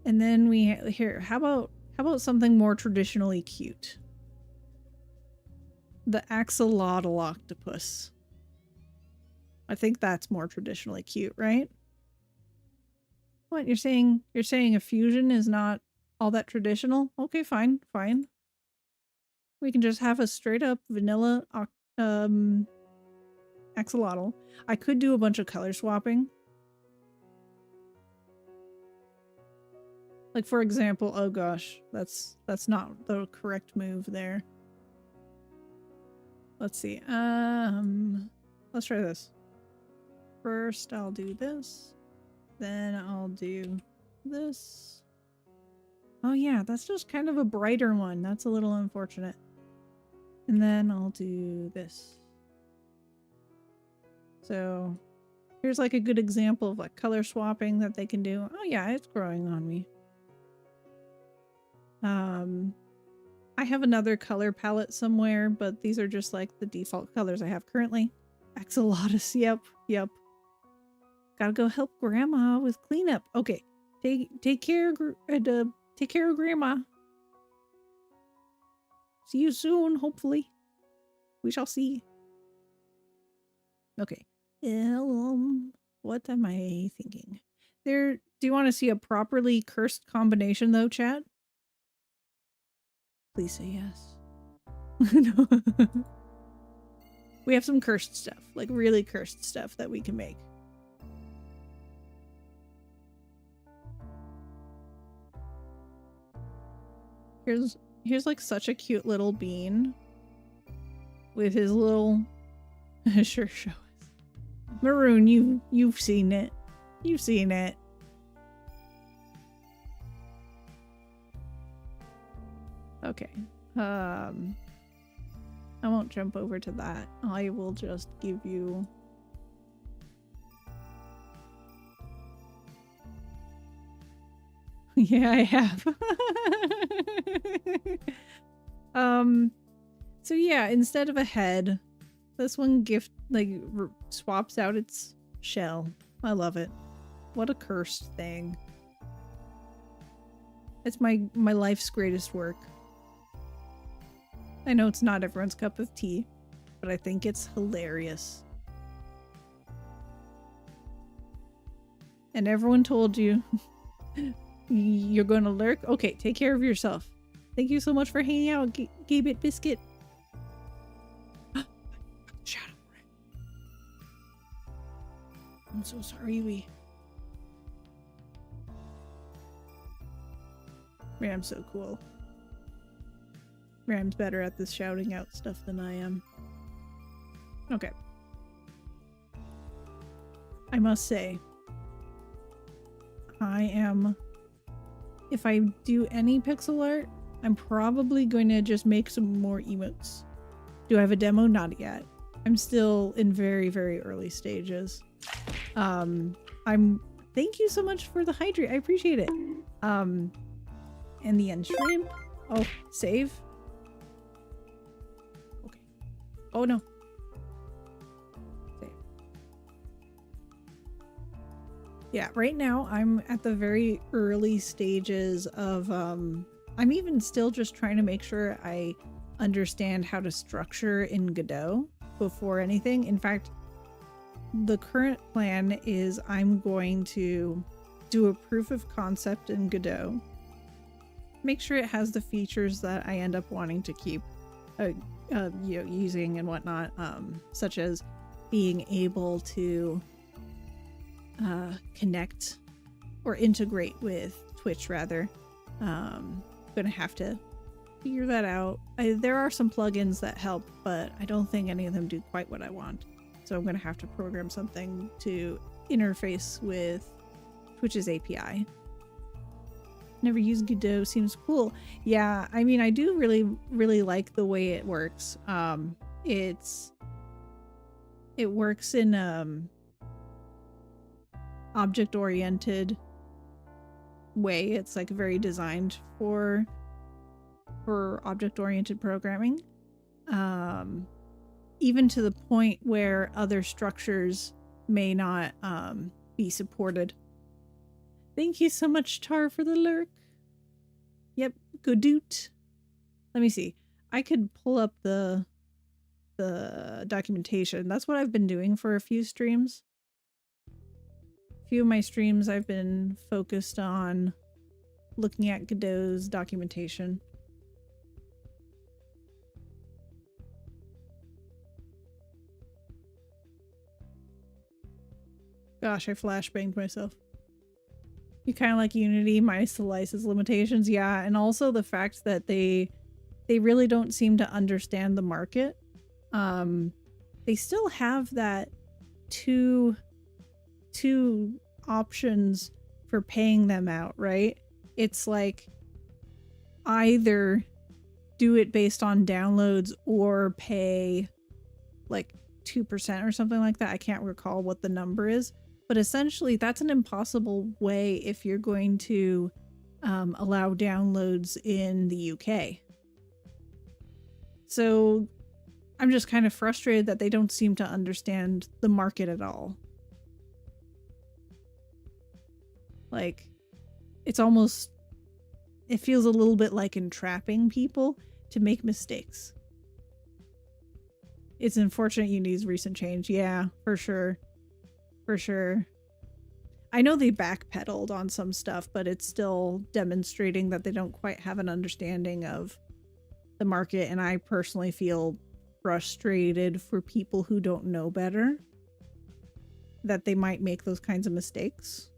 then how about something more traditionally cute? The axolotl octopus. I think that's more traditionally cute, right? What, you're saying a fusion is not all that traditional? Okay, fine. We can just have a straight up vanilla axolotl. I could do a bunch of color swapping. Like, for example, oh gosh, that's not the correct move there. Let's see. Let's try this. First, I'll do this. Then I'll do this. Oh yeah, that's just kind of a brighter one. That's a little unfortunate. And then I'll do this. So here's like a good example of like color swapping that they can do. Oh yeah, it's growing on me. I have another color palette somewhere, but these are just like the default colors I have currently. Axolotus, yep. Gotta go help Grandma with cleanup. Okay, take care of Grandma. See you soon, hopefully. We shall see. Okay. What am I thinking? Do you want to see a properly cursed combination though, chat? Please say yes. No. We have some cursed stuff, like really cursed stuff that we can make. Here's like such a cute little bean with his little sure show us. Maroon, you've seen it. You've seen it. Okay. I won't jump over to that. I will just give you yeah, I have. So yeah, instead of a head, this one swaps out its shell. I love it. What a cursed thing. It's my life's greatest work. I know it's not everyone's cup of tea, but I think it's hilarious. And everyone told you you're going to lurk? Okay, take care of yourself. Thank you so much for hanging out, Gabit Biscuit. Shadow. I'm so sorry, Ram's so cool. Ram's better at this shouting out stuff than I am. Okay. I must say, if I do any pixel art, I'm probably going to just make some more emotes. Do I have a demo? Not yet. I'm still in very, very early stages. Thank you so much for the hydrate. I appreciate it. And the end shrimp. Oh, save. Okay. Oh no. Save. Yeah, right now I'm at the very early stages of I'm even still just trying to make sure I understand how to structure in Godot before anything. In fact, the current plan is I'm going to do a proof of concept in Godot, make sure it has the features that I end up wanting to keep using and whatnot, such as being able to connect or integrate with Twitch rather. Gonna have to figure that out. There are some plugins that help, but I don't think any of them do quite what I want. So I'm gonna have to program something to interface with Twitch's API. Never used Godot, seems cool. Yeah, I mean, I do really like the way it works. It works in object-oriented way. It's like very designed for object-oriented programming. Even to the point where other structures may not be supported. Thank you so much, Tar, for the lurk. Yep, Godoot. Let me see. I could pull up the documentation. That's what I've been doing for a few streams. A few of my streams I've been focused on looking at Godot's documentation. Gosh, I flashbanged myself. You kind of like Unity minus the license limitations. Yeah, and also the fact that they really don't seem to understand the market. They still have that two options for paying them out, right? It's like either do it based on downloads or pay like 2% or something like that. I can't recall what the number is. But essentially, that's an impossible way if you're going to allow downloads in the UK. So I'm just kind of frustrated that they don't seem to understand the market at all. Like, it feels a little bit like entrapping people to make mistakes. It's unfortunate Unity's recent change. Yeah, for sure. for sure. I know they backpedaled on some stuff, but it's still demonstrating that they don't quite have an understanding of the market, and I personally feel frustrated for people who don't know better that they might make those kinds of mistakes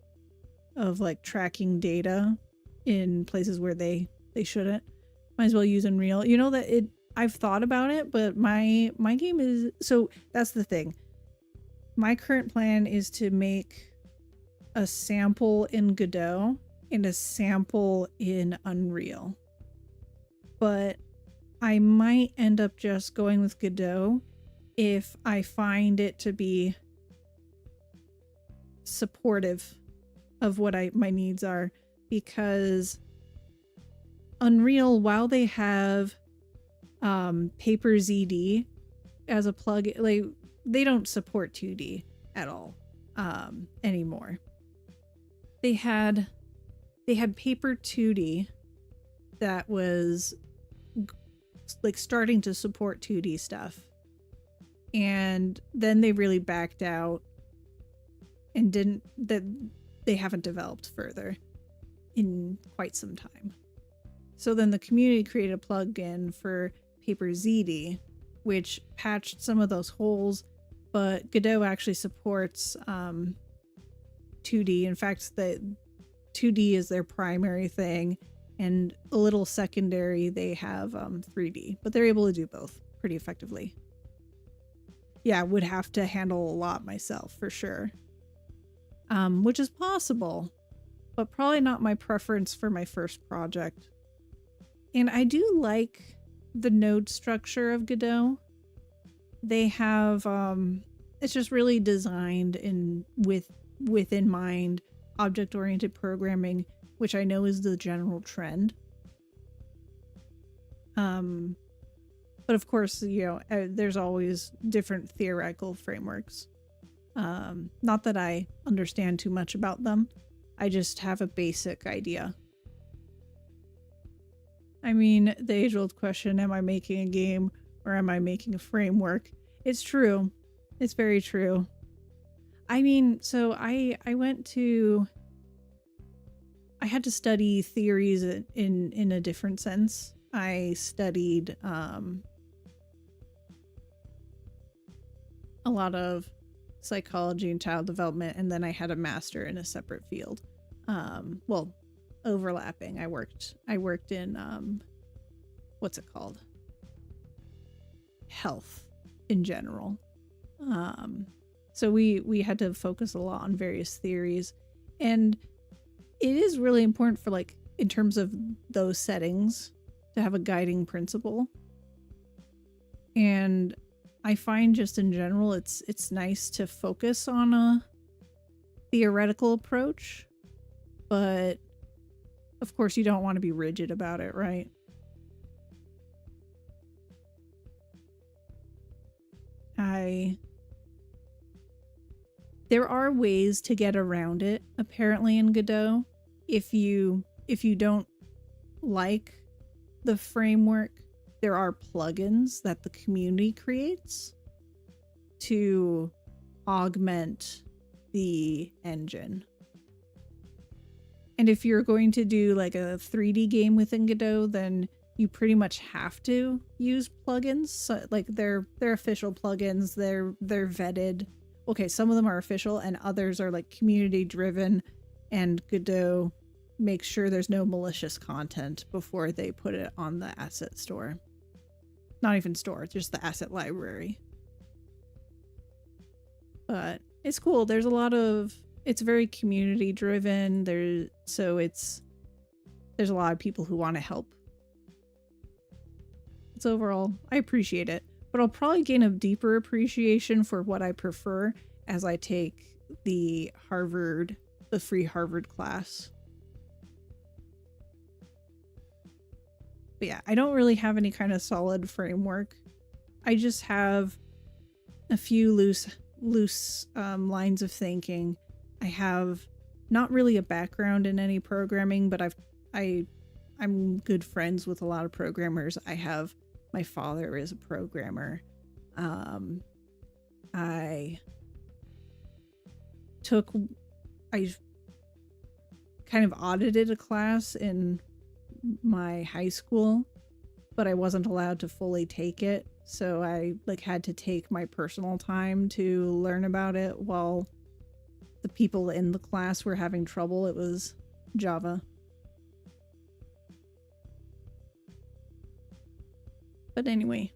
of like tracking data in places where they shouldn't. Might as well use Unreal. You know that I've thought about it, but my game is, so that's the thing. My current plan is to make a sample in Godot and a sample in Unreal. But I might end up just going with Godot if I find it to be supportive of what my needs are, because Unreal, while they have Paper ZD as a plugin, like they don't support 2D at all anymore. They had Paper 2D that was like starting to support 2D stuff, and then they really backed out and they haven't developed further in quite some time. So then the community created a plugin for Paper ZD, which patched some of those holes, but Godot actually supports 2D. In fact, the 2D is their primary thing, and a little secondary they have 3D, but they're able to do both pretty effectively. Yeah, would have to handle a lot myself for sure, which is possible, but probably not my preference for my first project. And I do like the node structure of Godot. They have it's just really designed within mind object-oriented programming, which I know is the general trend. But of course, there's always different theoretical frameworks. Not that I understand too much about them. I just have a basic idea. I mean, the age-old question, am I making a game or am I making a framework? It's true. It's very true. I mean, so I had to study theories in a different sense. I studied a lot of psychology and child development, and then I had a master in a separate field. Well, overlapping. I worked in what's it called? Health in general. So we had to focus a lot on various theories, and it is really important for, like, in terms of those settings, to have a guiding principle. And I find just in general it's nice to focus on a theoretical approach, but of course you don't want to be rigid about it, right? There are ways to get around it, apparently, in Godot. If you don't like the framework, there are plugins that the community creates to augment the engine. And if you're going to do like a 3D game within Godot, then you pretty much have to use plugins. So, like, they're official plugins. They're vetted. Okay, some of them are official and others are like community driven, and Godot makes sure there's no malicious content before they put it on the asset store. Not even store, just the asset library. But it's cool. There's a lot of, it's very community driven. There's a lot of people who want to help. It's overall, I appreciate it, but I'll probably gain a deeper appreciation for what I prefer as I take the free Harvard class. But yeah, I don't really have any kind of solid framework. I just have a few loose lines of thinking. I have not really a background in any programming, but I'm good friends with a lot of programmers. My father is a programmer. I kind of audited a class in my high school, but I wasn't allowed to fully take it. So I like had to take my personal time to learn about it while the people in the class were having trouble. It was Java. But anyway,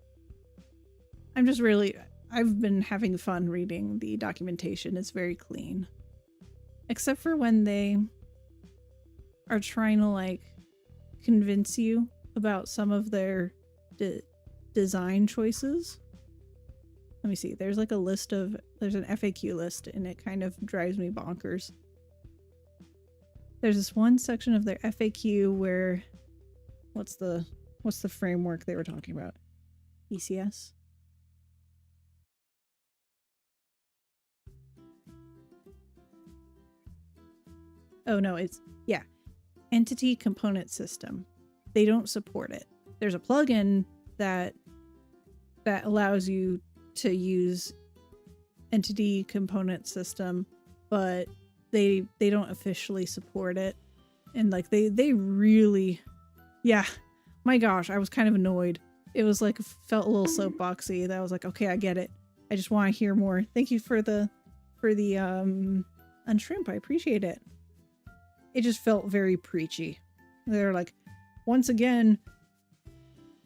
I've been having fun reading the documentation. It's very clean. Except for when they are trying to like convince you about some of their design choices. Let me see. There's like there's an FAQ list and it kind of drives me bonkers. There's this one section of their FAQ where what's the framework they were talking about? ECS? Oh no, yeah. Entity Component System. They don't support it. There's a plugin that allows you to use Entity Component System, but they don't officially support it. And like they really, yeah, my gosh, I was kind of annoyed. It was like, felt a little soapboxy. That I was like, okay, I get it. I just want to hear more. Thank you for the unshrimp. I appreciate it. It just felt very preachy. They're like, once again,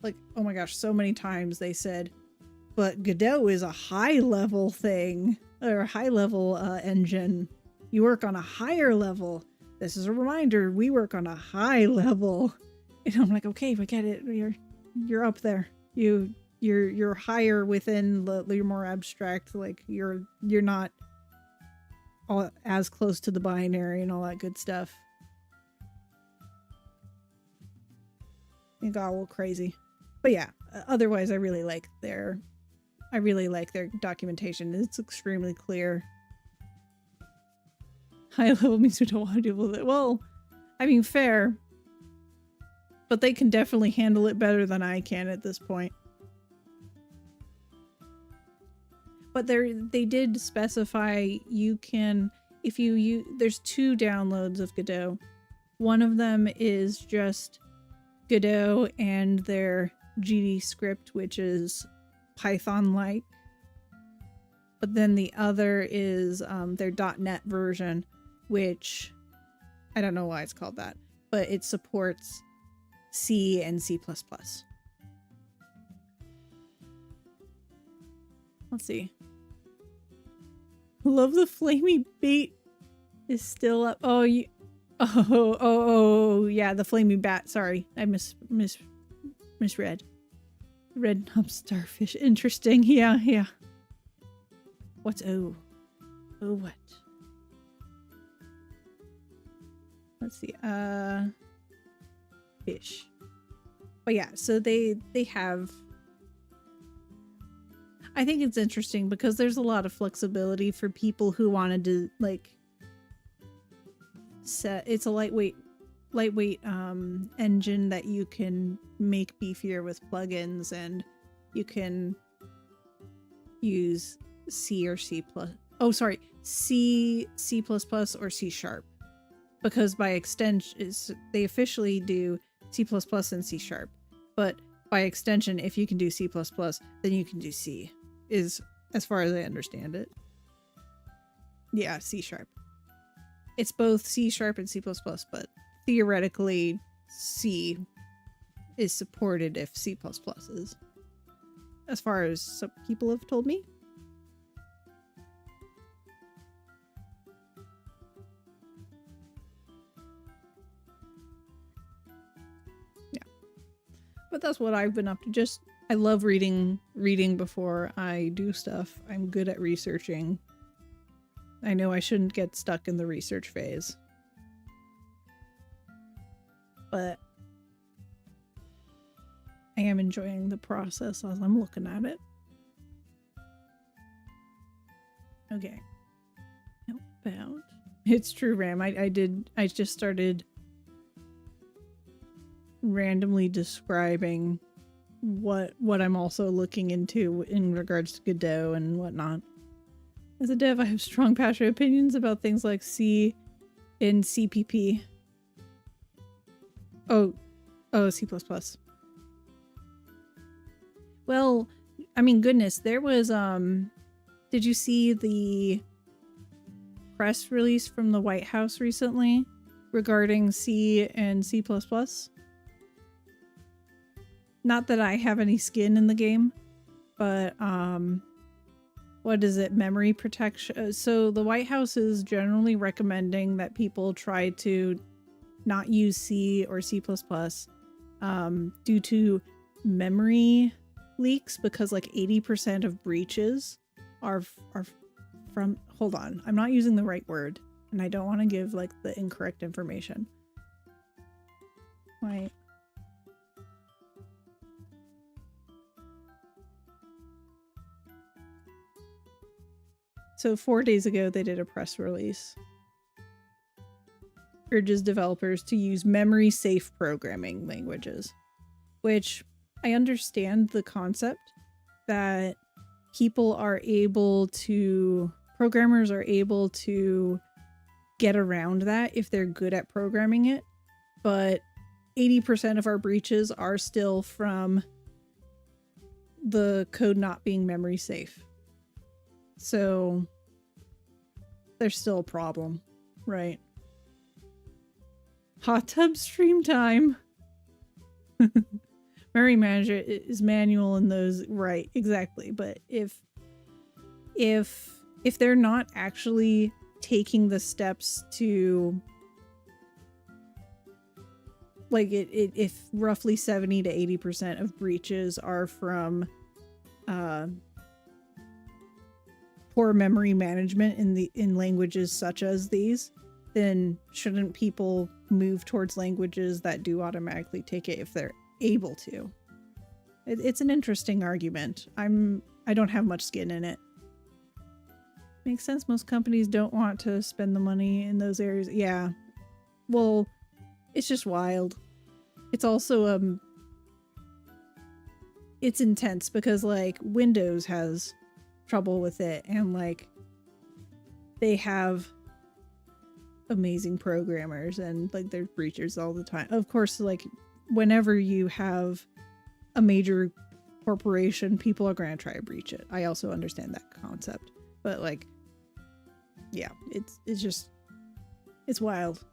like, oh my gosh, so many times they said, but Godot is a high level thing, or a high level engine. You work on a higher level. This is a reminder, we work on a high level. And I'm like, okay, we get it. You're up there. You're higher within you're more abstract. Like you're not as close to the binary and all that good stuff. It got a little crazy. But yeah, otherwise I really like their documentation. It's extremely clear. High level means we don't want to deal with it. Well, I mean, fair. But they can definitely handle it better than I can at this point. But they did specify you can, there's 2 downloads of Godot. One of them is just Godot and their GD script, which is Python-like. But then the other is their .NET version, which I don't know why it's called that, but it supports C and C++. Let's see. Love the flamey bait is still up. Oh, yeah, the flaming bat. Sorry, I misread. Red knob starfish. Interesting. Yeah. What's O? Oh, what? Let's see. Fish. But yeah, so they have. I think it's interesting because there's a lot of flexibility for people who wanted to like it's a lightweight engine that you can make beefier with plugins, and you can use C or C+. Oh, sorry, C++ or C#, because by extension they officially do C++ and C#, but by extension, if you can do C++, then you can do C. Is as far as I understand it. Yeah, C#. It's both C# and C++, but theoretically C is supported if C++ is. As far as some people have told me. Yeah. But that's what I've been up to. I love reading before I do stuff. I'm good at researching. I know I shouldn't get stuck in the research phase. But I am enjoying the process as I'm looking at it. Okay. Outbound. It's true, Ram. I just started randomly describing what I'm also looking into in regards to Godot and whatnot. As a dev, I have strong, passionate opinions about things like C in CPP. Oh, C++. Well, I mean, goodness, there was, did you see the press release from the White House recently regarding C and C++? Not that I have any skin in the game, but, what is it? Memory protection. So the White House is generally recommending that people try to not use C or C++, due to memory leaks, because like 80% of breaches are from, hold on, I'm not using the right word and I don't want to give like the incorrect information. Wait. So 4 days ago, they did a press release. Urges developers to use memory-safe programming languages, which I understand the concept that people are able to, programmers are able to get around that if they're good at programming it, but 80% of our breaches are still from the code not being memory safe. So there's still a problem, right? Hot tub stream time. Memory manager is manual in those, right? Exactly. But if they're not actually taking the steps to, like, if roughly 70 to 80% of breaches are from poor memory management in languages such as these, then shouldn't people move towards languages that do automatically take it if they're able to? It's an interesting argument. I don't have much skin in it. Makes sense. Most companies don't want to spend the money in those areas. Yeah. Well, it's just wild. It's also it's intense because like Windows has trouble with it, and like they have amazing programmers and like there's breachers all the time. Of course, like whenever you have a major corporation, people are going to try to breach it. I also understand that concept, but like, yeah, it's just, it's wild.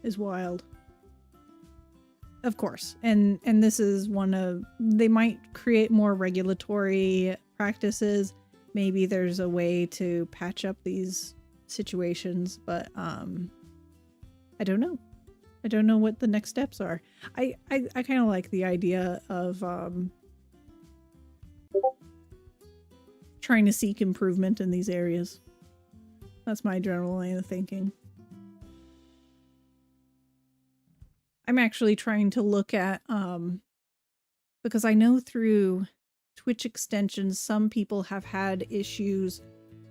It's wild. Of course. And this is one of, they might create more regulatory practices. Maybe there's a way to patch up these situations, but I don't know. I don't know what the next steps are. I kind of like the idea of trying to seek improvement in these areas. That's my general line of thinking. I'm actually trying to look at, because I know through Twitch extensions, some people have had issues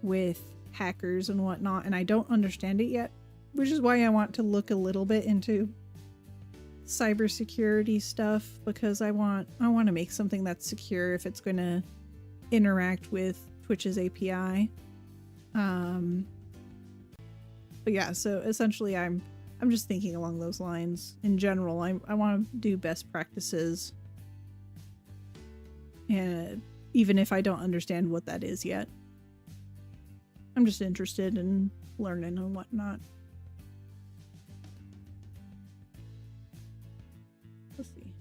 with hackers and whatnot, and I don't understand it yet, which is why I want to look a little bit into cybersecurity stuff, because I want to make something that's secure if it's going to interact with Twitch's API. But yeah, so essentially I'm just thinking along those lines. In general, I want to do best practices, and even if I don't understand what that is yet, I'm just interested in learning and whatnot. Let's see.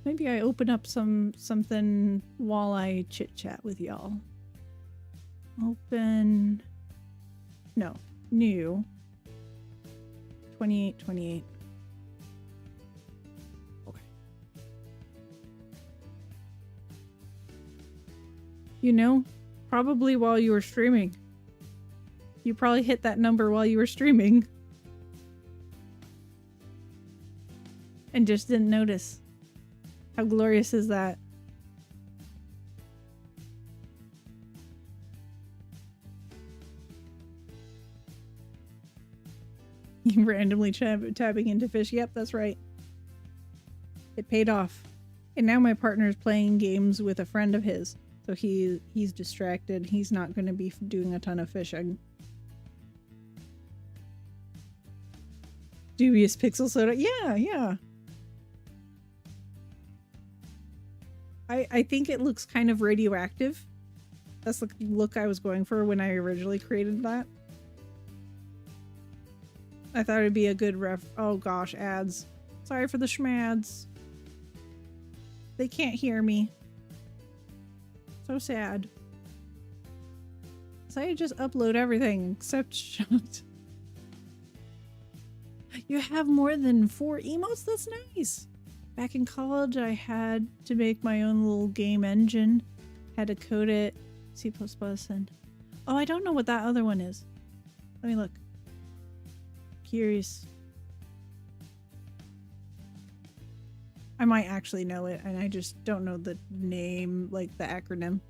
Maybe I open up something while I chit chat with y'all. Open. No. New. 28. Okay. You know, probably while you were streaming. You probably hit that number while you were streaming. And just didn't notice. How glorious is that? You randomly tabbing into fish. Yep, that's right. It paid off. And now my partner's playing games with a friend of his. So he's distracted. He's not going to be doing a ton of fishing. Dubious pixel soda. Yeah, yeah. I think it looks kind of radioactive. That's the look I was going for when I originally created that. I thought it'd be a good oh gosh, ads. Sorry for the schmads. They can't hear me. So sad. So I just upload everything except shot. You have more than 4 emotes? That's nice. Back in college, I had to make my own little game engine. Had to code it, C++, and... Oh, I don't know what that other one is. Let me look. Curious. I might actually know it, and I just don't know the name, like the acronym.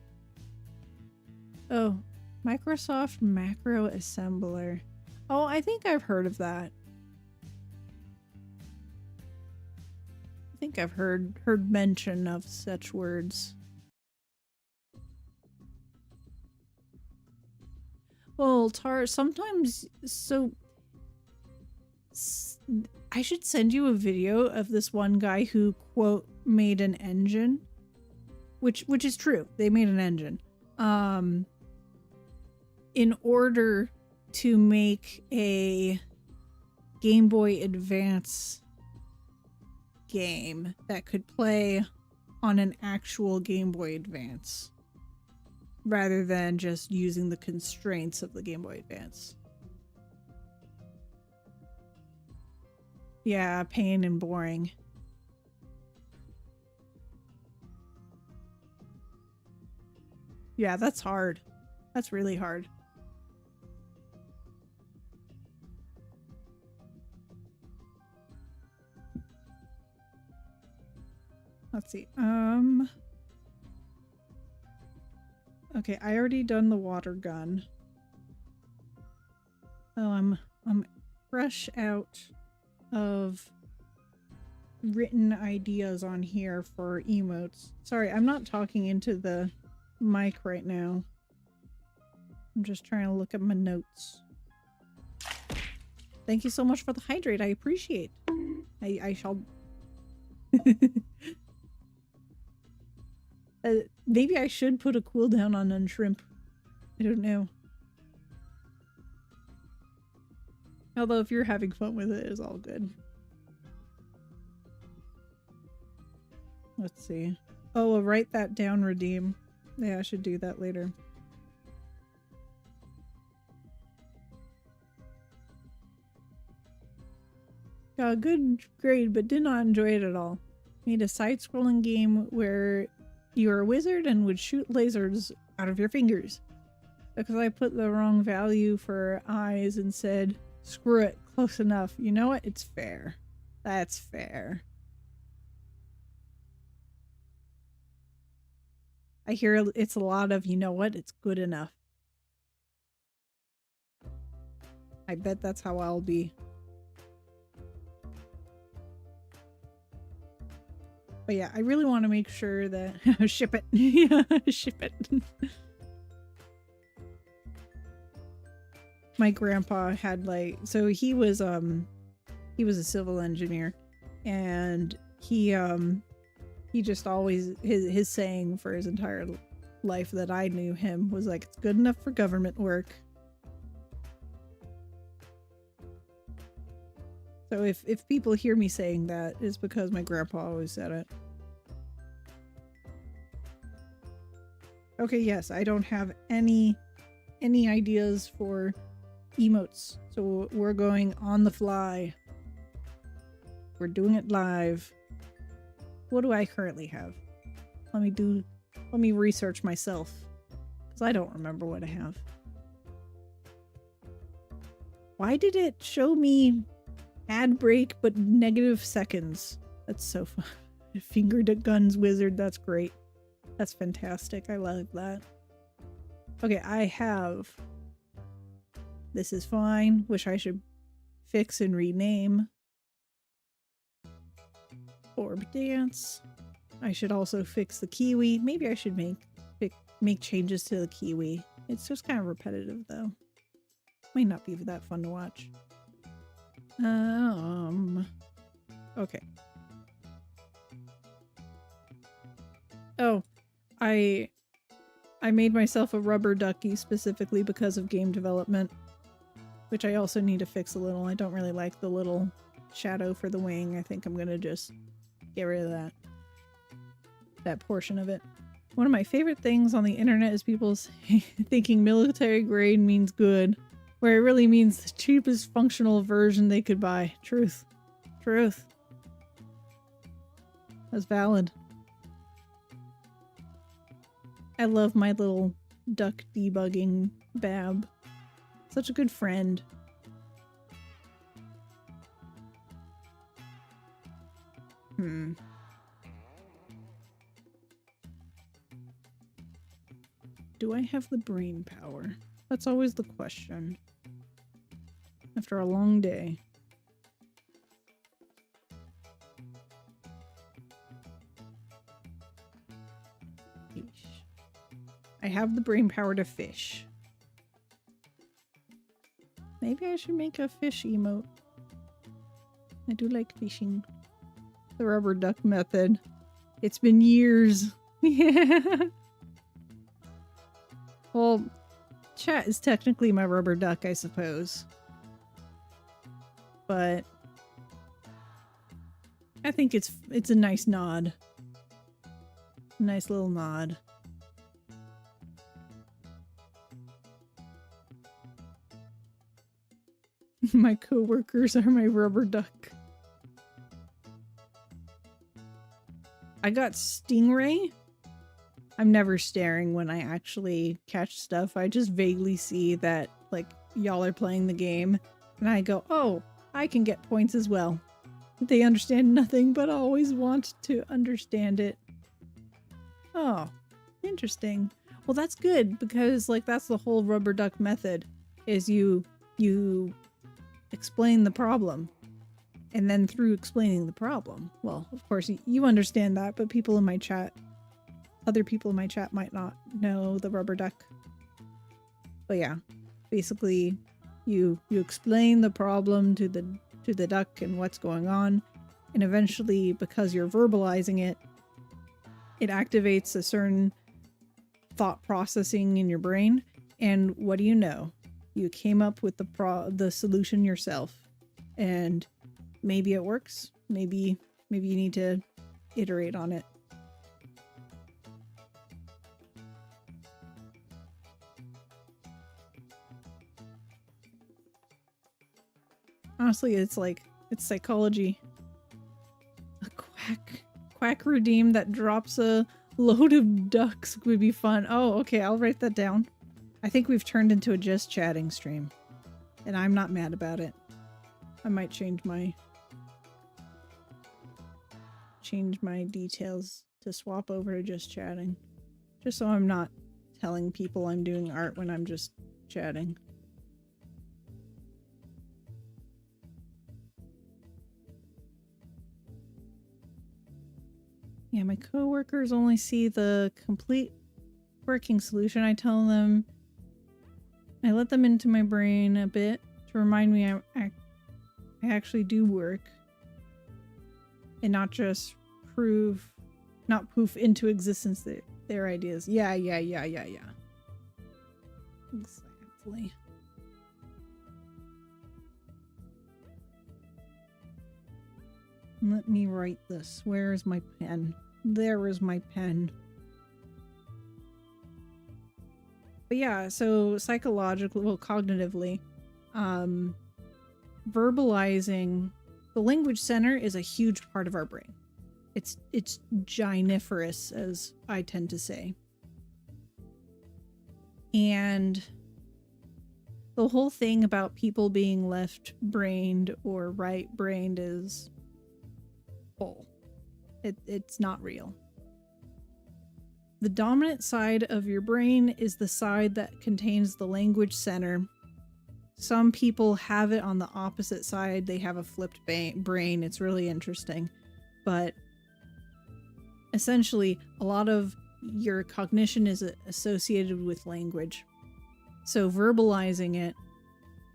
Oh, Microsoft Macro Assembler. Oh, I think I've heard of that. I think I've heard mention of such words. Well, sometimes, so I should send you a video of this one guy who, quote, made an engine, which is true. They made an engine in order to make a Game Boy Advance game that could play on an actual Game Boy Advance rather than just using the constraints of the Game Boy Advance. Yeah, pain and boring. Yeah, that's hard. That's really hard. Let's see. Okay, I already done the water gun. Oh, I'm fresh out of written ideas on here for emotes. Sorry, I'm not talking into the mic right now. I'm just trying to look at my notes. Thank you so much for the hydrate. I appreciate. I shall... maybe I should put a cooldown on Unshrimp. I don't know. Although if you're having fun with it, it's all good. Let's see. Oh, write that down, redeem. Yeah, I should do that later. Got a good grade, but did not enjoy it at all. Made a side-scrolling game where you were a wizard and would shoot lasers out of your fingers. Because I put the wrong value for eyes and said, screw it, close enough. You know what? It's fair. That's fair. I hear it's a lot of, you know what? It's good enough. I bet that's how I'll be. But yeah, I really want to make sure that ship it. Yeah, ship it. My grandpa had like, so he was a civil engineer, and he just always, his saying for his entire life that I knew him was like, it's good enough for government work. So if people hear me saying that, it's because my grandpa always said it. Okay, yes, I don't have any ideas for emotes, so we're going on the fly. We're doing it live. What do I currently have? Let me research myself, because I don't remember what I have. Why did it show me ad break but negative seconds? That's so fun. Finger guns wizard, that's great. That's fantastic. I love that. Okay, I have... This is fine. Wish I should fix and rename. Orb dance. I should also fix the kiwi. Maybe I should make changes to the kiwi. It's just kind of repetitive though. Might not be that fun to watch. Okay. Oh, I made myself a rubber ducky specifically because of game development, which I also need to fix a little. I don't really like the little shadow for the wing. I think I'm gonna just get rid of that portion of it. One of my favorite things on the internet is people thinking military grade means good, where it really means the cheapest functional version they could buy. Truth. Truth. That's valid. I love my little duck debugging Bab. Such a good friend. Do I have the brain power? That's always the question. After a long day. I have the brain power to fish. Maybe I should make a fish emote. I do like fishing. The rubber duck method. It's been years. Yeah. Well, chat is technically my rubber duck, I suppose. But I think it's a nice nod. Nice little nod. My coworkers are my rubber duck. I got Stingray. I'm never staring when I actually catch stuff. I just vaguely see that, like, y'all are playing the game. And I go, oh, I can get points as well. They understand nothing, but always want to understand it. Oh, interesting. Well, that's good, because, like, that's the whole rubber duck method, is you explain the problem. And then through explaining the problem, well, of course, you understand that, but people in my chat, other people in my chat might not know the rubber duck. But yeah, basically, you explain the problem to the duck and what's going on, and eventually, because you're verbalizing it, it activates a certain thought processing in your brain, and what do you know? You came up with the solution yourself, and maybe it works. Maybe you need to iterate on it. Honestly, it's psychology. A quack redeem that drops a load of ducks would be fun. Oh, okay, I'll write that down. I think we've turned into a just chatting stream, and I'm not mad about it. I might change my details to swap over to just chatting, just so I'm not telling people I'm doing art when I'm just chatting. Yeah, my coworkers only see the complete working solution. I tell them, I let them into my brain a bit to remind me I actually do work, and not just poof into existence their ideas. Yeah. Exactly. Let me write this. Where is my pen? There is my pen. But yeah, so psychologically, well, cognitively, verbalizing, the language center is a huge part of our brain. It's giniferous, as I tend to say. And the whole thing about people being left-brained or right-brained is bull. It's not real. The dominant side of your brain is the side that contains the language center. Some people have it on the opposite side. They have a flipped brain. It's really interesting. But essentially a lot of your cognition is associated with language. So verbalizing it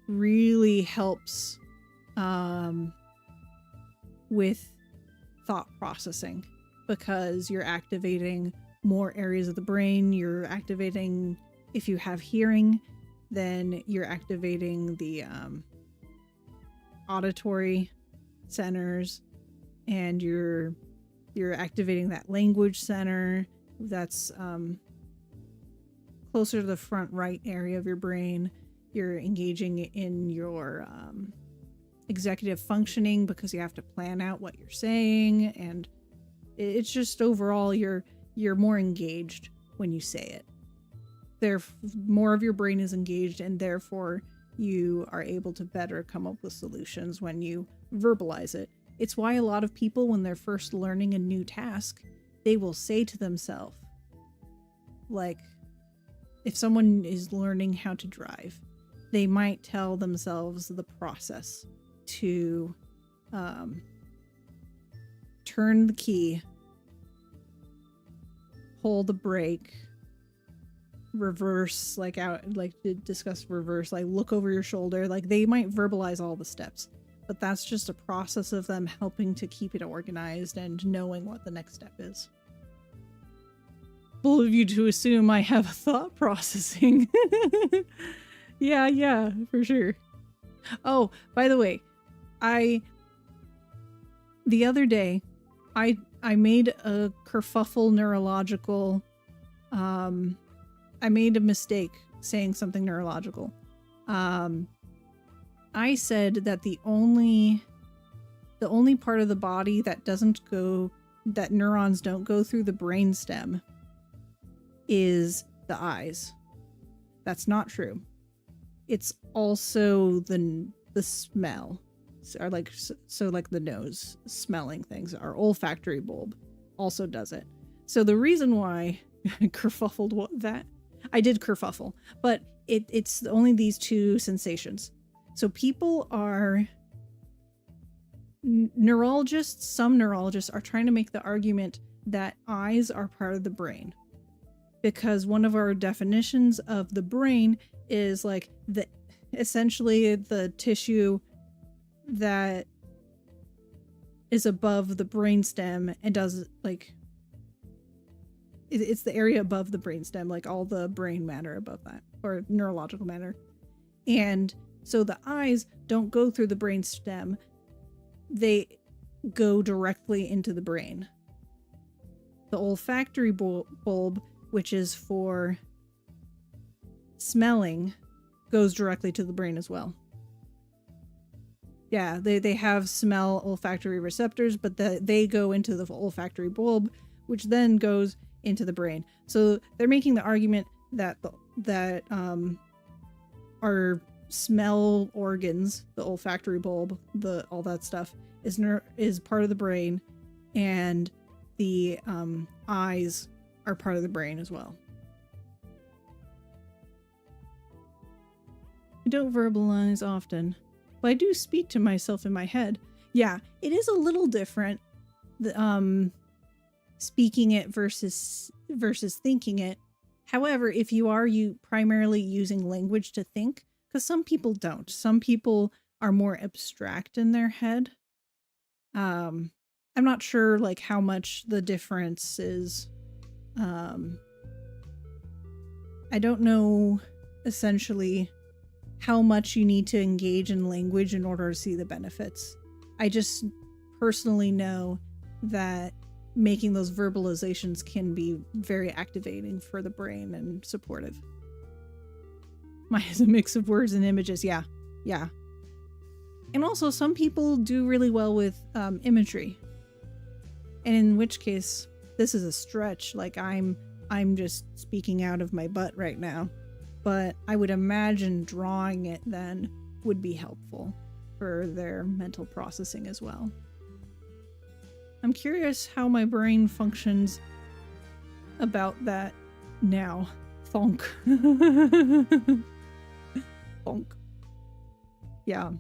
really helps with thought processing, because you're activating more areas of the brain. You're activating, if you have hearing, then you're activating the auditory centers, and you're activating that language center that's closer to the front right area of your brain. You're engaging in your executive functioning, because you have to plan out what you're saying, and it's just overall you're more engaged when you say it. More of your brain is engaged, and therefore you are able to better come up with solutions when you verbalize it. It's why a lot of people, when they're first learning a new task, they will say to themselves, like, if someone is learning how to drive, they might tell themselves the process to turn the key, pull the brake, reverse, like to discuss reverse, like look over your shoulder. Like, they might verbalize all the steps, but that's just a process of them helping to keep it organized and knowing what the next step is. Full of you to assume I have thought processing. Yeah, for sure. Oh, by the way, the other day, I made a kerfuffle neurological, I made a mistake saying something neurological. I said that the only part of the body that that neurons don't go through the brainstem is the eyes. That's not true. It's also the smell, or like the nose smelling things. Our olfactory bulb also does it. So the reason why I kerfuffled that, I did kerfuffle, but it's only these two sensations. So people are neurologists. Some neurologists are trying to make the argument that eyes are part of the brain, because one of our definitions of the brain is like essentially the tissue that is above the brainstem and does like it's the area above the brainstem, like all the brain matter above that, or neurological matter. And so the eyes don't go through the brainstem, they go directly into the brain. The olfactory bulb, which is for smelling, goes directly to the brain as well. Yeah, they have smell olfactory receptors, but they go into the olfactory bulb, which then goes into the brain. So they're making the argument that our smell organs, the olfactory bulb, all that stuff is part of the brain, and the eyes are part of the brain as well. I don't verbalize often, but I do speak to myself in my head. Yeah, it is a little different, speaking it versus thinking it. However, if you are primarily using language to think, because some people don't. Some people are more abstract in their head. I'm not sure like how much the difference is. I don't know essentially how much you need to engage in language in order to see the benefits. I just personally know that making those verbalizations can be very activating for the brain and supportive. Mine is a mix of words and images. Yeah. And also some people do really well with imagery. And in which case, this is a stretch. Like I'm just speaking out of my butt right now. But I would imagine drawing it then would be helpful for their mental processing as well. I'm curious how my brain functions about that now. Thonk. Thonk. Yeah.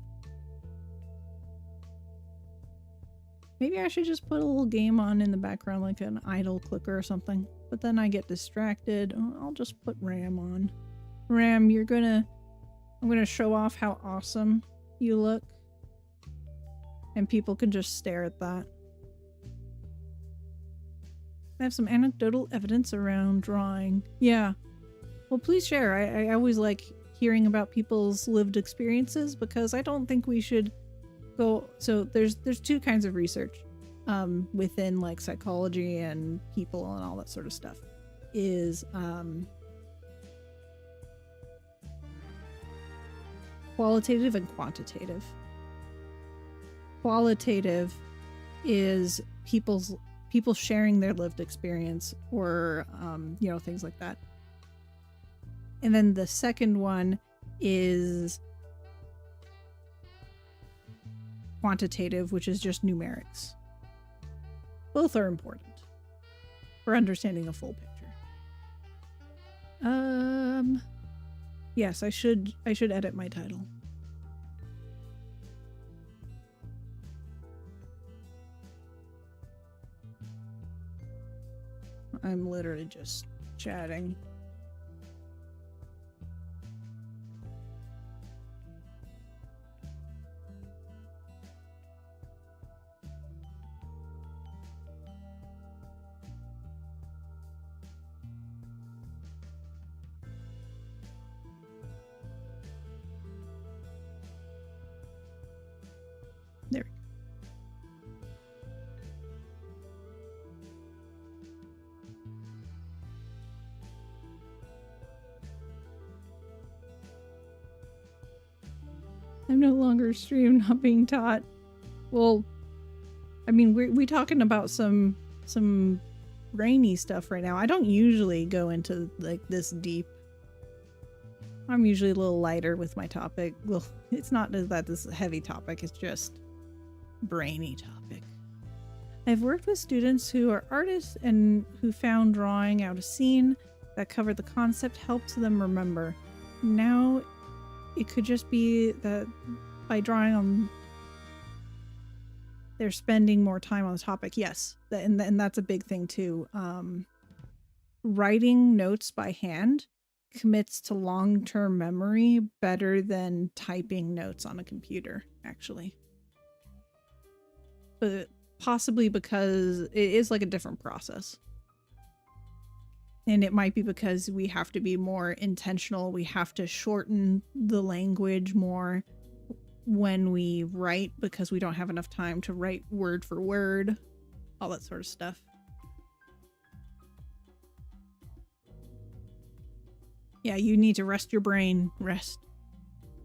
Maybe I should just put a little game on in the background, like an idle clicker or something. But then I get distracted. I'll just put Ram on. Ram, I'm gonna show off how awesome you look. And people can just stare at that. I have some anecdotal evidence around drawing. Yeah. Well, please share. I always like hearing about people's lived experiences because I don't think we should go. So there's two kinds of research within like psychology and people and all that sort of stuff. Is qualitative and quantitative. Qualitative is people sharing their lived experience or things like that. And then the second one is quantitative, which is just numerics. Both are important for understanding a full picture. Yes, I should edit my title. I'm literally just chatting. There we go. I'm no longer stream, not being taught. Well, I mean, we talking about some brainy stuff right now. I don't usually go into like this deep. I'm usually a little lighter with my topic. Well, it's not that this is a heavy topic, it's just brainy topic. I've worked with students who are artists and who found drawing out a scene that covered the concept helped them remember. Now it could just be that by drawing on, they're spending more time on the topic. Yes, and that's a big thing too. Writing notes by hand commits to long-term memory better than typing notes on a computer, actually. But possibly because it is like a different process. And it might be because we have to be more intentional. We have to shorten the language more when we write because we don't have enough time to write word for word, all that sort of stuff. Yeah, you need to rest your brain, rest.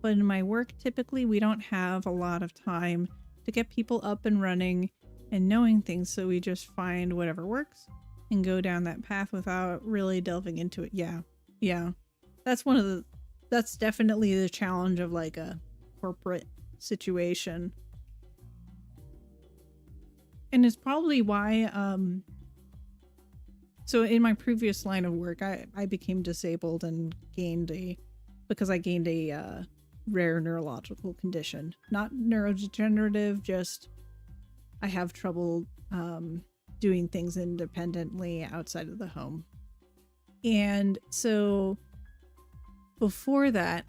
But in my work, typically we don't have a lot of time to get people up and running and knowing things, so we just find whatever works and go down that path without really delving into it. Yeah. That's definitely the challenge of like a corporate situation. And it's probably why, so in my previous line of work, I became disabled and because I gained a rare neurological condition. Not neurodegenerative, just I have trouble doing things independently outside of the home. And so before that,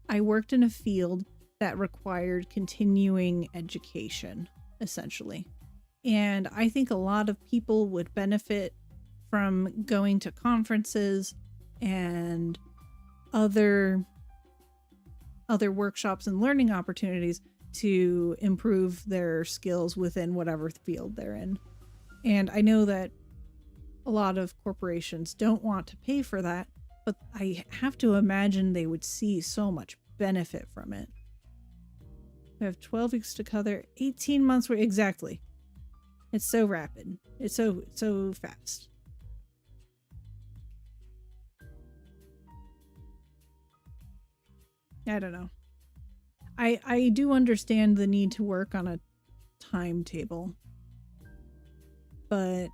I worked in a field that required continuing education, essentially. And I think a lot of people would benefit from going to conferences and other workshops and learning opportunities to improve their skills within whatever field they're in. And I know that a lot of corporations don't want to pay for that, but I have to imagine they would see so much benefit from it. We have 12 weeks to cover, 18 months. Exactly. It's so rapid. It's so fast. I don't know. I do understand the need to work on a timetable, but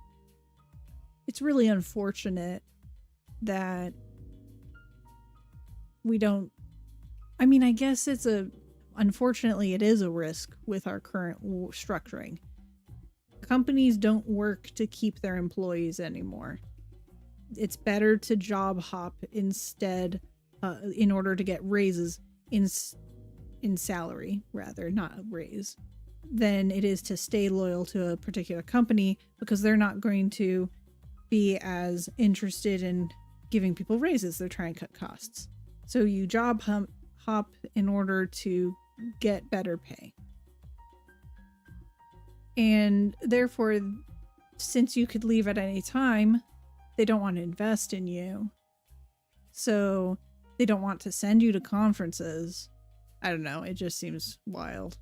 it's really unfortunate that we don't. I mean, I guess unfortunately it is a risk with our current structuring, companies don't work to keep their employees anymore. It's better to job hop instead, in order to get raises in salary, rather, not a raise, than it is to stay loyal to a particular company, because they're not going to be as interested in giving people raises. They're trying to cut costs. So you job hop in order to get better pay. And therefore, since you could leave at any time, they don't want to invest in you. So they don't want to send you to conferences. I don't know. It just seems wild.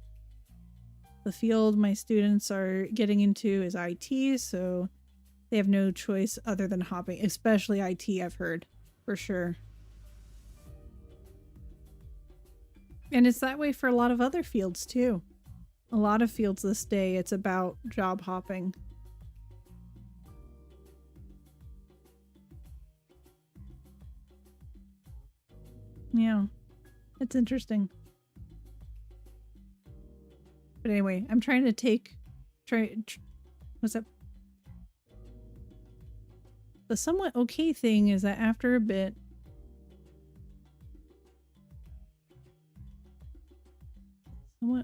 The field my students are getting into is IT, so they have no choice other than hopping, especially IT, I've heard, for sure. And it's that way for a lot of other fields too. A lot of fields this day, it's about job hopping. Yeah, it's interesting. But anyway, I'm trying to what's up? The somewhat okay thing is that after a bit, one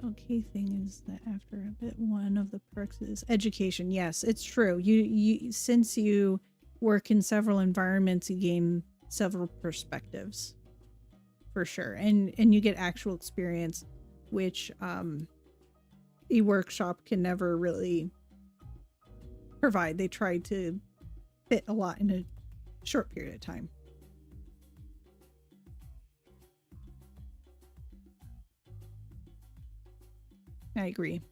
of the perks is education. Yes, it's true. You since you work in several environments, you gain several perspectives, for sure, and you get actual experience, which a workshop can never really provide. They try to fit a lot in a short period of time. I agree.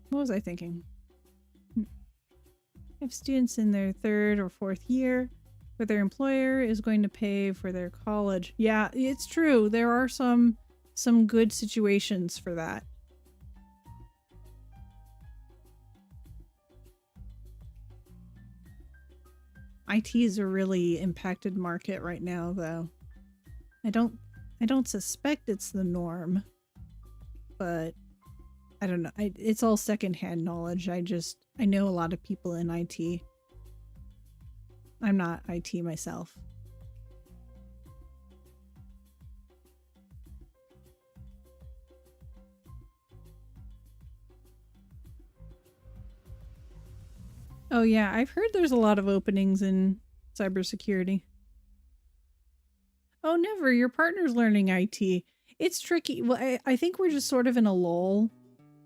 What was I thinking? If students in their 3rd or 4th year, where their employer is going to pay for their college. Yeah, it's true. There are some good situations for that. IT is a really impacted market right now, though. I don't suspect it's the norm, but I don't know. It's all secondhand knowledge. I know a lot of people in IT. I'm not IT myself. Oh yeah, I've heard there's a lot of openings in cybersecurity. Oh, never. Your partner's learning IT. It's tricky. Well, I think we're just sort of in a lull.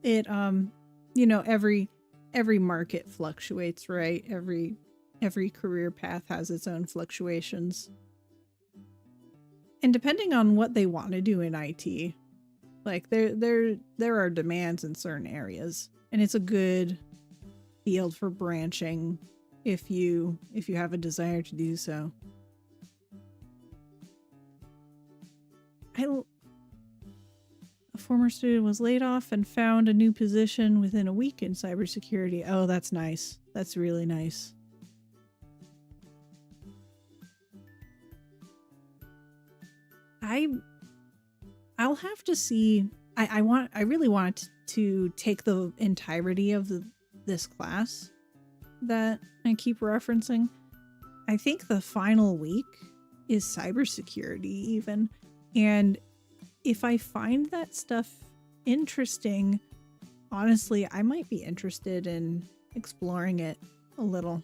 It, you know, every market fluctuates, right? Every career path has its own fluctuations. And depending on what they want to do in IT, like there are demands in certain areas, and it's a good field for branching if you have a desire to do so. A former student was laid off and found a new position within a week in cybersecurity. Oh, that's nice. That's really nice. I'll have to see. I really want to take the entirety of this class that I keep referencing. I think the final week is cybersecurity even. And if I find that stuff interesting, honestly, I might be interested in exploring it a little.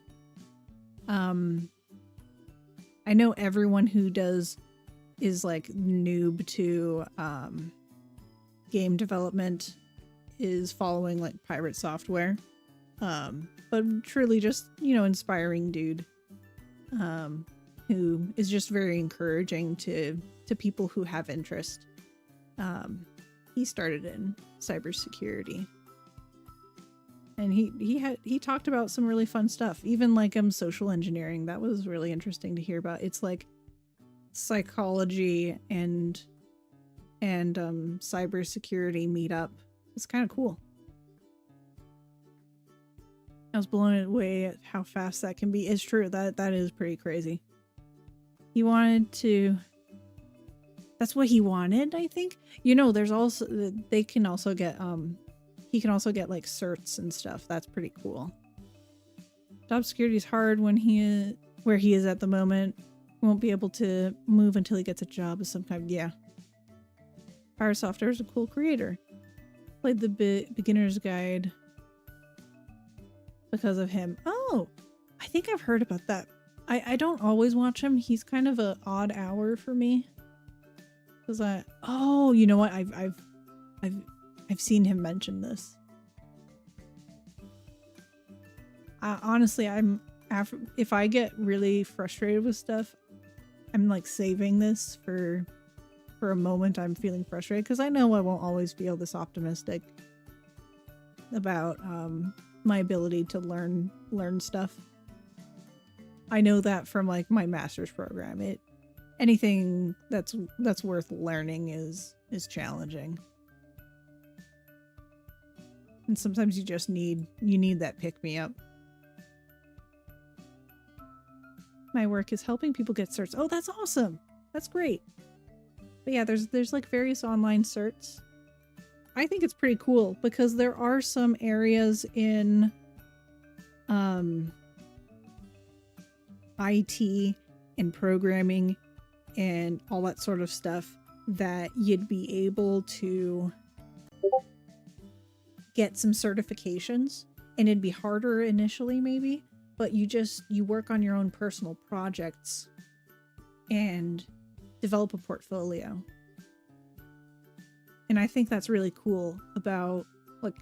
I know everyone who is like noob to game development is following like pirate software. But truly just, you know, inspiring dude who is just very encouraging to people who have interest. He started in cybersecurity, and he talked about some really fun stuff, even like social engineering. That was really interesting to hear about. It's like psychology and cybersecurity meet up. It's kind of cool. I was blown away at how fast that can be. It's true, that is pretty crazy. He wanted to... That's what he wanted, I think. You know, there's also... They can also get he can also get like certs and stuff. That's pretty cool. Job security is hard when where he is at the moment. Won't be able to move until he gets a job of some kind. Yeah. Power Software is a cool creator. Played the beginner's guide because of him. Oh, I think I've heard about that. I don't always watch him. He's kind of an odd hour for me. Cause oh, you know what? I've seen him mention this. Honestly, if I get really frustrated with stuff, I'm like saving this for a moment I'm feeling frustrated, because I know I won't always feel this optimistic about my ability to learn stuff. I know that from like my master's program. Anything that's worth learning is challenging. And sometimes you just need that pick-me-up. My work is helping people get certs. Oh, that's awesome. That's great. But yeah, there's like various online certs. I think it's pretty cool because there are some areas in IT and programming and all that sort of stuff that you'd be able to get some certifications, and it'd be harder initially maybe, but you work on your own personal projects and develop a portfolio. And I think that's really cool about like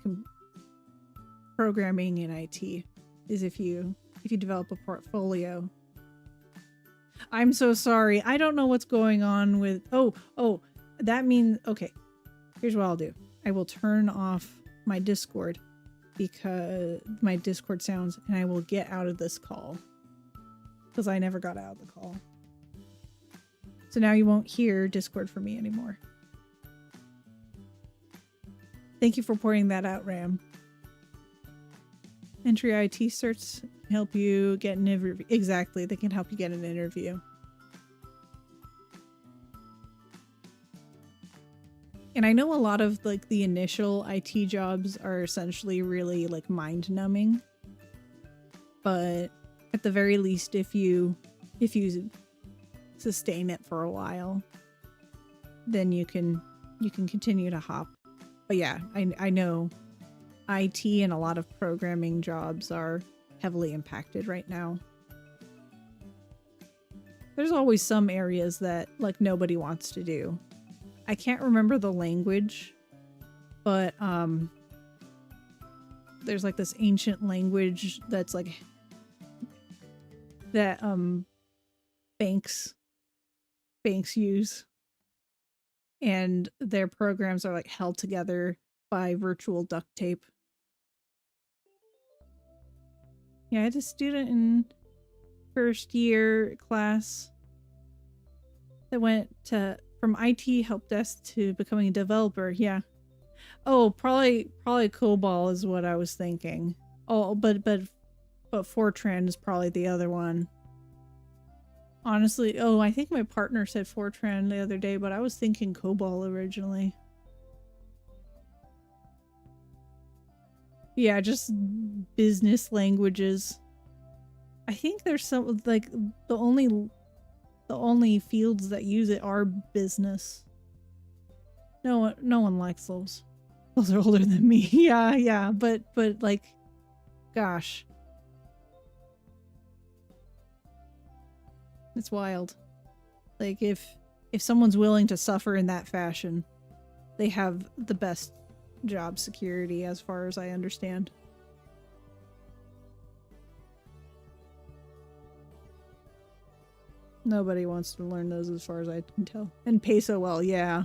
programming in IT, is if you develop a portfolio. I'm so sorry. I don't know what's going on with oh, that means okay. Here's what I'll do. I will turn off my Discord, because my Discord sounds, and I will get out of this call because I never got out of the call. So now you won't hear Discord from me anymore. Thank you for pointing that out, Ram. Entry IT certs help you get an interview. Exactly, they can help you get an interview. And I know a lot of like the initial IT jobs are essentially really like mind-numbing. But at the very least, if you sustain it for a while, then you can continue to hop. But yeah, I know IT and a lot of programming jobs are heavily impacted right now. There's always some areas that like nobody wants to do. I can't remember the language, but there's like this ancient language that's like that banks use, and their programs are like held together by virtual duct tape. Yeah, I had a student in first year class that went from IT help desk to becoming a developer. Yeah. Oh, probably COBOL is what I was thinking. Oh, but Fortran is probably the other one. Honestly, oh, I think my partner said Fortran the other day, but I was thinking COBOL originally. Yeah, just business languages. I think there's some like the only fields that use it are business. No one likes those. Those are older than me. Yeah, but like, gosh, it's wild. Like if someone's willing to suffer in that fashion, they have the best job security as far as I understand. Nobody wants to learn those as far as I can tell. And pay so well, yeah.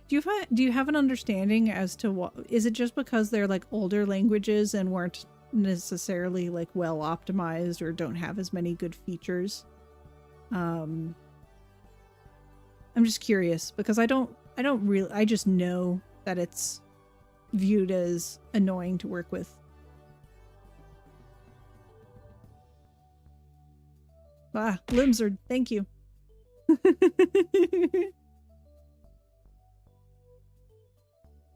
Do you have an understanding as to what is it just because they're like older languages and weren't necessarily like well optimized or don't have as many good features? I'm just curious because I just know that it's viewed as annoying to work with. Ah, Limsard, thank you.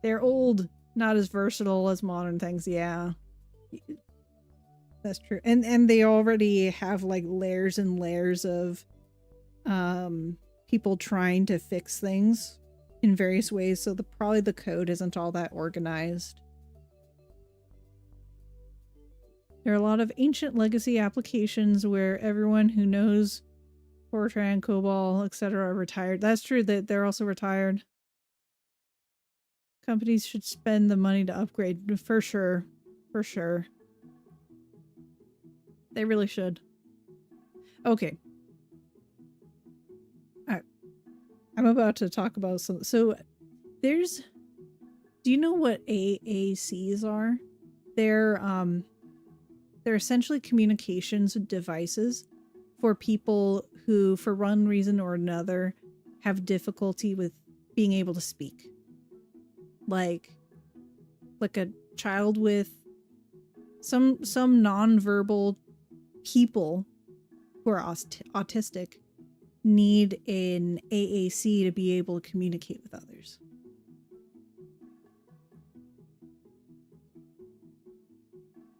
They're old. not as versatile as modern things. Yeah, that's true. And they already have like layers and layers of people trying to fix things in various ways, so probably the code isn't all that organized. There are a lot of ancient legacy applications where everyone who knows Fortran, COBOL, etc. are retired. That's true, that they're also retired. Companies should spend the money to upgrade, for sure. For sure. They really should. Okay. I'm about to talk about some. So there's, do you know what AACs are? They're essentially communications devices for people who, for one reason or another, have difficulty with being able to speak. Like a child with some nonverbal people who are autistic need an AAC to be able to communicate with others.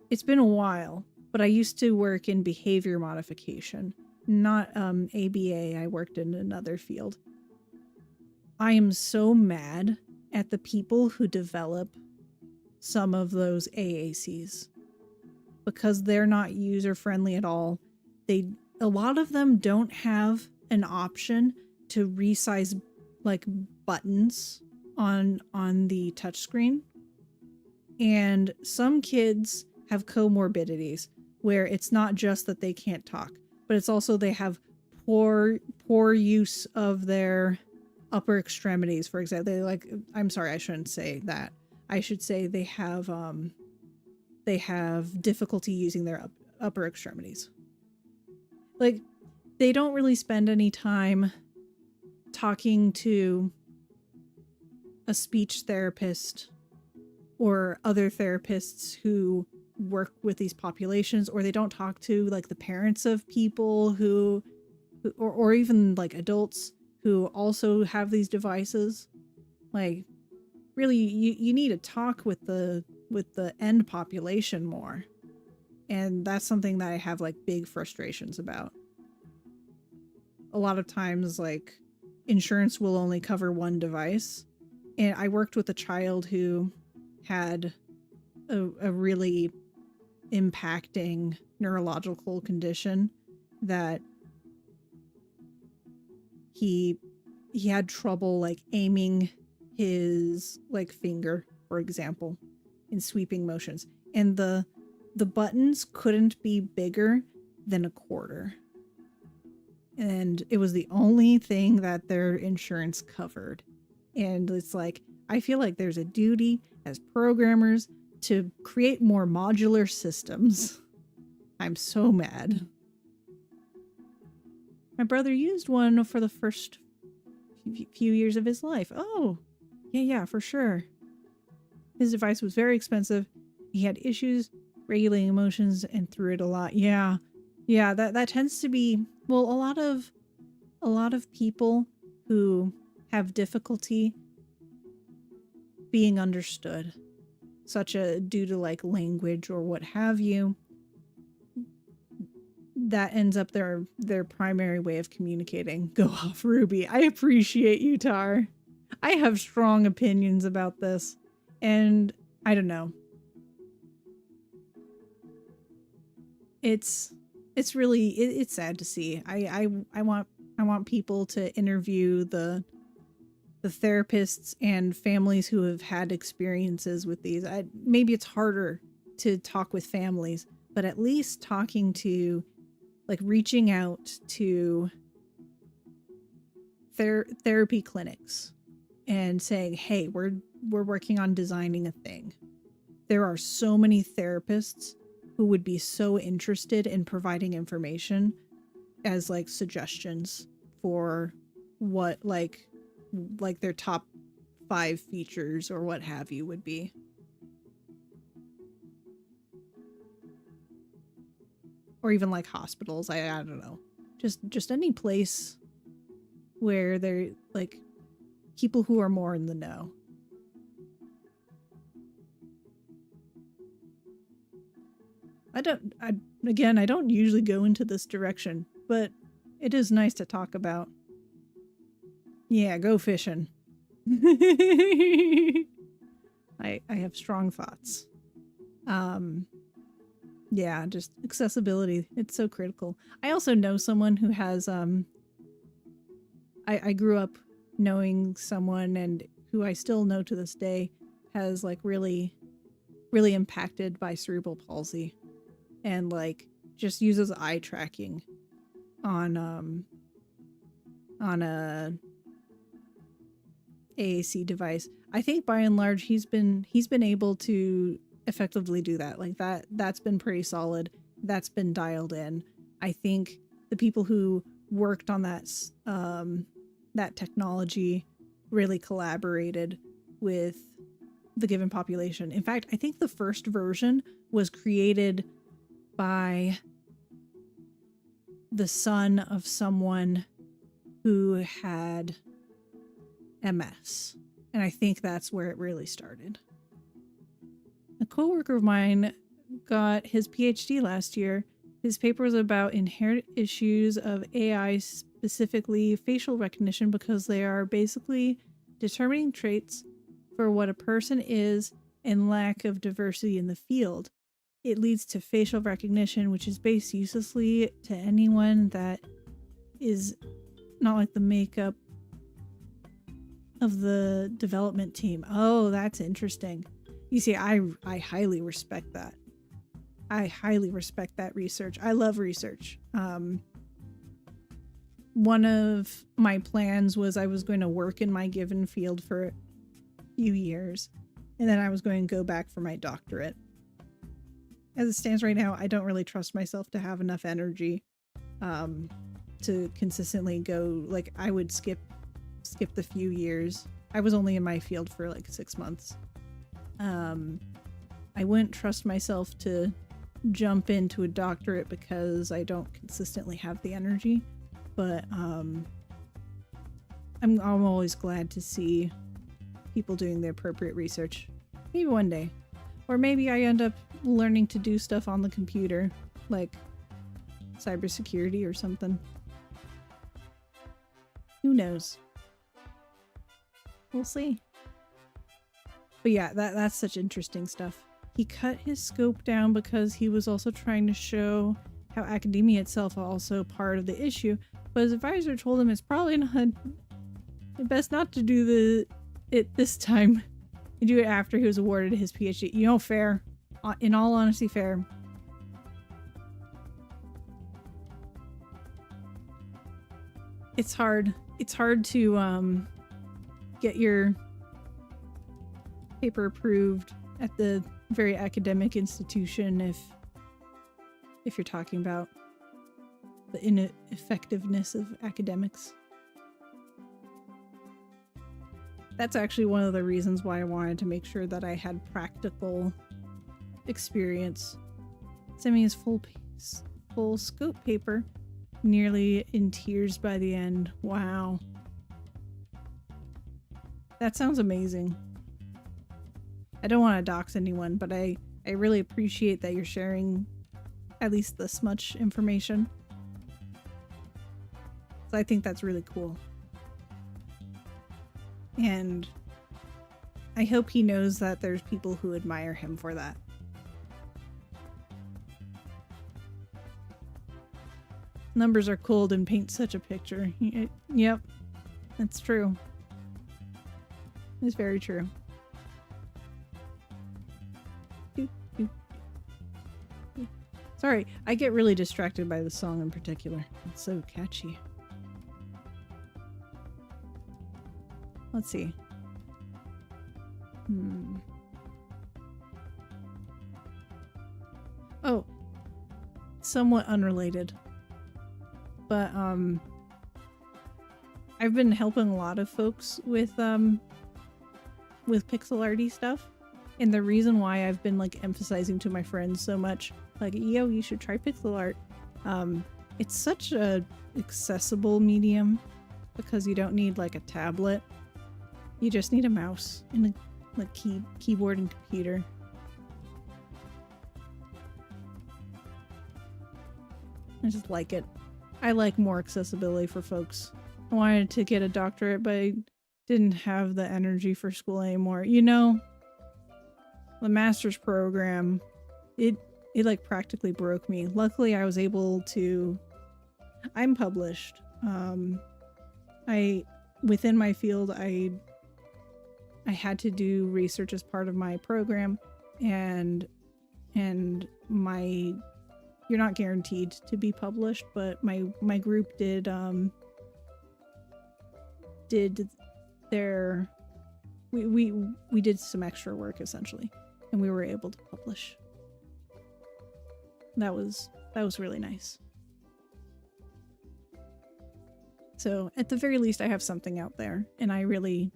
It's been a while, but I used to work in behavior modification, not ABA. I worked in another field. I am so mad at the people who develop some of those AACs because they're not user-friendly at all. A lot of them don't have an option to resize like buttons on the touchscreen. And some kids have comorbidities where it's not just that they can't talk, but it's also they have poor use of their upper extremities. For example, I'm sorry, I shouldn't say that. I should say they have difficulty using their upper extremities. Like, they don't really spend any time talking to a speech therapist or other therapists who work with these populations, or they don't talk to like the parents of people who or even like adults who also have these devices. Like, really, you need to talk with the end population more. And that's something that I have like big frustrations about. A lot of times, like, insurance will only cover one device. And I worked with a child who had a really impacting neurological condition that he had trouble like aiming his like finger, for example, in sweeping motions. And the buttons couldn't be bigger than a quarter. And it was the only thing that their insurance covered. And it's like, I feel like there's a duty as programmers to create more modular systems. I'm so mad. My brother used one for the first few years of his life. Oh, yeah, for sure. His device was very expensive. He had issues regulating emotions and threw it a lot. Yeah, that tends to be, well, a lot of people who have difficulty being understood, such due to like language or what have you, that ends up their primary way of communicating. Go off, Ruby. I appreciate you, Tar. I have strong opinions about this, and I don't know. It's really it's sad to see. I want people to interview the therapists and families who have had experiences with these. Maybe it's harder to talk with families, but at least talking to, like, reaching out to therapy clinics and saying, hey, we're working on designing a thing. There are so many therapists who would be so interested in providing information as like suggestions for what like their top 5 features or what have you would be. Or even like hospitals. I don't know. Just any place where they're like people who are more in the know. Again, I don't usually go into this direction, but it is nice to talk about. Yeah, go fishing. I have strong thoughts. Yeah, just accessibility. It's so critical. I also know someone who has I grew up knowing someone, and who I still know to this day has like really impacted by cerebral palsy, and like just uses eye tracking on a AAC device. I think by and large he's been able to effectively do that. Like that's been pretty solid. That's been dialed in. I think the people who worked on that technology really collaborated with the given population. In fact, I think the first version was created by the son of someone who had MS. And I think that's where it really started. A coworker of mine got his PhD last year. His paper was about inherent issues of AI, specifically facial recognition, because they are basically determining traits for what a person is and lack of diversity in the field. It leads to facial recognition, which is based uselessly to anyone that is not like the makeup of the development team. Oh, that's interesting. You see, I highly respect that. I highly respect that research. I love research. One of my plans was I was going to work in my given field for a few years, and then I was going to go back for my doctorate. As it stands right now, I don't really trust myself to have enough energy to consistently go. Like, I would skip the few years. I was only in my field for like 6 months. I wouldn't trust myself to jump into a doctorate because I don't consistently have the energy, but I'm always glad to see people doing the appropriate research. Maybe one day. Or maybe I end up learning to do stuff on the computer, like cybersecurity or something. Who knows? We'll see. But yeah, that's such interesting stuff. He cut his scope down because he was also trying to show how academia itself is also part of the issue, but his advisor told him it's probably not best not to do it this time. You do it after he was awarded his PhD. You know, fair. In all honesty, fair. It's hard. It's hard to get your paper approved at the very academic institution if you're talking about the ineffectiveness of academics. That's actually one of the reasons why I wanted to make sure that I had practical experience. Sent me his full scope paper, nearly in tears by the end. Wow. That sounds amazing. I don't want to dox anyone, but I really appreciate that you're sharing at least this much information. So I think that's really cool. And I hope he knows that there's people who admire him for that. Numbers are cold and paint such a picture. Yep, that's true. It's very true. Sorry, I get really distracted by the song in particular. It's so catchy. Let's see. Oh, somewhat unrelated. But I've been helping a lot of folks with pixel arty stuff. And the reason why I've been like emphasizing to my friends so much, like, yo, you should try pixel art. It's such a accessible medium because you don't need like a tablet. You just need a mouse and a keyboard and computer. I just like it. I like more accessibility for folks. I wanted to get a doctorate, but I didn't have the energy for school anymore. You know, the master's program, it like practically broke me. Luckily, I was able to, I'm published. Within my field, I had to do research as part of my program, and my, you're not guaranteed to be published, but my group did their, we did some extra work essentially, and we were able to publish. That was really nice. So at the very least, I have something out there, and I really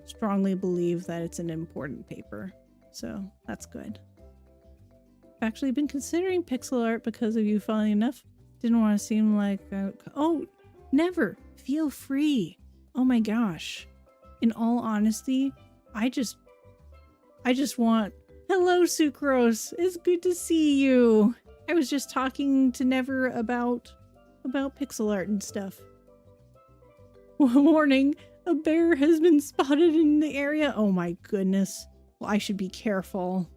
strongly believe that it's an important paper. So that's good. I've actually been considering pixel art because of you, funnily enough. Didn't want to seem like, oh, never. Feel free. Oh my gosh. In all honesty, I just want, hello, Sucrose. It's good to see you. I was just talking to Never about pixel art and stuff. Warning, a bear has been spotted in the area. Oh my goodness. Well, I should be careful.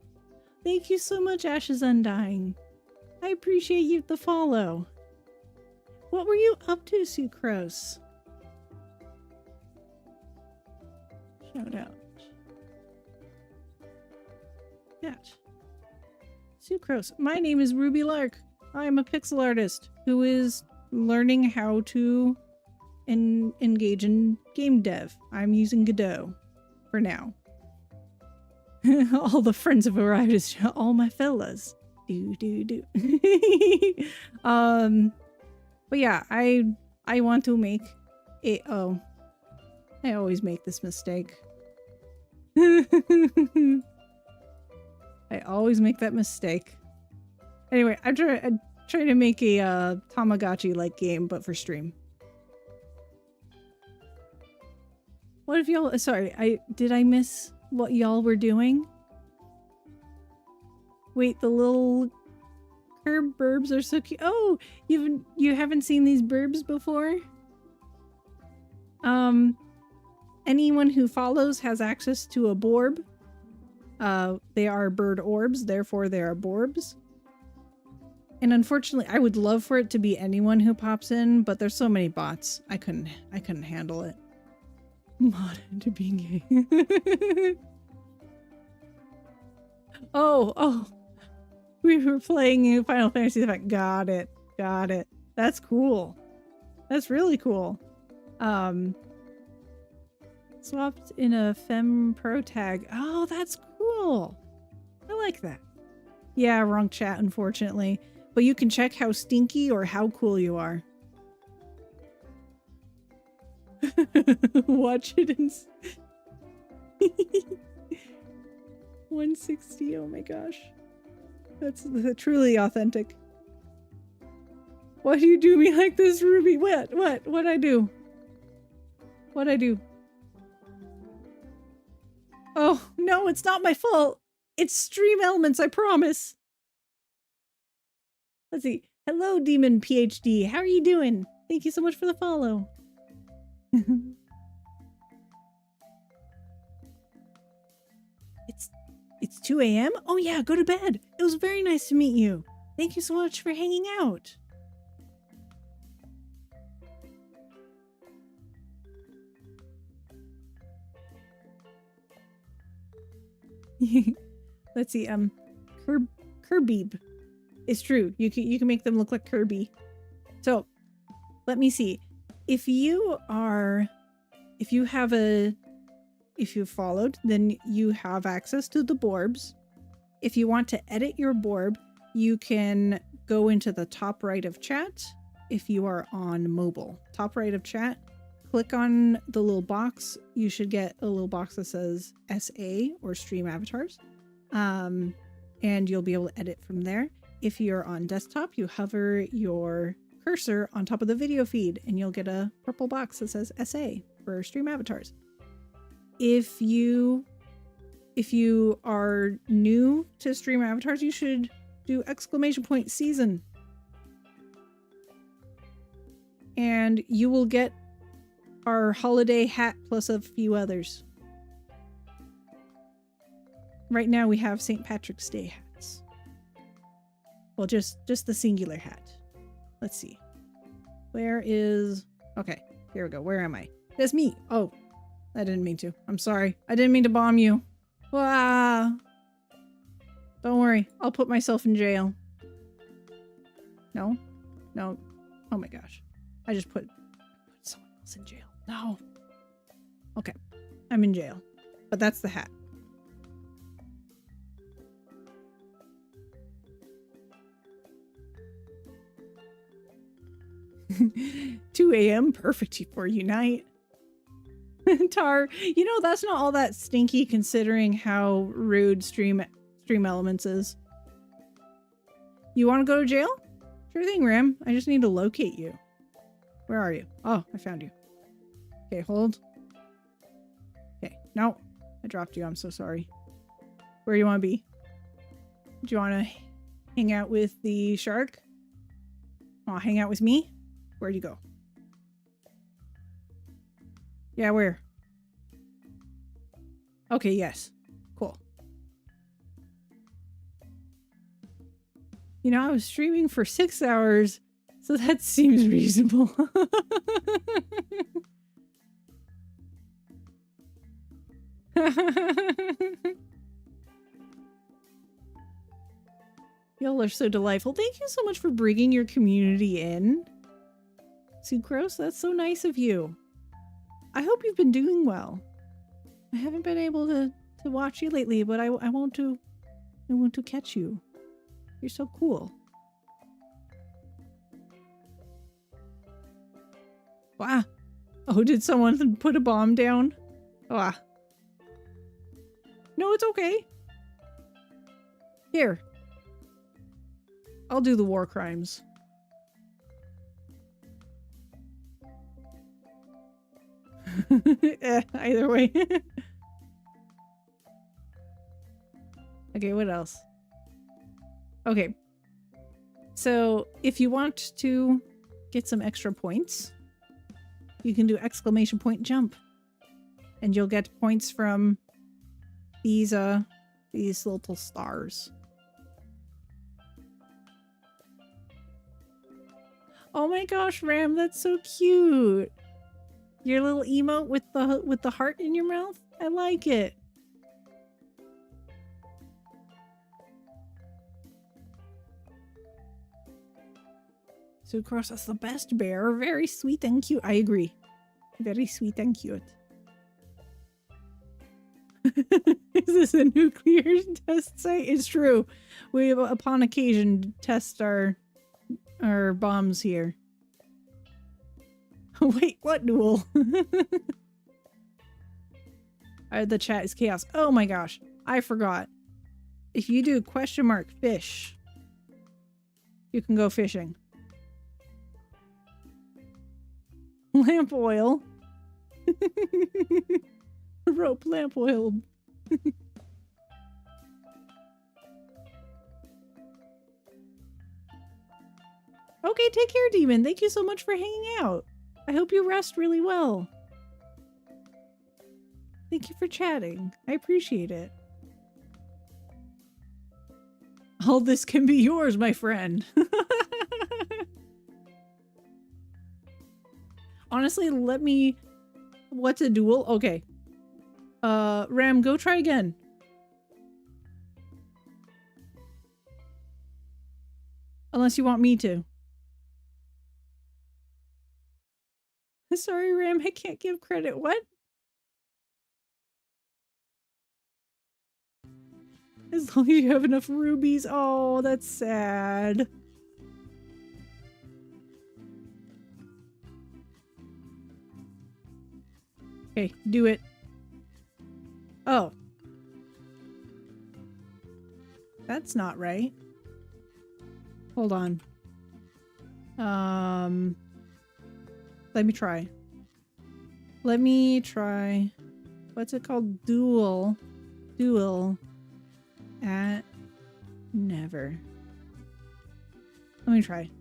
Thank you so much, Ashes Undying. I appreciate you the follow. What were you up to, Sucrose? Shout out. Chat. Sucrose. My name is Ruby Lark. I am a pixel artist who is learning how to engage in game dev. I'm using Godot for now. All the friends have arrived as all my fellas. Do. But yeah, I want to make it. Oh, I always make this mistake. I always make that mistake. Anyway, I'm trying to make a Tamagotchi-like game, but for stream. What if y'all? Sorry, did I miss what y'all were doing? Wait, the little curb burbs are so cute. Oh, you haven't seen these burbs before? Anyone who follows has access to a borb. They are bird orbs, therefore they are borbs. And unfortunately, I would love for it to be anyone who pops in, but there's so many bots. I couldn't handle it. Mod into being gay. Oh. We were playing Final Fantasy VII. Got it. That's cool. That's really cool. Swapped in a Fem Pro tag. Oh, that's cool. I like that. Yeah, wrong chat, unfortunately. But you can check how stinky or how cool you are. Watch it in 160. Oh my gosh. That's truly authentic. Why do you do me like this, Ruby? What'd I do? What'd I do? Oh, no, it's not my fault. It's stream elements, I promise. Let's see. Hello, Demon PhD. How are you doing? Thank you so much for the follow. It's 2 a.m.? Oh yeah, go to bed. It was very nice to meet you. Thank you so much for hanging out. Let's see, Kirby. It's true. You can make them look like Kirby. So, let me see. If you've followed, then you have access to the borbs. If you want to edit your borb, you can go into the top right of chat. If you are on mobile, top right of chat, click on the little box. You should get a little box that says SA or stream avatars. And you'll be able to edit from there. If you're on desktop, you hover your cursor on top of the video feed and you'll get a purple box that says SA for stream avatars. If you are new to stream avatars, you should do !season. and you will get our holiday hat plus a few others. Right now we have St. Patrick's Day hats. Well, just the singular hat. Let's see. Where is... Okay, here we go. Where am I? That's me. Oh, I didn't mean to. I'm sorry. I didn't mean to bomb you. Ah. Don't worry. I'll put myself in jail. No? No. Oh my gosh. I just put someone else in jail. No. Okay. I'm in jail. But that's the hat. "2 a.m. perfect for you night." Tar, you know, that's not all that stinky considering how rude Stream Elements is. You want to go to jail? Sure thing, Ram. I just need to locate you. Where are you? Oh, I found you. Okay, hold. Okay, no. I dropped you. I'm so sorry. Where do you want to be? Do you want to hang out with the shark? Want to hang out with me? Where'd you go? Yeah, where? Okay, yes. Cool. You know, I was streaming for 6 hours, so that seems reasonable. Y'all are so delightful. Thank you so much for bringing your community in. Sucrose, that's so nice of you. I hope you've been doing well. I haven't been able to watch you lately, but I want to catch you. You're so cool. Wow. Oh, did someone put a bomb down? Ah. No, it's okay. Here. I'll do the war crimes. Either way. Okay, what else? Okay. So, if you want to get some extra points, you can do exclamation point jump. And you'll get points from these little stars. Oh my gosh, Ram, that's so cute. Your little emote with the heart in your mouth? I like it. Sucrose is the best bear. Very sweet and cute. I agree. Very sweet and cute. Is this a nuclear test site? It's true. We, upon occasion, test our bombs here. Wait, what duel? The chat is chaos. Oh my gosh, I forgot. If you do !fish, you can go fishing. Lamp oil. Rope lamp oil. Okay, take care, Demon. Thank you so much for hanging out. I hope you rest really well. Thank you for chatting. I appreciate it. All this can be yours, my friend. Honestly, let me... What's a duel? Okay. Ram, go try again. Unless you want me to. Sorry, Ram, I can't give credit. What? As long as you have enough rubies. Oh, that's sad. Okay, do it. Oh. That's not right. Hold on. Let me try. Let me try. What's it called? Duel. Duel. At never. Let me try.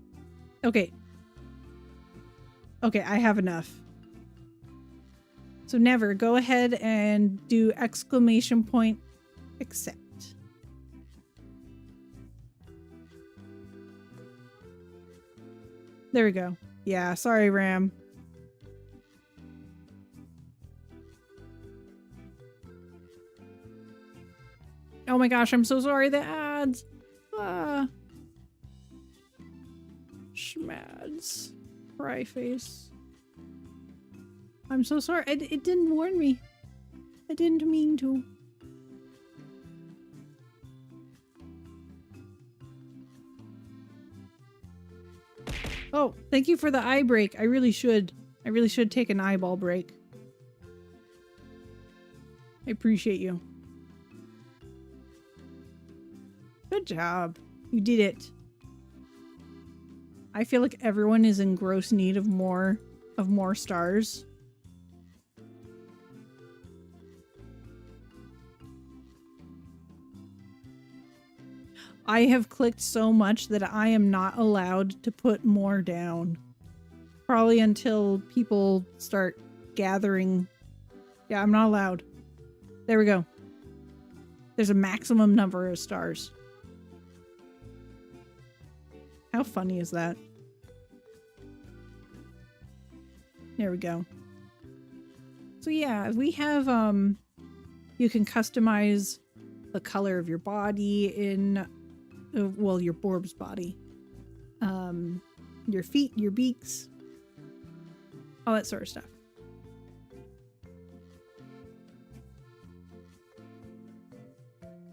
Okay. Okay, I have enough. So Never, go ahead and do exclamation point accept. There we go. Yeah, sorry, Ram. Oh my gosh, I'm so sorry. The ads. Schmads. Cry face. I'm so sorry. It didn't warn me. I didn't mean to. Oh, thank you for the eye break. I really should take an eyeball break. I appreciate you. Good job. You did it. I feel like everyone is in gross need of more stars. I have clicked so much that I am not allowed to put more down. Probably until people start gathering. Yeah, I'm not allowed. There we go. There's a maximum number of stars. How funny is that? There we go. So yeah, we have, you can customize the color of your body in, well, your Borb's body. Your feet, your beaks, all that sort of stuff.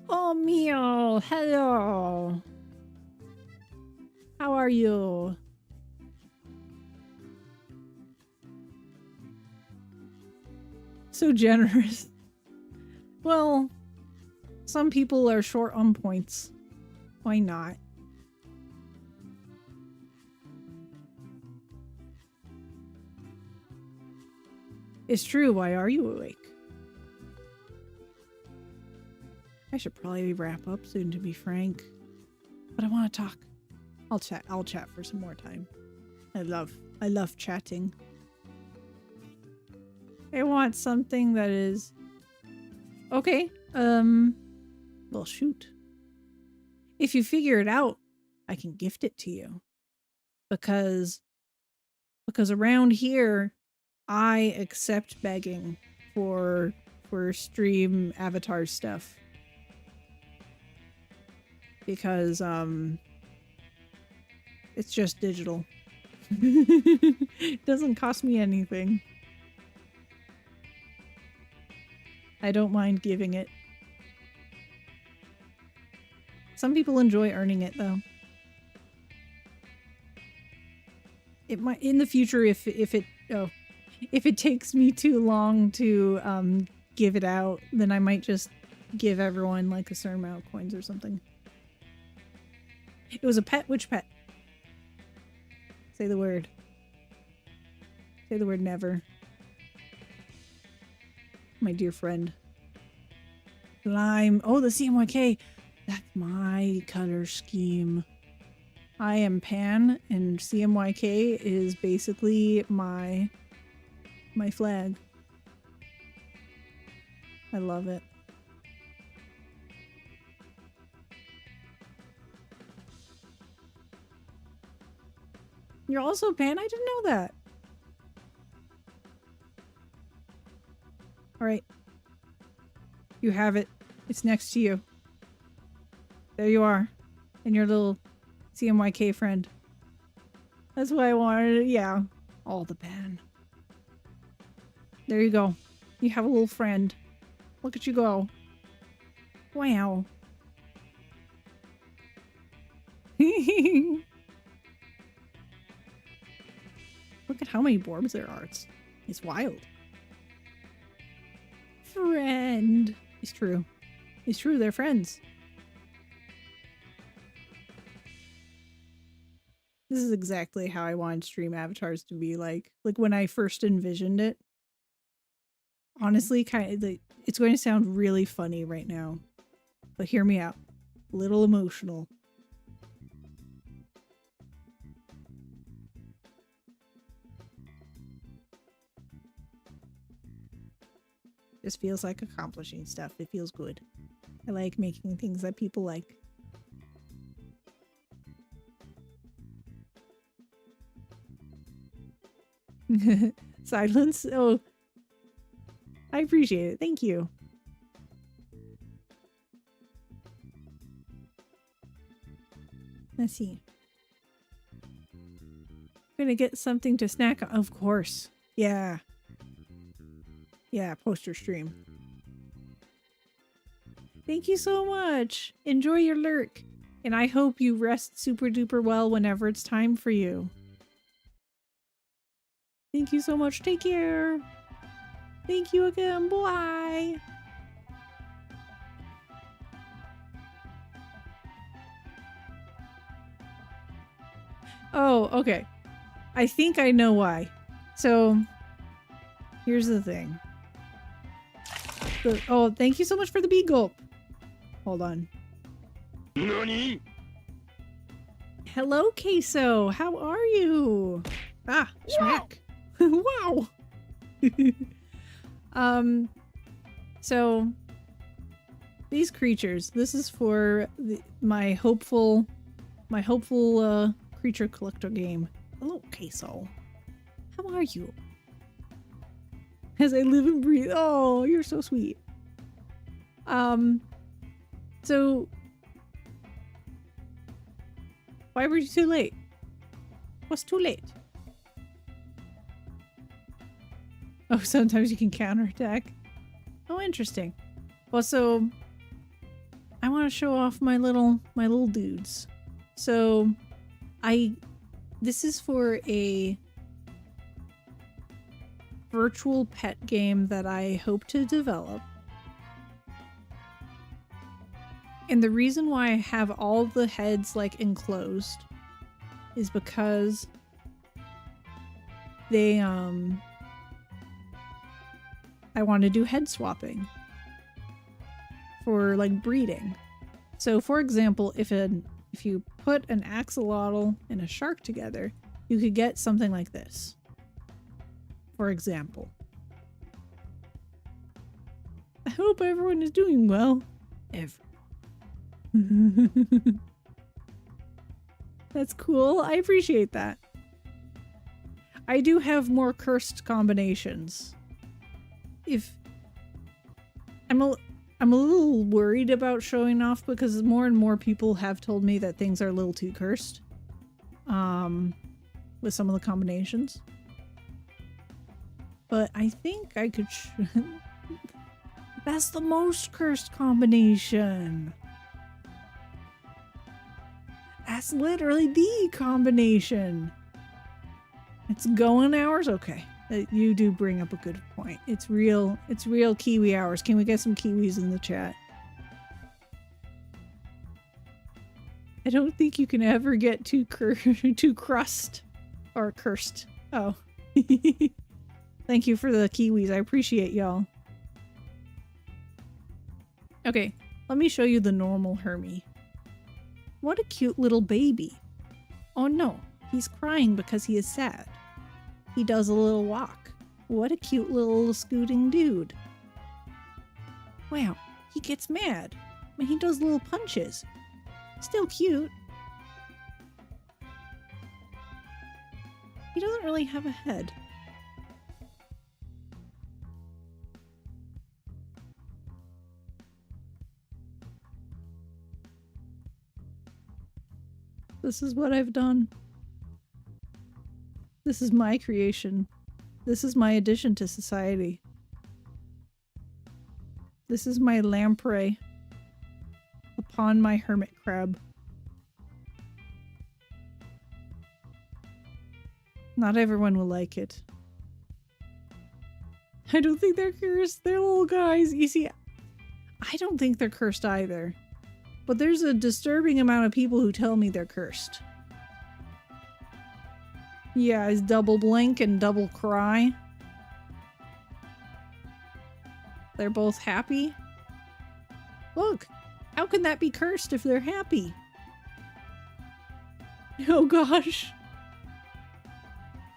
Oh, Mio, hello. How are you? So generous. Well, some people are short on points. Why not? It's true. Why are you awake? I should probably wrap up soon, to be frank. But I want to talk. I'll chat for some more time. I love chatting. I want something that is okay. Well, shoot. If you figure it out, I can gift it to you. Because around here, I accept begging for stream avatar stuff. Because it's just digital. It doesn't cost me anything. I don't mind giving it. Some people enjoy earning it, though. It might in the future if it takes me too long to give it out, then I might just give everyone like a certain amount of coins or something. It was a pet. Which pet? Say the word. Say the word never. My dear friend. Lime. Oh, the CMYK. That's my color scheme. I am Pan, and CMYK is basically my flag. I love it. You're also Pan? I didn't know that. Alright. You have it. It's next to you. There you are. And your little CMYK friend. That's what I wanted. Yeah. All the Pan. There you go. You have a little friend. Look at you go. Wow. Look at how many Borbs there are. It's wild. Friend. It's true. It's true, they're friends. This is exactly how I wanted stream avatars to be like when I first envisioned it. Honestly, kind of like, it's going to sound really funny right now, but hear me out. A little emotional. This feels like accomplishing stuff. It feels good. I like making things that people like. Silence? Oh, I appreciate it. Thank you. Let's see. Gonna get something to snack on. Of course. Yeah. Yeah, poster stream. Thank you so much. Enjoy your lurk. And I hope you rest super duper well whenever it's time for you. Thank you so much. Take care. Thank you again. Bye. Oh, okay. I think I know why. So, here's the thing. Oh, thank you so much for the bee gulp. Hold on. NANI? Hello, Queso. How are you? Ah, schmack. Wow. So these creatures. This is for my hopeful creature collector game. Hello, Queso. How are you? As I live and breathe. Oh, you're so sweet. So why were you too late? What's too late? Oh, sometimes you can counterattack. Oh, interesting. Well, so I want to show off my little dudes. So this is for a virtual pet game that I hope to develop. And the reason why I have all the heads like enclosed is because they I want to do head swapping for like breeding. So for example, if you put an axolotl and a shark together, you could get something like this. For example. I hope everyone is doing well. That's cool. I appreciate that. I do have more cursed combinations. I'm a little worried about showing off because more and more people have told me that things are a little too cursed. With some of the combinations. But I think I could that's the most cursed combination. That's literally the combination. It's going hours? Okay. You do bring up a good point. It's real kiwi hours. Can we get some kiwis in the chat? I don't think you can ever get too crust or cursed. Oh. Thank you for the kiwis. I appreciate y'all. Okay, let me show you the normal Hermie. What a cute little baby. Oh no, he's crying because he is sad. He does a little walk. What a cute little scooting dude. Wow, he gets mad when he does little punches. Still cute. He doesn't really have a head. This is what I've done. This is my creation. This is my addition to society. This is my lamprey upon my hermit crab. Not everyone will like it. I don't think they're cursed. They're little guys. You see, I don't think they're cursed either. But there's a disturbing amount of people who tell me they're cursed. Yeah, is double blink and double cry. They're both happy. Look, how can that be cursed if they're happy? Oh gosh.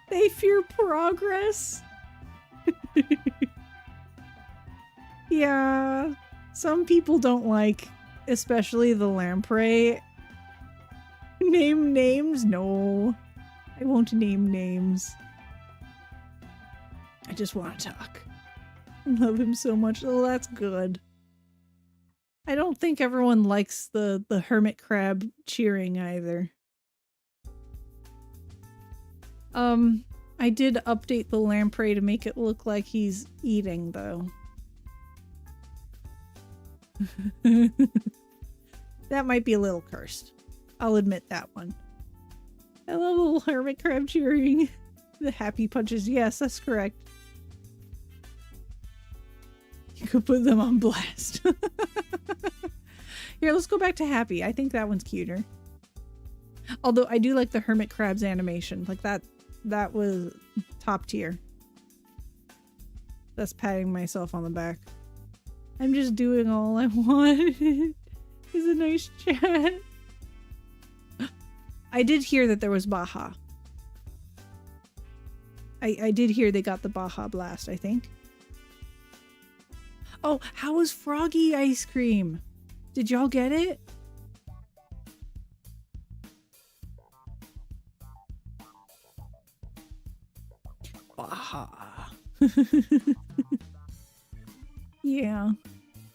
They fear progress. Yeah, some people don't like, especially the lamprey. Name names? No, I won't name names. I just want to talk. I love him so much. Oh, that's good. I don't think everyone likes the hermit crab cheering either. I did update the lamprey to make it look like he's eating, though. That might be a little cursed. I'll admit that one. I love a little hermit crab cheering. The happy punches. Yes, that's correct. You could put them on blast. Here, let's go back to happy. I think that one's cuter. Although I do like the hermit crab's animation. Like that was top tier. That's patting myself on the back. I'm just doing all I want. It's a nice chat. I did hear that there was Baja. I did hear they got the Baja Blast, I think. Oh, how was Froggy ice cream? Did y'all get it? Baja. Yeah.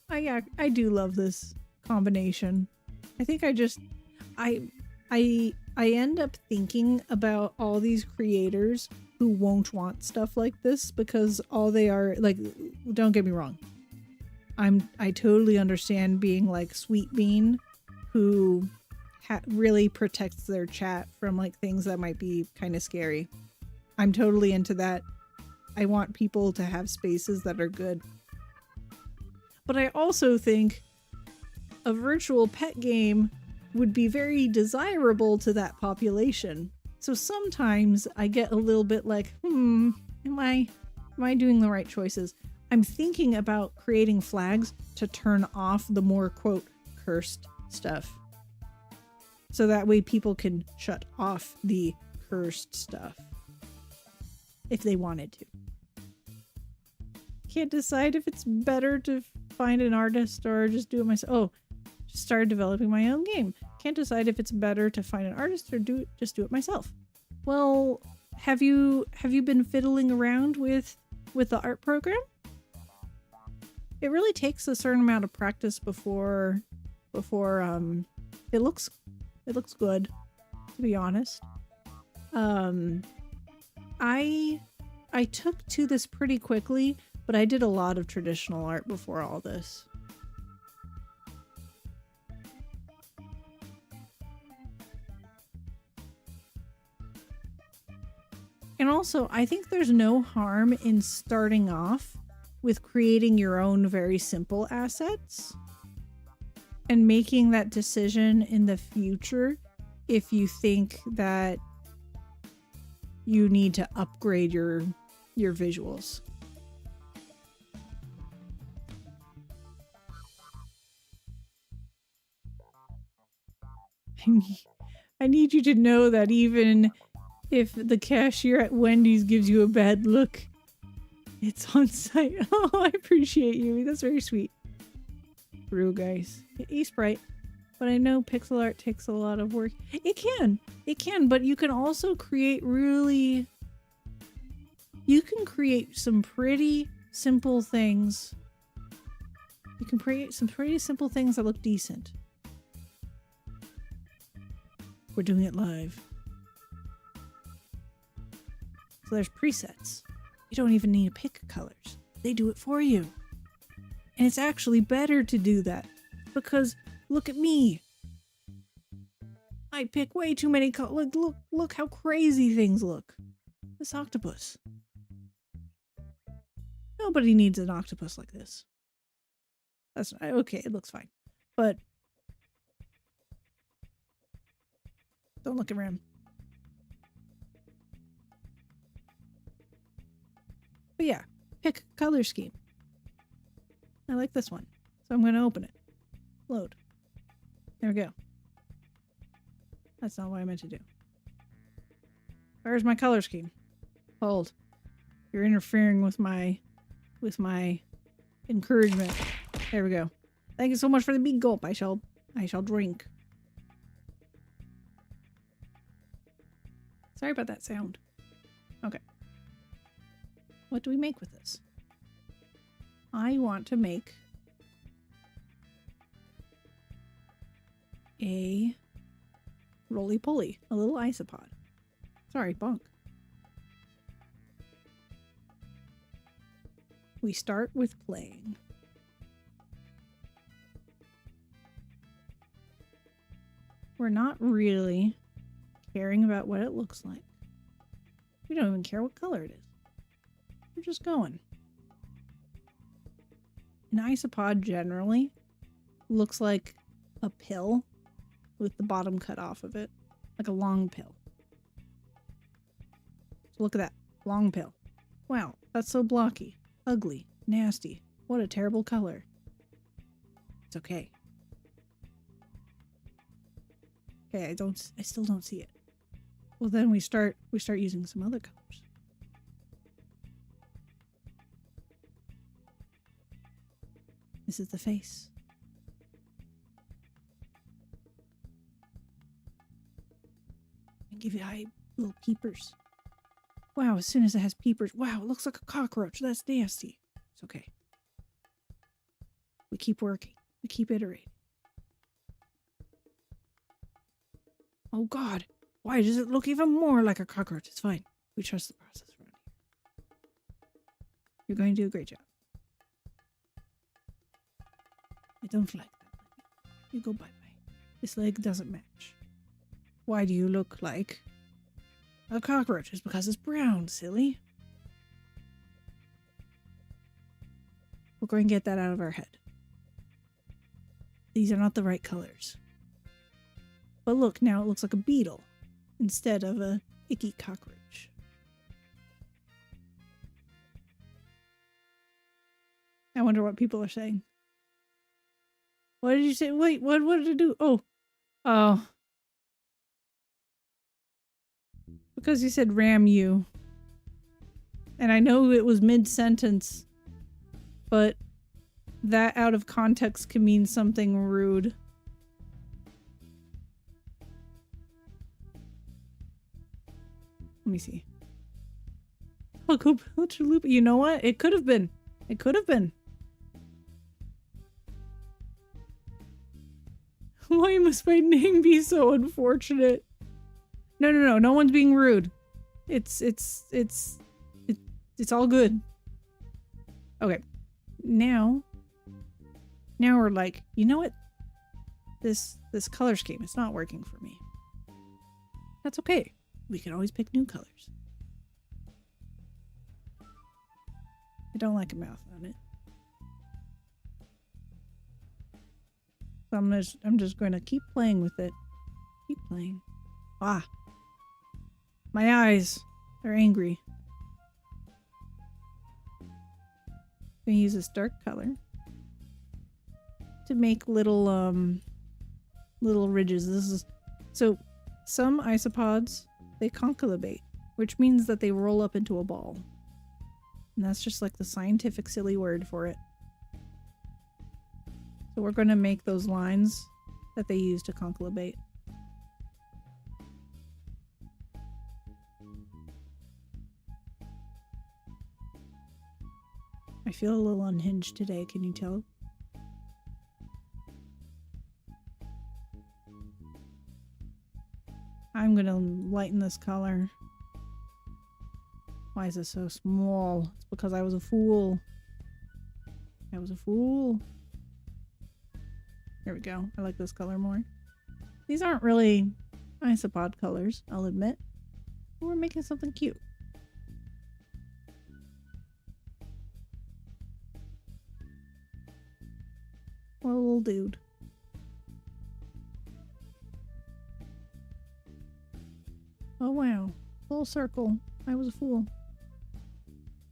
I do love this combination. I think I end up thinking about all these creators who won't want stuff like this because all they are, like, don't get me wrong. I totally understand being like Sweet Bean, who really protects their chat from like things that might be kind of scary. I'm totally into that. I want people to have spaces that are good. But I also think a virtual pet game would be very desirable to that population. So sometimes I get a little bit like, am I doing the right choices? I'm thinking about creating flags to turn off the more, quote, cursed stuff. So that way people can shut off the cursed stuff. If they wanted to. Can't decide if it's better to find an artist or just do it myself. Oh, just started developing my own game. Can't decide if it's better to find an artist or just do it myself. Well, have you been fiddling around with the art program? It really takes a certain amount of practice before it looks good, to be honest. I took to this pretty quickly, but I did a lot of traditional art before all this. And also, I think there's no harm in starting off with creating your own very simple assets and making that decision in the future if you think that you need to upgrade your visuals. I need you to know that even if the cashier at Wendy's gives you a bad look, it's on site. Oh, I appreciate you. That's very sweet. Real guys. Aseprite. But I know pixel art takes a lot of work. It can, but you can also create you can create some pretty simple things. You can create some pretty simple things that look decent. We're doing it live. So there's presets. You don't even need to pick colors. They do it for you. And it's actually better to do that. Because look at me. I pick way too many colors. Look how crazy things look. This octopus. Nobody needs an octopus like this. That's okay, it looks fine. But don't look around. But yeah, pick color scheme. I like this one. So I'm going to open it. Load. There we go. That's not what I meant to do. Where's my color scheme? Hold. You're interfering with my encouragement. There we go. Thank you so much for the big gulp. I shall drink. Sorry about that sound. Okay. What do we make with this? I want to make a roly-poly, a little isopod. Sorry, bonk. We start with playing. We're not really caring about what it looks like. We don't even care what color it is. We're just going. An isopod generally looks like a pill with the bottom cut off of it. Like a long pill. So look at that. Long pill. Wow, that's so blocky. Ugly. Nasty. What a terrible color. It's okay. Okay, I still don't see it. Well, then we start using some other colors. This is the face. And give it little peepers. Wow, as soon as it has peepers. Wow, it looks like a cockroach. That's nasty. It's okay. We keep working. We keep iterating. Oh God, why does it look even more like a cockroach? It's fine. We trust the process around here. You're going to do a great job. I don't like that leg. You go bye-bye. This leg doesn't match. Why do you look like a cockroach? It's because it's brown, silly. We're going to get that out of our head. These are not the right colors. But look, now it looks like a beetle instead of a icky cockroach. I wonder what people are saying. What did you say? Wait, what did it do? Oh. Because you said ram you. And I know it was mid-sentence, but that out of context can mean something rude. Let me see. You know what? It could have been. It could have been. Why must my name be so unfortunate? No. No one's being rude. It's all good. Okay. Now we're like, you know what? This color scheme, it's not working for me. That's okay. We can always pick new colors. I don't like a mouth on it. So I'm just going to keep playing with it. Keep playing. Ah. My eyes. They're angry. I'm going to use this dark color to make little ridges. So some isopods, they concavate, which means that they roll up into a ball. And that's just like the scientific silly word for it. So we're going to make those lines that they use to concavate. I feel a little unhinged today, can you tell? I'm going to lighten this color. Why is it so small? It's because I was a fool. I was a fool. There we go. I like this color more. These aren't really isopod colors, I'll admit. But we're making something cute. What a little dude. Oh wow. Full circle. I was a fool.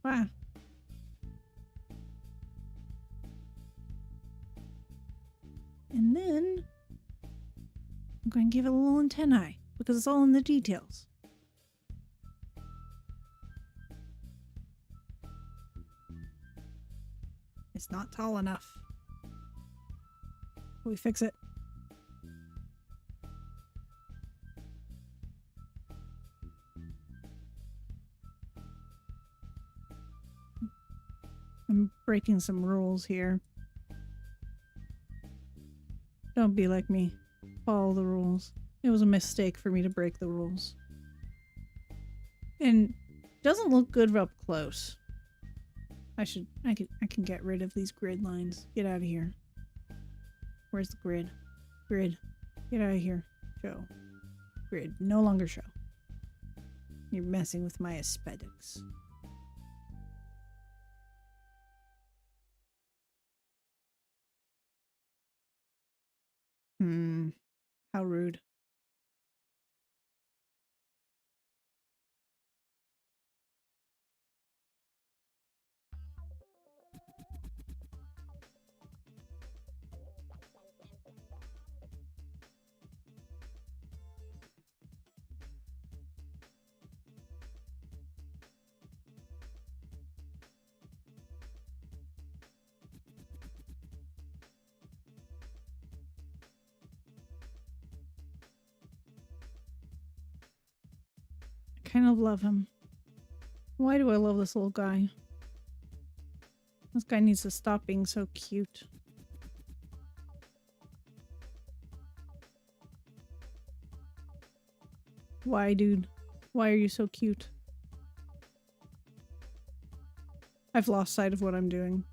Wow. And then I'm going to give it a little antennae because it's all in the details. It's It's not tall enough. Can we fix it? I'm breaking some rules here. Don't be like me. Follow the rules. It was a mistake for me to break the rules. And doesn't look good up close. I can get rid of these grid lines. Get out of here. Where's the grid? Grid. Get out of here. Show. Grid. No longer show. You're messing with my aesthetics. How rude. I kind of love him. Why do I love this little guy? This guy needs to stop being so cute. Why, dude? Why are you so cute? I've lost sight of what I'm doing.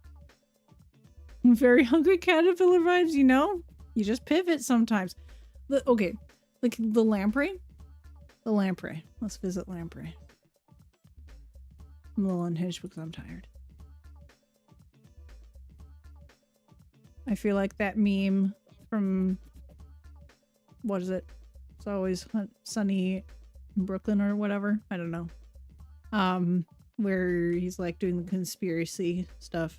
Very hungry caterpillar vibes, you know? You just pivot sometimes. Okay, like the lamprey? The lamprey. Let's visit lamprey. I'm a little unhinged because I'm tired. I feel like that meme from... What is it? It's always sunny in Brooklyn or whatever. I don't know. Where he's like doing the conspiracy stuff.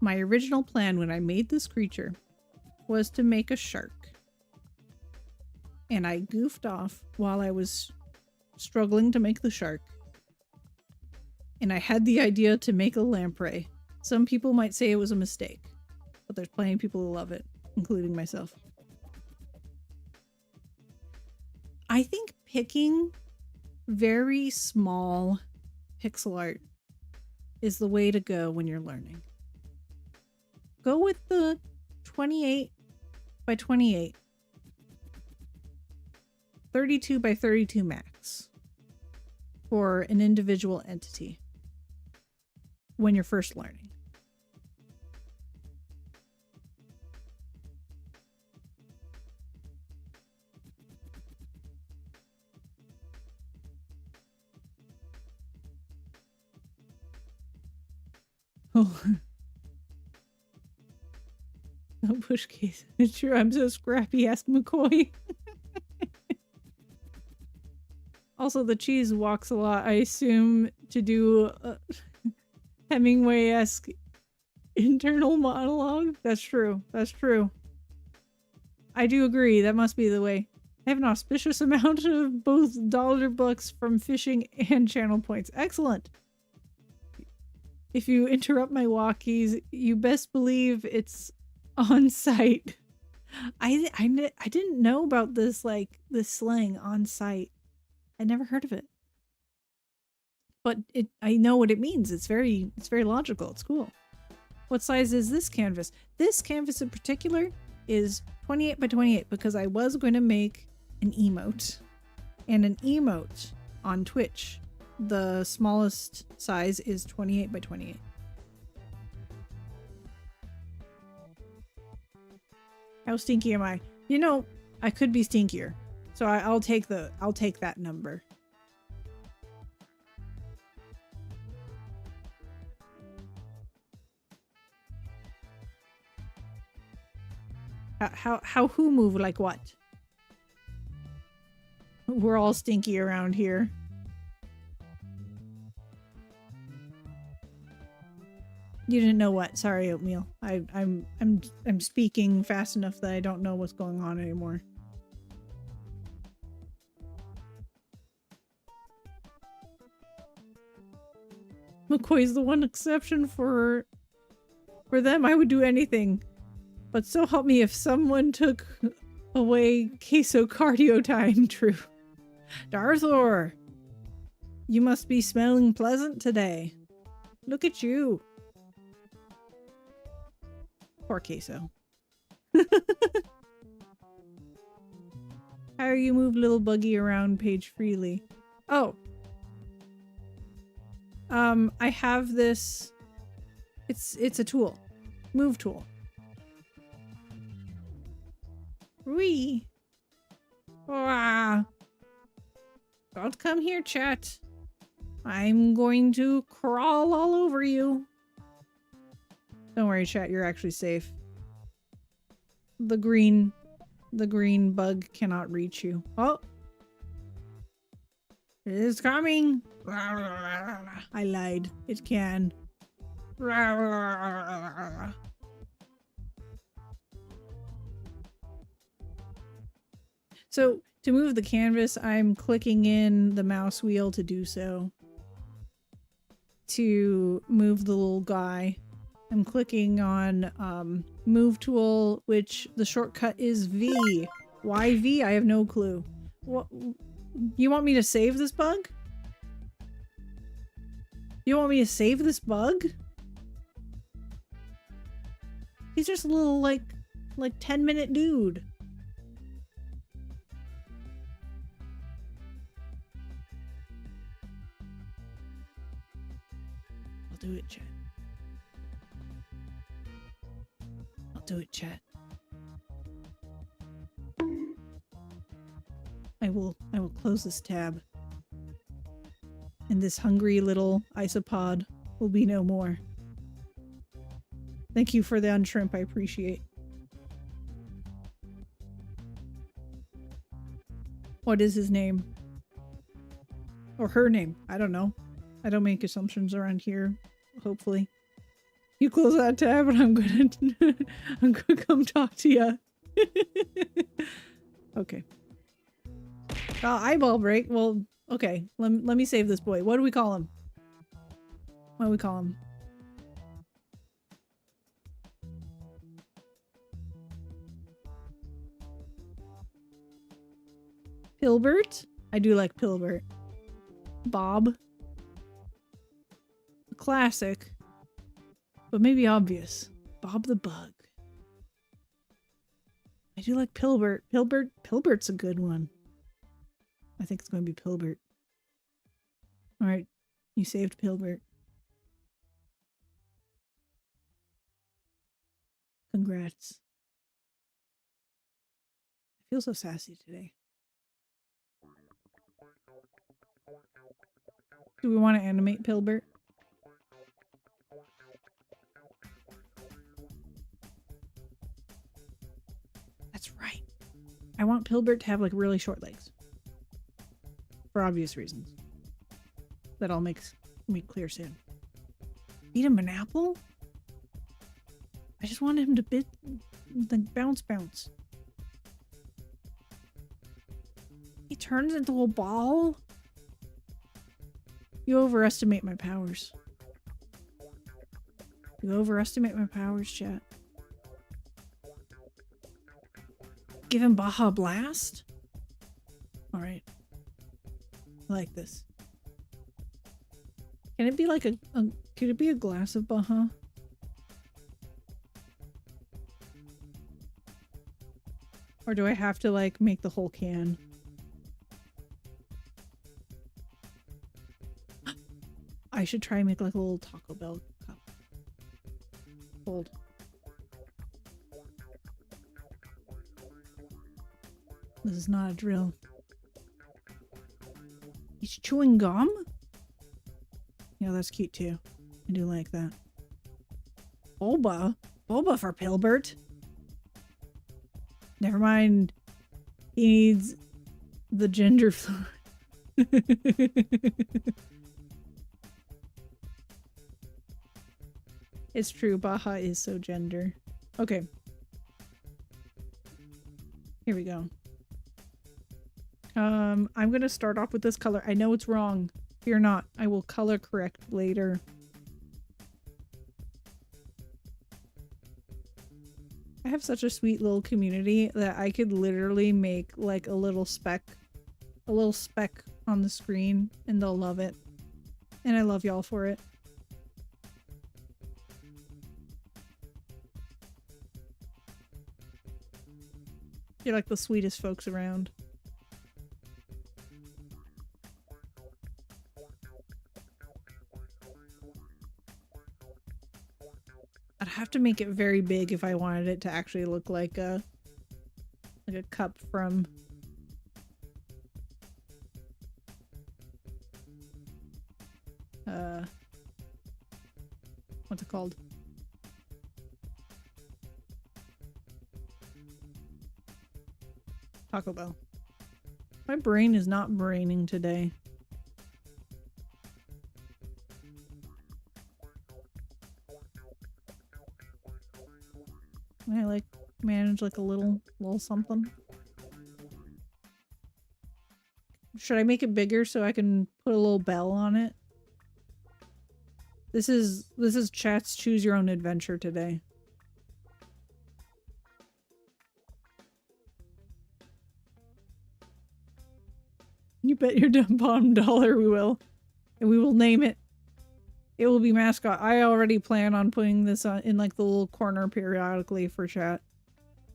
My original plan when I made this creature was to make a shark. And I goofed off while I was struggling to make the shark. And I had the idea to make a lamprey. Some people might say it was a mistake, but there's plenty of people who love it, including myself. I think picking very small pixel art is the way to go when you're learning. Go with the 28 by 28. 32 by 32 max for an individual entity when you're first learning. Oh. No push case. Sure, I'm so scrappy, ask McCoy. Also, the cheese walks a lot, I assume, to do Hemingway-esque internal monologue. That's true. That's true. I do agree. That must be the way. I have an auspicious amount of both dollar bucks from fishing and channel points. Excellent. If you interrupt my walkies, you best believe it's on site. I didn't know about this, like, this slang on site. I never heard of it. But I know what it means. It's very logical. It's cool. What size is this canvas? This canvas in particular is 28 by 28 because I was going to make an emote. And an emote on Twitch, the smallest size is 28 by 28. How stinky am I? You know, I could be stinkier. So I'll take that number. How who move like what? We're all stinky around here. You didn't know what? Sorry, Oatmeal. I'm speaking fast enough that I don't know what's going on anymore. McCoy's the one exception for them. I would do anything. But so help me if someone took away queso cardio time. True. Darthor, you must be smelling pleasant today. Look at you. Poor queso. How you move little buggy around page freely? Oh. I have this. It's a tool. Move tool. Wee. Ah. Don't come here, chat. I'm going to crawl all over you. Don't worry, chat, you're actually safe. The green bug cannot reach you. Oh. It is coming. I lied. It can. So, to move the canvas, I'm clicking in the mouse wheel to do so. To move the little guy. I'm clicking on move tool, which the shortcut is V. Why V? I have no clue. What? You want me to save this bug? You want me to save this bug? He's just a little like 10-minute dude. I'll do it, chat. I'll do it, chat. I will close this tab. And this hungry little isopod will be no more. Thank you for the unshrimp, I appreciate. What is his name? Or her name? I don't know. I don't make assumptions around here, hopefully. You close that tab and I'm gonna come talk to ya. Okay. Eyeball break. Well, okay. Let me save this boy. What do we call him? What do we call him? Pilbert? I do like Pilbert. Bob? A classic. But maybe obvious. Bob the Bug. I do like Pilbert. Pilbert's a good one. I think it's going to be Pilbert. Alright. You saved Pilbert. Congrats. I feel so sassy today. Do we want to animate Pilbert? That's right. I want Pilbert to have like really short legs. For obvious reasons. That I'll make clear soon. Eat him an apple? I just want him to bounce. He turns into a ball? You overestimate my powers. You overestimate my powers, chat. Give him Baja Blast? Alright. I like this. Can it be like could it be a glass of Baja? Or do I have to like make the whole can? I should try and make like a little Taco Bell cup. Hold. This is not a drill. He's chewing gum? Yeah, that's cute too. I do like that. Boba? Boba for Pilbert? Never mind. He needs the gender fluid. It's true, Baja is so gender. Okay. Here we go. I'm gonna start off with this color. I know it's wrong. Fear not. I will color correct later. I have such a sweet little community that I could literally make like a little speck on the screen and they'll love it. And I love y'all for it. You're like the sweetest folks around. I'd have to make it very big if I wanted it to actually look like a cup from what's it called? Taco Bell. My brain is not braining today. Can I like manage like a little something? Should I make it bigger so I can put a little bell on it? This is chat's choose your own adventure today. You bet your dumb bottom dollar we will. And we will name it. It will be mascot. I already plan on putting this on in like the little corner periodically for chat.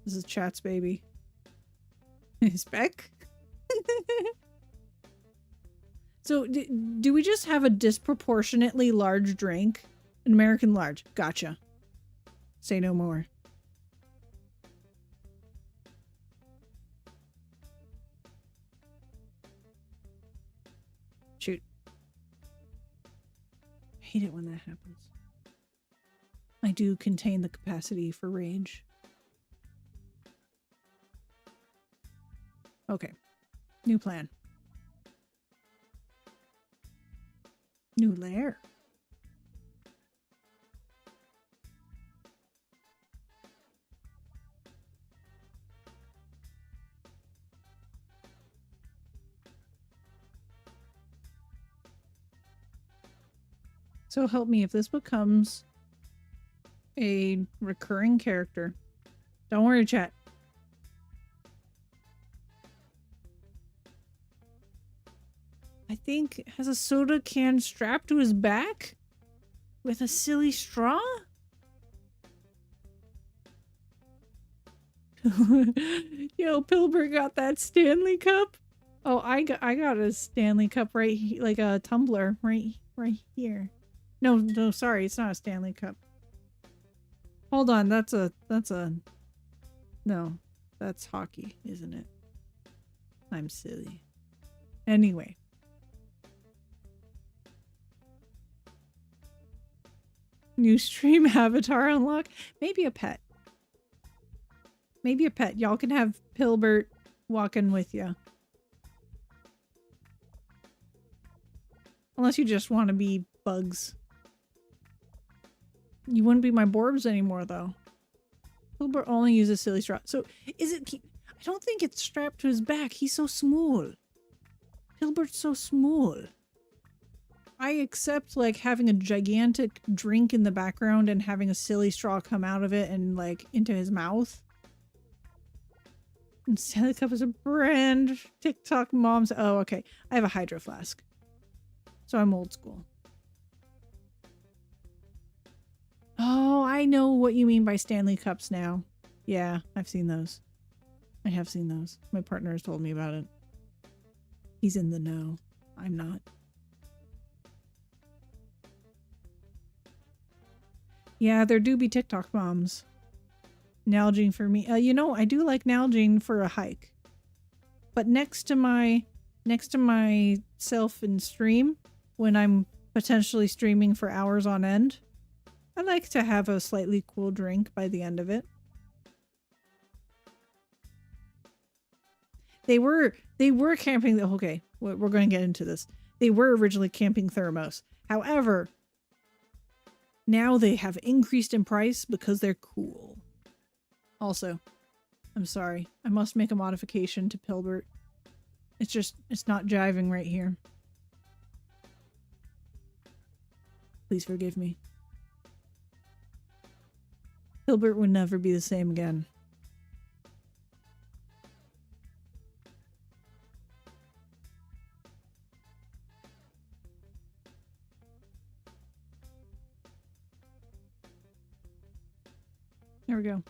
This is chat's baby. Spec? So do we just have a disproportionately large drink? An American large. Gotcha. Say no more. Shoot. I hate it when that happens. I do contain the capacity for rage. Okay. New plan. New lair. So help me if this becomes a recurring character. Don't worry, chat. I think has a soda can strapped to his back with a silly straw. Yo, Pilbert got that Stanley Cup. Oh, I got a Stanley Cup right like a tumbler right here. No, sorry, it's not a Stanley Cup. Hold on, that's a no, that's hockey, isn't it? I'm silly. Anyway. New stream avatar unlock. Maybe a pet. Maybe a pet. Y'all can have Pilbert walking with you. Unless you just want to be bugs. You wouldn't be my Borbs anymore, though. Pilbert only uses silly straw. So, is it... I don't think it's strapped to his back. He's so small. Pilbert's so small. I accept, like, having a gigantic drink in the background and having a silly straw come out of it and, like, into his mouth. And Stanley Cup is a brand. TikTok moms. Oh, okay. I have a Hydro Flask. So I'm old school. Oh, I know what you mean by Stanley Cups now. Yeah, I've seen those. I have seen those. My partner has told me about it. He's in the know. I'm not. Yeah, there do be TikTok moms. Nalgene for me. You know, I do like Nalgene for a hike. But next to myself in stream, when I'm potentially streaming for hours on end, I like to have a slightly cool drink by the end of it. They were camping. Okay, we're going to get into this. They were originally camping thermos. However, now they have increased in price because they're cool. Also, I'm sorry. I must make a modification to Pilbert. It's not jiving right here. Please forgive me. Hilbert would never be the same again. There we go.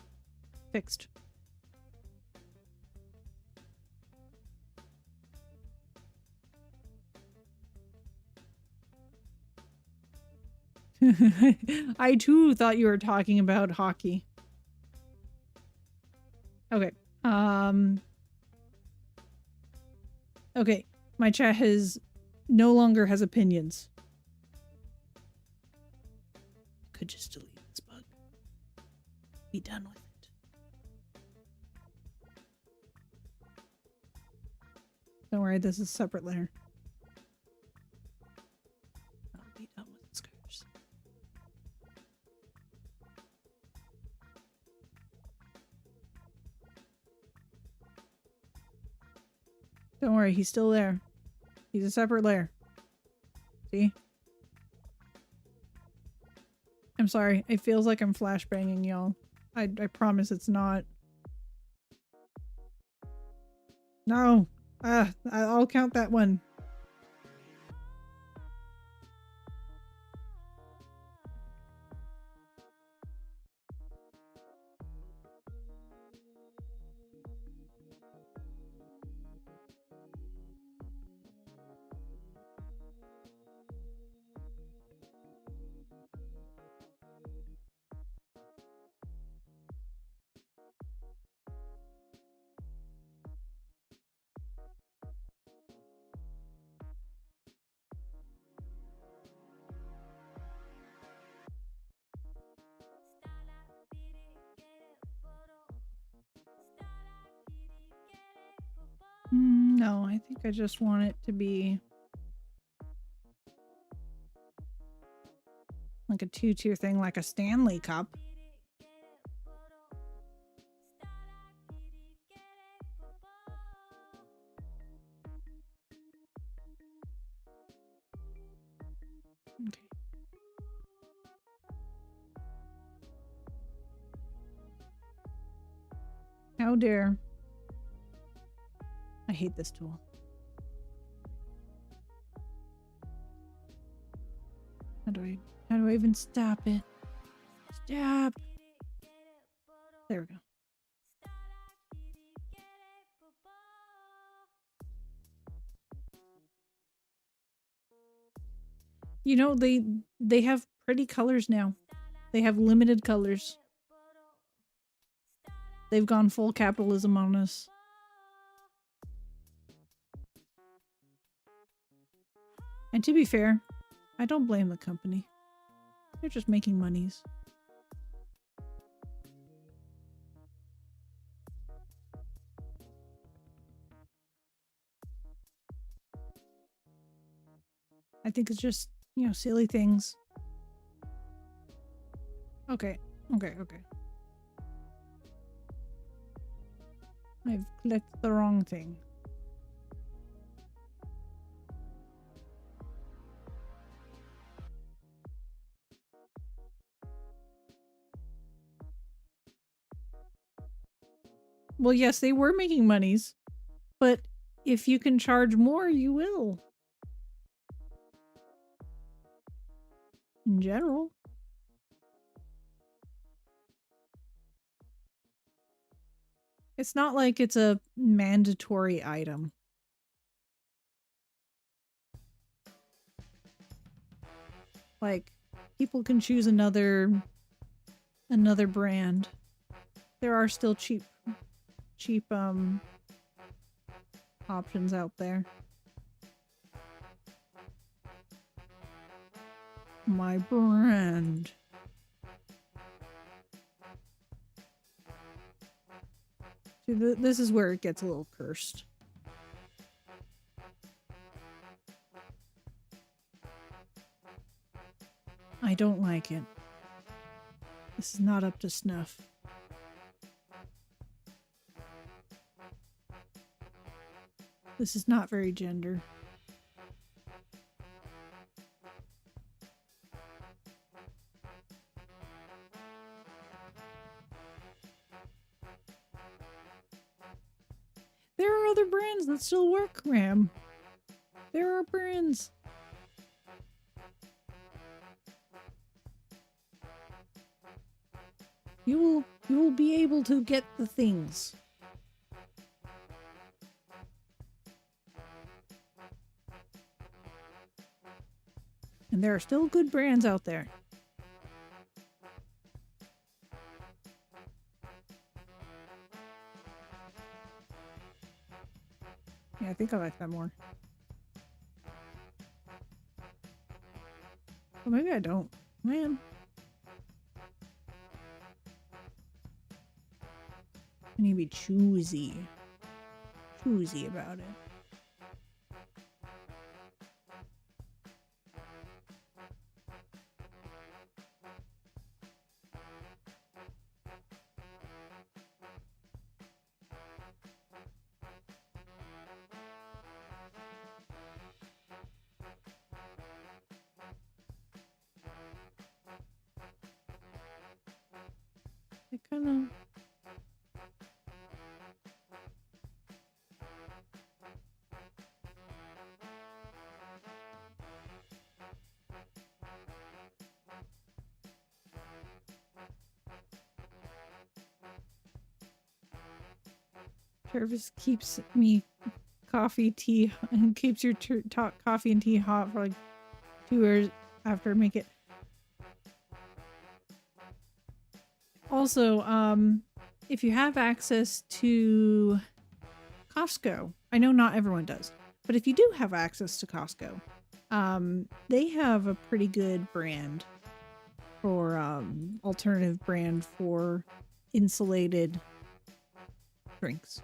Fixed. I too thought you were talking about hockey. Okay. Okay. My chat no longer has opinions. Could just delete this bug. Be done with it. Don't worry, this is a separate layer. I'll be done with this, guys. Don't worry, he's still there. He's a separate layer. See? I'm sorry. It feels like I'm flashbanging y'all. I promise it's not. No. I'll count that one. No, I think I just want it to be like a 2-tier thing, like a Stanley Cup. Okay. How dare. I hate this tool. How do I even stop it? Stop. There we go. You know, they have pretty colors now. They have limited colors. They've gone full capitalism on us. And to be fair, I don't blame the company. They're just making monies. I think it's just, you know, silly things. Okay. I've clicked the wrong thing. Well, yes, they were making monies, but if you can charge more, you will. In general. It's not like it's a mandatory item. Like, people can choose another brand. There are still cheap options out there. My brand. See, this is where it gets a little cursed. I don't like it. This is not up to snuff. This is not very gender. are other brands that still work, Ram. There are brands. You will be able to get the things. And there are still good brands out there. Yeah, I think I like that more. Well, maybe I don't. Man. I need to be choosy. Choosy about it. It kind of... Travis keeps me coffee, tea, and keeps your coffee and tea hot for like 2 hours after I make it. Also, if you have access to Costco, I know not everyone does, but if you do have access to Costco, they have a pretty good brand for alternative brand for insulated drinks.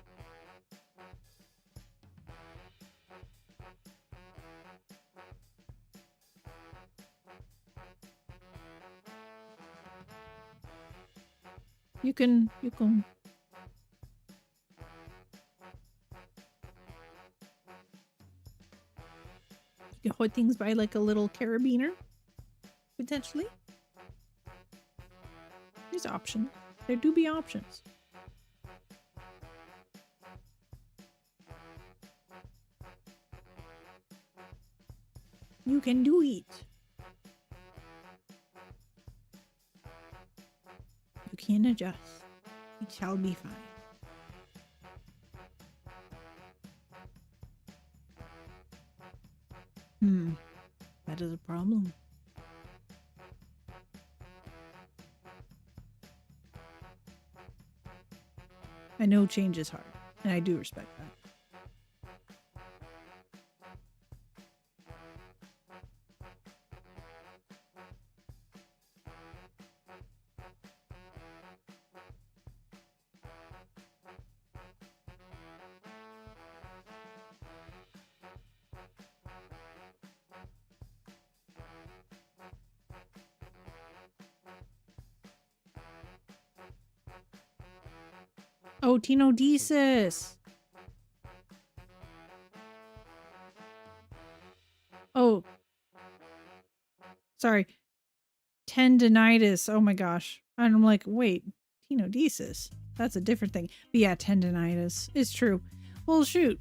You can hold things by like a little carabiner, potentially. There's options. There do be options. You can do it. You can adjust. It shall be fine. That is a problem. I know change is hard, and I do respect that. Oh, tenodesis. Oh. Sorry. Tendinitis. Oh my gosh. And I'm like, wait, tenodesis. That's a different thing. But yeah, tendinitis. It's true. Well, shoot.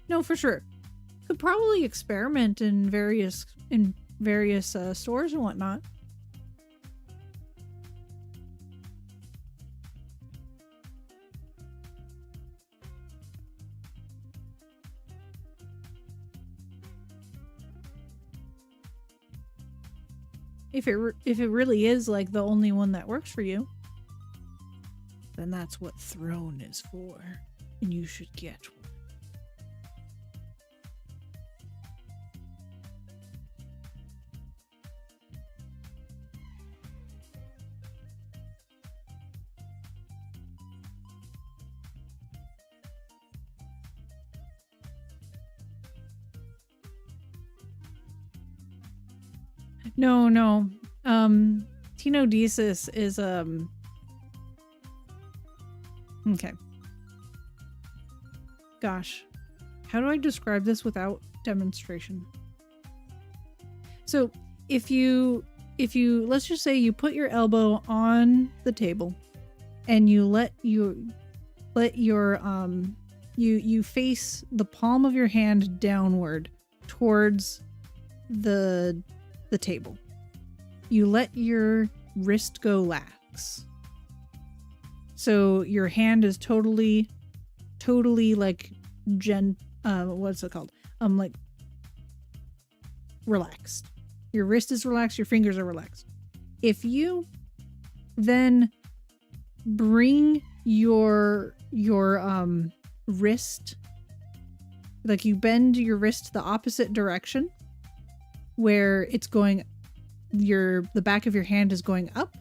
No, for sure. Could probably experiment in various stores and whatnot. If it really is like the only one that works for you, then that's what Throne is for, and you should get one. No. Tenodesis is okay. Gosh. How do I describe this without demonstration? So, if you if you, let's just say you put your elbow on the table and you you face the palm of your hand downward towards the table. You let your wrist go lax. So your hand is totally like what's it called? Like relaxed. Your wrist is relaxed, your fingers are relaxed. If you then bring your wrist, like you bend your wrist the opposite direction where it's going, the back of your hand is going up,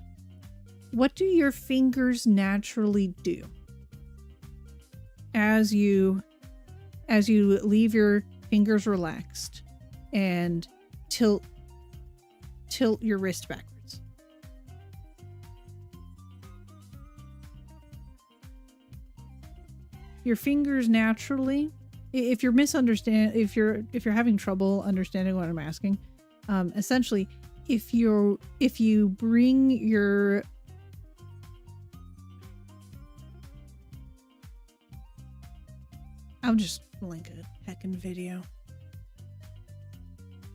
what do your fingers naturally do as you leave your fingers relaxed and tilt your wrist backwards? Your fingers naturally, if you're having trouble understanding what I'm asking, essentially, if you bring your I'll just link a heckin' video.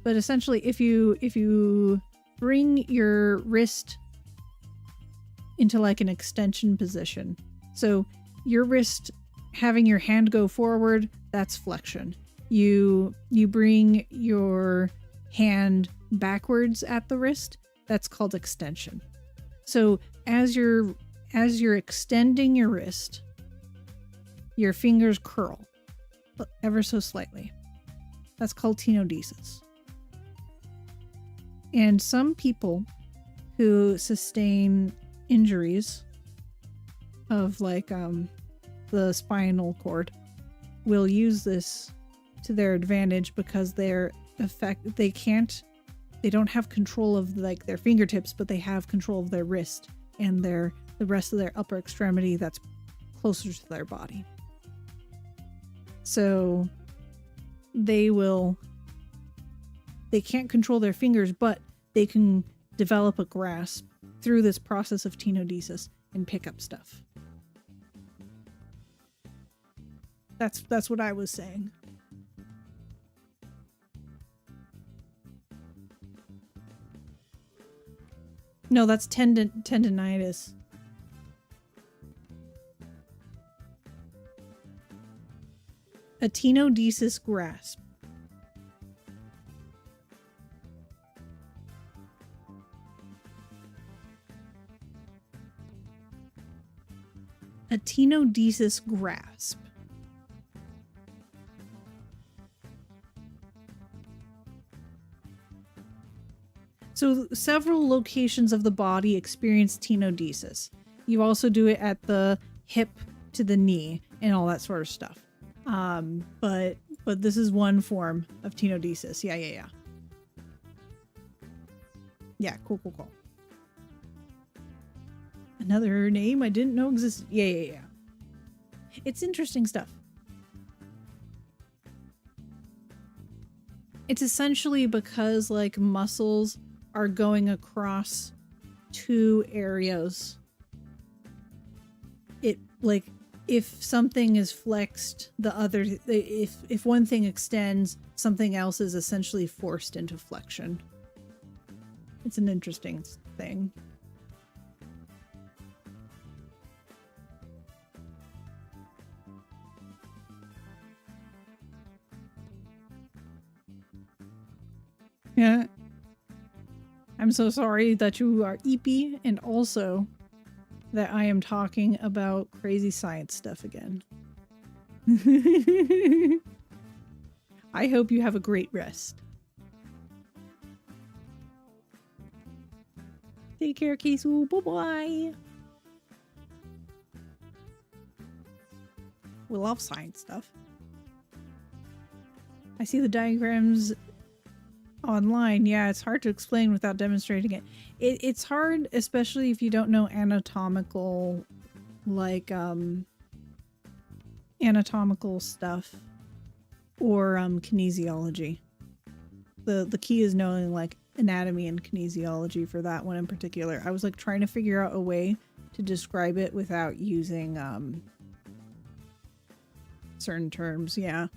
But essentially, if you bring your wrist into like an extension position, so your wrist having your hand go forward, that's flexion. You bring your hand backwards at the wrist, that's called extension. So as you're extending your wrist, your fingers curl ever so slightly. That's called tenodesis. And some people who sustain injuries of like the spinal cord will use this to their advantage because they don't have control of like their fingertips, but they have control of their wrist and the rest of their upper extremity that's closer to their body. So they can't control their fingers, but they can develop a grasp through this process of tenodesis and pick up stuff. That's what I was saying. No, that's tendinitis. A tenodesis grasp. A tenodesis grasp. So several locations of the body experience tenodesis. You also do it at the hip to the knee and all that sort of stuff. But this is one form of tenodesis. Yeah. Yeah, cool. Another name I didn't know existed. Yeah. It's interesting stuff. It's essentially because like muscles are going across two areas. It like if something is flexed, if one thing extends, something else is essentially forced into flexion. It's an interesting thing. Yeah. I'm so sorry that you are eepy and also that I am talking about crazy science stuff again. I hope you have a great rest. Take care, Kisu. Bye-bye. We love science stuff. I see the diagrams online. Yeah, it's hard to explain without demonstrating it. It's hard, especially if you don't know anatomical, like, anatomical stuff or kinesiology. The key is knowing, like, anatomy and kinesiology for that one in particular. I was like trying to figure out a way to describe it without using certain terms. Yeah.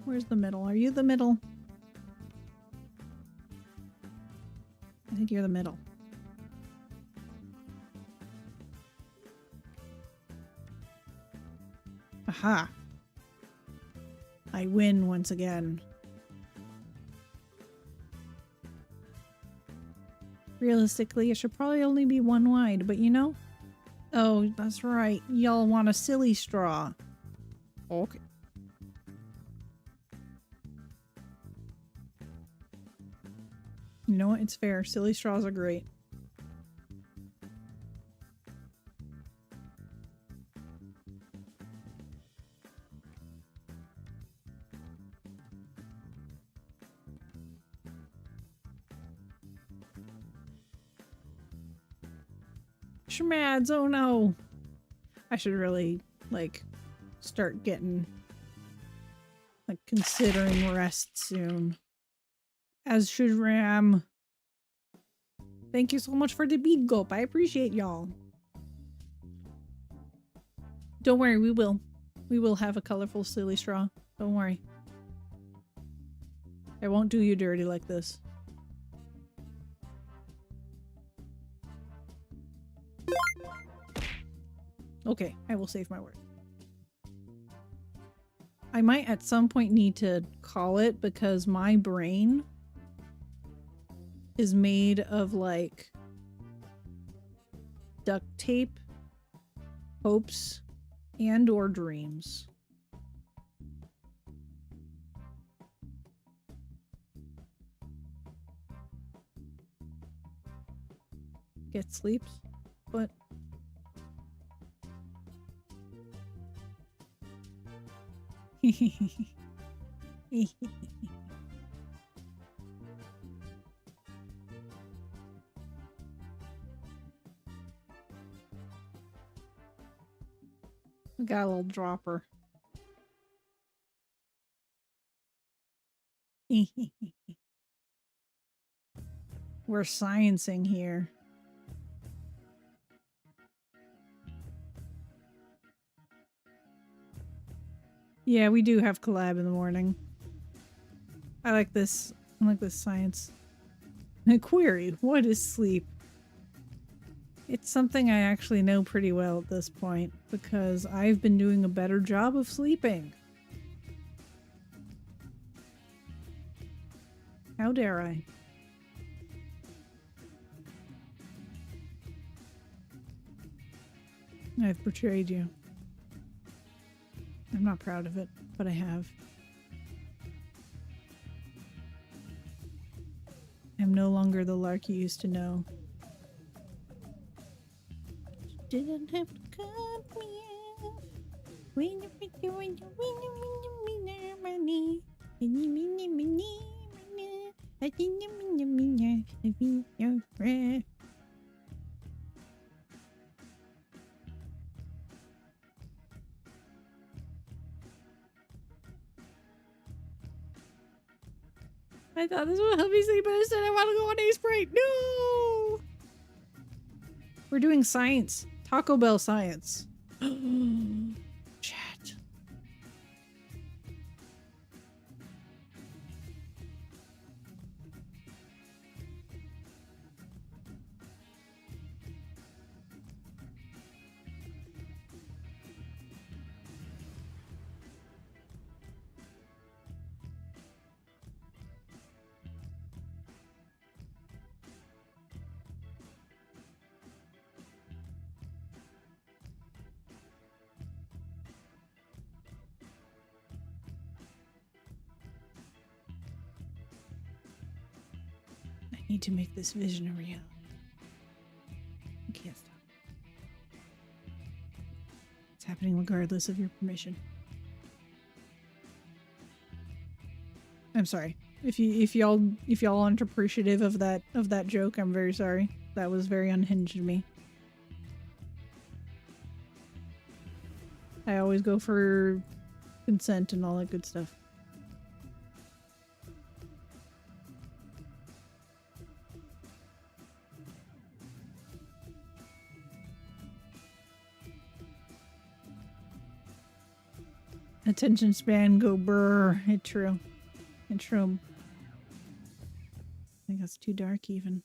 Where's the middle? Are you the middle? I think you're the middle. Aha. I win once again. Realistically, it should probably only be one wide, but you know? Oh, that's right. Y'all want a silly straw. Okay. You know what? It's fair. Silly straws are great. Schmads, oh no. I should really, like, start getting, like, considering rest soon. As should Ram. Thank you so much for the bead gulp. I appreciate y'all. Don't worry, we will. We will have a colorful silly straw. Don't worry. I won't do you dirty like this. Okay, I will save my word. I might at some point need to call it because my brain is made of like duct tape, hopes, and or dreams. Get sleeps, but we got a little dropper. We're sciencing here. Yeah, we do have collab in the morning. I like this. I like this science. Query, what is sleep? It's something I actually know pretty well at this point because I've been doing a better job of sleeping. How dare I? I've betrayed you. I'm not proud of it, but I have. I'm no longer the lark you used to know. You didn't have to cut me off. When you pick you when you money. I think you your friend. I thought this would help me sleep, but instead I want to go on Aseprite. No! We're doing science. Taco Bell science. Chat. I need to make this vision a reality. I can't stop. It's happening regardless of your permission. I'm sorry. If y'all aren't appreciative of that joke, I'm very sorry. That was very unhinged of me. I always go for consent and all that good stuff. Attention span go brr. It's true. It's true. I think that's too dark even.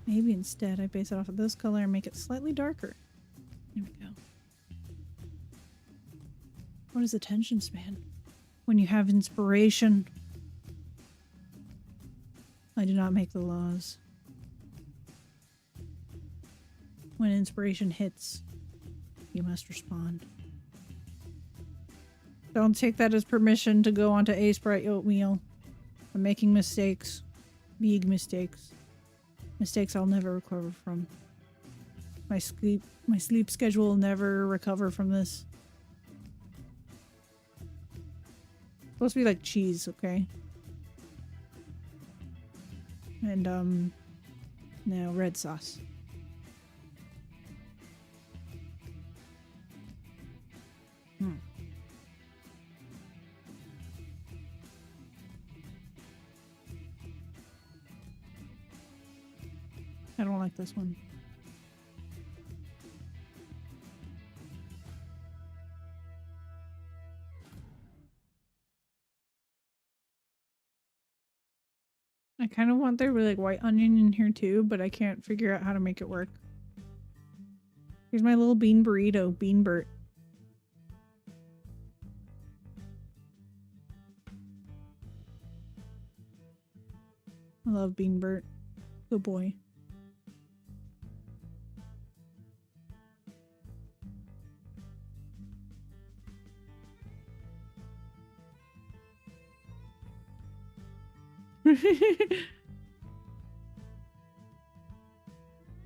Maybe instead I base it off of this color and make it slightly darker. There we go. What is attention span? When you have inspiration. I do not make the laws. When inspiration hits, you must respond. Don't take that as permission to go onto Aseprite oatmeal. I'm making mistakes. Big mistakes. Mistakes I'll never recover from. My sleep schedule will never recover from this. It's supposed to be like cheese, okay? And no, red sauce. I don't like this one. I kind of want there to be like white onion in here too, but I can't figure out how to make it work. Here's my little bean burrito, Bean Burt. I love Bean Burt. Good boy.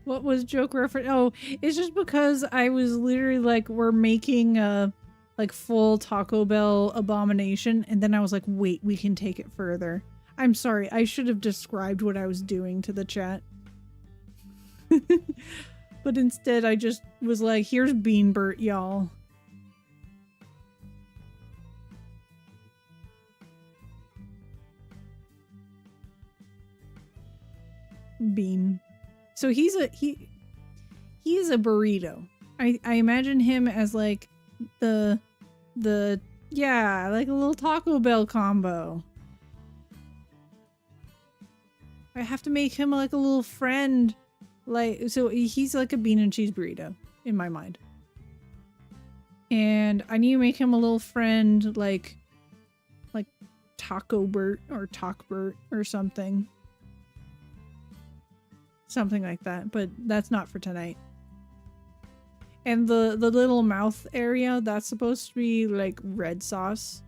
What was joke reference? Oh, it's just because I was literally like, we're making a like full Taco Bell abomination, and then I was like, wait, we can take it further. I'm sorry, I should have described what I was doing to the chat. But instead I just was like, here's Bean Burt, y'all. Bean. So he's a burrito. I imagine him as like the yeah, like a little Taco Bell combo. I have to make him like a little friend, like, so he's like a bean and cheese burrito in my mind. And I need to make him a little friend like Taco Bert or Talk Bert or something. Something like that, but that's not for tonight. And the little mouth area, that's supposed to be like red sauce.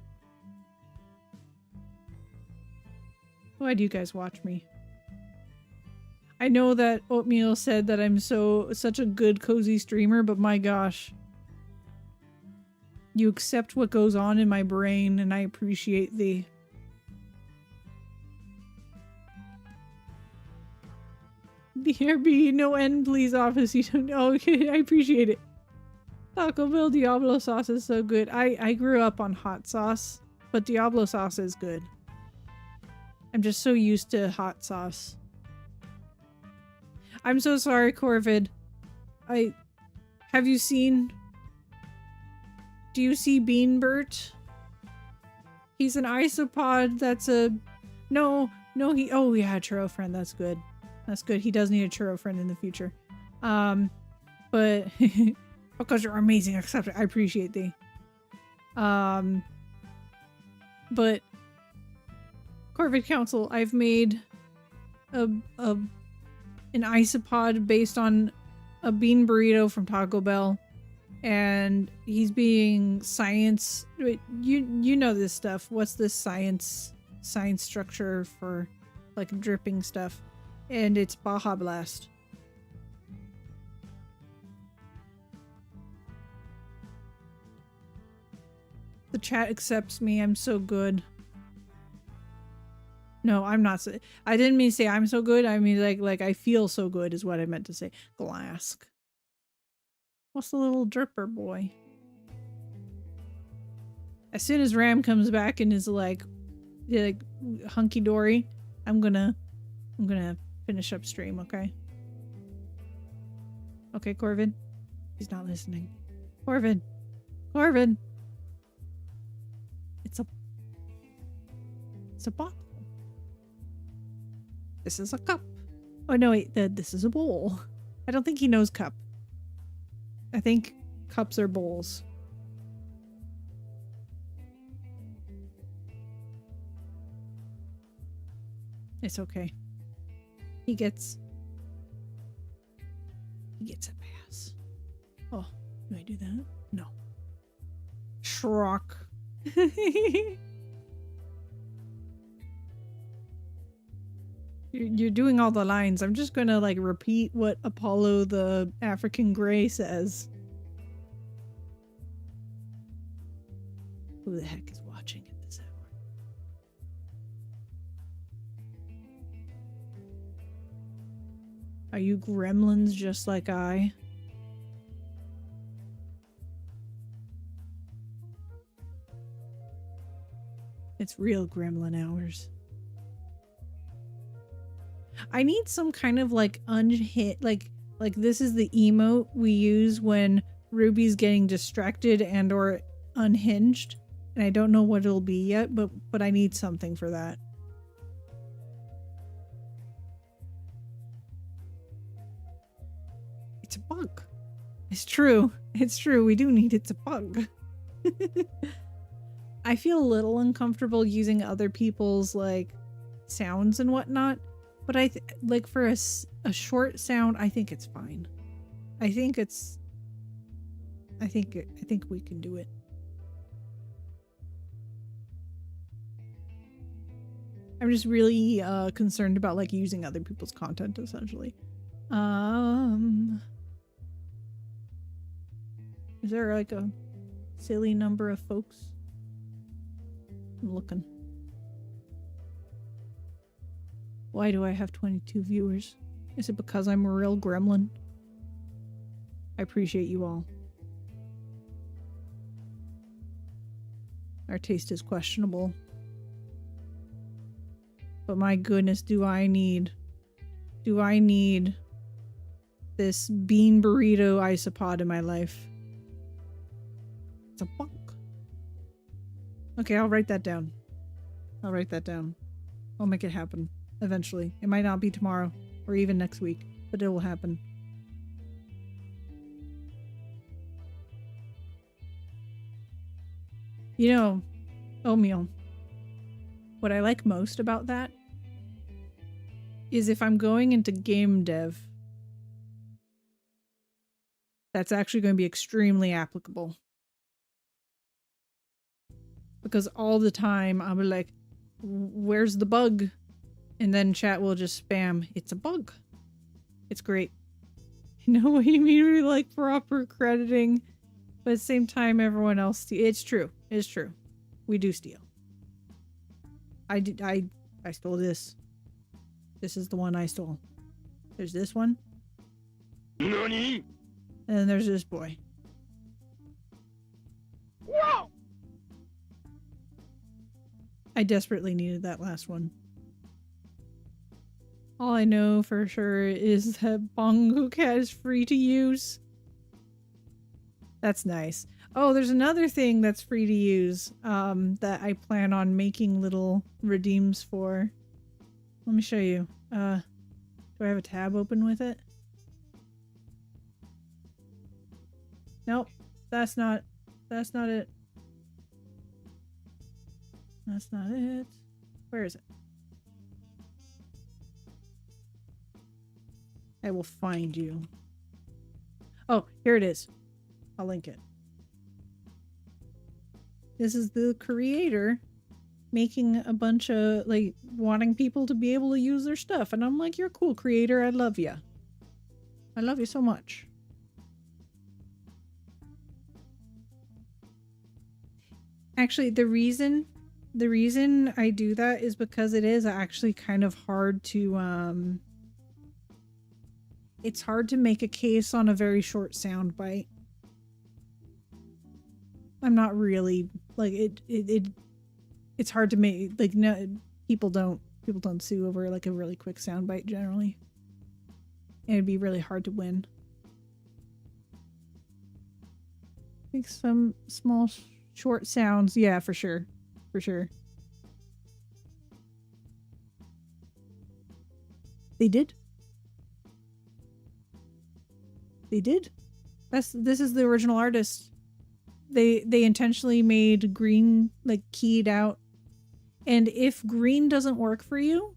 Why do you guys watch me? I know that Oatmeal said that I'm such a good cozy streamer, but my gosh. You accept what goes on in my brain, and I appreciate thee. BRB, no end, please, office. You don't know. Okay, I appreciate it. Taco Bell Diablo sauce is so good. I grew up on hot sauce, but Diablo sauce is good. I'm just so used to hot sauce. I'm so sorry, Corvid. Have you seen... Do you see Bean Burt? He's an isopod that's a... No, he... Oh, yeah, churro friend. That's good. That's good. He does need a churro friend in the future. But... because you're amazing, accept it. I appreciate thee. But... Corvid Council, I've made an isopod based on a bean burrito from Taco Bell. And he's being science... Wait, you know this stuff. What's this science structure for, like, dripping stuff? And it's Baja Blast. The chat accepts me. I'm so good. No, I'm not. I didn't mean to say I'm so good. I mean like I feel so good is what I meant to say. Glask. What's the little dripper boy? As soon as Ram comes back and is like hunky dory, I'm gonna finish up stream. Okay. Okay, Corvin. He's not listening. Corvin. Corvin. It's a bottle. This is a cup. Oh no, wait, this is a bowl. I don't think he knows cup. I think cups are bowls. It's okay. He gets a pass. Oh, do I do that? No. Shrock. You're doing all the lines. I'm just gonna like repeat what Apollo the African Grey says. Who the heck is watching at this hour? Are you gremlins just like I? It's real gremlin hours. I need some kind of like unhit, like this is the emote we use when Ruby's getting distracted and or unhinged, and I don't know what it'll be yet, but I need something for that. It's a bug. It's true. It's true. We do need it's a bug. I feel a little uncomfortable using other people's like sounds and whatnot. But I like for a short sound, I think it's fine. I think we can do it. I'm just really concerned about like using other people's content essentially. Is there like a silly number of folks? I'm looking. Why do I have 22 viewers? Is it because I'm a real gremlin? I appreciate you all. Our taste is questionable. But my goodness, do I need this bean burrito isopod in my life? It's a bunk. Okay, I'll write that down. I'll make it happen. Eventually. It might not be tomorrow or even next week, but it will happen. You know, oatmeal. What I like most about that is if I'm going into game dev, that's actually going to be extremely applicable. Because all the time I'll be like, where's the bug? And then chat will just spam, it's a bug. It's great. You know what you mean? We like proper crediting, but at the same time, everyone else it's true. It's true. We do steal. I stole this. This is the one I stole. There's this one. NANI? And then there's this boy. Whoa! I desperately needed that last one. All I know for sure is that Bongo Cat is free to use. That's nice. Oh, there's another thing that's free to use that I plan on making little redeems for. Let me show you. Do I have a tab open with it? Nope. That's not it. That's not it. Where is it? I will find you. Oh, here it is. I'll link it. This is the creator making a bunch of, like, wanting people to be able to use their stuff. And I'm like, you're cool, creator. I love you. I love you so much. Actually, the reason I do that is because it is actually kind of hard to it's hard to make a case on a very short sound bite. I'm not really like it's hard to make, like, no, people don't sue over like a really quick sound bite generally. And it'd be really hard to win. Make some small short sounds. Yeah, for sure. For sure. They did? They did? This is the original artist. They intentionally made green like keyed out. And if green doesn't work for you,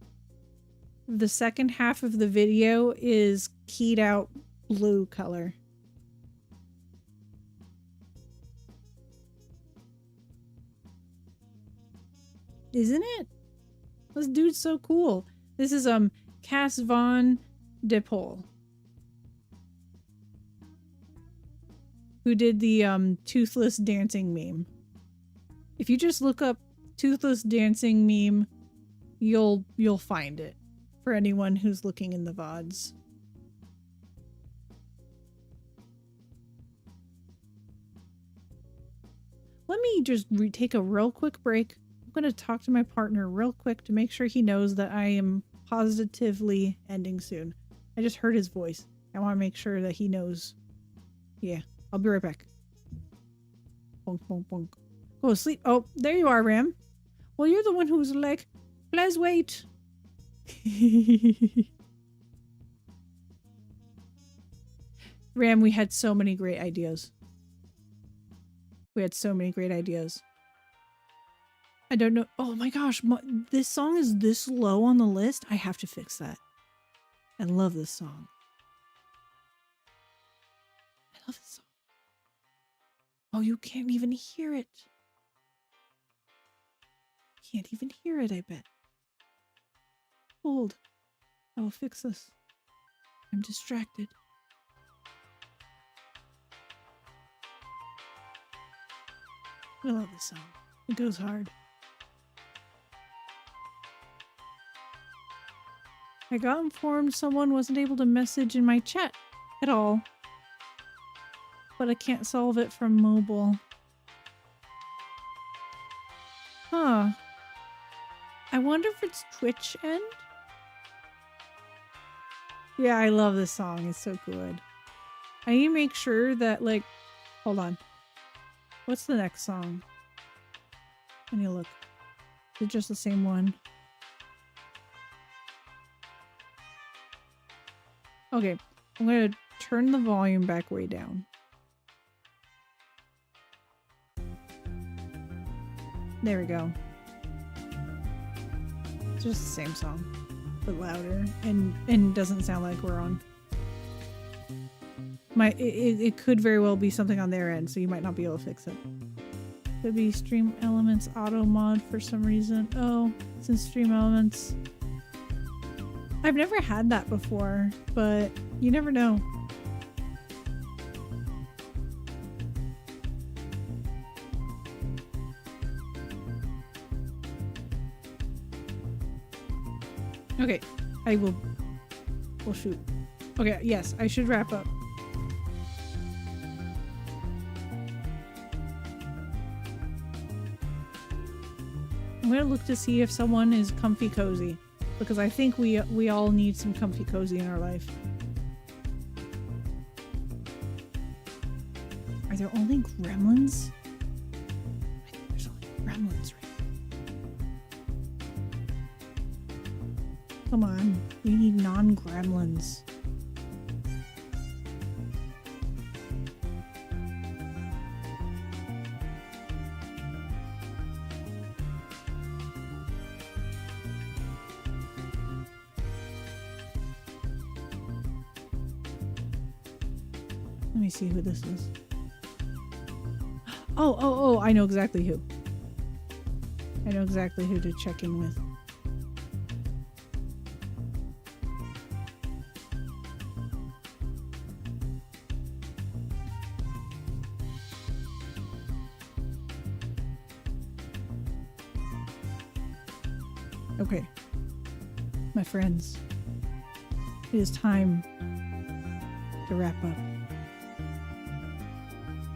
the second half of the video is keyed out blue color. Isn't it? This dude's so cool. This is Cass Von Dipol, who did the toothless dancing meme. If you just look up toothless dancing meme, you'll find it for anyone who's looking in the VODs. Let me just take a real quick break. I'm going to talk to my partner real quick to make sure he knows that I am positively ending soon. I just heard his voice. I want to make sure that he knows. Yeah, I'll be right back. Bonk, bonk, bonk. Go to sleep. Oh, there you are, Ram. Well, you're the one who was like, let's wait. Ram, we had so many great ideas. We had so many great ideas. I don't know. Oh my gosh, this song is this low on the list. I have to fix that. I love this song. I love this song. Oh, you can't even hear it. Can't even hear it, I bet. Hold. I will fix this. I'm distracted. I love this song. It goes hard. I got informed someone wasn't able to message in my chat at all, but I can't solve it from mobile. Huh. I wonder if it's Twitch end? Yeah, I love this song. It's so good. I need to make sure that, like, hold on. What's the next song? I need to look. Is it just the same one? Okay, I'm gonna turn the volume back way down. There we go. It's just the same song, but louder, and doesn't sound like we're on. It could very well be something on their end, so you might not be able to fix it. Could be Stream Elements auto mod for some reason. Oh, since Stream Elements. I've never had that before, but you never know. Okay, I will. Well, shoot. Okay, yes, I should wrap up. I'm gonna look to see if someone is comfy cozy, because I think we all need some comfy cozy in our life. Are there only gremlins? I think there's only gremlins, right? Come on, we need non-gremlins. Let me see who this is. Oh, I know exactly who. I know exactly who to check in with. Okay. My friends, it is time to wrap up.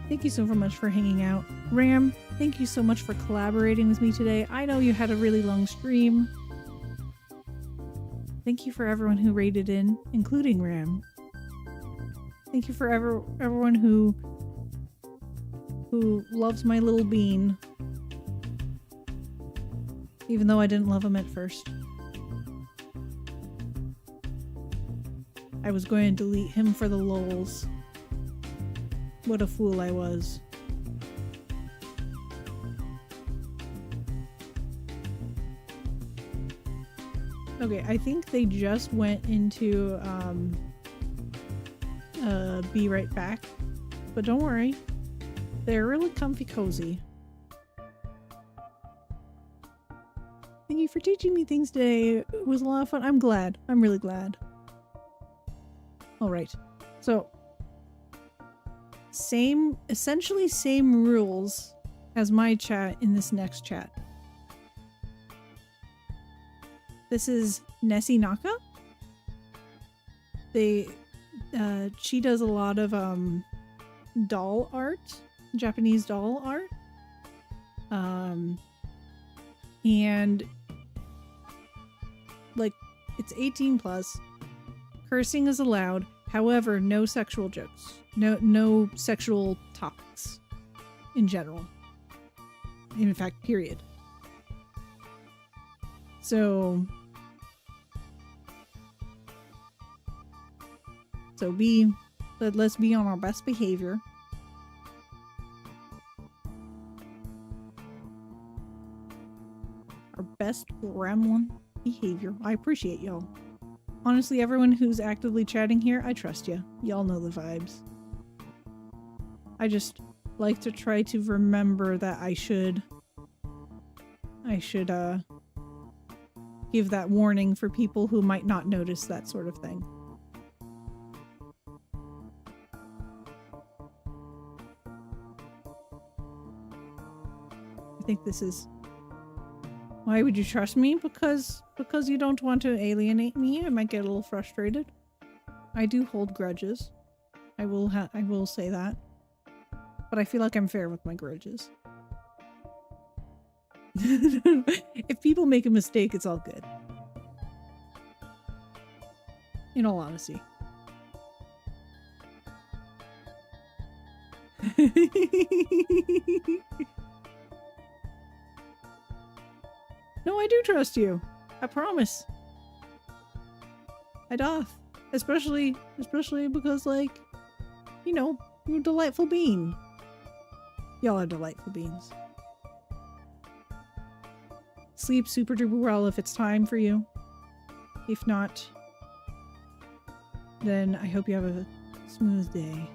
Thank you so much for hanging out. Ram, thank you so much for collaborating with me today. I know you had a really long stream. Thank you for everyone who rated in, including Ram. Thank you for everyone who loves my little bean. Even though I didn't love him at first. I was going to delete him for the lulz. What a fool I was. Okay, I think they just went into be right back. But don't worry. They're really comfy cozy. Thank you for teaching me things today. It was a lot of fun. I'm glad. I'm really glad. Alright. So essentially same rules as my chat in this next chat. This is Nessie Naka. She does a lot of doll art, Japanese doll art. And like it's 18 plus. Cursing is allowed. However, no sexual jokes. No sexual topics in general. In fact, period. So let's be on our best behavior. Our best gremlin behavior. I appreciate y'all. Honestly, everyone who's actively chatting here, I trust you. Y'all know the vibes. I just like to try to remember that I should give that warning for people who might not notice that sort of thing. I think this is... Why would you trust me? Because you don't want to alienate me. I might get a little frustrated. I do hold grudges. I will say that. But I feel like I'm fair with my grudges. If people make a mistake, it's all good. In all honesty. No, I do trust you. I promise. I doth. Especially because, like, you know, you're a delightful bean. Y'all are delightful beans. Sleep super duper well if it's time for you. If not, then I hope you have a smooth day.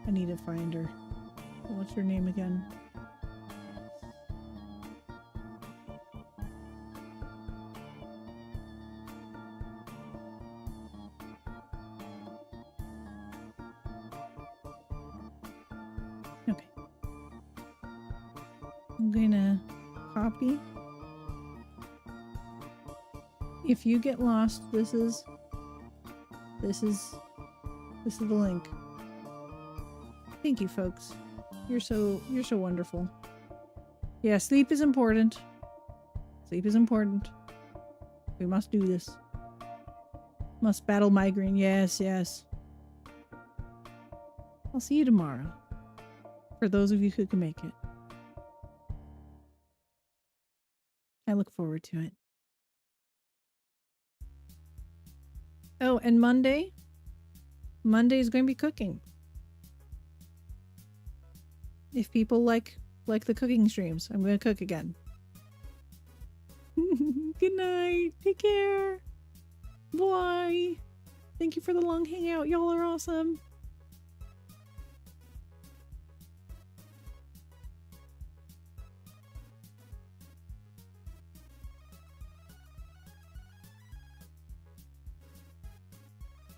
I need to find her. What's her name again? Okay. I'm gonna copy. If you get lost, this is the link. Thank you, folks. You're so wonderful. Yeah, sleep is important. Sleep is important. We must do this. Must battle migraine. Yes, yes. I'll see you tomorrow. For those of you who can make it. I look forward to it. Oh, and Monday? Monday is going to be cooking. If people like the cooking streams, I'm going to cook again. Good night. Take care. Bye. Thank you for the long hangout. Y'all are awesome.